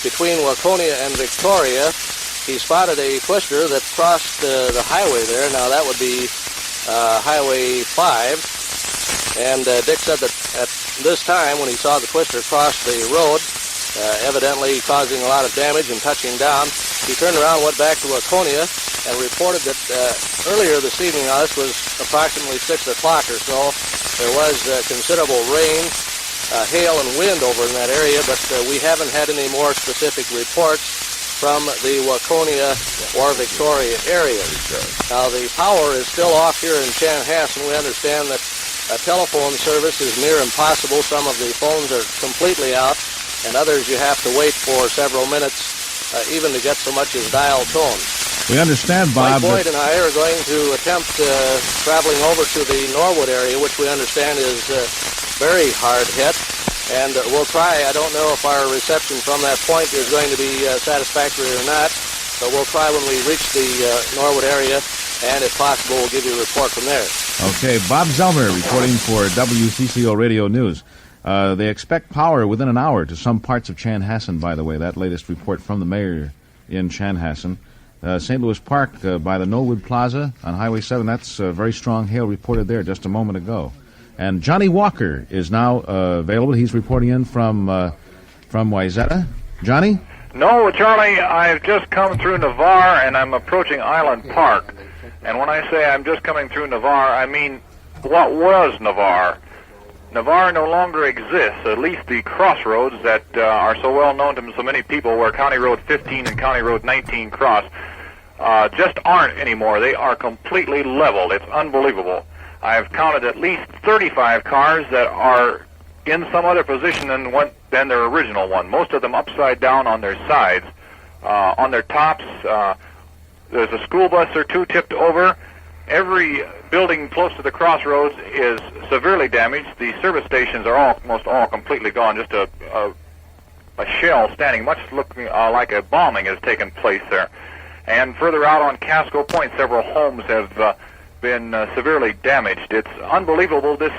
between Waconia and Victoria, he spotted a twister that crossed the highway there. Now, that would be Highway 5. And Dick said that at this time, when he saw the twister cross the road, evidently causing a lot of damage and touching down, he turned around, went back to Waconia, and reported that earlier this evening, this was approximately 6 o'clock or so, there was considerable rain, hail, and wind over in that area, but we haven't had any more specific reports from the Waconia or Victoria areas. Now, the power is still off here in Chanhassen. We understand that telephone service is near impossible. Some of the phones are completely out, and others you have to wait for several minutes even to get so much as dial tone. We understand, Bob. Mike Boyd and I are going to attempt traveling over to the Norwood area, which we understand is very hard hit. And we'll try. I don't know if our reception from that point is going to be satisfactory or not, but we'll try when we reach the Norwood area, and if possible, we'll give you a report from there. Okay, Bob Zelmer reporting for WCCO Radio News. They expect power within an hour to some parts of Chanhassen, by the way. That latest report from the mayor in Chanhassen. St. Louis Park by the Norwood Plaza on Highway 7, that's very strong hail reported there just a moment ago. And Johnny Walker is now available. He's reporting in from Wayzata. Johnny? No, Charlie, I've just come through Navarre, and I'm approaching Island Park. And when I say I'm just coming through Navarre, I mean what was Navarre. Navarre no longer exists, at least the crossroads that are so well known to so many people, where County Road 15 and County Road 19 cross, just aren't anymore. They are completely leveled. It's unbelievable. I've counted at least 35 cars that are in some other position than their original one, most of them upside down on their sides. On their tops, there's a school bus or two tipped over. Every building close to the crossroads is severely damaged. The service stations are almost all completely gone. Just a shell standing, much looking like a bombing has taken place there. And further out on Casco Point, several homes have been severely damaged. It's unbelievable. This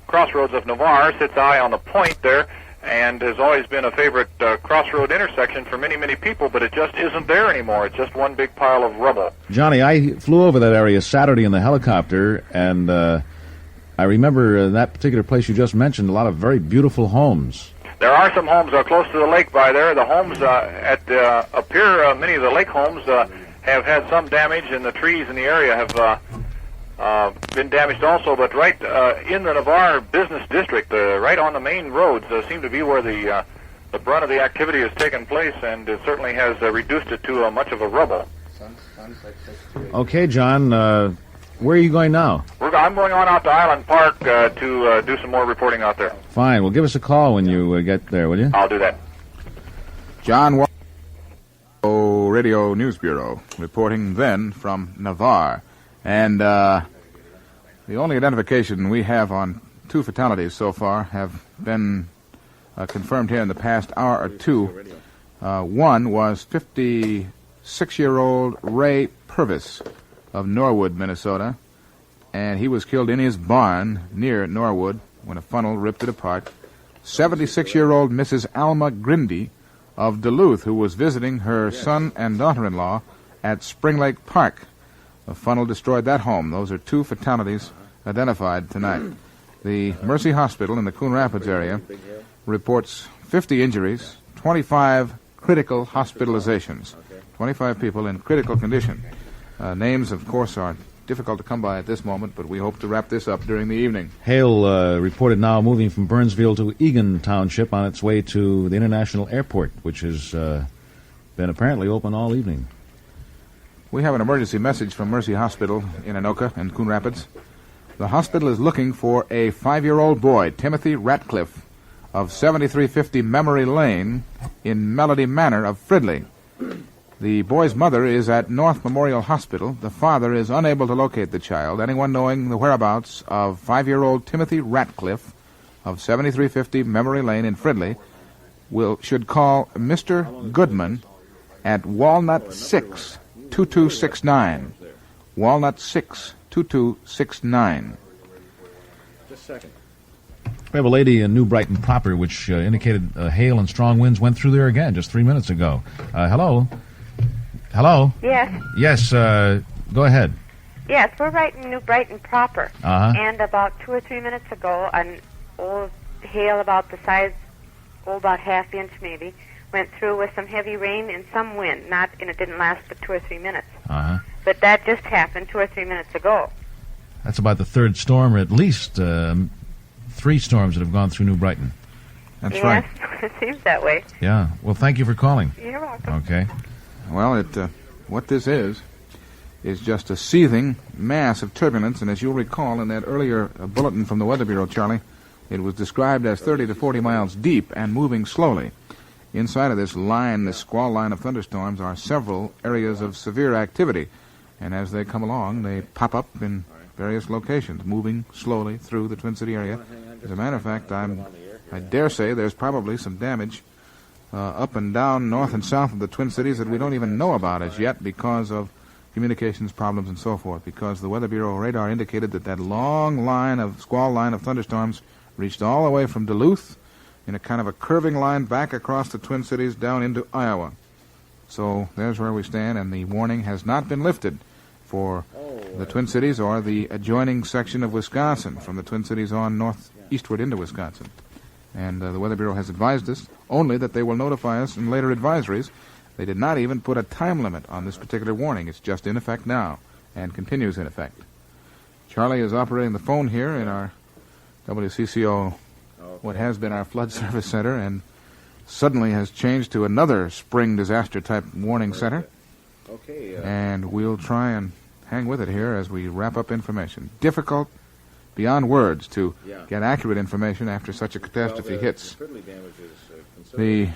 crossroads of Navarre sits high on the point there, and has always been a favorite crossroad intersection for many, many people, but it just isn't there anymore. It's just one big pile of rubble. Johnny, I flew over that area Saturday in the helicopter, and I remember that particular place you just mentioned, a lot of very beautiful homes. There are some homes close to the lake by there. The homes up here, many of the lake homes have had some damage, and the trees in the area have been damaged also, but right in the Navarre business district, right on the main roads, seem to be where the brunt of the activity has taken place, and it certainly has reduced it to much of a rubble. Okay, John, where are you going now? I'm going on out to Island Park to do some more reporting out there. Fine. Well, give us a call when you get there, will you? I'll do that. John Walker, Radio News Bureau, reporting then from Navarre. And the only identification we have on 2 fatalities so far have been confirmed here in the past hour or two. One was 56-year-old Ray Purvis of Norwood, Minnesota, and he was killed in his barn near Norwood when a funnel ripped it apart. 76-year-old Mrs. Alma Grindy of Duluth, who was visiting her son and daughter-in-law at Spring Lake Park. A funnel destroyed that home. Those are 2 fatalities identified tonight. The Mercy Hospital in the Coon Rapids area reports 50 injuries, 25 critical hospitalizations, 25 people in critical condition. Names, of course, are difficult to come by at this moment, but we hope to wrap this up during the evening. Hail reported now moving from Burnsville to Egan Township on its way to the International Airport, which has been apparently open all evening. We have an emergency message from Mercy Hospital in Anoka and Coon Rapids. The hospital is looking for a 5-year-old boy, Timothy Ratcliffe, of 7350 Memory Lane in Melody Manor of Fridley. The boy's mother is at North Memorial Hospital. The father is unable to locate the child. Anyone knowing the whereabouts of 5-year-old Timothy Ratcliffe of 7350 Memory Lane in Fridley should call Mr. Goodman at Walnut 6, 2269. Walnut 6, 2269. Just a second. We have a lady in New Brighton proper, which indicated hail and strong winds went through there again just 3 minutes ago. Hello? Hello? Yes. Yes, go ahead. Yes, we're right in New Brighton proper. Uh-huh. And about 2 or 3 minutes ago, an old hail about the size, about half-inch maybe, went through with some heavy rain and some wind. And it didn't last but 2 or 3 minutes. Uh-huh. But that just happened 2 or 3 minutes ago. That's about the third storm, or at least 3 storms that have gone through New Brighton. That's right. Yes, it seems that way. Yeah. Well, thank you for calling. You're welcome. Okay. Well, what this is just a seething mass of turbulence, and as you'll recall in that earlier bulletin from the Weather Bureau, Charlie, it was described as 30 to 40 miles deep and moving slowly. Inside of this squall line of thunderstorms, are several areas of severe activity, and as they come along, they pop up in various locations, moving slowly through the Twin City area. As a matter of fact, I dare say there's probably some damage up and down north and south of the Twin Cities that we don't even know about as yet because of communications problems and so forth, because the Weather Bureau radar indicated that long squall line of thunderstorms reached all the way from Duluth in a kind of a curving line back across the Twin Cities down into Iowa. So there's where we stand, and the warning has not been lifted for the Twin Cities or the adjoining section of Wisconsin from the Twin Cities on northeastward into Wisconsin. And the Weather Bureau has advised us only that they will notify us in later advisories. They did not even put a time limit on this particular warning. It's just in effect now and continues in effect. Charlie is operating the phone here in our WCCO, what has been our flood service center, and suddenly has changed to another spring disaster type warning center. Okay. And we'll try and hang with it here as we wrap up information. Difficult beyond words to get accurate information after such a catastrophe hits. The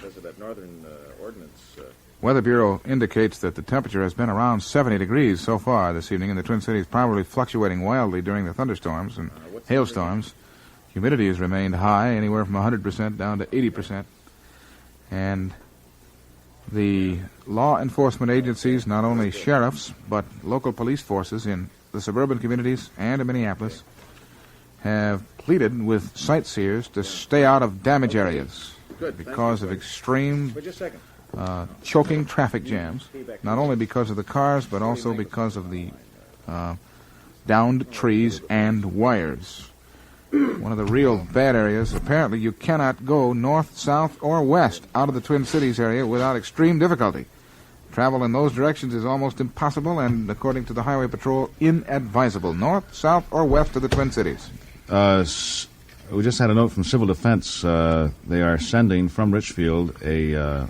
Weather Bureau indicates that the temperature has been around 70 degrees so far this evening in the Twin Cities, probably fluctuating wildly during the thunderstorms and hailstorms. Humidity has remained high, anywhere from 100% down to 80%. And the law enforcement agencies, not only sheriffs, but local police forces in the suburban communities and in Minneapolis, have pleaded with sightseers to stay out of damage areas because of extreme choking traffic jams, not only because of the cars, but also because of the downed trees and wires. One of the real bad areas, apparently you cannot go north, south, or west out of the Twin Cities area without extreme difficulty. Travel in those directions is almost impossible and, according to the Highway Patrol, inadvisable. North, south, or west of the Twin Cities. We just had a note from Civil Defense. They are sending from Richfield a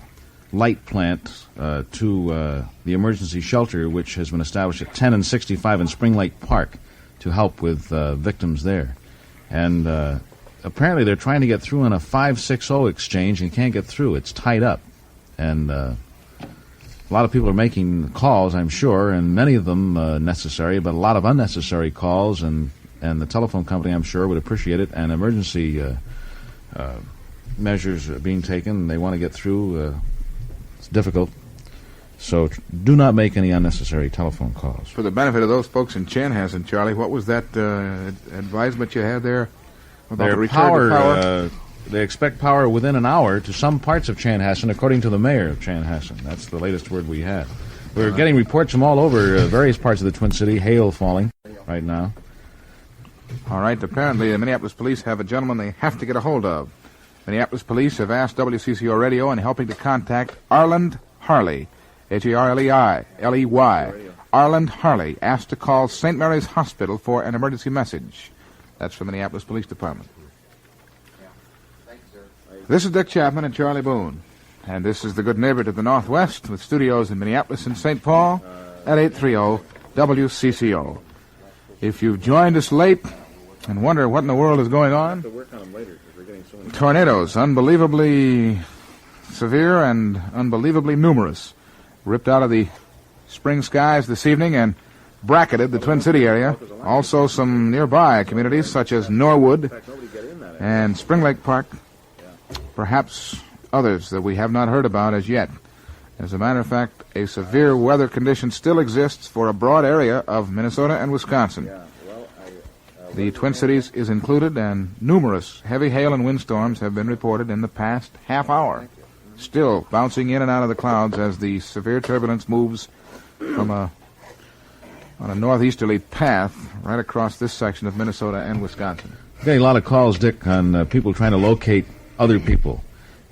light plant to the emergency shelter, which has been established at 10 and 65 in Spring Lake Park, to help with victims there. And apparently they're trying to get through on a 560 exchange and can't get through. It's tied up. And a lot of people are making calls, I'm sure, and many of them necessary, but a lot of unnecessary calls, and the telephone company, I'm sure, would appreciate it, and emergency measures are being taken. They want to get through. It's difficult. So do not make any unnecessary telephone calls. For the benefit of those folks in Chanhassen, Charlie, what was that advisement you had there about the return to power? They expect power within an hour to some parts of Chanhassen, according to the mayor of Chanhassen. That's the latest word we had. We're getting reports from all over various parts of the Twin City, hail falling right now. All right. Apparently, the Minneapolis police have a gentleman they have to get a hold of. Minneapolis police have asked WCCO Radio and helping to contact Arland Harley, Harley. Arland Harley asked to call St. Mary's Hospital for an emergency message. That's from the Minneapolis Police Department. This is Dick Chapman and Charlie Boone, and this is the Good Neighbor to the Northwest with studios in Minneapolis and St. Paul at 830 WCCO. If you've joined us late and wonder what in the world is going on, tornadoes, unbelievably severe and unbelievably numerous, ripped out of the spring skies this evening and bracketed the Twin City area. Also some nearby communities such as Norwood and Spring Lake Park, perhaps others that we have not heard about as yet. As a matter of fact, a severe weather condition still exists for a broad area of Minnesota and Wisconsin. The Twin Cities is included, and numerous heavy hail and windstorms have been reported in the past half hour, still bouncing in and out of the clouds as the severe turbulence moves from on a northeasterly path right across this section of Minnesota and Wisconsin. Getting a lot of calls, Dick, on people trying to locate other people.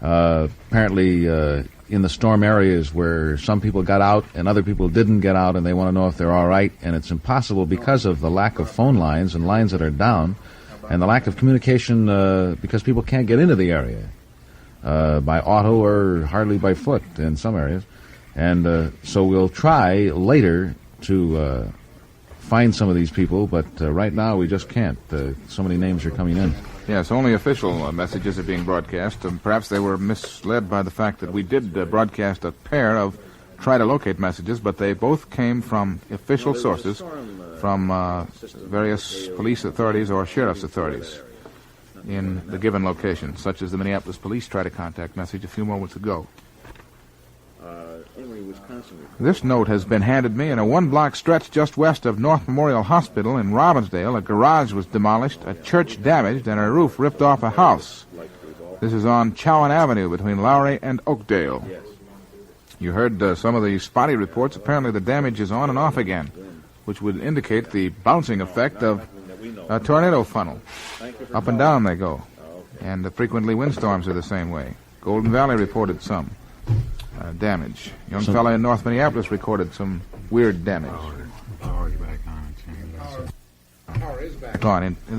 Apparently, in the storm areas where some people got out and other people didn't get out, and they want to know if they're all right, and it's impossible because of the lack of phone lines and lines that are down, and the lack of communication because people can't get into the area by auto or hardly by foot in some areas. And so we'll try later to find some of these people, but right now we just can't. So many names are coming in. Yes, only official messages are being broadcast. Perhaps they were misled by the fact that we did broadcast a pair of try-to-locate messages, but they both came from official sources, from various police authorities or sheriff's authorities in the given location, such as the Minneapolis Police try-to-contact message a few moments ago. This note has been handed me. In a one-block stretch just west of North Memorial Hospital in Robbinsdale, a garage was demolished, a church damaged, and a roof ripped off a house. This is on Chowan Avenue between Lowry and Oakdale. You heard some of the spotty reports. Apparently the damage is on and off again, which would indicate the bouncing effect of a tornado funnel. Up and down they go. And frequently windstorms are the same way. Golden Valley reported some damage. Young fella in North Minneapolis recorded some weird damage. The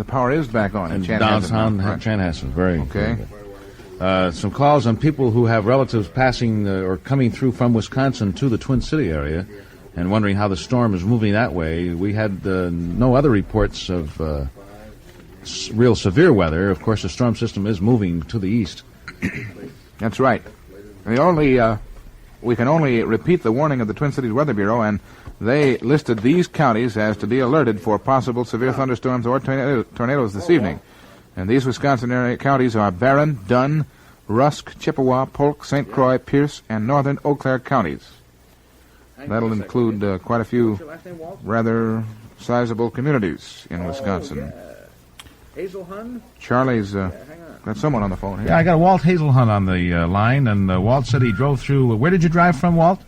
power is back on in Chanhassen. Downtown Chanhassen. Very okay. Some calls on people who have relatives passing or coming through from Wisconsin to the Twin City area and wondering how the storm is moving that way. We had no other reports of real severe weather. Of course, the storm system is moving to the east. That's right. We can only repeat the warning of the Twin Cities Weather Bureau, and they listed these counties as to be alerted for possible severe thunderstorms or tornadoes this evening. And these Wisconsin area counties are Barron, Dunn, Rusk, Chippewa, Polk, St. Croix, Pierce, and northern Eau Claire counties. That'll include quite a few rather sizable communities in Wisconsin. Charlie's got someone on the phone here. Yeah, I got Walt Hazelhunt on the line, and Walt said he drove through. Where did you drive from, Walt?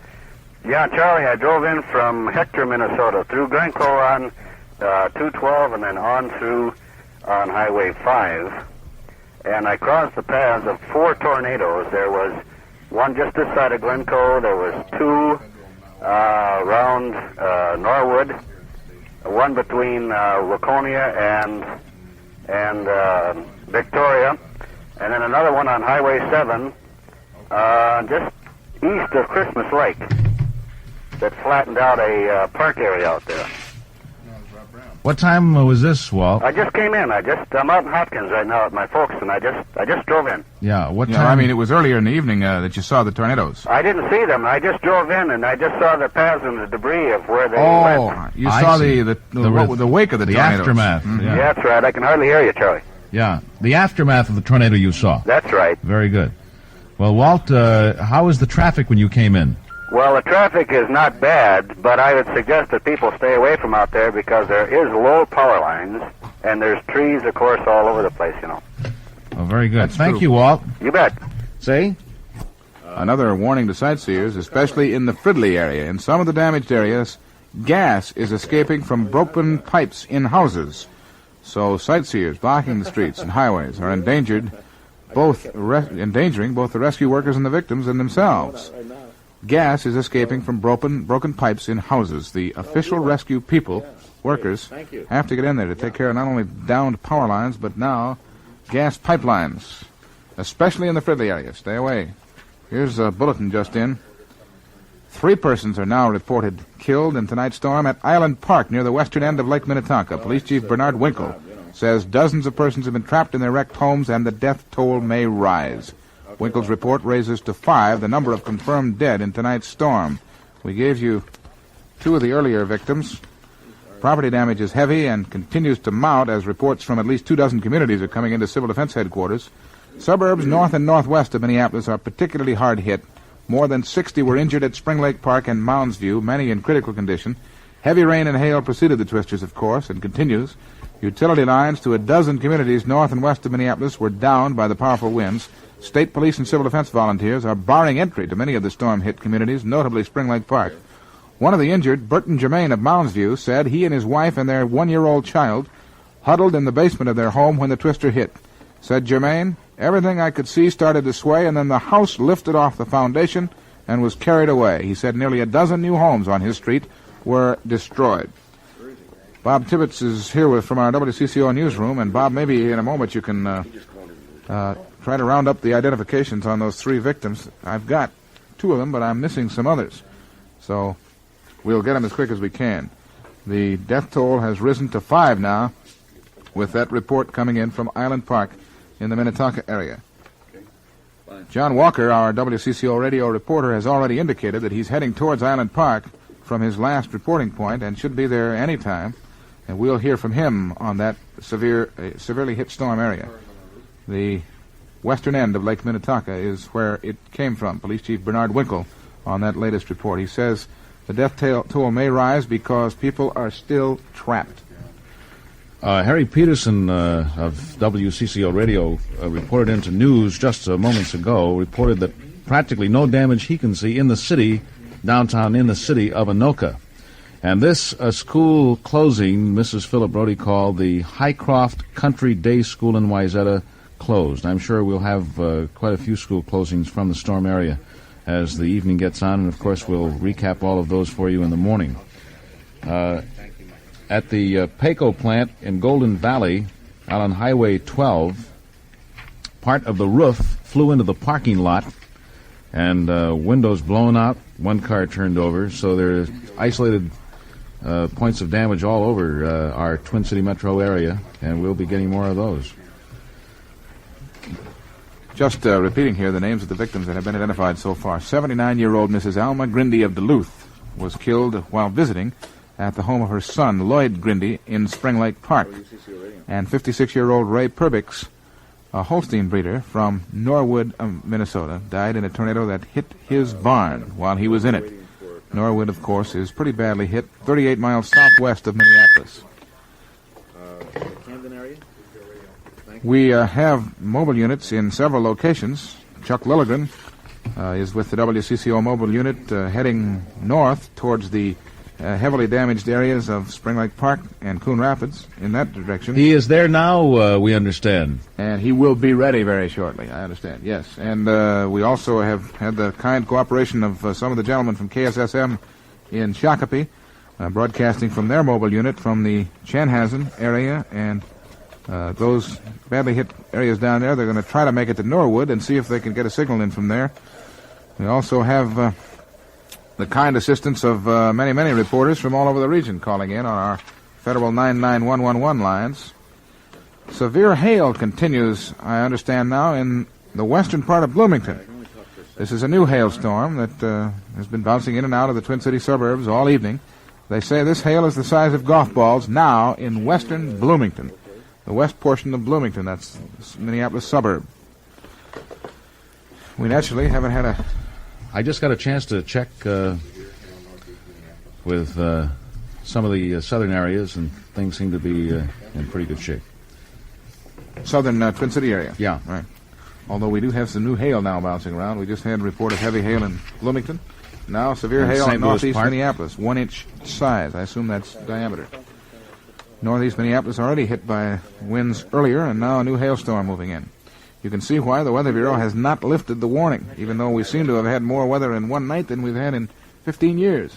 Yeah, Charlie, I drove in from Hector, Minnesota, through Glencoe on 212 and then on through on Highway 5. And I crossed the paths of 4 tornadoes. There was one just this side of Glencoe. There was 2 around Norwood, one between Waconia and Victoria, and then another one on Highway 7 just east of Christmas Lake that flattened out a park area out there. What time was this, Walt? I just came in. I'm out in Hopkins right now at my folks, and I just drove in. Yeah, what time? I mean, it was earlier in the evening that you saw the tornadoes. I didn't see them. I just drove in, and I just saw the paths and the debris of where they went. You saw the wake of the tornadoes. Aftermath. Mm-hmm. Yeah, that's right. I can hardly hear you, Charlie. Yeah, the aftermath of the tornado you saw. That's right. Very good. Well, Walt, how was the traffic when you came in? Well, the traffic is not bad, but I would suggest that people stay away from out there because there is low power lines, and there's trees, of course, all over the place, you know. Oh, very good. That's Thank true. you, Walt. You bet. See? Another warning to sightseers, especially in the Fridley area. In some of the damaged areas, gas is escaping from broken pipes in houses. So sightseers blocking the streets and highways are endangering both the rescue workers and the victims and themselves. Gas is escaping from broken pipes in houses. The official rescue workers, have to get in there to take care of not only downed power lines, but now gas pipelines, especially in the Fridley area. Stay away. Here's a bulletin just in. 3 persons are now reported killed in tonight's storm at Island Park near the western end of Lake Minnetonka. Police Chief Bernard Winkle says dozens of persons have been trapped in their wrecked homes and the death toll may rise. Winkle's report raises to 5 the number of confirmed dead in tonight's storm. We gave you 2 of the earlier victims. Property damage is heavy and continues to mount as reports from at least 24 communities are coming into Civil Defense Headquarters. Suburbs north and northwest of Minneapolis are particularly hard hit. More than 60 were injured at Spring Lake Park and Mounds View, many in critical condition. Heavy rain and hail preceded the twisters, of course, and continues. Utility lines to 12 communities north and west of Minneapolis were downed by the powerful winds. State police and civil defense volunteers are barring entry to many of the storm-hit communities, notably Spring Lake Park. One of the injured, Burton Germain of Mounds View, said he and his wife and their 1-year-old child huddled in the basement of their home when the twister hit. Said Germain, everything I could see started to sway, and then the house lifted off the foundation and was carried away. He said nearly 12 new homes on his street were destroyed. Bob Tibbetts is here from our WCCO newsroom, and Bob, maybe in a moment you can try to round up the identifications on those 3 victims. I've got 2 of them, but I'm missing some others. So we'll get them as quick as we can. The death toll has risen to 5 now, with that report coming in from Island Park in the Minnetonka area. John Walker, our WCCO radio reporter, has already indicated that he's heading towards Island Park from his last reporting point and should be there any time, and we'll hear from him on that severely hit storm area. The western end of Lake Minnetonka is where it came from. Police Chief Bernard Winkle on that latest report. He says the death toll may rise because people are still trapped. Harry Peterson of WCCO Radio reported into news just moments ago, reported that practically no damage he can see in the city, downtown in the city of Anoka. And this school closing, Mrs. Philip Brody called the Highcroft Country Day School in Wayzata closed. I'm sure we'll have quite a few school closings from the storm area as the evening gets on, and of course we'll recap all of those for you in the morning. At the Paco plant in Golden Valley, out on Highway 12, part of the roof flew into the parking lot, and windows blown out, 1 car turned over, so there's isolated points of damage all over our Twin City metro area, and we'll be getting more of those. Just repeating here the names of the victims that have been identified so far. 79-year-old Mrs. Alma Grindy of Duluth was killed while visiting at the home of her son, Lloyd Grindy, in Spring Lake Park. And 56-year-old Ray Perbix, a Holstein breeder from Norwood, Minnesota, died in a tornado that hit his barn while he was in it. Norwood, of course, is pretty badly hit, 38 miles southwest of Minneapolis. We have mobile units in several locations. Chuck Lilligren is with the WCCO mobile unit heading north towards the heavily damaged areas of Spring Lake Park and Coon Rapids in that direction. He is there now, we understand. And he will be ready very shortly, I understand, yes. And we also have had the kind cooperation of some of the gentlemen from KSSM in Shakopee, broadcasting from their mobile unit from the Chanhassen area, and those badly hit areas down there, they're going to try to make it to Norwood and see if they can get a signal in from there. We also have the kind assistance of many, many reporters from all over the region calling in on our Federal 99111 lines. Severe hail continues, I understand now, in the western part of Bloomington. This is a new hailstorm that has been bouncing in and out of the Twin City suburbs all evening. They say this hail is the size of golf balls now in western Bloomington, the west portion of Bloomington. That's Minneapolis suburb. We naturally haven't had a... I just got a chance to check with some of the southern areas, and things seem to be in pretty good shape. Southern Twin City area? Yeah. Right. Although we do have some new hail now bouncing around. We just had a report of heavy hail in Bloomington. Now severe hail in northeast Minneapolis, 1-inch size. I assume that's diameter. Northeast Minneapolis already hit by winds earlier, and now a new hailstorm moving in. You can see why the Weather Bureau has not lifted the warning, even though we seem to have had more weather in one night than we've had in 15 years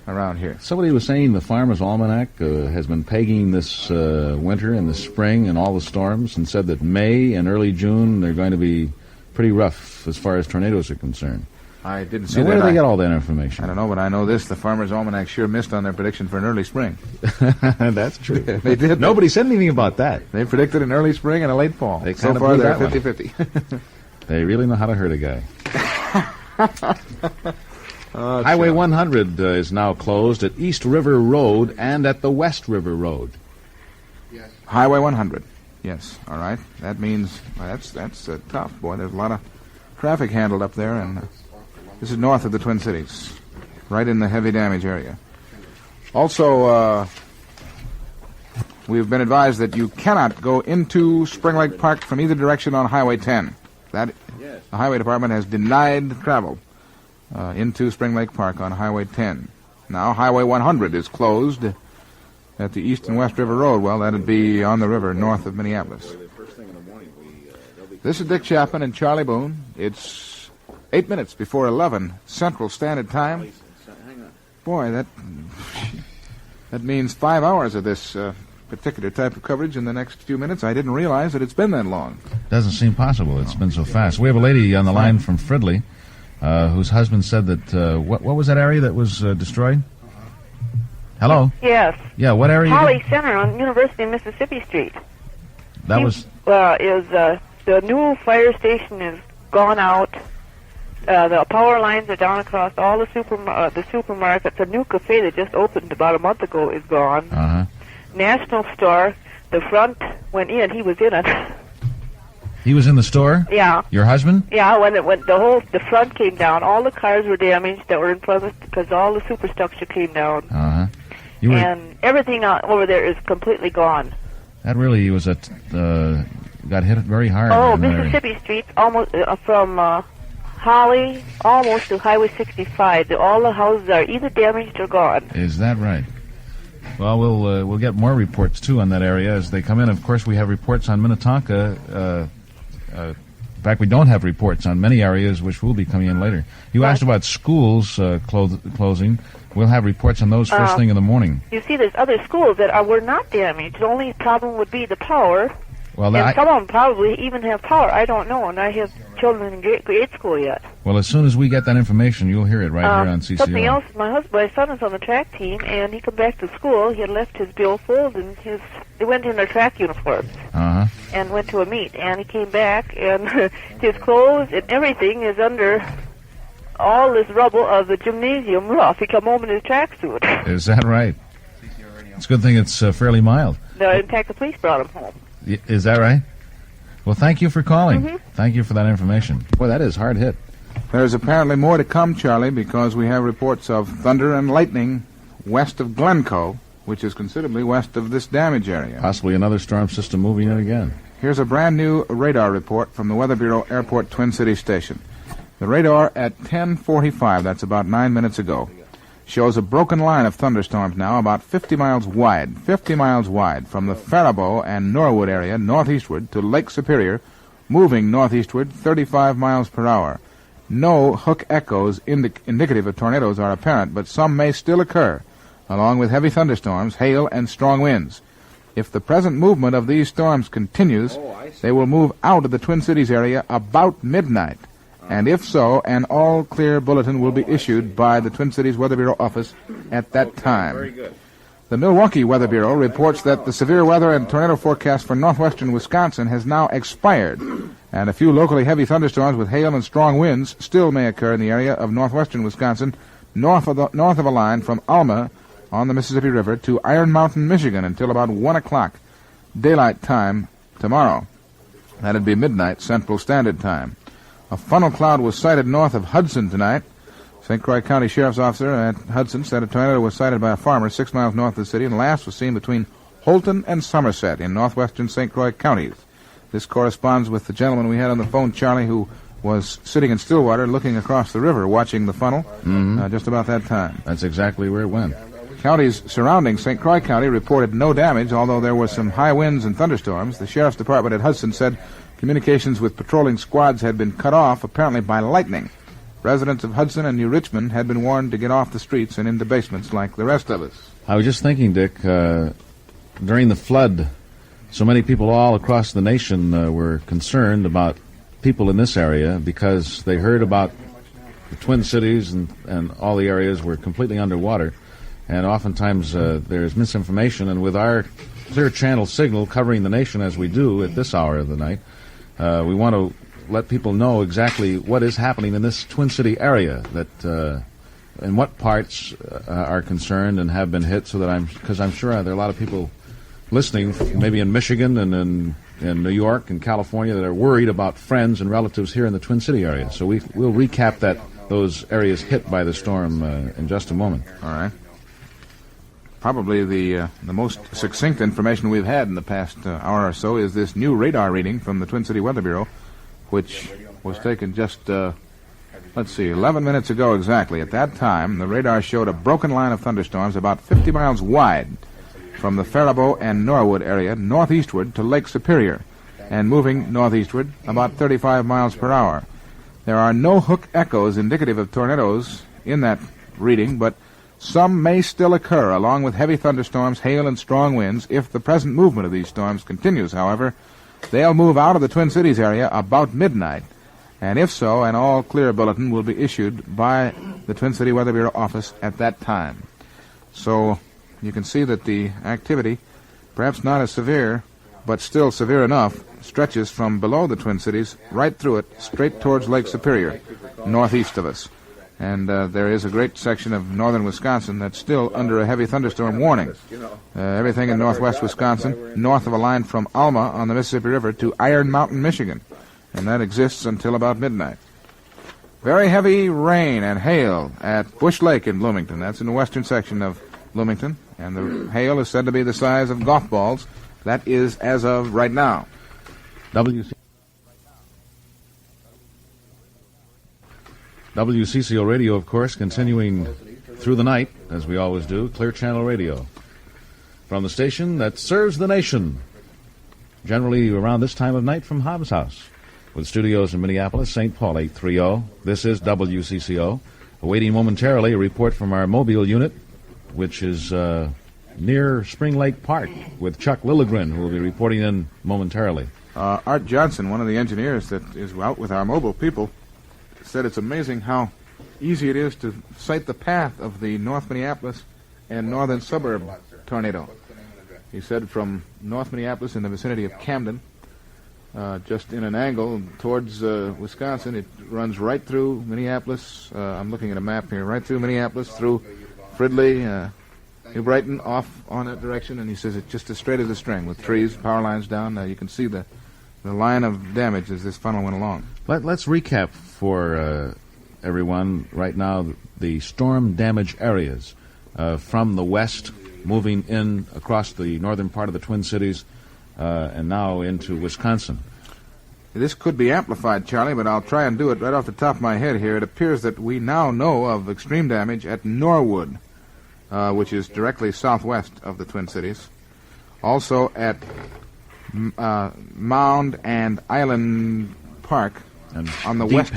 around here. Somebody was saying the Farmer's Almanac has been pegging this winter and the spring and all the storms, and said that May and early June they're going to be pretty rough as far as tornadoes are concerned. I didn't see Now, that. where do they get all that information? I don't know, but I know this. The Farmer's Almanac sure missed on their prediction for an early spring. That's true. They did. Nobody said anything about that. They predicted an early spring and a late fall. They So kinda far, blew they're that one. 50-50. They really know how to hurt a guy. Oh, Highway sure. 100 is now closed at East River Road and at the West River Road. Highway 100. Yes, all right. That means that's tough, boy. There's a lot of traffic handled up there, and this is north of the Twin Cities, right in the heavy damage area. Also, we've been advised that you cannot go into Spring Lake Park from either direction on Highway 10. The Highway Department has denied travel into Spring Lake Park on Highway 10. Now, Highway 100 is closed at the East and West River Road. Well, that'd be on the river north of Minneapolis. This is Dick Chapman and Charlie Boone. It's 8 minutes before 11 Central Standard Time. Boy, that means 5 hours of this particular type of coverage in the next few minutes. I didn't realize that it's been that long. Doesn't seem possible. It's been so fast. We have a lady on the line from Fridley whose husband said that, what was that area that was destroyed? Hello? Yes. Yeah, what area? Holly Center on University and Mississippi Street. That was... The new fire station is gone out. The power lines are down across all the supermarkets. A new cafe that just opened about a month ago is gone. Uh-huh. National store, the front went in. He was in it. He was in the store? Yeah. Your husband? Yeah, when the front came down, all the cars were damaged that were in front of it because all the superstructure came down. Uh-huh. And everything over there is completely gone. That really was got hit very hard. Oh, in that area. Mississippi Street, almost from Holly almost to Highway 65. All the houses are either damaged or gone. Is that right? Well, we'll get more reports too on that area as they come in. Of course, we have reports on Minnetonka. In fact, we don't have reports on many areas, which will be coming in later. You asked about schools closing. We'll have reports on those first thing in the morning. You see, there's other schools that were not damaged. The only problem would be the power. Well, and some of them probably even have power. I don't know, and I have children in grade school yet. Well, as soon as we get that information, you'll hear it right here on CCO. Something else, my son is on the track team, and he come back to school. He had left his billfold and they went in their track uniforms and went to a meet. And he came back, and his clothes and everything is under all this rubble of the gymnasium roof. He come home in his tracksuit. Is that right? It's a good thing it's fairly mild. In fact, the police brought him home. Is that right? Well, thank you for calling. Mm-hmm. Thank you for that information. Boy, that is hard hit. There's apparently more to come, Charlie, because we have reports of thunder and lightning west of Glencoe, which is considerably west of this damage area. Possibly another storm system moving in again. Here's a brand new radar report from the Weather Bureau Airport Twin Cities Station. The radar at 10:45, that's about 9 minutes ago, shows a broken line of thunderstorms now about 50 miles wide from the Faribault and Norwood area northeastward to Lake Superior, moving northeastward 35 miles per hour. No hook echoes indicative of tornadoes are apparent, but some may still occur, along with heavy thunderstorms, hail, and strong winds. If the present movement of these storms continues, they will move out of the Twin Cities area about midnight. And if so, an all-clear bulletin will be issued by the Twin Cities Weather Bureau office at that time. Very good. The Milwaukee Weather Bureau reports that the severe weather and tornado forecast for northwestern Wisconsin has now expired, and a few locally heavy thunderstorms with hail and strong winds still may occur in the area of northwestern Wisconsin, north of a line from Alma on the Mississippi River to Iron Mountain, Michigan, until about 1 o'clock daylight time tomorrow. That'd be midnight Central Standard Time. A funnel cloud was sighted north of Hudson tonight. St. Croix County Sheriff's Officer at Hudson said a tornado was sighted by a farmer 6 miles north of the city, and last was seen between Holton and Somerset in northwestern St. Croix counties. This corresponds with the gentleman we had on the phone, Charlie, who was sitting in Stillwater looking across the river watching the funnel just about that time. That's exactly where it went. Counties surrounding St. Croix County reported no damage, although there were some high winds and thunderstorms. The Sheriff's Department at Hudson said communications with patrolling squads had been cut off, apparently by lightning. Residents of Hudson and New Richmond had been warned to get off the streets and into basements like the rest of us. I was just thinking, Dick, during the flood, so many people all across the nation were concerned about people in this area because they heard about the Twin Cities and all the areas were completely underwater. And oftentimes there's misinformation, and with our clear channel signal covering the nation as we do at this hour of the night, we want to let people know exactly what is happening in this Twin City area, that and what parts are concerned and have been hit, so that because I'm sure there are a lot of people listening, maybe in Michigan and in New York and California, that are worried about friends and relatives here in the Twin City area. So we'll recap those areas hit by the storm in just a moment. All right. Probably the most succinct information we've had in the past hour or so is this new radar reading from the Twin City Weather Bureau, which was taken just, 11 minutes ago exactly. At that time, the radar showed a broken line of thunderstorms about 50 miles wide from the Faribault and Norwood area northeastward to Lake Superior, and moving northeastward about 35 miles per hour. There are no hook echoes indicative of tornadoes in that reading, but some may still occur, along with heavy thunderstorms, hail, and strong winds. If the present movement of these storms continues, however, they'll move out of the Twin Cities area about midnight. And if so, an all-clear bulletin will be issued by the Twin City Weather Bureau office at that time. So you can see that the activity, perhaps not as severe, but still severe enough, stretches from below the Twin Cities right through it, straight towards Lake Superior, northeast of us. And there is a great section of northern Wisconsin that's still under a heavy thunderstorm warning. Everything in northwest Wisconsin, north of a line from Alma on the Mississippi River to Iron Mountain, Michigan. And that exists until about midnight. Very heavy rain and hail at Bush Lake in Bloomington. That's in the western section of Bloomington. And the hail is said to be the size of golf balls. That is as of right now. WCCO Radio, of course, continuing through the night, as we always do, Clear Channel Radio. From the station that serves the nation, generally around this time of night from Hobbs House, with studios in Minneapolis, St. Paul, 830. This is WCCO. Awaiting momentarily a report from our Mobile unit, which is near Spring Lake Park, with Chuck Lilligren, who will be reporting in momentarily. Art Johnson, one of the engineers that is out with our Mobile people, said it's amazing how easy it is to sight the path of the North Minneapolis and northern suburb tornado. He said from North Minneapolis in the vicinity of Camden, just in an angle towards Wisconsin, it runs right through Minneapolis. I'm looking at a map here, right through Minneapolis, through Fridley, New Brighton, off on that direction, and he says it's just as straight as a string with trees, power lines down. You can see the line of damage as this funnel went along. Let's recap for everyone right now the storm damage areas from the west, moving in across the northern part of the Twin Cities, and now into Wisconsin. This could be amplified, Charlie, but I'll try and do it right off the top of my head here. It appears that we now know of extreme damage at Norwood, which is directly southwest of the Twin Cities. Also at Mound and Island Park, and on the Deep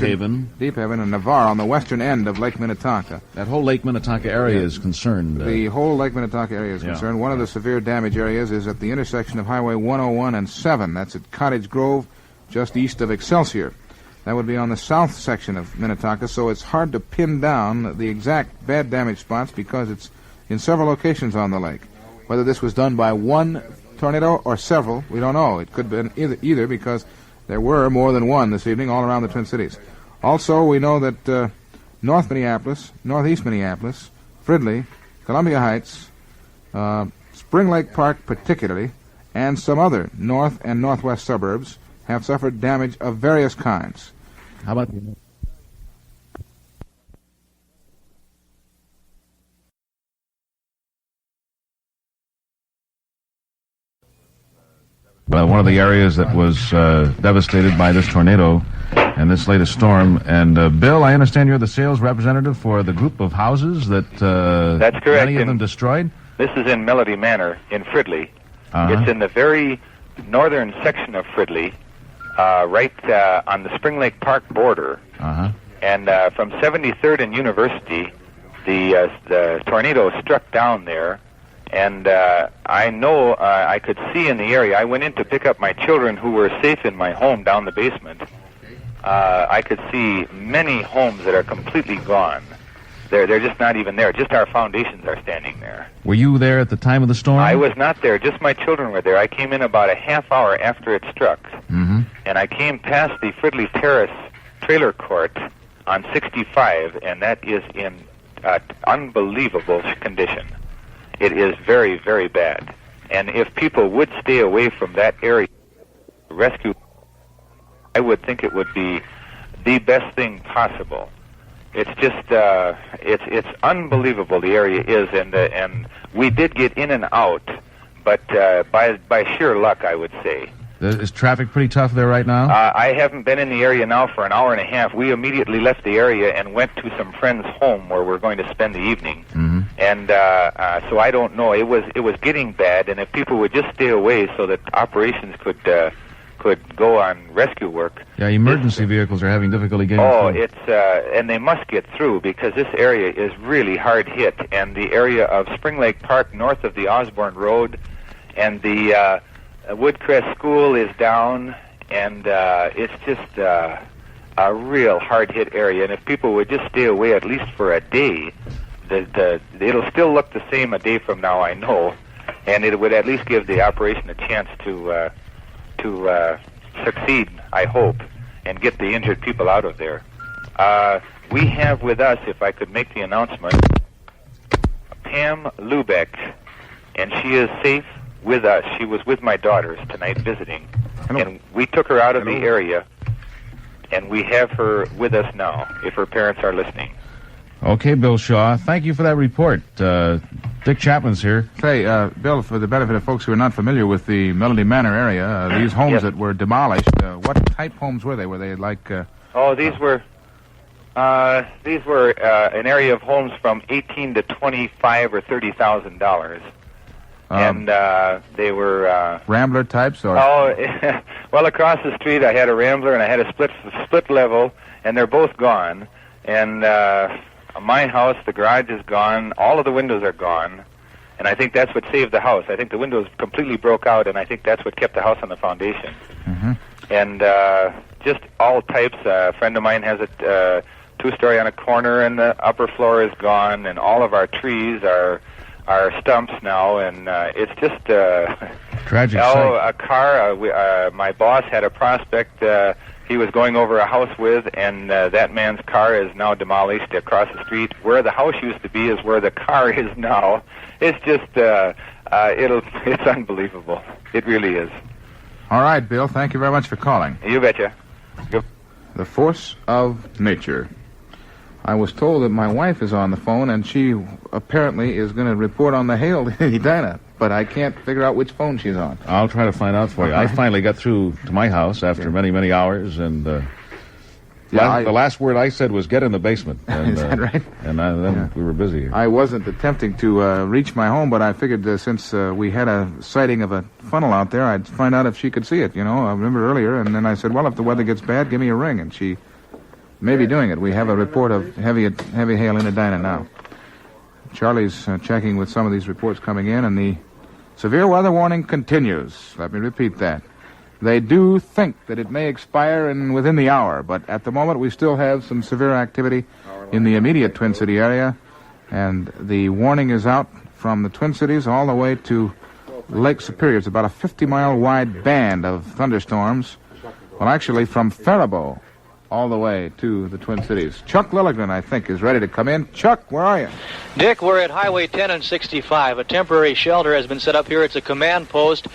Haven and Navarre on the western end of Lake Minnetonka. That whole Lake Minnetonka area is concerned. The whole Lake Minnetonka area is concerned. One of the severe damage areas is at the intersection of Highway 101 and 7. That's at Cottage Grove, just east of Excelsior. That would be on the south section of Minnetonka, so it's hard to pin down the exact bad damage spots because it's in several locations on the lake. Whether this was done by one tornado or several, we don't know. It could have been either because there were more than one this evening all around the Twin Cities. Also, we know that North Minneapolis, Northeast Minneapolis, Fridley, Columbia Heights, Spring Lake Park particularly, and some other north and northwest suburbs have suffered damage of various kinds. How about... one of the areas that was devastated by this tornado and this latest storm. And Bill, I understand you're the sales representative for the group of houses that That's correct. Many of them destroyed? This is in Melody Manor in Fridley. It's in the very northern section of Fridley, right on the Spring Lake Park border. And from 73rd and University, the tornado struck down there. And I know I could see in the area. I went in to pick up my children who were safe in my home down the basement. I could see many homes that are completely gone. They're just not even there. Just our foundations are standing there. Were you there at the time of the storm? I was not there. Just my children were there. I came in about a half hour after it struck. Mm-hmm. And I came past the Fridley Terrace trailer court on 65, and that is in unbelievable condition. It is very, very bad. And if people would stay away from that area, rescue, I would think it would be the best thing possible. It's just, it's unbelievable the area is, and we did get in and out, but by sheer luck, I would say. Is traffic pretty tough there right now? I haven't been in the area now for an hour and a half. We immediately left the area and went to some friends' home where we're going to spend the evening. Mm-hmm. And so I don't know. It was getting bad, and if people would just stay away so that operations could go on rescue work. Yeah, emergency vehicles are having difficulty getting through. It's and they must get through because this area is really hard hit, and the area of Spring Lake Park north of the Osborne Road, and the Woodcrest School is down, and it's just a real hard hit area. And if people would just stay away at least for a day, it'll still look the same a day from now, I know, and it would at least give the operation a chance to succeed, I hope, and get the injured people out of there. We have with us, if I could make the announcement, Pam Lubeck, and she is safe with us. She was with my daughters tonight visiting, and we took her out of the area, and we have her with us now, if her parents are listening. Okay, Bill Shaw, thank you for that report. Dick Chapman's here. Say, Bill, for the benefit of folks who are not familiar with the Melody Manor area, these homes that were demolished, what type homes were they? Were they like... These were an area of homes from $18,000 to $25,000 or $30,000. And they were... Rambler types? Or? Well, across the street I had a Rambler and I had a split level, and they're both gone. And my house, the garage is gone, all of the windows are gone, and I think that's what saved the house. I think the windows completely broke out, and I think that's what kept the house on the foundation. Mm-hmm. And just all types. A friend of mine has a two-story on a corner, and the upper floor is gone, and all of our trees are stumps now, and it's just tragic sight. A car. My boss had a prospect he was going over a house with, and that man's car is now demolished across the street. Where the house used to be is where the car is now. It's just it's unbelievable. It really is. All right, Bill. Thank you very much for calling. You betcha. The force of nature. I was told that my wife is on the phone, and she apparently is going to report on the hail in Edina, but I can't figure out which phone she's on. I'll try to find out for you. I finally got through to my house after many, many hours, and the last word I said was, get in the basement. And, is that right? And then we were busy here. I wasn't attempting to reach my home, but I figured since we had a sighting of a funnel out there, I'd find out if she could see it, you know. I remember earlier, and then I said, well, if the weather gets bad, give me a ring, and she... Maybe doing it. We have a report of heavy hail in Edina now. Charlie's checking with some of these reports coming in, and the severe weather warning continues. Let me repeat that. They do think that it may expire within the hour, but at the moment we still have some severe activity in the immediate Twin City area, and the warning is out from the Twin Cities all the way to Lake Superior. It's about a 50-mile wide band of thunderstorms. Well, actually, from Faribault all the way to the Twin Cities. Chuck Lilligren, I think, is ready to come in. Chuck, where are you? Dick, we're at Highway 10 and 65. A temporary shelter has been set up here. It's a command post.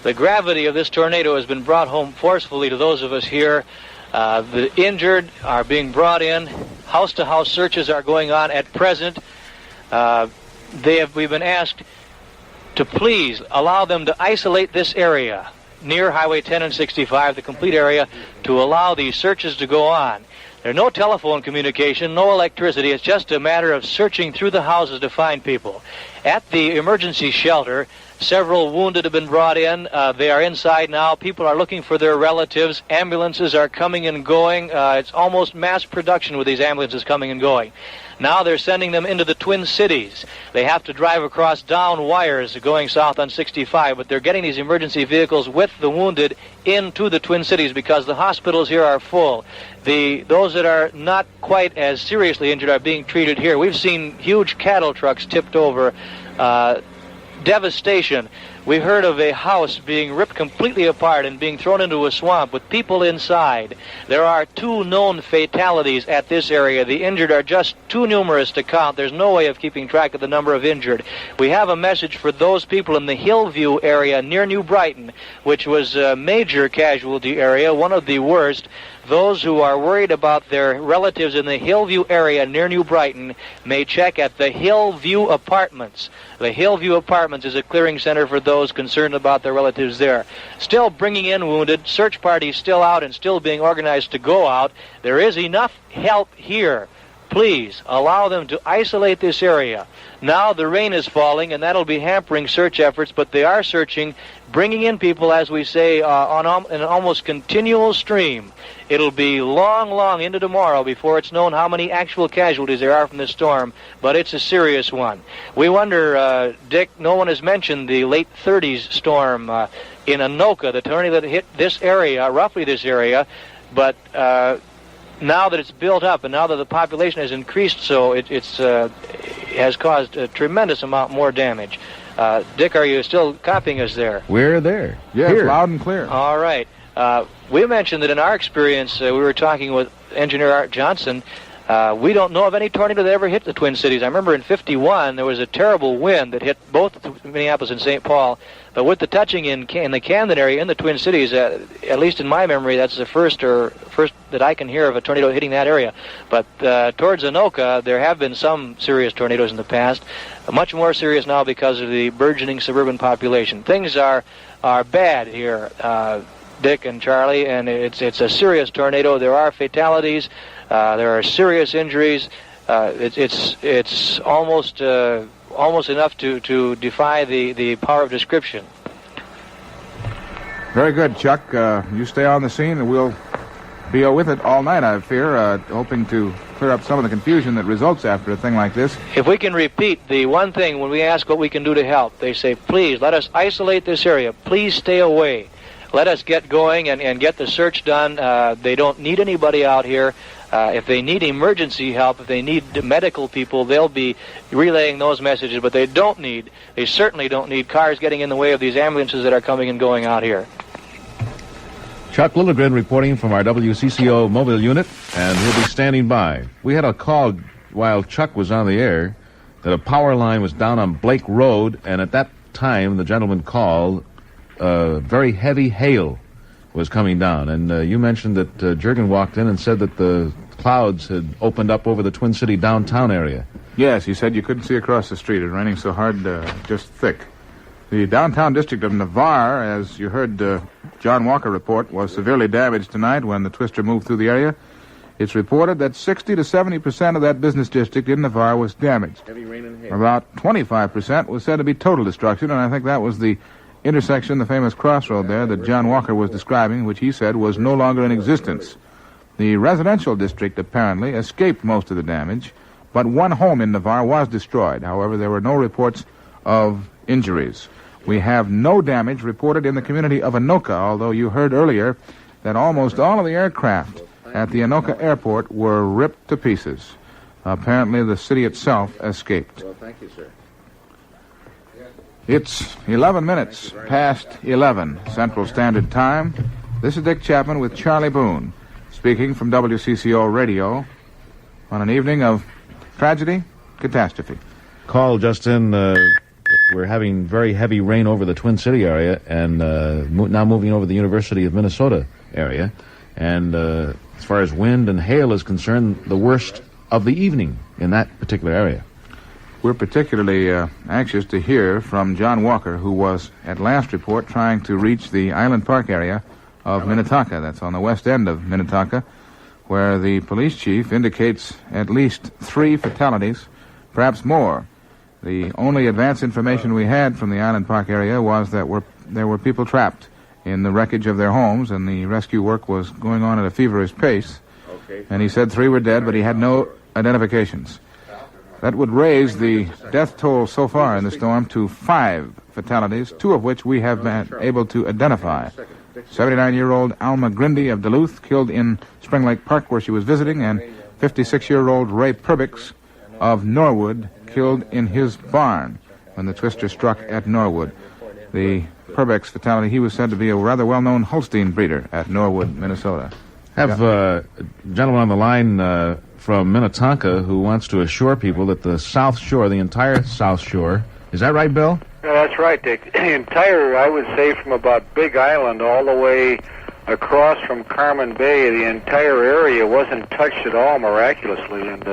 The gravity of this tornado has been brought home forcefully to those of us here. The injured are being brought in. House-to-house searches are going on at present. We've been asked to please allow them to isolate this area near Highway 10 and 65, the complete area, to allow these searches to go on. There's no telephone communication, no electricity. It's just a matter of searching through the houses to find people. At the emergency shelter, several wounded have been brought in. They are inside now. People are looking for their relatives. Ambulances are coming and going. It's almost mass production with these ambulances coming and going. Now they're sending them into the Twin Cities. They have to drive across down wires going south on 65, but they're getting these emergency vehicles with the wounded into the Twin Cities because the hospitals here are full. Those that are not quite as seriously injured are being treated here. We've seen huge cattle trucks tipped over. Devastation. We heard of a house being ripped completely apart and being thrown into a swamp with people inside. There are 2 known fatalities at this area. The injured are just too numerous to count. There's no way of keeping track of the number of injured. We have a message for those people in the Hillview area near New Brighton, which was a major casualty area, one of the worst. Those who are worried about their relatives in the Hillview area near New Brighton may check at the Hillview Apartments. The Hillview Apartments is a clearing center for those concerned about their relatives there. Still bringing in wounded, search parties still out and still being organized to go out. There is enough help here. Please allow them to isolate this area. Now the rain is falling, and that'll be hampering search efforts, but they are searching, bringing in people, as we say, on an almost continual stream. It'll be long, long into tomorrow before it's known how many actual casualties there are from this storm, but it's a serious one. We wonder, Dick, no one has mentioned the late 30s storm in Anoka, the tornado that hit this area, roughly this area, but now that it's built up and now that the population has increased so, it has caused a tremendous amount more damage. Dick, are you still copying us there? We're there. Yes, Here. loud and clear. All right. We mentioned that in our experience, we were talking with engineer Art Johnson. We don't know of any tornado that ever hit the Twin Cities. I remember in '51 there was a terrible wind that hit both Minneapolis and St. Paul. But with the touching in the Camden area in the Twin Cities, at least in my memory, that's the first that I can hear of a tornado hitting that area. But towards Anoka, there have been some serious tornadoes in the past. Much more serious now because of the burgeoning suburban population. Things are bad here, Dick and Charlie, and it's a serious tornado. There are fatalities. There are serious injuries. It's almost enough to defy the power of description. Very good, Chuck. You stay on the scene, and we'll be with it all night, I fear, hoping to clear up some of the confusion that results after a thing like this. If we can repeat the one thing when we ask what we can do to help, they say, please, let us isolate this area. Please stay away. Let us get going and get the search done. They don't need anybody out here. If they need emergency help, if they need medical people, they'll be relaying those messages. But they certainly don't need cars getting in the way of these ambulances that are coming and going out here. Chuck Lilligren reporting from our WCCO mobile unit, and he'll be standing by. We had a call while Chuck was on the air that a power line was down on Blake Road, and at that time the gentleman called very heavy hail was coming down. And you mentioned that Jurgen walked in and said that the clouds had opened up over the Twin City downtown area. Yes, he said you couldn't see across the street. It was raining so hard, just thick. The downtown district of Navarre, as you heard John Walker report, was severely damaged tonight when the twister moved through the area. It's reported that 60 to 70% of that business district in Navarre was damaged. Heavy rain and hail. About 25% was said to be total destruction, and I think that was the intersection, the famous crossroad there that John Walker was describing, which he said was no longer in existence. The residential district apparently escaped most of the damage, but one home in Navarre was destroyed. However, there were no reports of injuries. We have no damage reported in the community of Anoka, although you heard earlier that almost all of the aircraft at the Anoka airport were ripped to pieces. Apparently the city itself escaped. Well, thank you, sir. It's 11 minutes past 11 Central Standard Time. This is Dick Chapman with Charlie Boone, speaking from WCCO Radio on an evening of tragedy, catastrophe. Call just in. We're having very heavy rain over the Twin City area and now moving over the University of Minnesota area. And as far as wind and hail is concerned, the worst of the evening in that particular area. We're particularly anxious to hear from John Walker, who was, at last report, trying to reach the Island Park area of Minnetonka. That's on the west end of Minnetonka, where the police chief indicates at least 3 fatalities, perhaps more. The only advance information we had from the Island Park area was that there were people trapped in the wreckage of their homes, and the rescue work was going on at a feverish pace. And he said 3 were dead, but he had no identifications. That would raise the death toll so far in the storm to 5 fatalities, 2 of which we have been able to identify. 79-year-old Alma Grindy of Duluth, killed in Spring Lake Park where she was visiting, and 56-year-old Ray Perbix of Norwood, killed in his barn when the twister struck at Norwood. The Perbix fatality, he was said to be a rather well-known Holstein breeder at Norwood, Minnesota. Have a gentleman on the line from Minnetonka who wants to assure people that the South Shore, the entire South Shore, is that right, Bill? That's right, Dick. The entire, I would say, from about Big Island all the way across from Carmen Bay, the entire area wasn't touched at all miraculously. And,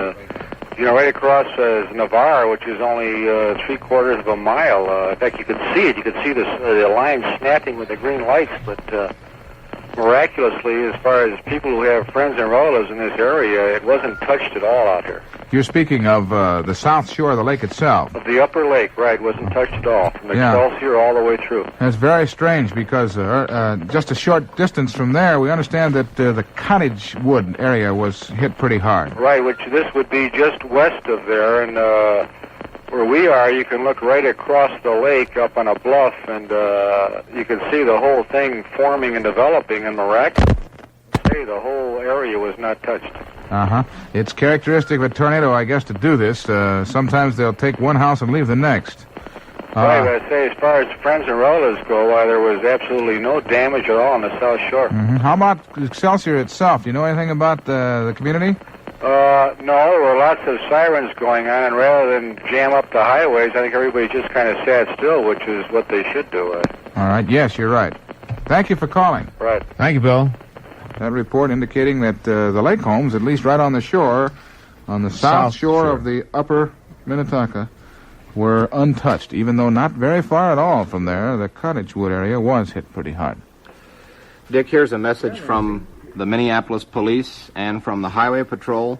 right across Navarre, which is only 3/4 of a mile. In fact, you could see it. You could see the line snapping with the green lights, but miraculously, as far as people who have friends and relatives in this area, it wasn't touched at all out here. You're speaking of the South Shore of the lake itself. Of the upper lake, right, wasn't touched at all, from Excelsior all the way through. That's very strange because just a short distance from there, we understand that the Cottage Wood area was hit pretty hard. Right, which this would be just west of there, and where we are, you can look right across the lake up on a bluff, and you can see the whole thing forming and developing, and miraculously, the whole area was not touched. It's characteristic of a tornado, I guess, to do this. Sometimes they'll take one house and leave the next. Right, but I say, as far as friends and relatives go, there was absolutely no damage at all on the South Shore. How about Excelsior itself? Do you know anything about the community? No, there were lots of sirens going on, and rather than jam up the highways, I think everybody just kind of sat still, which is what they should do. All right, yes, you're right. Thank you for calling. Right. Thank you, Bill. That report indicating that the lake homes, at least right on the shore, on the south shore of the upper Minnetonka, were untouched, even though not very far at all from there. The Cottage Wood area was hit pretty hard. Dick, here's a message from the Minneapolis Police and from the Highway Patrol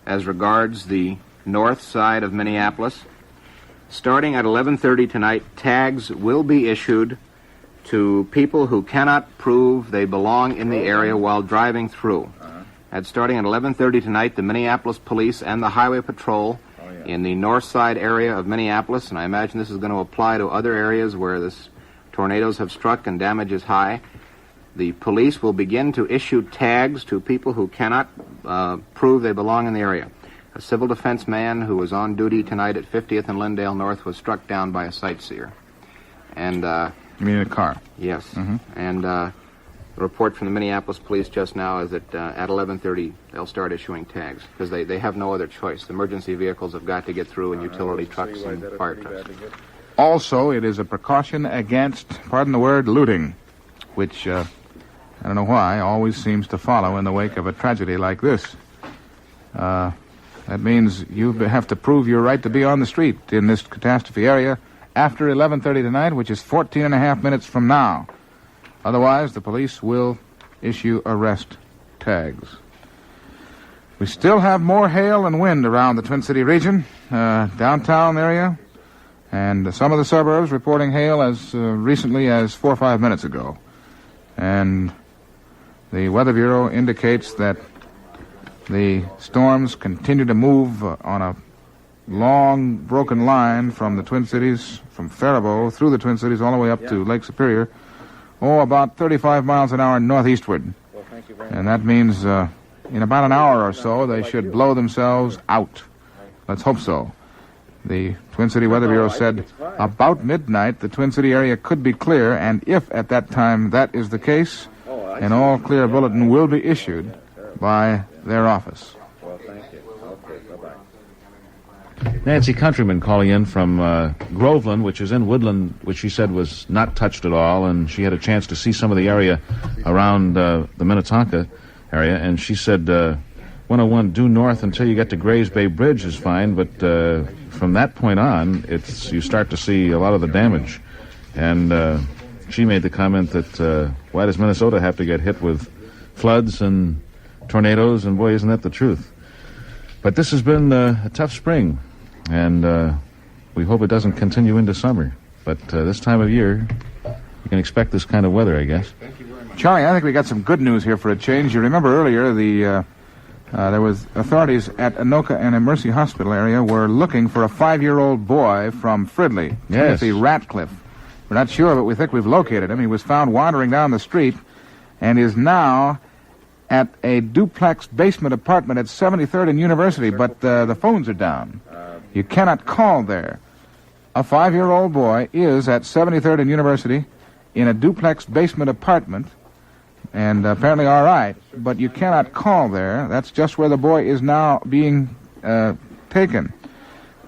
as regards the north side of Minneapolis. Starting at 11:30 tonight, tags will be issued to people who cannot prove they belong in the area while driving through. Starting at 11:30 tonight, the Minneapolis Police and the Highway Patrol in the north side area of Minneapolis, and I imagine this is going to apply to other areas where this tornadoes have struck and damage is high. The police will begin to issue tags to people who cannot prove they belong in the area. A civil defense man who was on duty tonight at 50th and Lindale North was struck down by a sightseer. And you mean in a car? Yes. And the report from the Minneapolis Police just now is that at 11:30 they'll start issuing tags because they have no other choice. The emergency vehicles have got to get through, and utility trucks and fire trucks. Also, it is a precaution against, pardon the word, looting, which I don't know why, always seems to follow in the wake of a tragedy like this. That means you have to prove your right to be on the street in this catastrophe area after 11:30 tonight, which is 14 and a half minutes from now. Otherwise, the police will issue arrest tags. We still have more hail and wind around the Twin City region, downtown area, and some of the suburbs reporting hail as recently as 4 or 5 minutes ago. And the Weather Bureau indicates that the storms continue to move on a long, broken line from the Twin Cities, from Faribault through the Twin Cities all the way up to Lake Superior, about 35 miles an hour northeastward. And that means in about an hour or so they should blow themselves out. Let's hope so. The Twin City Weather Bureau said about midnight the Twin City area could be clear, and if at that time that is the case, an all-clear bulletin will be issued by their office. Well, thank you. Okay, bye-bye. Nancy Countryman calling in from Groveland, which is in Woodland, which she said was not touched at all, and she had a chance to see some of the area around the Minnetonka area, and she said 101 due north until you get to Grays Bay Bridge is fine, but from that point on, you start to see a lot of the damage. And she made the comment that why does Minnesota have to get hit with floods and tornadoes, and boy, isn't that the truth. But this has been a tough spring, and we hope it doesn't continue into summer. But this time of year, you can expect this kind of weather, I guess. Charlie, I think we got some good news here for a change. You remember earlier there was authorities at Anoka and Mercy Hospital area were looking for a 5-year-old boy from Fridley, Timothy Ratcliffe. We're not sure, but we think we've located him. He was found wandering down the street and is now at a duplex basement apartment at 73rd and University, but the phones are down. You cannot call there. A 5-year-old boy is at 73rd and University in a duplex basement apartment, and apparently all right, but you cannot call there. That's just where the boy is now being taken.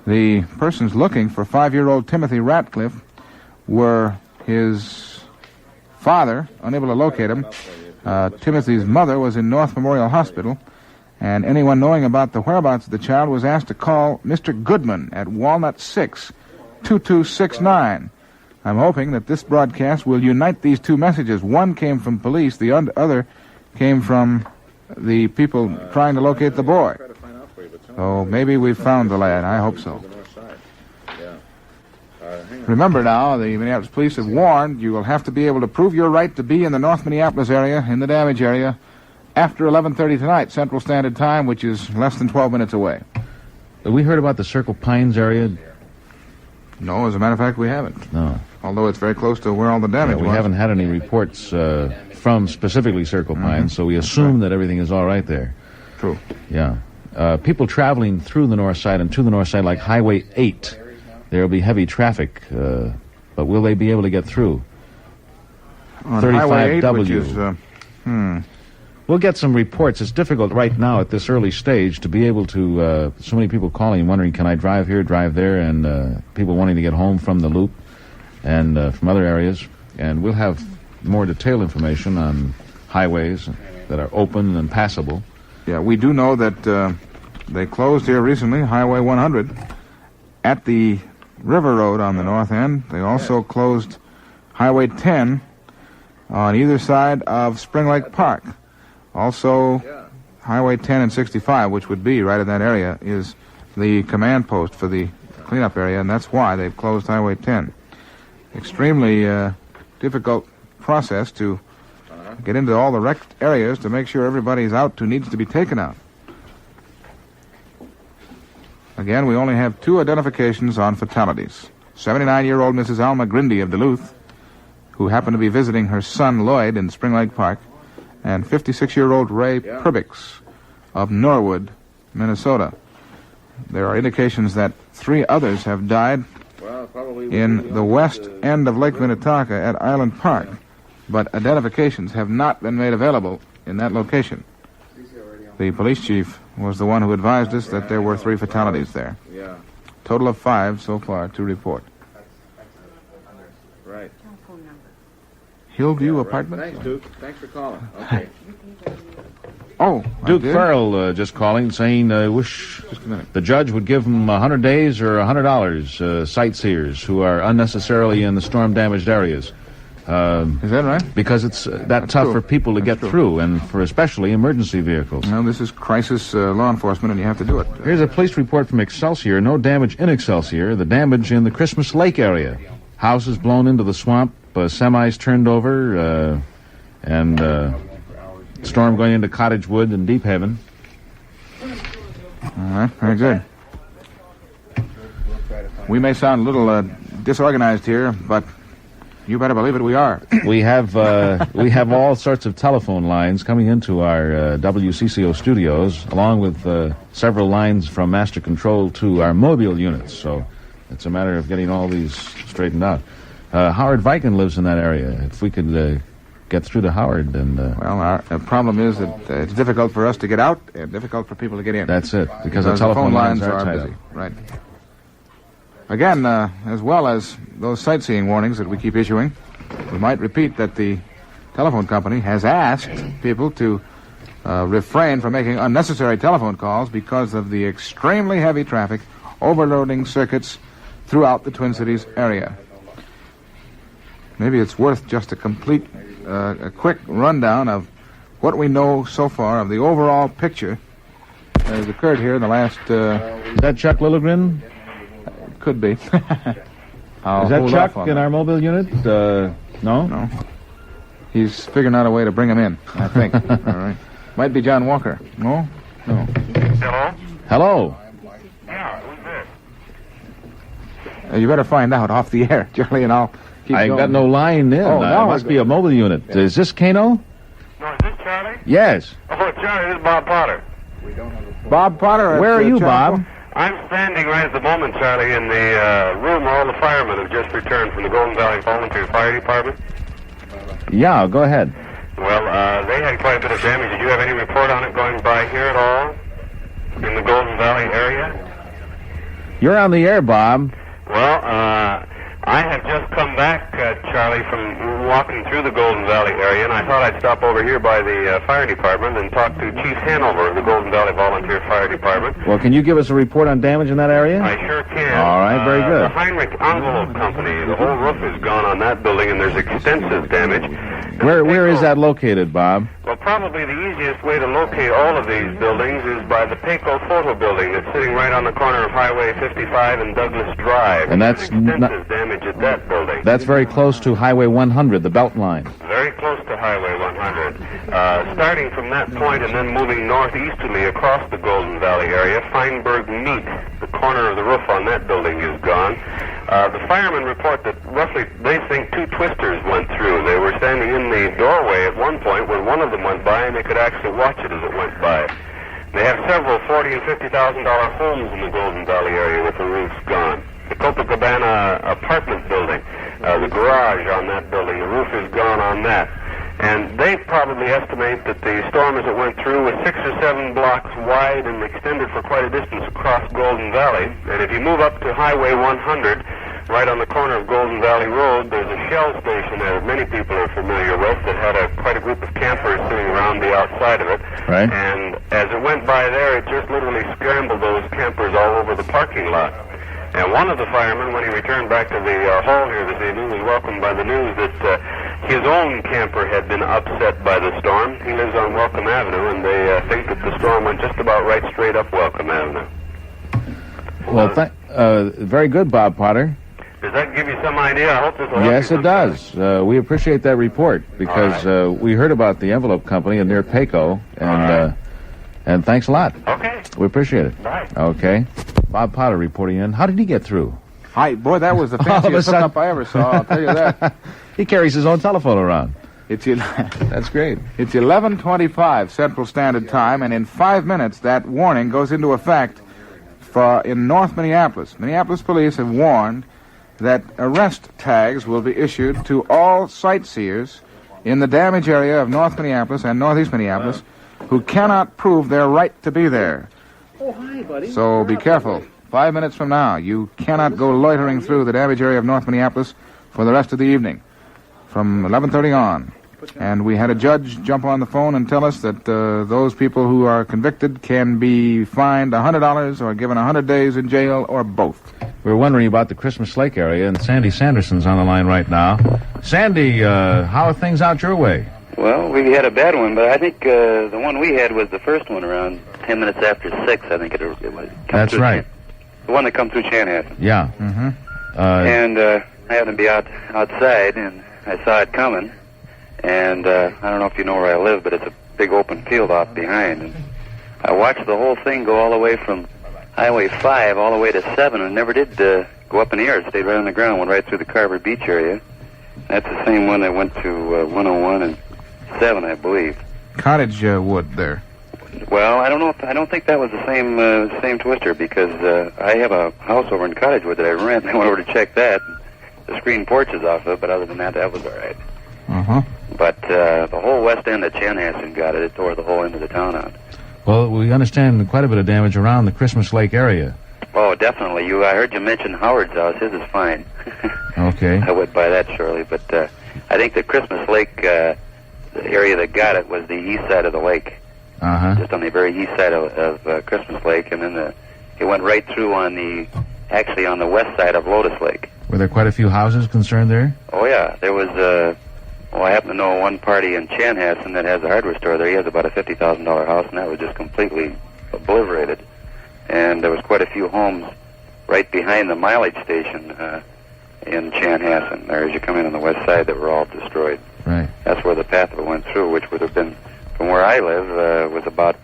The persons looking for 5-year-old Timothy Ratcliffe were his father, unable to locate him. Timothy's mother was in North Memorial Hospital, and anyone knowing about the whereabouts of the child was asked to call Mr. Goodman at Walnut 6, 2269. I'm hoping that this broadcast will unite these two messages. One came from police, the other came from the people trying to locate the boy. So maybe we've found the lad. I hope so. Remember now, the Minneapolis police have warned you will have to be able to prove your right to be in the North Minneapolis area, in the damage area, after 11:30 tonight, Central Standard Time, which is less than 12 minutes away. Have we heard about the Circle Pines area? No, as a matter of fact, we haven't. No. Although it's very close to where all the damage was. We haven't had any reports from specifically Circle Pines, so we assume that everything is all right there. True. Yeah. People traveling through the north side and to the north side, like Highway 8, there will be heavy traffic, but will they be able to get through? On Highway 8, which is, We'll get some reports. It's difficult right now at this early stage to be able to, so many people calling and wondering, can I drive here, drive there, and people wanting to get home from the loop and from other areas. And we'll have more detailed information on highways that are open and passable. Yeah, we do know that they closed here recently, Highway 100, at the River Road on the north end. They also closed Highway 10 on either side of Spring Lake Park. Also, Highway 10 and 65, which would be right in that area, is the command post for the cleanup area, and that's why they've closed Highway 10. Extremely difficult process to get into all the wrecked areas to make sure everybody's out who needs to be taken out. Again, we only have 2 identifications on fatalities. 79-year-old Mrs. Alma Grindy of Duluth, who happened to be visiting her son Lloyd in Spring Lake Park, and 56-year-old Ray Perbix of Norwood, Minnesota. There are indications that 3 others have died in the west end of Lake Minnetonka at Island Park, but identifications have not been made available in that location. The police chief was the one who advised us that there were 3 fatalities there. Total of 5 so far to report. Right. Hillview Apartments? Thanks, Duke. Thanks for calling. Okay. Oh, Duke Farrell just calling, saying wish the judge would give him 100 days or $100, sightseers who are unnecessarily in the storm-damaged areas. Is that right? Because it's that's tough for people to get through, and for especially emergency vehicles. Well, this is crisis law enforcement, and you have to do it. Here's a police report from Excelsior. No damage in Excelsior. The damage in the Christmas Lake area. Houses blown into the swamp, semis turned over, and storm going into Cottage Wood and Deep Haven. All right, very good. We may sound a little disorganized here, but you better believe it, we are. We have all sorts of telephone lines coming into our WCCO studios, along with several lines from Master Control to our mobile units. So it's a matter of getting all these straightened out. Howard Viken lives in that area. If we could get through to Howard, and well, our problem is that it's difficult for us to get out and difficult for people to get in. That's it, because the telephone lines are busy. Right. Again, as well as those sightseeing warnings that we keep issuing, we might repeat that the telephone company has asked people to refrain from making unnecessary telephone calls because of the extremely heavy traffic overloading circuits throughout the Twin Cities area. Maybe it's worth just a quick rundown of what we know so far of the overall picture that has occurred here in the last... Is that Chuck Lilligren? Could be. Is that Chuck in our mobile unit? No? No. He's figuring out a way to bring him in, I think. All right. Might be John Walker. No? No. Hello? Hello. Yeah, who's You better find out off the air, Charlie, and I'll keep I going. got no line in. Oh, It must be a mobile unit. Is this Kano? No, is this Charlie? Yes. Oh, Charlie, this is Bob Potter. Bob Potter? Where are you, Bob? I'm standing right at the moment, Charlie, in the room where all the firemen have just returned from the Golden Valley Volunteer Fire Department. Yeah, go ahead. Well, they had quite a bit of damage. Did you have any report on it going by here at all? In the Golden Valley area? You're on the air, Bob. Well, I have just come back, Charlie, from walking through the Golden Valley area, and I thought I'd stop over here by the fire department and talk to Chief Hanover of the Golden Valley Volunteer Fire Department. Well, can you give us a report on damage in that area? I sure can. All right, very good. The Heinrich Envelope Company, the whole roof is gone on that building, and there's extensive damage. Where is that located, Bob? Well, probably the easiest way to locate all of these buildings is by the Payco Photo Building that's sitting right on the corner of Highway 55 and Douglas Drive. And that's extensive damage at that building. That's very close to Highway 100, the Belt Line. Very close to Highway 100. Starting from that point and then moving northeasterly across the Golden Valley area, Feinberg Meat, the corner of the roof on that building is gone. The firemen report that roughly they think 2 twisters went through. They were standing in the doorway at one point when one of them went by, and they could actually watch it as it went by. They have several $40,000 and $50,000 homes in the Golden Valley area with the roofs gone. The Copacabana apartment building, the garage on that building, the roof is gone on that. And they probably estimate that the storm as it went through was 6 or 7 blocks wide and extended for quite a distance across Golden Valley. And if you move up to Highway 100, right on the corner of Golden Valley Road, there's a Shell station there that many people are familiar with that had quite a group of campers sitting around the outside of it. Right. And as it went by there, it just literally scrambled those campers all over the parking lot. And one of the firemen, when he returned back to the hall here this evening, was welcomed by the news that his own camper had been upset by the storm. He lives on Welcome Avenue, and they think that the storm went just about right straight up Welcome Avenue. Well, very good, Bob Potter. Does that give you some idea? I hope this will help Yes, you it does. We appreciate that report because we heard about the envelope company near Payco, and thanks a lot. Okay. We appreciate it. Bye. Okay. Bob Potter reporting in. How did he get through? Hi, boy, that was the fanciest hookup I ever saw, I'll tell you that. He carries his own telephone around. That's great. It's 11:25 Central Standard Time, and in 5 minutes that warning goes into effect in North Minneapolis. Minneapolis police have warned that arrest tags will be issued to all sightseers in the damage area of North Minneapolis and Northeast Minneapolis who cannot prove their right to be there. Oh, hi, buddy. So be careful. 5 minutes from now, you cannot go loitering through the damage area of North Minneapolis for the rest of the evening, from 11:30 on. And we had a judge jump on the phone and tell us that those people who are convicted can be fined $100 or given 100 days in jail or both. We were wondering about the Christmas Lake area, and Sandy Sanderson's on the line right now. Sandy, how are things out your way? Well, we had a bad one, but I think the one we had was the first one around 10 minutes after 6, I think it was. That's right. The one that come through Chanhassen. Yeah. Mm-hmm. And I happened to be outside, and I saw it coming. And I don't know if you know where I live, but it's a big open field out behind. And I watched the whole thing go all the way from Highway 5 all the way to 7, and never did go up in the air. It stayed right on the ground, went right through the Carver Beach area. That's the same one that went to 101 and 7, I believe. Cottage wood there. Well, I don't know. I don't think that was the same twister, because I have a house over in Cottagewood that I rent. I went over to check that. The screen porch is off of it, but other than that, that was all right. Uh-huh. But the whole west end of Chanhassen got it. It tore the whole end of the town out. Well, we understand quite a bit of damage around the Christmas Lake area. Oh, definitely. I heard you mention Howard's house. His is fine. Okay. I would buy that shortly, but I think the Christmas Lake, the area that got it was the east side of the lake. Uh-huh. Just on the very east side of Christmas Lake, and then it went right through on the west side of Lotus Lake. Were there quite a few houses concerned there? Oh, yeah. There was, I happen to know one party in Chanhassen that has a hardware store there. He has about a $50,000 house, and that was just completely obliterated. And there was quite a few homes right behind the mileage station in Chanhassen, there as you come in on the west side, that were all destroyed. Right. That's where the path of it went through, which would have been, from where I live, was about,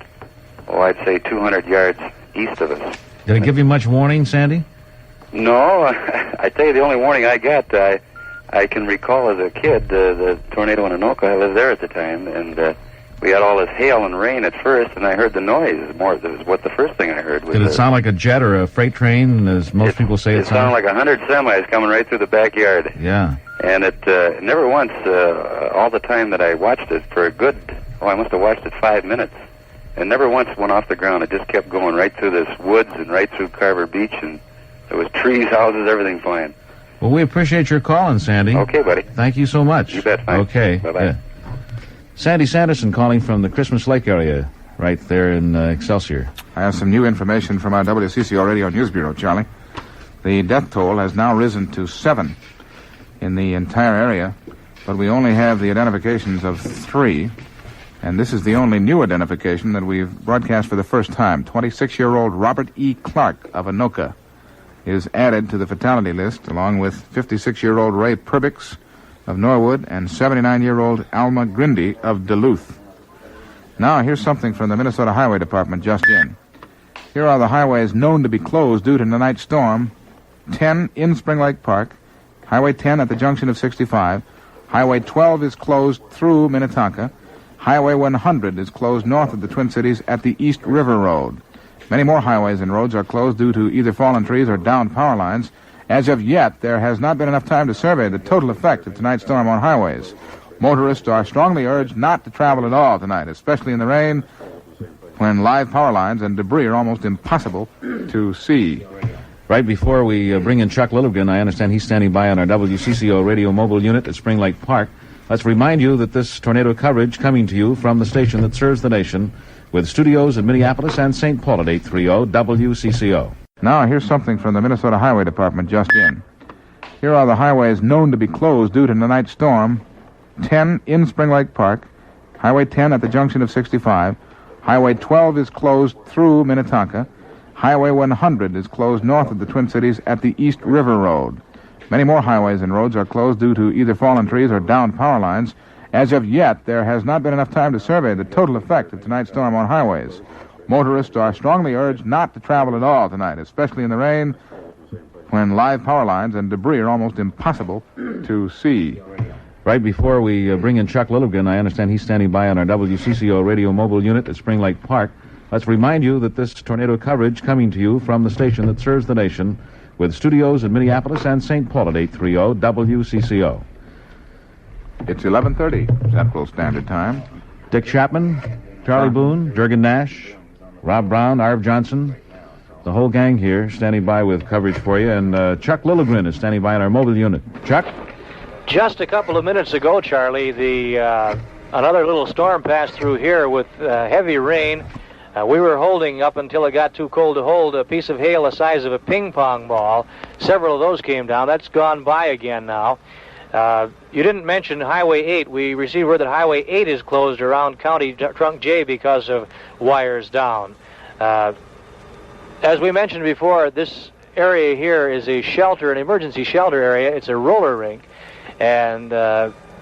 I'd say 200 yards east of us. Did it give you much warning, Sandy? No, I tell you, the only warning I got, I can recall as a kid, the tornado in Anoka. I lived there at the time, and we had all this hail and rain at first, and I heard the noise. It was what the first thing I heard was. Did it sound like a jet or a freight train, as most people say it sounds? It sounded like 100 semis coming right through the backyard. Yeah. And it never once, all the time that I watched it for a good, I must have watched it 5 minutes, and never once went off the ground. It just kept going right through this woods and right through Carver Beach, and there was trees, houses, everything flying. Well, we appreciate your calling, Sandy. Okay, buddy. Thank you so much. You bet. Thanks. Okay. Bye-bye. Yeah. Sandy Sanderson calling from the Christmas Lake area, right there in Excelsior. I have some new information from our WCCO Radio News Bureau, Charlie. The death toll has now risen to 7 in the entire area, but we only have the identifications of 3, and this is the only new identification that we've broadcast for the first time. 26-year-old Robert E. Clark of Anoka is added to the fatality list, along with 56-year-old Ray Perbix of Norwood and 79-year-old Alma Grindy of Duluth. Now, here's something from the Minnesota Highway Department just in. Here are the highways known to be closed due to tonight's storm. 10 in Spring Lake Park, Highway 10 at the junction of 65, Highway 12 is closed through Minnetonka, Highway 100 is closed north of the Twin Cities at the East River Road. Many more highways and roads are closed due to either fallen trees or downed power lines. As of yet, there has not been enough time to survey the total effect of tonight's storm on highways. Motorists are strongly urged not to travel at all tonight, especially in the rain, when live power lines and debris are almost impossible to see. Right before we bring in Chuck Lilligren, I understand he's standing by on our WCCO radio mobile unit at Spring Lake Park. Let's remind you that this tornado coverage coming to you from the station that serves the nation, with studios in Minneapolis and St. Paul at 830 WCCO. Now, here's something from the Minnesota Highway Department just in. Here are the highways known to be closed due to tonight's storm. 10 in Spring Lake Park, Highway 10 at the junction of 65, Highway 12 is closed through Minnetonka, Highway 100 is closed north of the Twin Cities at the East River Road. Many more highways and roads are closed due to either fallen trees or downed power lines. As of yet, there has not been enough time to survey the total effect of tonight's storm on highways. Motorists are strongly urged not to travel at all tonight, especially in the rain, when live power lines and debris are almost impossible to see. Right before we bring in Chuck Lilligren, I understand he's standing by on our WCCO radio mobile unit at Spring Lake Park. Let's remind you that this tornado coverage coming to you from the station that serves the nation, with studios in Minneapolis and St. Paul at 830 WCCO. It's 11:30 Central Standard Time. Dick Chapman, Charlie Boone, Jurgen Nash, Rob Brown, Arv Johnson, the whole gang here standing by with coverage for you, and Chuck Lilligren is standing by on our mobile unit. Chuck? Just a couple of minutes ago, Charlie, another little storm passed through here with heavy rain. We were holding, up until it got too cold to hold, a piece of hail the size of a ping pong ball. Several of those came down. That's gone by again now. You didn't mention Highway 8. We received word that Highway 8 is closed around County Trunk J because of wires down. As we mentioned before, this area here is a shelter, an emergency shelter area. It's a roller rink, and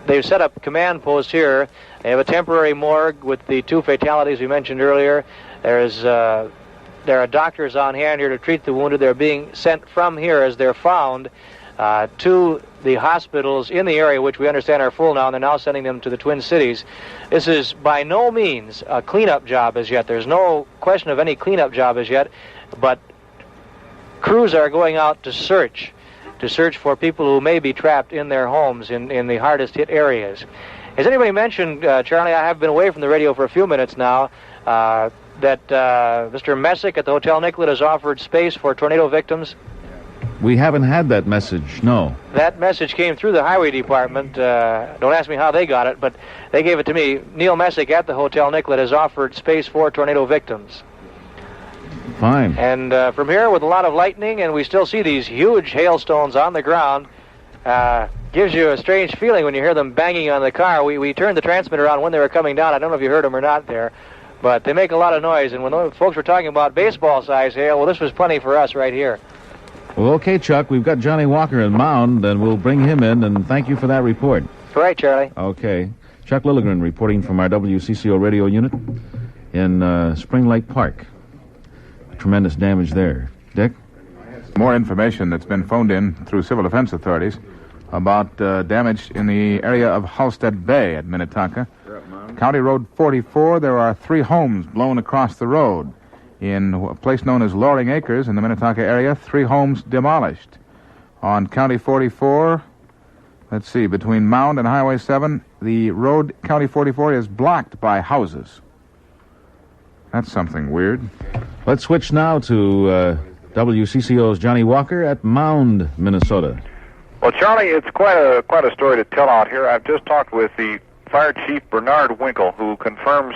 they've set up command posts here. They have a temporary morgue with the 2 fatalities we mentioned earlier. There are doctors on hand here to treat the wounded. They're being sent from here as they're found to the hospitals in the area, which we understand are full now, and they're now sending them to the Twin Cities. This is by no means a cleanup job as yet. There's no question of any cleanup job as yet, but crews are going out to search for people who may be trapped in their homes in the hardest hit areas. Has anybody mentioned, Charlie, I have been away from the radio for a few minutes now, that Mr. Messick at the Hotel Nicollet has offered space for tornado victims? We haven't had that message, no. That message came through the Highway Department. Don't ask me how they got it, but they gave it to me. Neil Messick at the Hotel Nicollet has offered space for tornado victims. Fine. And from here, with a lot of lightning, and we still see these huge hailstones on the ground, gives you a strange feeling when you hear them banging on the car. We turned the transmitter on when they were coming down. I don't know if you heard them or not there, but they make a lot of noise. And when those folks were talking about baseball-size hail, well, this was plenty for us right here. Well, okay, Chuck, we've got Johnny Walker in Mound, and we'll bring him in, and thank you for that report. Right, Charlie. Okay. Chuck Lilligren reporting from our WCCO radio unit in Spring Lake Park. Tremendous damage there. Dick? More information that's been phoned in through civil defense authorities about damage in the area of Halstead Bay at Minnetonka. County Road 44, there are 3 homes blown across the road. In a place known as Loring Acres in the Minnetonka area, 3 homes demolished. On County 44, let's see, between Mound and Highway 7, the road, County 44, is blocked by houses. That's something weird. Let's switch now to WCCO's Johnny Walker at Mound, Minnesota. Well, Charlie, it's quite a story to tell out here. I've just talked with the Fire Chief Bernard Winkle, who confirms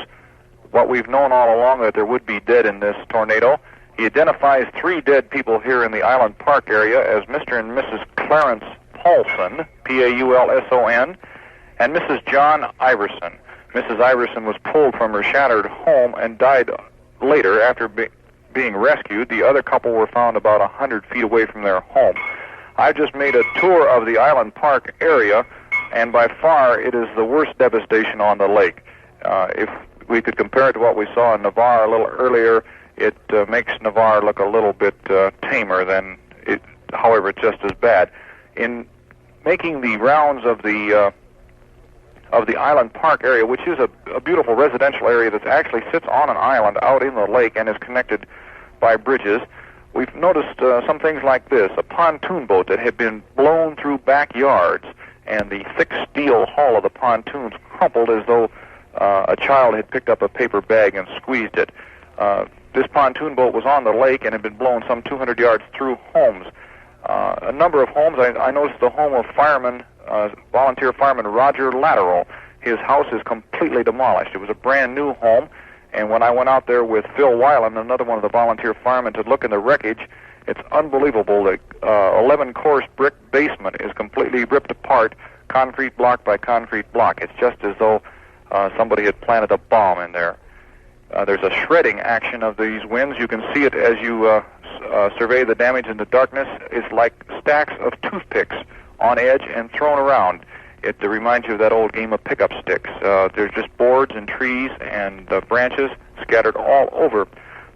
what we've known all along, that there would be dead in this tornado. He identifies 3 dead people here in the Island Park area as Mr. and Mrs. Clarence Paulson, Paulson, and Mrs. John Iverson. Mrs. Iverson was pulled from her shattered home and died later after being rescued. The other couple were found about 100 feet away from their home. I've just made a tour of the Island Park area, and by far it is the worst devastation on the lake. If we could compare it to what we saw in Navarre a little earlier, it makes Navarre look a little bit tamer than it. However, it's just as bad. In making the rounds of the Island Park area, which is a beautiful residential area that actually sits on an island out in the lake and is connected by bridges, we've noticed some things like this. A pontoon boat that had been blown through backyards, and the thick steel hull of the pontoons crumpled as though a child had picked up a paper bag and squeezed it. This pontoon boat was on the lake and had been blown some 200 yards through homes. A number of homes, I noticed the home of volunteer fireman Roger Lateral. His house is completely demolished. It was a brand new home, and when I went out there with Phil Weiland, another one of the volunteer firemen, to look in the wreckage, it's unbelievable. The 11-course brick basement is completely ripped apart, concrete block by concrete block. It's just as though somebody had planted a bomb in there. There's a shredding action of these winds. You can see it as you survey the damage in the darkness. It's like stacks of toothpicks on edge and thrown around. It reminds you of that old game of pickup sticks. There's just boards and trees and branches scattered all over.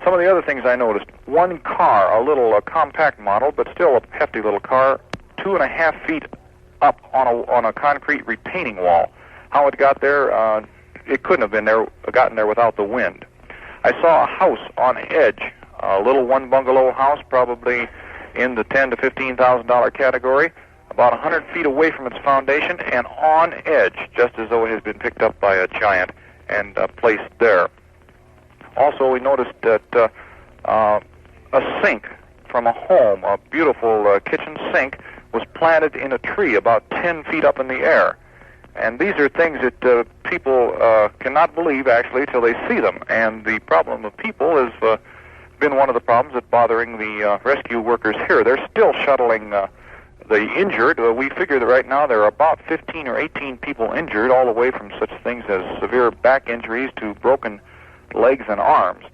Some of the other things I noticed: one car, a little compact model, but still a hefty little car, 2.5 feet up on a concrete retaining wall. How it got there, it couldn't have gotten there without the wind. I saw a house on edge, a little one bungalow house, probably in the $10,000 to $15,000 category, about 100 feet away from its foundation and on edge, just as though it had been picked up by a giant and placed there. Also, we noticed that a sink from a home, a beautiful kitchen sink, was planted in a tree about 10 feet up in the air. And these are things that people cannot believe, actually, till they see them. And the problem of people has been one of the problems that's bothering the rescue workers here. They're still shuttling the injured. We figure that right now there are about 15 or 18 people injured, all the way from such things as severe back injuries to broken legs and arms.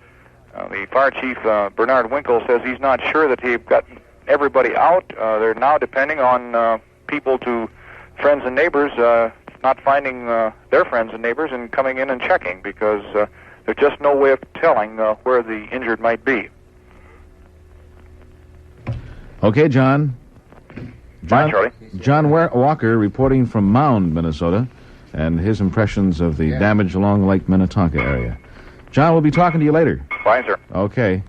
The fire chief, Bernard Winkle, says he's not sure that they've gotten everybody out. They're now depending on people friends and neighbors, not finding their friends and neighbors and coming in and checking, because there's just no way of telling where the injured might be. Okay, John. Hi, Charlie. John Walker reporting from Mound, Minnesota, and his impressions of the damage along Lake Minnetonka area. John, we'll be talking to you later. Fine, sir. Okay.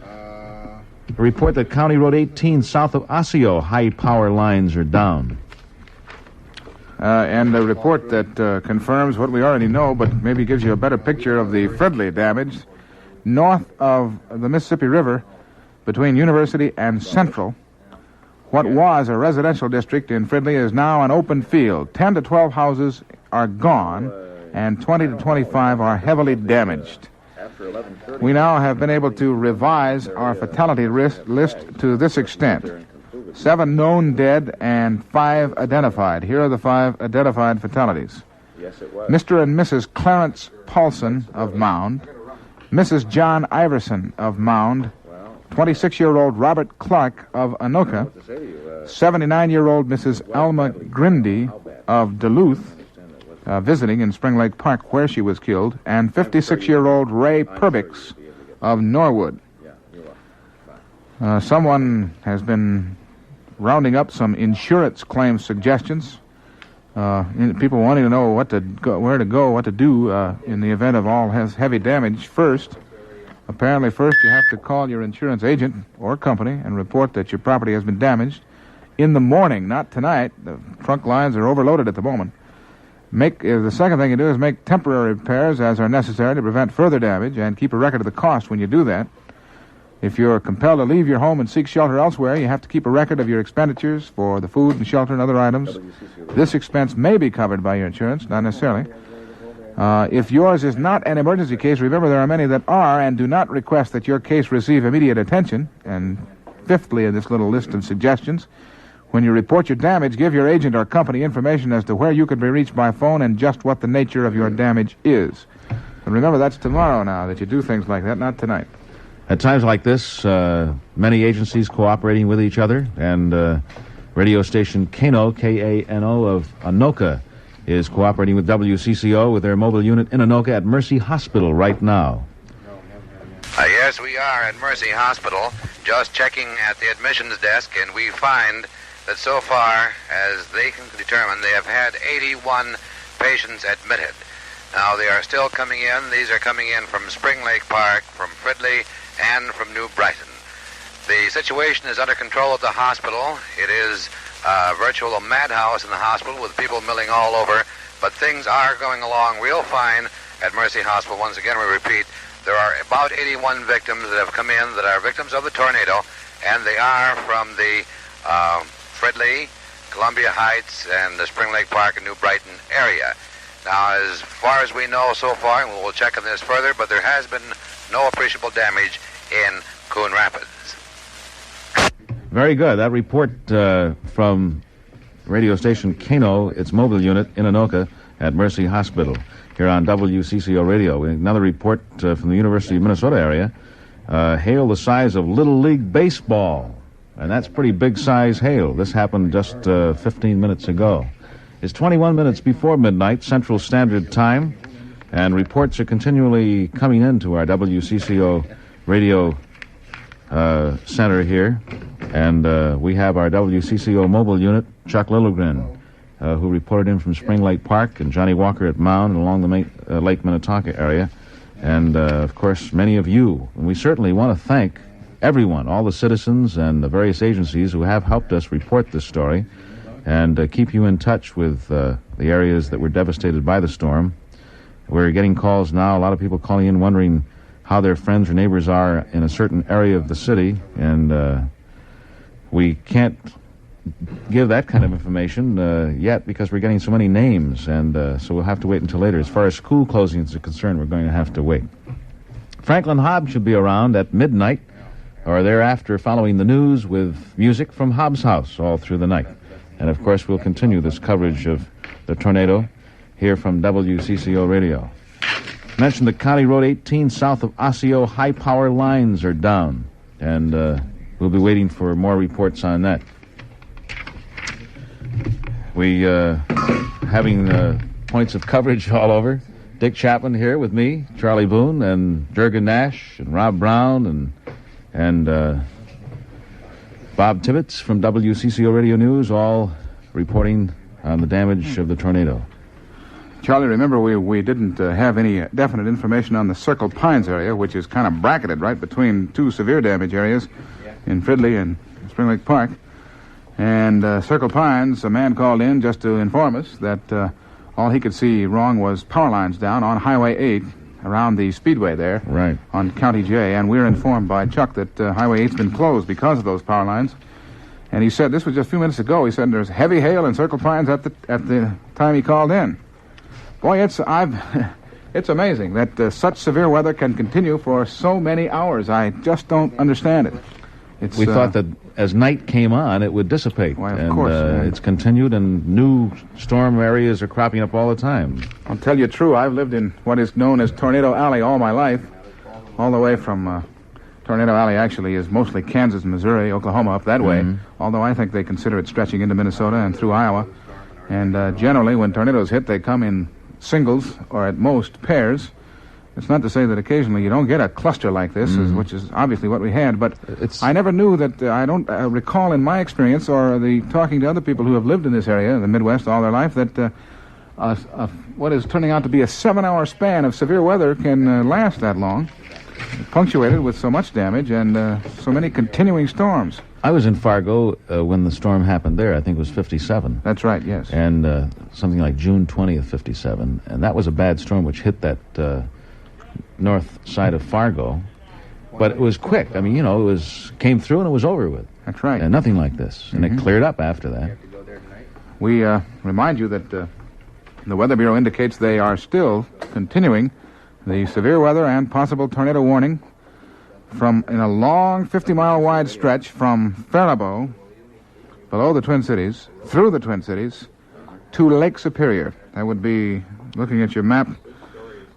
A report that County Road 18 south of Osseo, high power lines are down. And a report that confirms what we already know, but maybe gives you a better picture of the Fridley damage. North of the Mississippi River, between University and Central, what was a residential district in Fridley is now an open field. 10 to 12 houses are gone, and 20 to 25 are heavily damaged. We now have been able to revise our fatality list to this extent: 7 known dead and 5 identified. Here are the 5 identified fatalities. Mr. and Mrs. Clarence Paulson of Mound, Mrs. John Iverson of Mound, 26-year-old Robert Clark of Anoka, 79-year-old Mrs. Alma Grindy of Duluth, visiting in Spring Lake Park where she was killed, and 56-year-old Ray Perbix of Norwood. Someone has been rounding up some insurance claim suggestions. People wanting to know where to go, what to do in the event of all heavy damage. First, apparently first you have to call your insurance agent or company and report that your property has been damaged in the morning, not tonight. The trunk lines are overloaded at the moment. The second thing you do is make temporary repairs as are necessary to prevent further damage and keep a record of the cost when you do that. If you're compelled to leave your home and seek shelter elsewhere, you have to keep a record of your expenditures for the food and shelter and other items. This expense may be covered by your insurance, not necessarily. If yours is not an emergency case, remember there are many that are and do not request that your case receive immediate attention. And fifthly, in this little list of suggestions, when you report your damage, give your agent or company information as to where you can be reached by phone and just what the nature of your damage is. And remember, that's tomorrow now that you do things like that, not tonight. At times like this, many agencies cooperating with each other, and radio station Kano, K-A-N-O, of Anoka, is cooperating with WCCO with their mobile unit in Anoka at Mercy Hospital right now. Yes, we are at Mercy Hospital, just checking at the admissions desk, and we find that so far, as they can determine, they have had 81 patients admitted. Now, they are still coming in. These are coming in from Spring Lake Park, from Fridley, and from New Brighton. The situation is under control at the hospital. It is virtual madhouse in the hospital with people milling all over, but things are going along real fine at Mercy Hospital. Once again, we repeat, there are about 81 victims that have come in that are victims of the tornado, and they are from the Fridley, Columbia Heights, and the Spring Lake Park and New Brighton area. Now, as far as we know so far, and we'll check on this further, but there has been no appreciable damage in Coon Rapids. Very good. That report from radio station Kano, its mobile unit in Anoka at Mercy Hospital, here on WCCO Radio. Another report from the University of Minnesota area. Hail the size of Little League Baseball. And that's pretty big size hail. This happened just 15 minutes ago. It's 21 minutes before midnight, Central Standard Time, and reports are continually coming into our WCCO radio center here. And we have our WCCO mobile unit, Chuck Lilligren, who reported in from Spring Lake Park, and Johnny Walker at Mound and along the Lake Minnetonka area. And, of course, many of you. And we certainly want to thank everyone, all the citizens and the various agencies who have helped us report this story and keep you in touch with the areas that were devastated by the storm. We're getting calls now, a lot of people calling in wondering how their friends or neighbors are in a certain area of the city, and we can't give that kind of information yet because we're getting so many names, and so we'll have to wait until later. As far as school closings are concerned, we're going to have to wait. Franklin Hobbs should be around at midnight or thereafter following the news with music from Hobbs' house all through the night. And, of course, we'll continue this coverage of the tornado here from WCCO Radio. Mentioned that County Road 18 south of Osseo, high power lines are down, and we'll be waiting for more reports on that. We having points of coverage all over. Dick Chapman here with me, Charlie Boone, and Jurgen Nash, and Rob Brown, and Bob Tibbetts from WCCO Radio News, all reporting on the damage of the tornado. Charlie, remember we didn't have any definite information on the Circle Pines area, which is kind of bracketed right between two severe damage areas in Fridley and Spring Lake Park. And Circle Pines, a man called in just to inform us that all he could see wrong was power lines down on Highway 8 around the speedway there, right, on County J. And we're informed by Chuck that Highway 8's been closed because of those power lines. And he said, this was just a few minutes ago, he said there's heavy hail in Circle Pines at the time he called in. Boy, it's amazing that such severe weather can continue for so many hours. I just don't understand it. We thought that as night came on, it would dissipate. Why, of course. It's continued, and new storm areas are cropping up all the time. I'll tell you true, I've lived in what is known as Tornado Alley all my life, all the way from Tornado Alley actually is mostly Kansas, Missouri, Oklahoma, up that way, although I think they consider it stretching into Minnesota and through Iowa. And generally, when tornadoes hit, they come in singles or at most pairs. It's not to say that occasionally you don't get a cluster like this, which is obviously what we had, but I never knew that, I don't recall in my experience or the talking to other people who have lived in this area, the Midwest, all their life, that what is turning out to be a 7-hour span of severe weather can last that long, punctuated with so much damage and so many continuing storms. I was in Fargo when the storm happened there. I think it was 57. That's right, yes. And something like June 20th, 57. And that was a bad storm which hit that north side of Fargo. But it was quick. I mean, you know, came through and it was over with. That's right. And nothing like this. And it cleared up after that. We remind you that the Weather Bureau indicates they are still continuing the severe weather and possible tornado warning in a long 50-mile wide stretch from Faribault, below the Twin Cities, through the Twin Cities, to Lake Superior. That would be, looking at your map,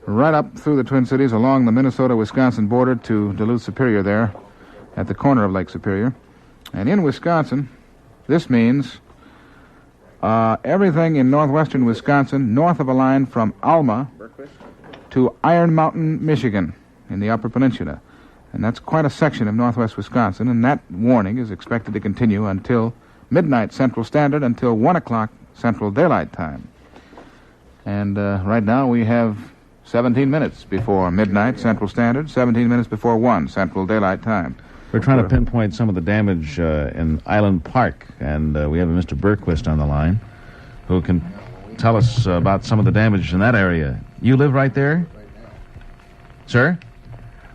right up through the Twin Cities along the Minnesota-Wisconsin border to Duluth Superior there at the corner of Lake Superior. And in Wisconsin, this means everything in northwestern Wisconsin north of a line from Alma to Iron Mountain, Michigan in the Upper Peninsula. And that's quite a section of northwest Wisconsin, and that warning is expected to continue until midnight Central Standard, until 1 o'clock Central Daylight Time. And right now we have 17 minutes before midnight Central Standard, 17 minutes before 1 Central Daylight Time. We're trying to pinpoint some of the damage in Island Park, and we have a Mr. Berquist on the line who can tell us about some of the damage in that area. You live right there, sir?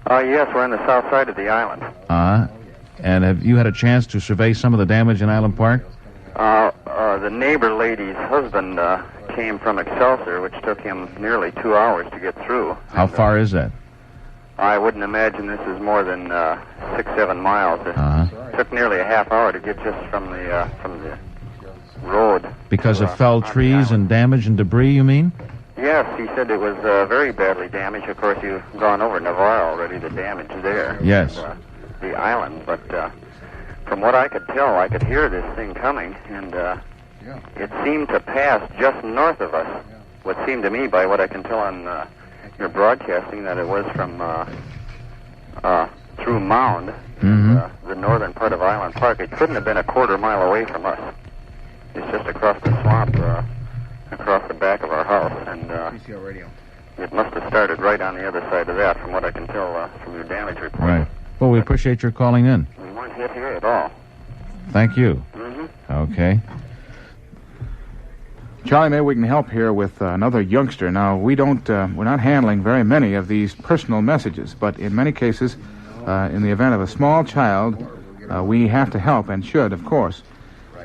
Yes, we're on the south side of the island. And have you had a chance to survey some of the damage in Island Park? The neighbor lady's husband came from Excelsior, which took him nearly 2 hours to get through. How far is that? I wouldn't imagine this is more than 6-7 miles. It took nearly a half hour to get just from the road. Because of felled trees and damage and debris, you mean? Yes, he said it was very badly damaged. Of course, you've gone over Navarre already, the damage there. Yes. The island, but from what I could tell, I could hear this thing coming, and it seemed to pass just north of us. What seemed to me, by what I can tell on your broadcasting, that it was from through Mound, the northern part of Island Park. It couldn't have been a quarter mile away from us. It's just across the swamp, across the back of our house, and it must have started right on the other side of that, from what I can tell from your damage report. Right. Well, we appreciate your calling in. We weren't hit here at all. Thank you. Okay. Charlie, maybe we can help here with another youngster. Now, we're not handling very many of these personal messages, but in many cases, in the event of a small child, we have to help and should, of course.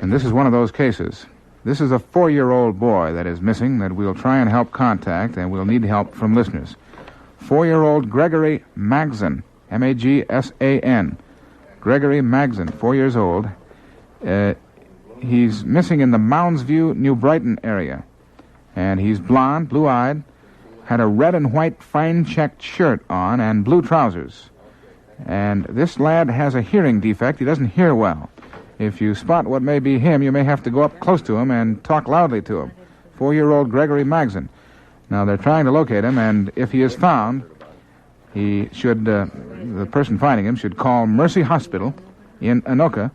And this is one of those cases. This is a 4-year-old boy that is missing that we'll try and help contact, and we'll need help from listeners. 4-year-old Gregory Magsan, M-A-G-S-A-N. Gregory Magsan, 4 years old. He's missing in the Mounds View, New Brighton area. And he's blond, blue-eyed, had a red and white fine-checked shirt on and blue trousers. And this lad has a hearing defect. He doesn't hear well. If you spot what may be him, you may have to go up close to him and talk loudly to him. 4-year-old Gregory Magsan. Now, they're trying to locate him, and if he is found, he should, the person finding him should call Mercy Hospital in Anoka,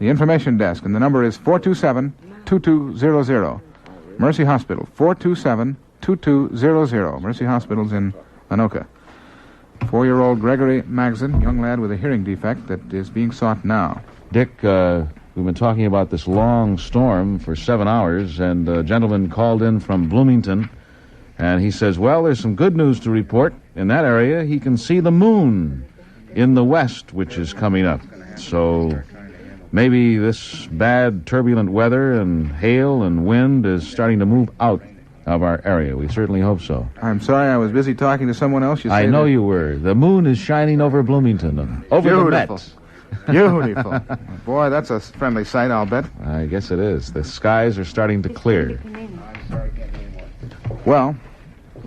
the information desk, and the number is 427-2200. Mercy Hospital, 427-2200. Mercy Hospital's in Anoka. 4-year-old Gregory Magsan, young lad with a hearing defect that is being sought now. Dick, we've been talking about this long storm for 7 hours, and a gentleman called in from Bloomington, and he says, well, there's some good news to report. In that area, he can see the moon in the west, which is coming up. So maybe this bad, turbulent weather and hail and wind is starting to move out of our area. We certainly hope so. I'm sorry, I was busy talking to someone else. I know you were. The moon is shining over Bloomington, over the Mets. Beautiful. Boy, that's a friendly sight, I'll bet. I guess it is. The skies are starting to clear. Well,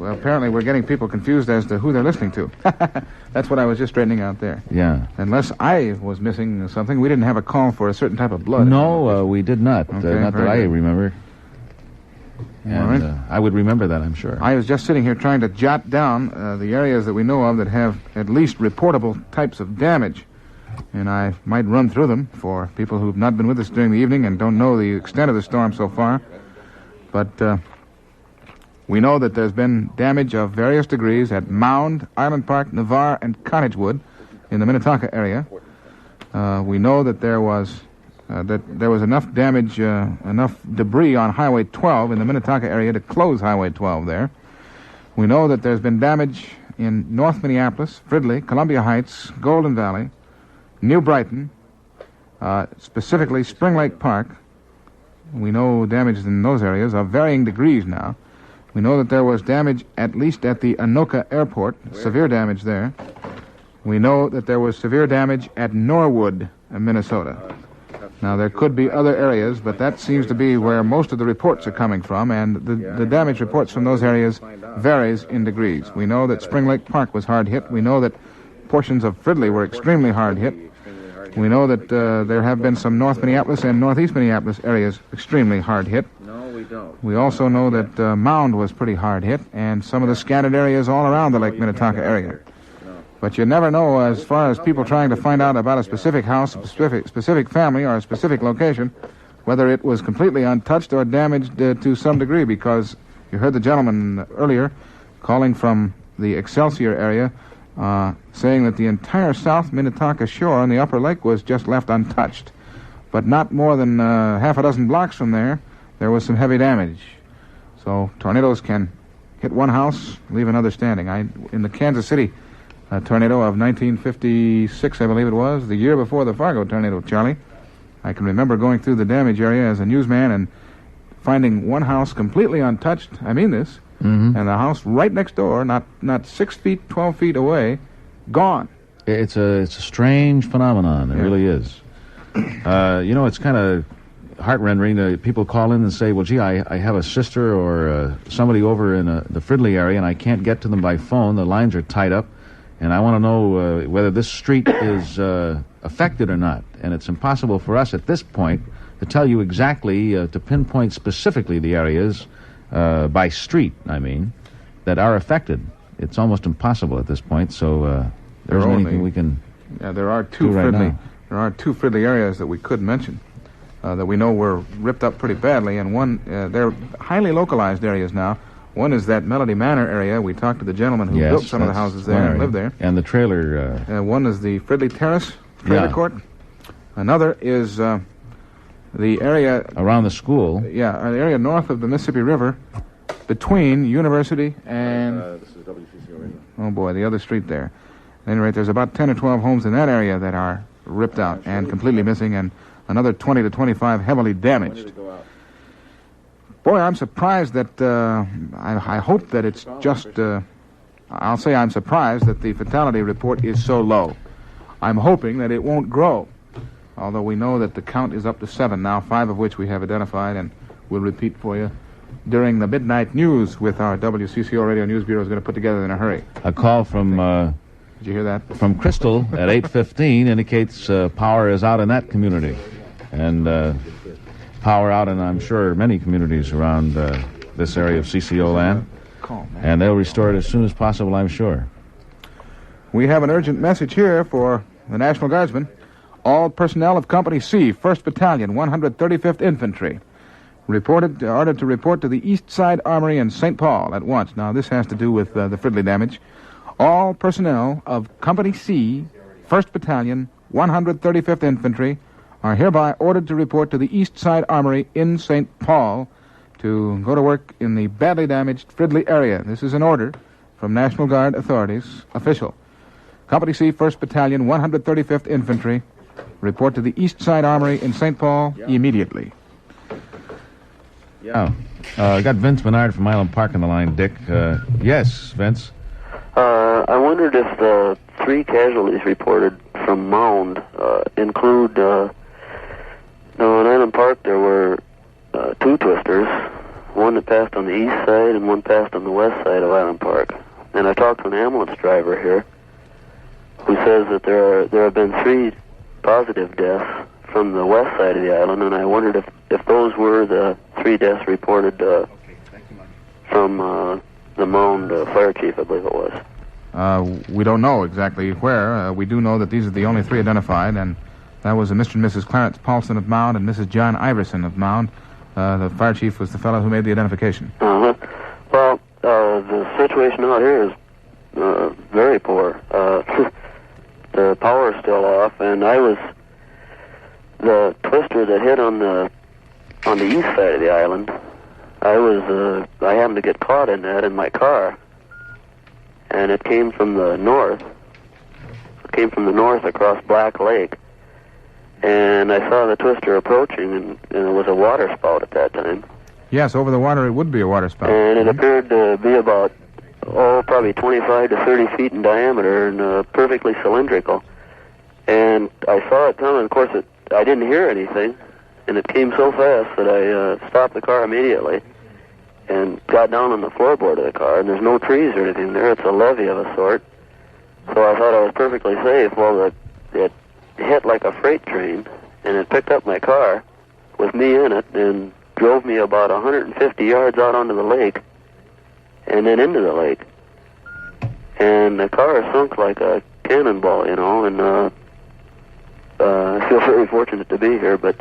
apparently we're getting people confused as to who they're listening to. That's what I was just straightening out there. Yeah. Unless I was missing something, we didn't have a call for a certain type of blood. No, we did not. Okay, not that I remember. And I would remember that, I'm sure. I was just sitting here trying to jot down the areas that we know of that have at least reportable types of damage. And I might run through them for people who've not been with us during the evening and don't know the extent of the storm so far. But we know that there's been damage of various degrees at Mound, Island Park, Navarre, and Cottagewood in the Minnetonka area. We know that there was enough damage, enough debris on Highway 12 in the Minnetonka area to close Highway 12 there. We know that there's been damage in North Minneapolis, Fridley, Columbia Heights, Golden Valley, New Brighton, specifically Spring Lake Park. We know damage in those areas of varying degrees now. We know that there was damage at least at the Anoka Airport, severe damage there. We know that there was severe damage at Norwood, Minnesota. Now, there could be other areas, but that seems to be where most of the reports are coming from, and the damage reports from those areas varies in degrees. We know that Spring Lake Park was hard hit. We know that portions of Fridley were extremely hard hit. We know that there have been some North Minneapolis and Northeast Minneapolis areas extremely hard hit. No, we don't. We also know that Mound was pretty hard hit, and some of the scattered areas all around the Lake Minnetonka area. But you never know, as far as people trying to find out about a specific house, a specific family, or a specific location, whether it was completely untouched or damaged to some degree, because you heard the gentleman earlier calling from the Excelsior area, saying that the entire South Minnetonka shore on the upper lake was just left untouched. But not more than half a dozen blocks from there was some heavy damage. So tornadoes can hit one house, leave another standing. In the Kansas City tornado of 1956, I believe it was, the year before the Fargo tornado, Charlie, I can remember going through the damage area as a newsman and finding one house completely untouched. I mean this. Mm-hmm. And the house right next door, not 6 feet, 12 feet away, gone. It's a strange phenomenon. It really is. It's kind of heart-rending. People call in and say, well, gee, I have a sister or somebody over in the Fridley area, and I can't get to them by phone. The lines are tied up, and I want to know whether this street is affected or not. And it's impossible for us at this point to tell you exactly, to pinpoint specifically the areas by street, that are affected. It's almost impossible at this point, so there isn't anything we can there are two right Fridley. now. There are two Fridley areas that we could mention that we know were ripped up pretty badly, and one, they're highly localized areas now. One is that Melody Manor area. We talked to the gentleman who built some of the houses there and lived there. And the trailer... one is the Fridley Terrace trailer court. Another is the area... around the school. Yeah, an area north of the Mississippi River between University and... this is WCCO Radio. Oh, boy, the other street there. At any rate, there's about 10 or 12 homes in that area that are ripped out and completely missing, and another 20 to 25 heavily damaged. Boy, I'm surprised that, I hope that it's just, I'll say I'm surprised that the fatality report is so low. I'm hoping that it won't grow, although we know that the count is up to 7 now, 5 of which we have identified, and we'll repeat for you during the midnight news with our WCCO Radio News Bureau is going to put together in a hurry. A call from... did you hear that? From Crystal at 8:15 indicates power is out in that community. And power out in, I'm sure, many communities around this area of CCO land. And they'll restore it as soon as possible, I'm sure. We have an urgent message here for the National Guardsmen. All personnel of Company C, 1st Battalion, 135th Infantry, ordered to report to the East Side Armory in St. Paul at once. Now, this has to do with the Fridley damage. All personnel of Company C, 1st Battalion, 135th Infantry, are hereby ordered to report to the East Side Armory in St. Paul to go to work in the badly damaged Fridley area. This is an order from National Guard authorities, official. Company C, 1st Battalion, 135th Infantry, report to the East Side Armory in St. Paul immediately. Yeah. I got Vince Menard from Island Park on the line, Dick. Yes, Vince? I wondered if the 3 casualties reported from Mound include... No, in Island Park there were 2 twisters, one that passed on the east side and one passed on the west side of Island Park. And I talked to an ambulance driver here who says that there have been 3 positive deaths from the west side of the island, and I wondered if those were the 3 deaths reported from the Mound fire chief, I believe it was. We don't know exactly where. We do know that these are the only 3 identified, and that was Mr. and Mrs. Clarence Paulson of Mound and Mrs. John Iverson of Mound. The fire chief was the fellow who made the identification. Uh-huh. Well, the situation out here is very poor. The power is still off, and the twister that hit on the east side of the island, I happened to get caught in that in my car, and it came from the north. It came from the north across Black Lake, and I saw the twister approaching, and it was a water spout at that time. Yes, over the water it would be a water spout. And it appeared to be about, probably 25 to 30 feet in diameter and perfectly cylindrical. And I saw it coming. Of course, I didn't hear anything, and it came so fast that I stopped the car immediately and got down on the floorboard of the car, and there's no trees or anything there. It's a levee of a sort. So I thought I was perfectly safe. Well, it hit like a freight train, and it picked up my car with me in it and drove me about 150 yards out onto the lake and then into the lake. And the car sunk like a cannonball, you know, and I feel very fortunate to be here, but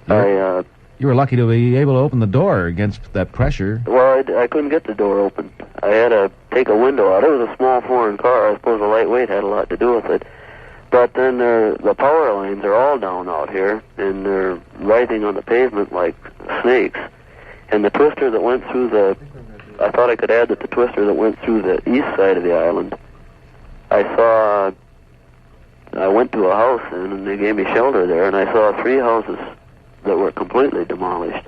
You were lucky to be able to open the door against that pressure. Well, I couldn't get the door open. I had to take a window out. It was a small foreign car. I suppose the lightweight had a lot to do with it. But then the power lines are all down out here, and they're writhing on the pavement like snakes. And the twister that went through I thought I could add that the twister that went through the east side of the island, I went to a house, and they gave me shelter there, and I saw 3 houses that were completely demolished.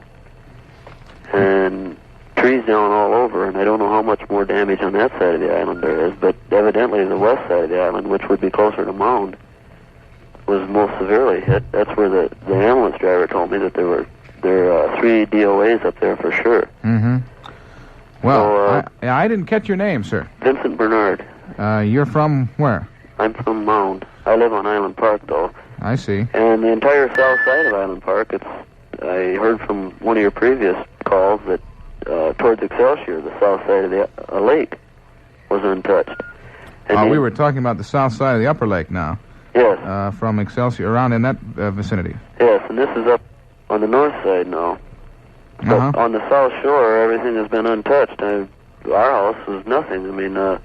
And trees down all over, and I don't know how much more damage on that side of the island there is, but evidently the west side of the island, which would be closer to Mound, was most severely hit. That's where the ambulance driver told me that there are 3 DOAs up there for sure. Mm-hmm. Well, so, I didn't catch your name, sir. Vincent Bernard. You're from where? I'm from Mound. I live on Island Park, though. I see. And the entire south side of Island Park, I heard from one of your previous calls that towards Excelsior, the south side of the lake, was untouched. And we were talking about the south side of the upper lake now. Yes. From Excelsior, around in that vicinity. Yes, and this is up on the north side now. But on the south shore, everything has been untouched. Our house was nothing. I mean, a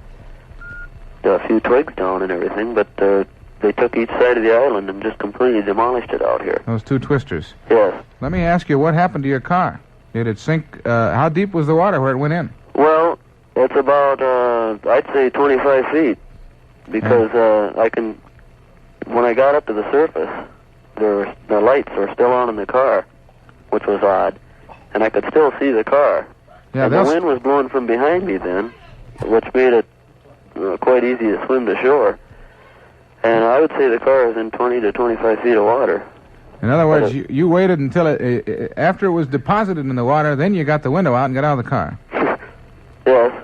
few twigs down and everything, but they took each side of the island and just completely demolished it out here. Those 2 twisters. Yes. Let me ask you, what happened to your car? Did it sink? How deep was the water where it went in? Well, it's about, I'd say 25 feet, because when I got up to the surface, the lights were still on in the car, which was odd, and I could still see the car. Yeah, and the wind was blowing from behind me then, which made it quite easy to swim to shore. And I would say the car is in 20 to 25 feet of water. In other words, you waited until after it was deposited in the water, then you got the window out and got out of the car. Yes.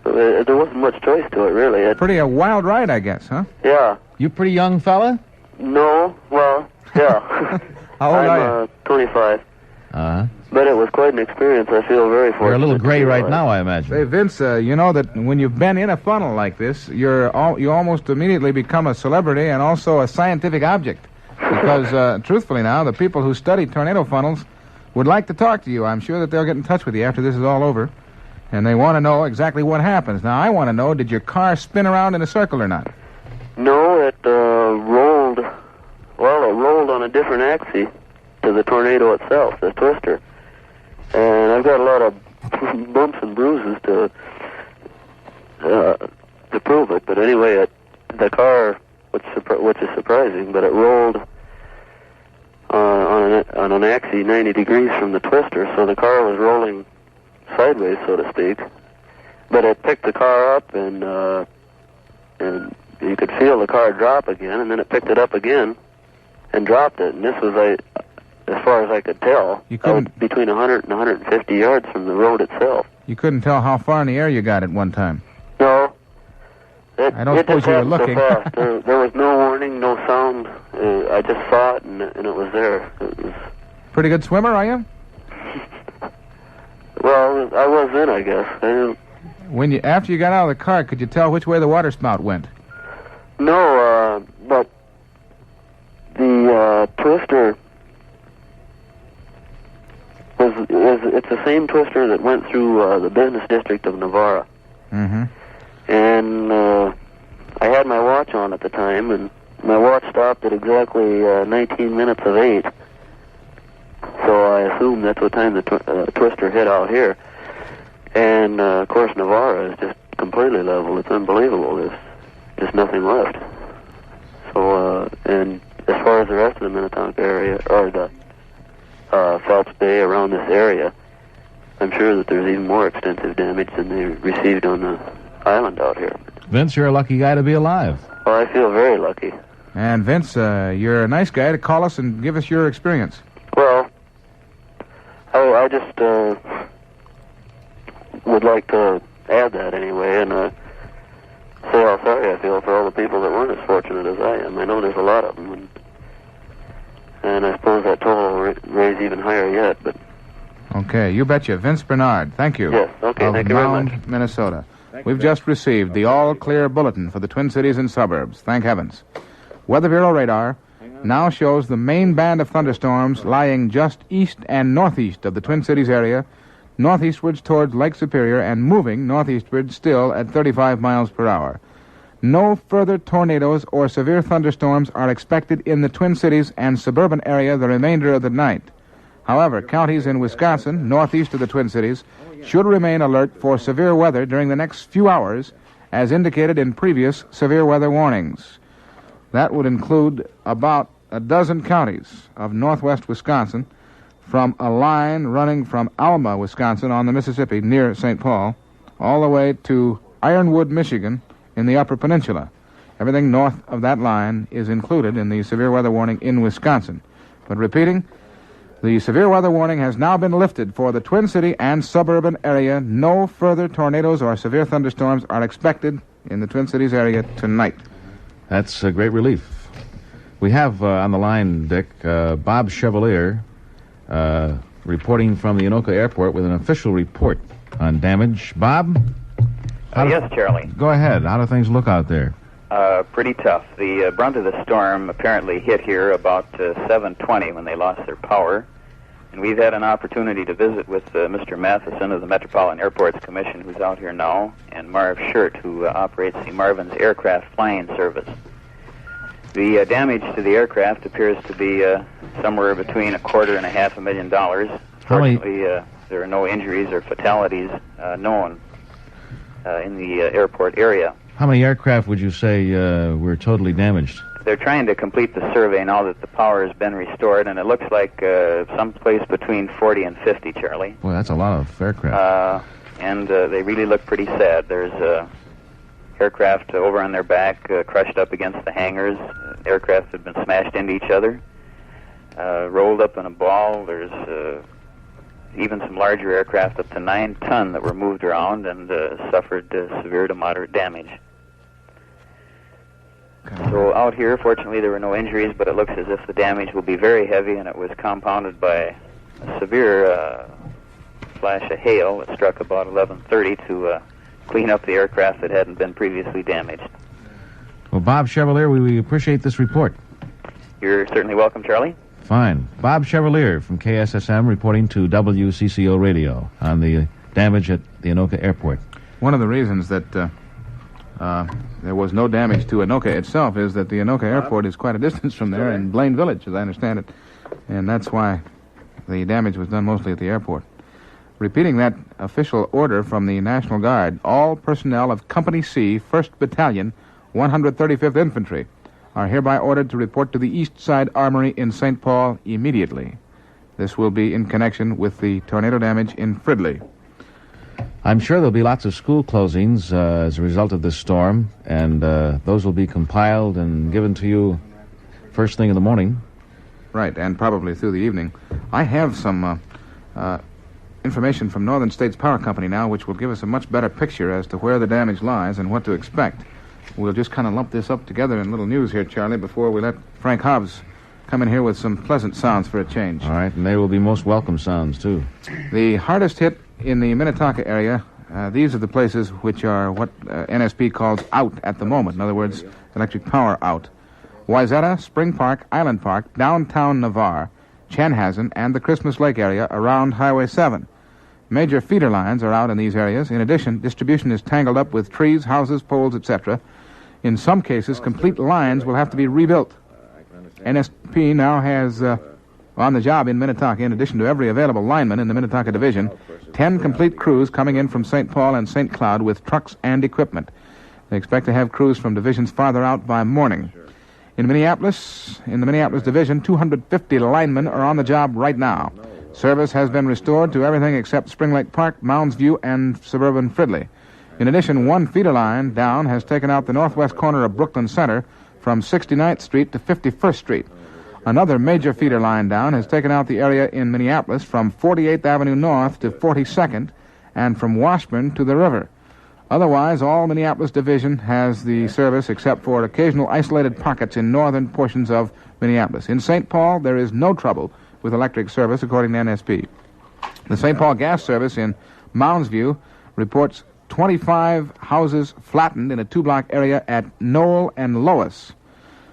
There wasn't much choice to it, really. Pretty a wild ride, I guess, huh? Yeah. You pretty young fella? No, well, yeah. How old are you? 25. Uh-huh. But it was quite an experience. I feel very fortunate. You're a little gray right now, I imagine. Say, Vince, you know that when you've been in a funnel like this, you almost immediately become a celebrity and also a scientific object. Because, truthfully now, the people who study tornado funnels would like to talk to you. I'm sure that they'll get in touch with you after this is all over. And they want to know exactly what happens. Now, I want to know, did your car spin around in a circle or not? No, it rolled. Well, it rolled on a different axis to the tornado itself, the twister. And I've got a lot of bumps and bruises to prove it. But anyway, the car, which is surprising, but it rolled on an axis 90 degrees from the twister, so the car was rolling sideways, so to speak. But it picked the car up, and you could feel the car drop again, and then it picked it up again and dropped it. And this was, as far as I could tell, I was between 100 and 150 yards from the road itself. You couldn't tell how far in the air you got at one time? No. I don't suppose you were looking. So fast. There was no warning, no sound. I just saw it, and it was there. It was... Pretty good swimmer, are you? Well, I was in, I guess. I didn't... After you got out of the car, could you tell which way the water spout went? No, but the twister it's the same twister that went through the business district of Navarra. Mm-hmm. And I had my watch on at the time, and my watch stopped at exactly 19 minutes of 8. So I assume that's what time the twister hit out here. And, of course, Navarra is just completely level. It's unbelievable. There's just nothing left. So, and as far as the rest of the Minnetonka area, or the Phelps Bay around this area, I'm sure that there's even more extensive damage than they received on the island out here. Vince, you're a lucky guy to be alive. Well, I feel very lucky. And, Vince, you're a nice guy to call us and give us your experience. Well, I just would like to add that anyway, and say how sorry I feel for all the people that weren't as fortunate as I am. I know there's a lot of them, and I suppose that total will raise even higher yet, but... Okay, you betcha. Vince Bernard, thank you. Yes, okay, thank you very much. Mound, Minnesota. We've just received the all-clear bulletin for the Twin Cities and suburbs. Thank heavens. Weather Bureau radar now shows the main band of thunderstorms lying just east and northeast of the Twin Cities area, northeastwards towards Lake Superior, and moving northeastward still at 35 miles per hour. No further tornadoes or severe thunderstorms are expected in the Twin Cities and suburban area the remainder of the night. However, counties in Wisconsin, northeast of the Twin Cities, should remain alert for severe weather during the next few hours, as indicated in previous severe weather warnings. That would include about a dozen counties of northwest Wisconsin, from a line running from Alma, Wisconsin, on the Mississippi near St. Paul, all the way to Ironwood, Michigan, in the Upper Peninsula. Everything north of that line is included in the severe weather warning in Wisconsin. But repeating, the severe weather warning has now been lifted for the Twin City and suburban area. No further tornadoes or severe thunderstorms are expected in the Twin Cities area tonight. That's a great relief. We have on the line, Dick, Bob Chevalier, reporting from the Anoka Airport with an official report on damage. Bob? Yes, Charlie. Go ahead. How do things look out there? Pretty tough. The brunt of the storm apparently hit here about 7:20 when they lost their power. And we've had an opportunity to visit with Mr. Matheson of the Metropolitan Airports Commission, who's out here now, and Marv Schurt, who operates the Marvin's Aircraft Flying Service. The damage to the aircraft appears to be somewhere between $250,000 and $500,000. Fortunately, there are no injuries or fatalities known in the airport area. How many aircraft would you say were totally damaged? They're trying to complete the survey now that the power has been restored, and it looks like someplace between 40 and 50, Charlie. Boy, that's a lot of aircraft. And they really look pretty sad. There's aircraft over on their back, crushed up against the hangars. Aircraft have been smashed into each other, rolled up in a ball. There's even some larger aircraft up to 9 ton that were moved around and suffered severe to moderate damage. So out here, fortunately, there were no injuries, but it looks as if the damage will be very heavy, and it was compounded by a severe flash of hail that struck about 11:30 to clean up the aircraft that hadn't been previously damaged. Well, Bob Chevalier, we appreciate this report. You're certainly welcome, Charlie. Fine. Bob Chevalier from KSSM reporting to WCCO Radio on the damage at the Anoka Airport. One of the reasons that there was no damage to Anoka itself is that the Anoka Airport is quite a distance from there in Blaine Village, as I understand it. And that's why the damage was done mostly at the airport. Repeating that official order from the National Guard, all personnel of Company C, 1st Battalion, 135th Infantry, are hereby ordered to report to the East Side Armory in St. Paul immediately. This will be in connection with the tornado damage in Fridley. I'm sure there'll be lots of school closings as a result of this storm, and those will be compiled and given to you first thing in the morning. Right, and probably through the evening. I have some information from Northern States Power Company now, which will give us a much better picture as to where the damage lies and what to expect. We'll just kind of lump this up together in little news here, Charlie, before we let Frank Hobbs come in here with some pleasant sounds for a change. All right, and they will be most welcome sounds, too. The hardest hit in the Minnetonka area, these are the places which are what NSP calls out at the moment. In other words, electric power out. Wayzata, Spring Park, Island Park, downtown Navarre, Chanhassen, and the Christmas Lake area around Highway 7. Major feeder lines are out in these areas. In addition, distribution is tangled up with trees, houses, poles, etc. In some cases, complete lines will have to be rebuilt. NSP now has on the job in Minnetonka, in addition to every available lineman in the Minnetonka Division, 10 complete crews coming in from St. Paul and St. Cloud with trucks and equipment. They expect to have crews from divisions farther out by morning. In the Minneapolis Division, 250 linemen are on the job right now. Service has been restored to everything except Spring Lake Park, Mounds View, and suburban Fridley. In addition, one feeder line down has taken out the northwest corner of Brooklyn Center from 69th Street to 51st Street. Another major feeder line down has taken out the area in Minneapolis from 48th Avenue North to 42nd and from Washburn to the river. Otherwise, all Minneapolis Division has the service except for occasional isolated pockets in northern portions of Minneapolis. In St. Paul, there is no trouble with electric service, according to NSP. The St. Paul Gas Service in Mounds View reports 25 houses flattened in a two-block area at Knoll and Lois.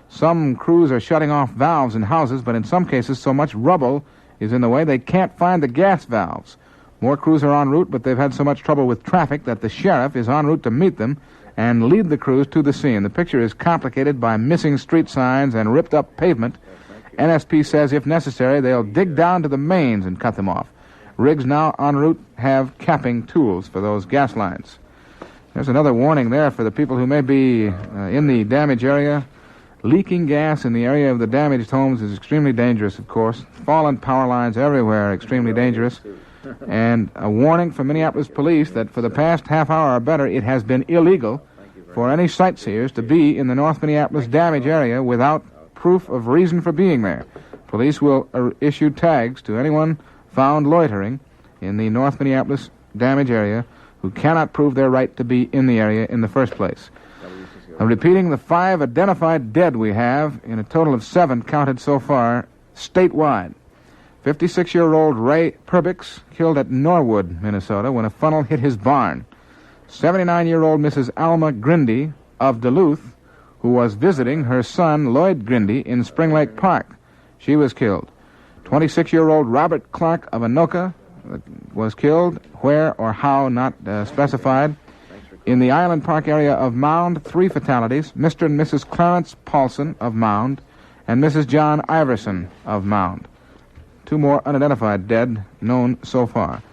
Some crews are shutting off valves in houses, but in some cases so much rubble is in the way they can't find the gas valves. More crews are en route, but they've had so much trouble with traffic that the sheriff is en route to meet them and lead the crews to the scene. The picture is complicated by missing street signs and ripped-up pavement. NSP says if necessary, they'll dig down to the mains and cut them off. Rigs now en route have capping tools for those gas lines. There's another warning there for the people who may be in the damage area. Leaking gas in the area of the damaged homes is extremely dangerous, of course. Fallen power lines everywhere are extremely dangerous. And a warning from Minneapolis police that for the past half hour or better, it has been illegal for any sightseers to be in the North Minneapolis damage area without proof of reason for being there. Police will issue tags to anyone found loitering in the North Minneapolis damage area who cannot prove their right to be in the area in the first place. I'm repeating the 5 identified dead we have, in a total of 7 counted so far, statewide. 56-year-old Ray Perbix killed at Norwood, Minnesota, when a funnel hit his barn. 79-year-old Mrs. Alma Grindy of Duluth, who was visiting her son Lloyd Grindy in Spring Lake Park. She was killed. 26-year-old Robert Clark of Anoka was killed, where or how not specified. In the Island Park area of Mound, 3 fatalities, Mr. and Mrs. Clarence Paulson of Mound and Mrs. John Iverson of Mound. 2 more unidentified dead known so far.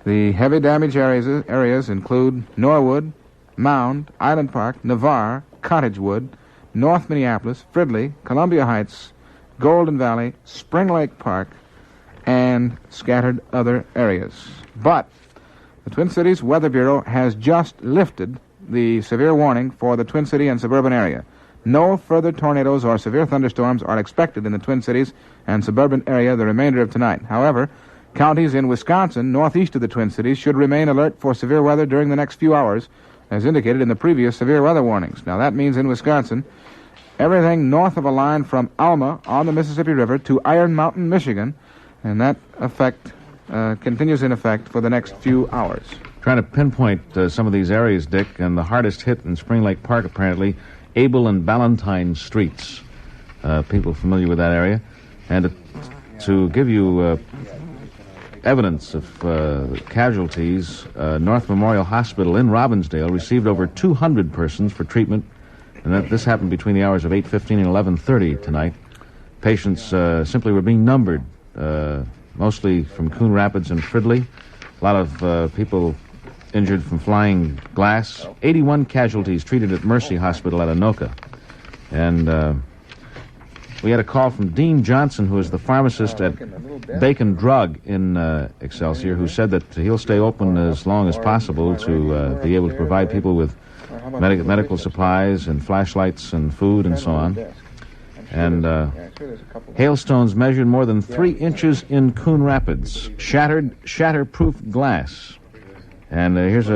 The heavy damage areas include Norwood, Mound, Island Park, Navarre, Cottagewood, North Minneapolis, Fridley, Columbia Heights, Golden Valley, Spring Lake Park, and scattered other areas. But the Twin Cities Weather Bureau has just lifted the severe warning for the Twin City and suburban area. No further tornadoes or severe thunderstorms are expected in the Twin Cities and suburban area the remainder of tonight. However, counties in Wisconsin, northeast of the Twin Cities, should remain alert for severe weather during the next few hours, as indicated in the previous severe weather warnings. Now, that means in Wisconsin, everything north of a line from Alma on the Mississippi River to Iron Mountain, Michigan, and that effect continues in effect for the next few hours. Trying to pinpoint some of these areas, Dick, and the hardest hit in Spring Lake Park, apparently, Abel and Ballantyne Streets. People familiar with that area. And to give you evidence of casualties, North Memorial Hospital in Robbinsdale received over 200 persons for treatment, and this happened between the hours of 8:15 and 11:30 tonight. Patients simply were being numbered, mostly from Coon Rapids and Fridley. A lot of people injured from flying glass. 81 casualties treated at Mercy Hospital at Anoka. And we had a call from Dean Johnson, who is the pharmacist at Bacon Drug in Excelsior, who said that he'll stay open as long as possible to be able to provide people with medical supplies and flashlights and food and so on. And hailstones measured more than 3 inches in Coon Rapids. Shatterproof glass. And here's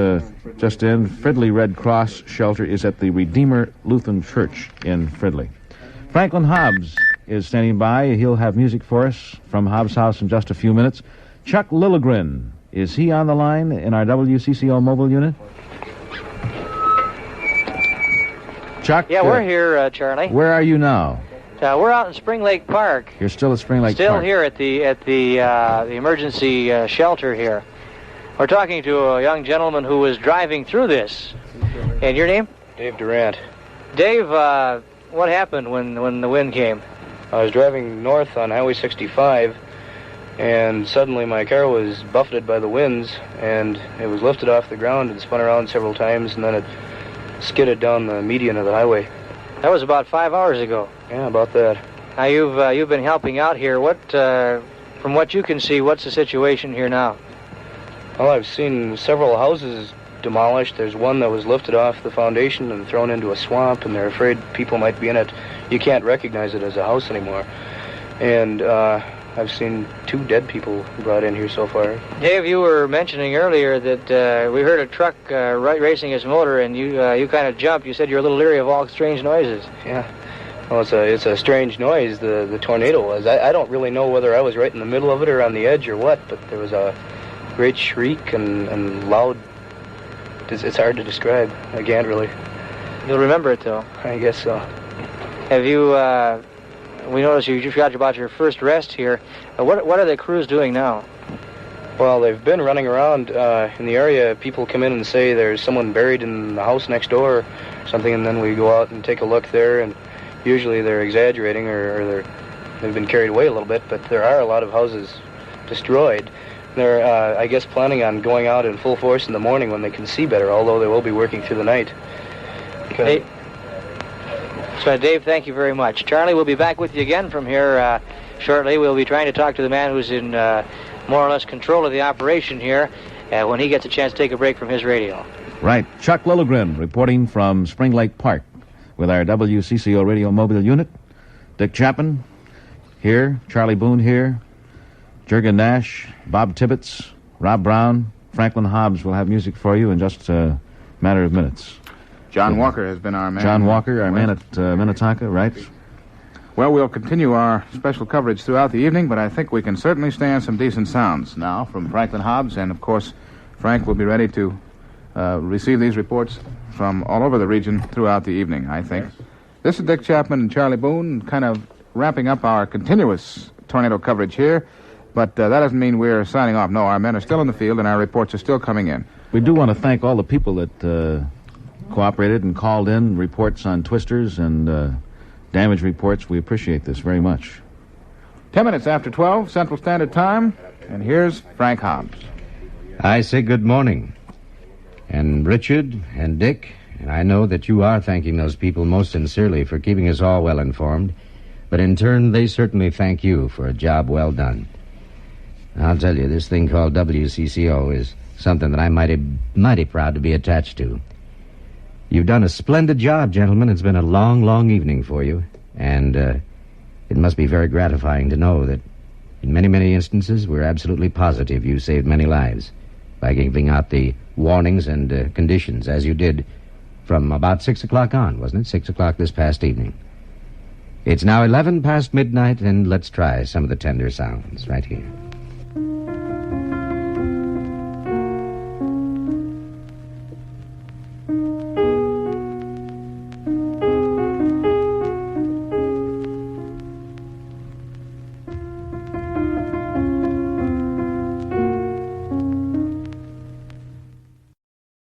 just in, Fridley Red Cross shelter is at the Redeemer Lutheran Church in Fridley. Franklin Hobbs is standing by. He'll have music for us from Hobbs' house in just a few minutes. Chuck Lilligren Is he on the line in our WCCO mobile unit? Chuck? Yeah, we're here, Charlie. Where are you now? We're out in Spring Lake Park. You're still at Spring Lake Still Park? here at the emergency shelter here. We're talking to a young gentleman who was driving through this. And your name? Dave Durant. Dave, what happened when the wind came? I was driving north on Highway 65, and suddenly my car was buffeted by the winds, and it was lifted off the ground and spun around several times, and then it skidded down the median of the highway. That was about 5 hours ago. Yeah, about that. Now, you've been helping out here. From what you can see, what's the situation here now? Well, I've seen several houses demolished. There's one that was lifted off the foundation and thrown into a swamp, and they're afraid people might be in it. You can't recognize it as a house anymore. And I've seen 2 dead people brought in here so far. Dave, you were mentioning earlier that we heard a truck racing its motor, and you kind of jumped. You said you're a little leery of all strange noises. Yeah. Well, it's a strange noise, the tornado was. I don't really know whether I was right in the middle of it or on the edge or what, but there was a great shriek and loud. It's hard to describe. I can't really. You'll remember it, though. I guess so. Have you, we noticed you just got about your first rest here. What are the crews doing now? Well, they've been running around in the area. People come in and say there's someone buried in the house next door or something, and then we go out and take a look there, and usually they're exaggerating or they've been carried away a little bit, but there are a lot of houses destroyed. They're, I guess, planning on going out in full force in the morning when they can see better, although they will be working through the night. Hey. So, Dave, thank you very much. Charlie, we'll be back with you again from here shortly. We'll be trying to talk to the man who's in more or less control of the operation here when he gets a chance to take a break from his radio. Right. Chuck Lilligren reporting from Spring Lake Park with our WCCO radio mobile unit. Dick Chapman here, Charlie Boone here, Jurgen Nash, Bob Tibbetts, Rob Brown, Franklin Hobbs will have music for you in just a matter of minutes. John Walker has been our man. John Walker, our man at Minnetonka, right? Well, we'll continue our special coverage throughout the evening, but I think we can certainly stand some decent sounds now from Franklin Hobbs, and of course, Frank will be ready to receive these reports from all over the region throughout the evening, I think. Yes. This is Dick Chapman and Charlie Boone, kind of wrapping up our continuous tornado coverage here, but that doesn't mean we're signing off. No, our men are still in the field, and our reports are still coming in. We do want to thank all the people that cooperated and called in reports on twisters and damage reports. We appreciate this very much. 10 minutes after 12, Central Standard Time, and here's Frank Hobbs. I say good morning. And Richard and Dick, and I know that you are thanking those people most sincerely for keeping us all well informed, but in turn, they certainly thank you for a job well done. I'll tell you, this thing called WCCO is something that I'm mighty proud to be attached to. You've done a splendid job, gentlemen. It's been a long, long evening for you, and it must be very gratifying to know that in many, many instances, we're absolutely positive you saved many lives by giving out the warnings and conditions, as you did from about 6 o'clock on, wasn't it? 6 o'clock this past evening. It's now 11 past midnight, and let's try some of the tender sounds right here.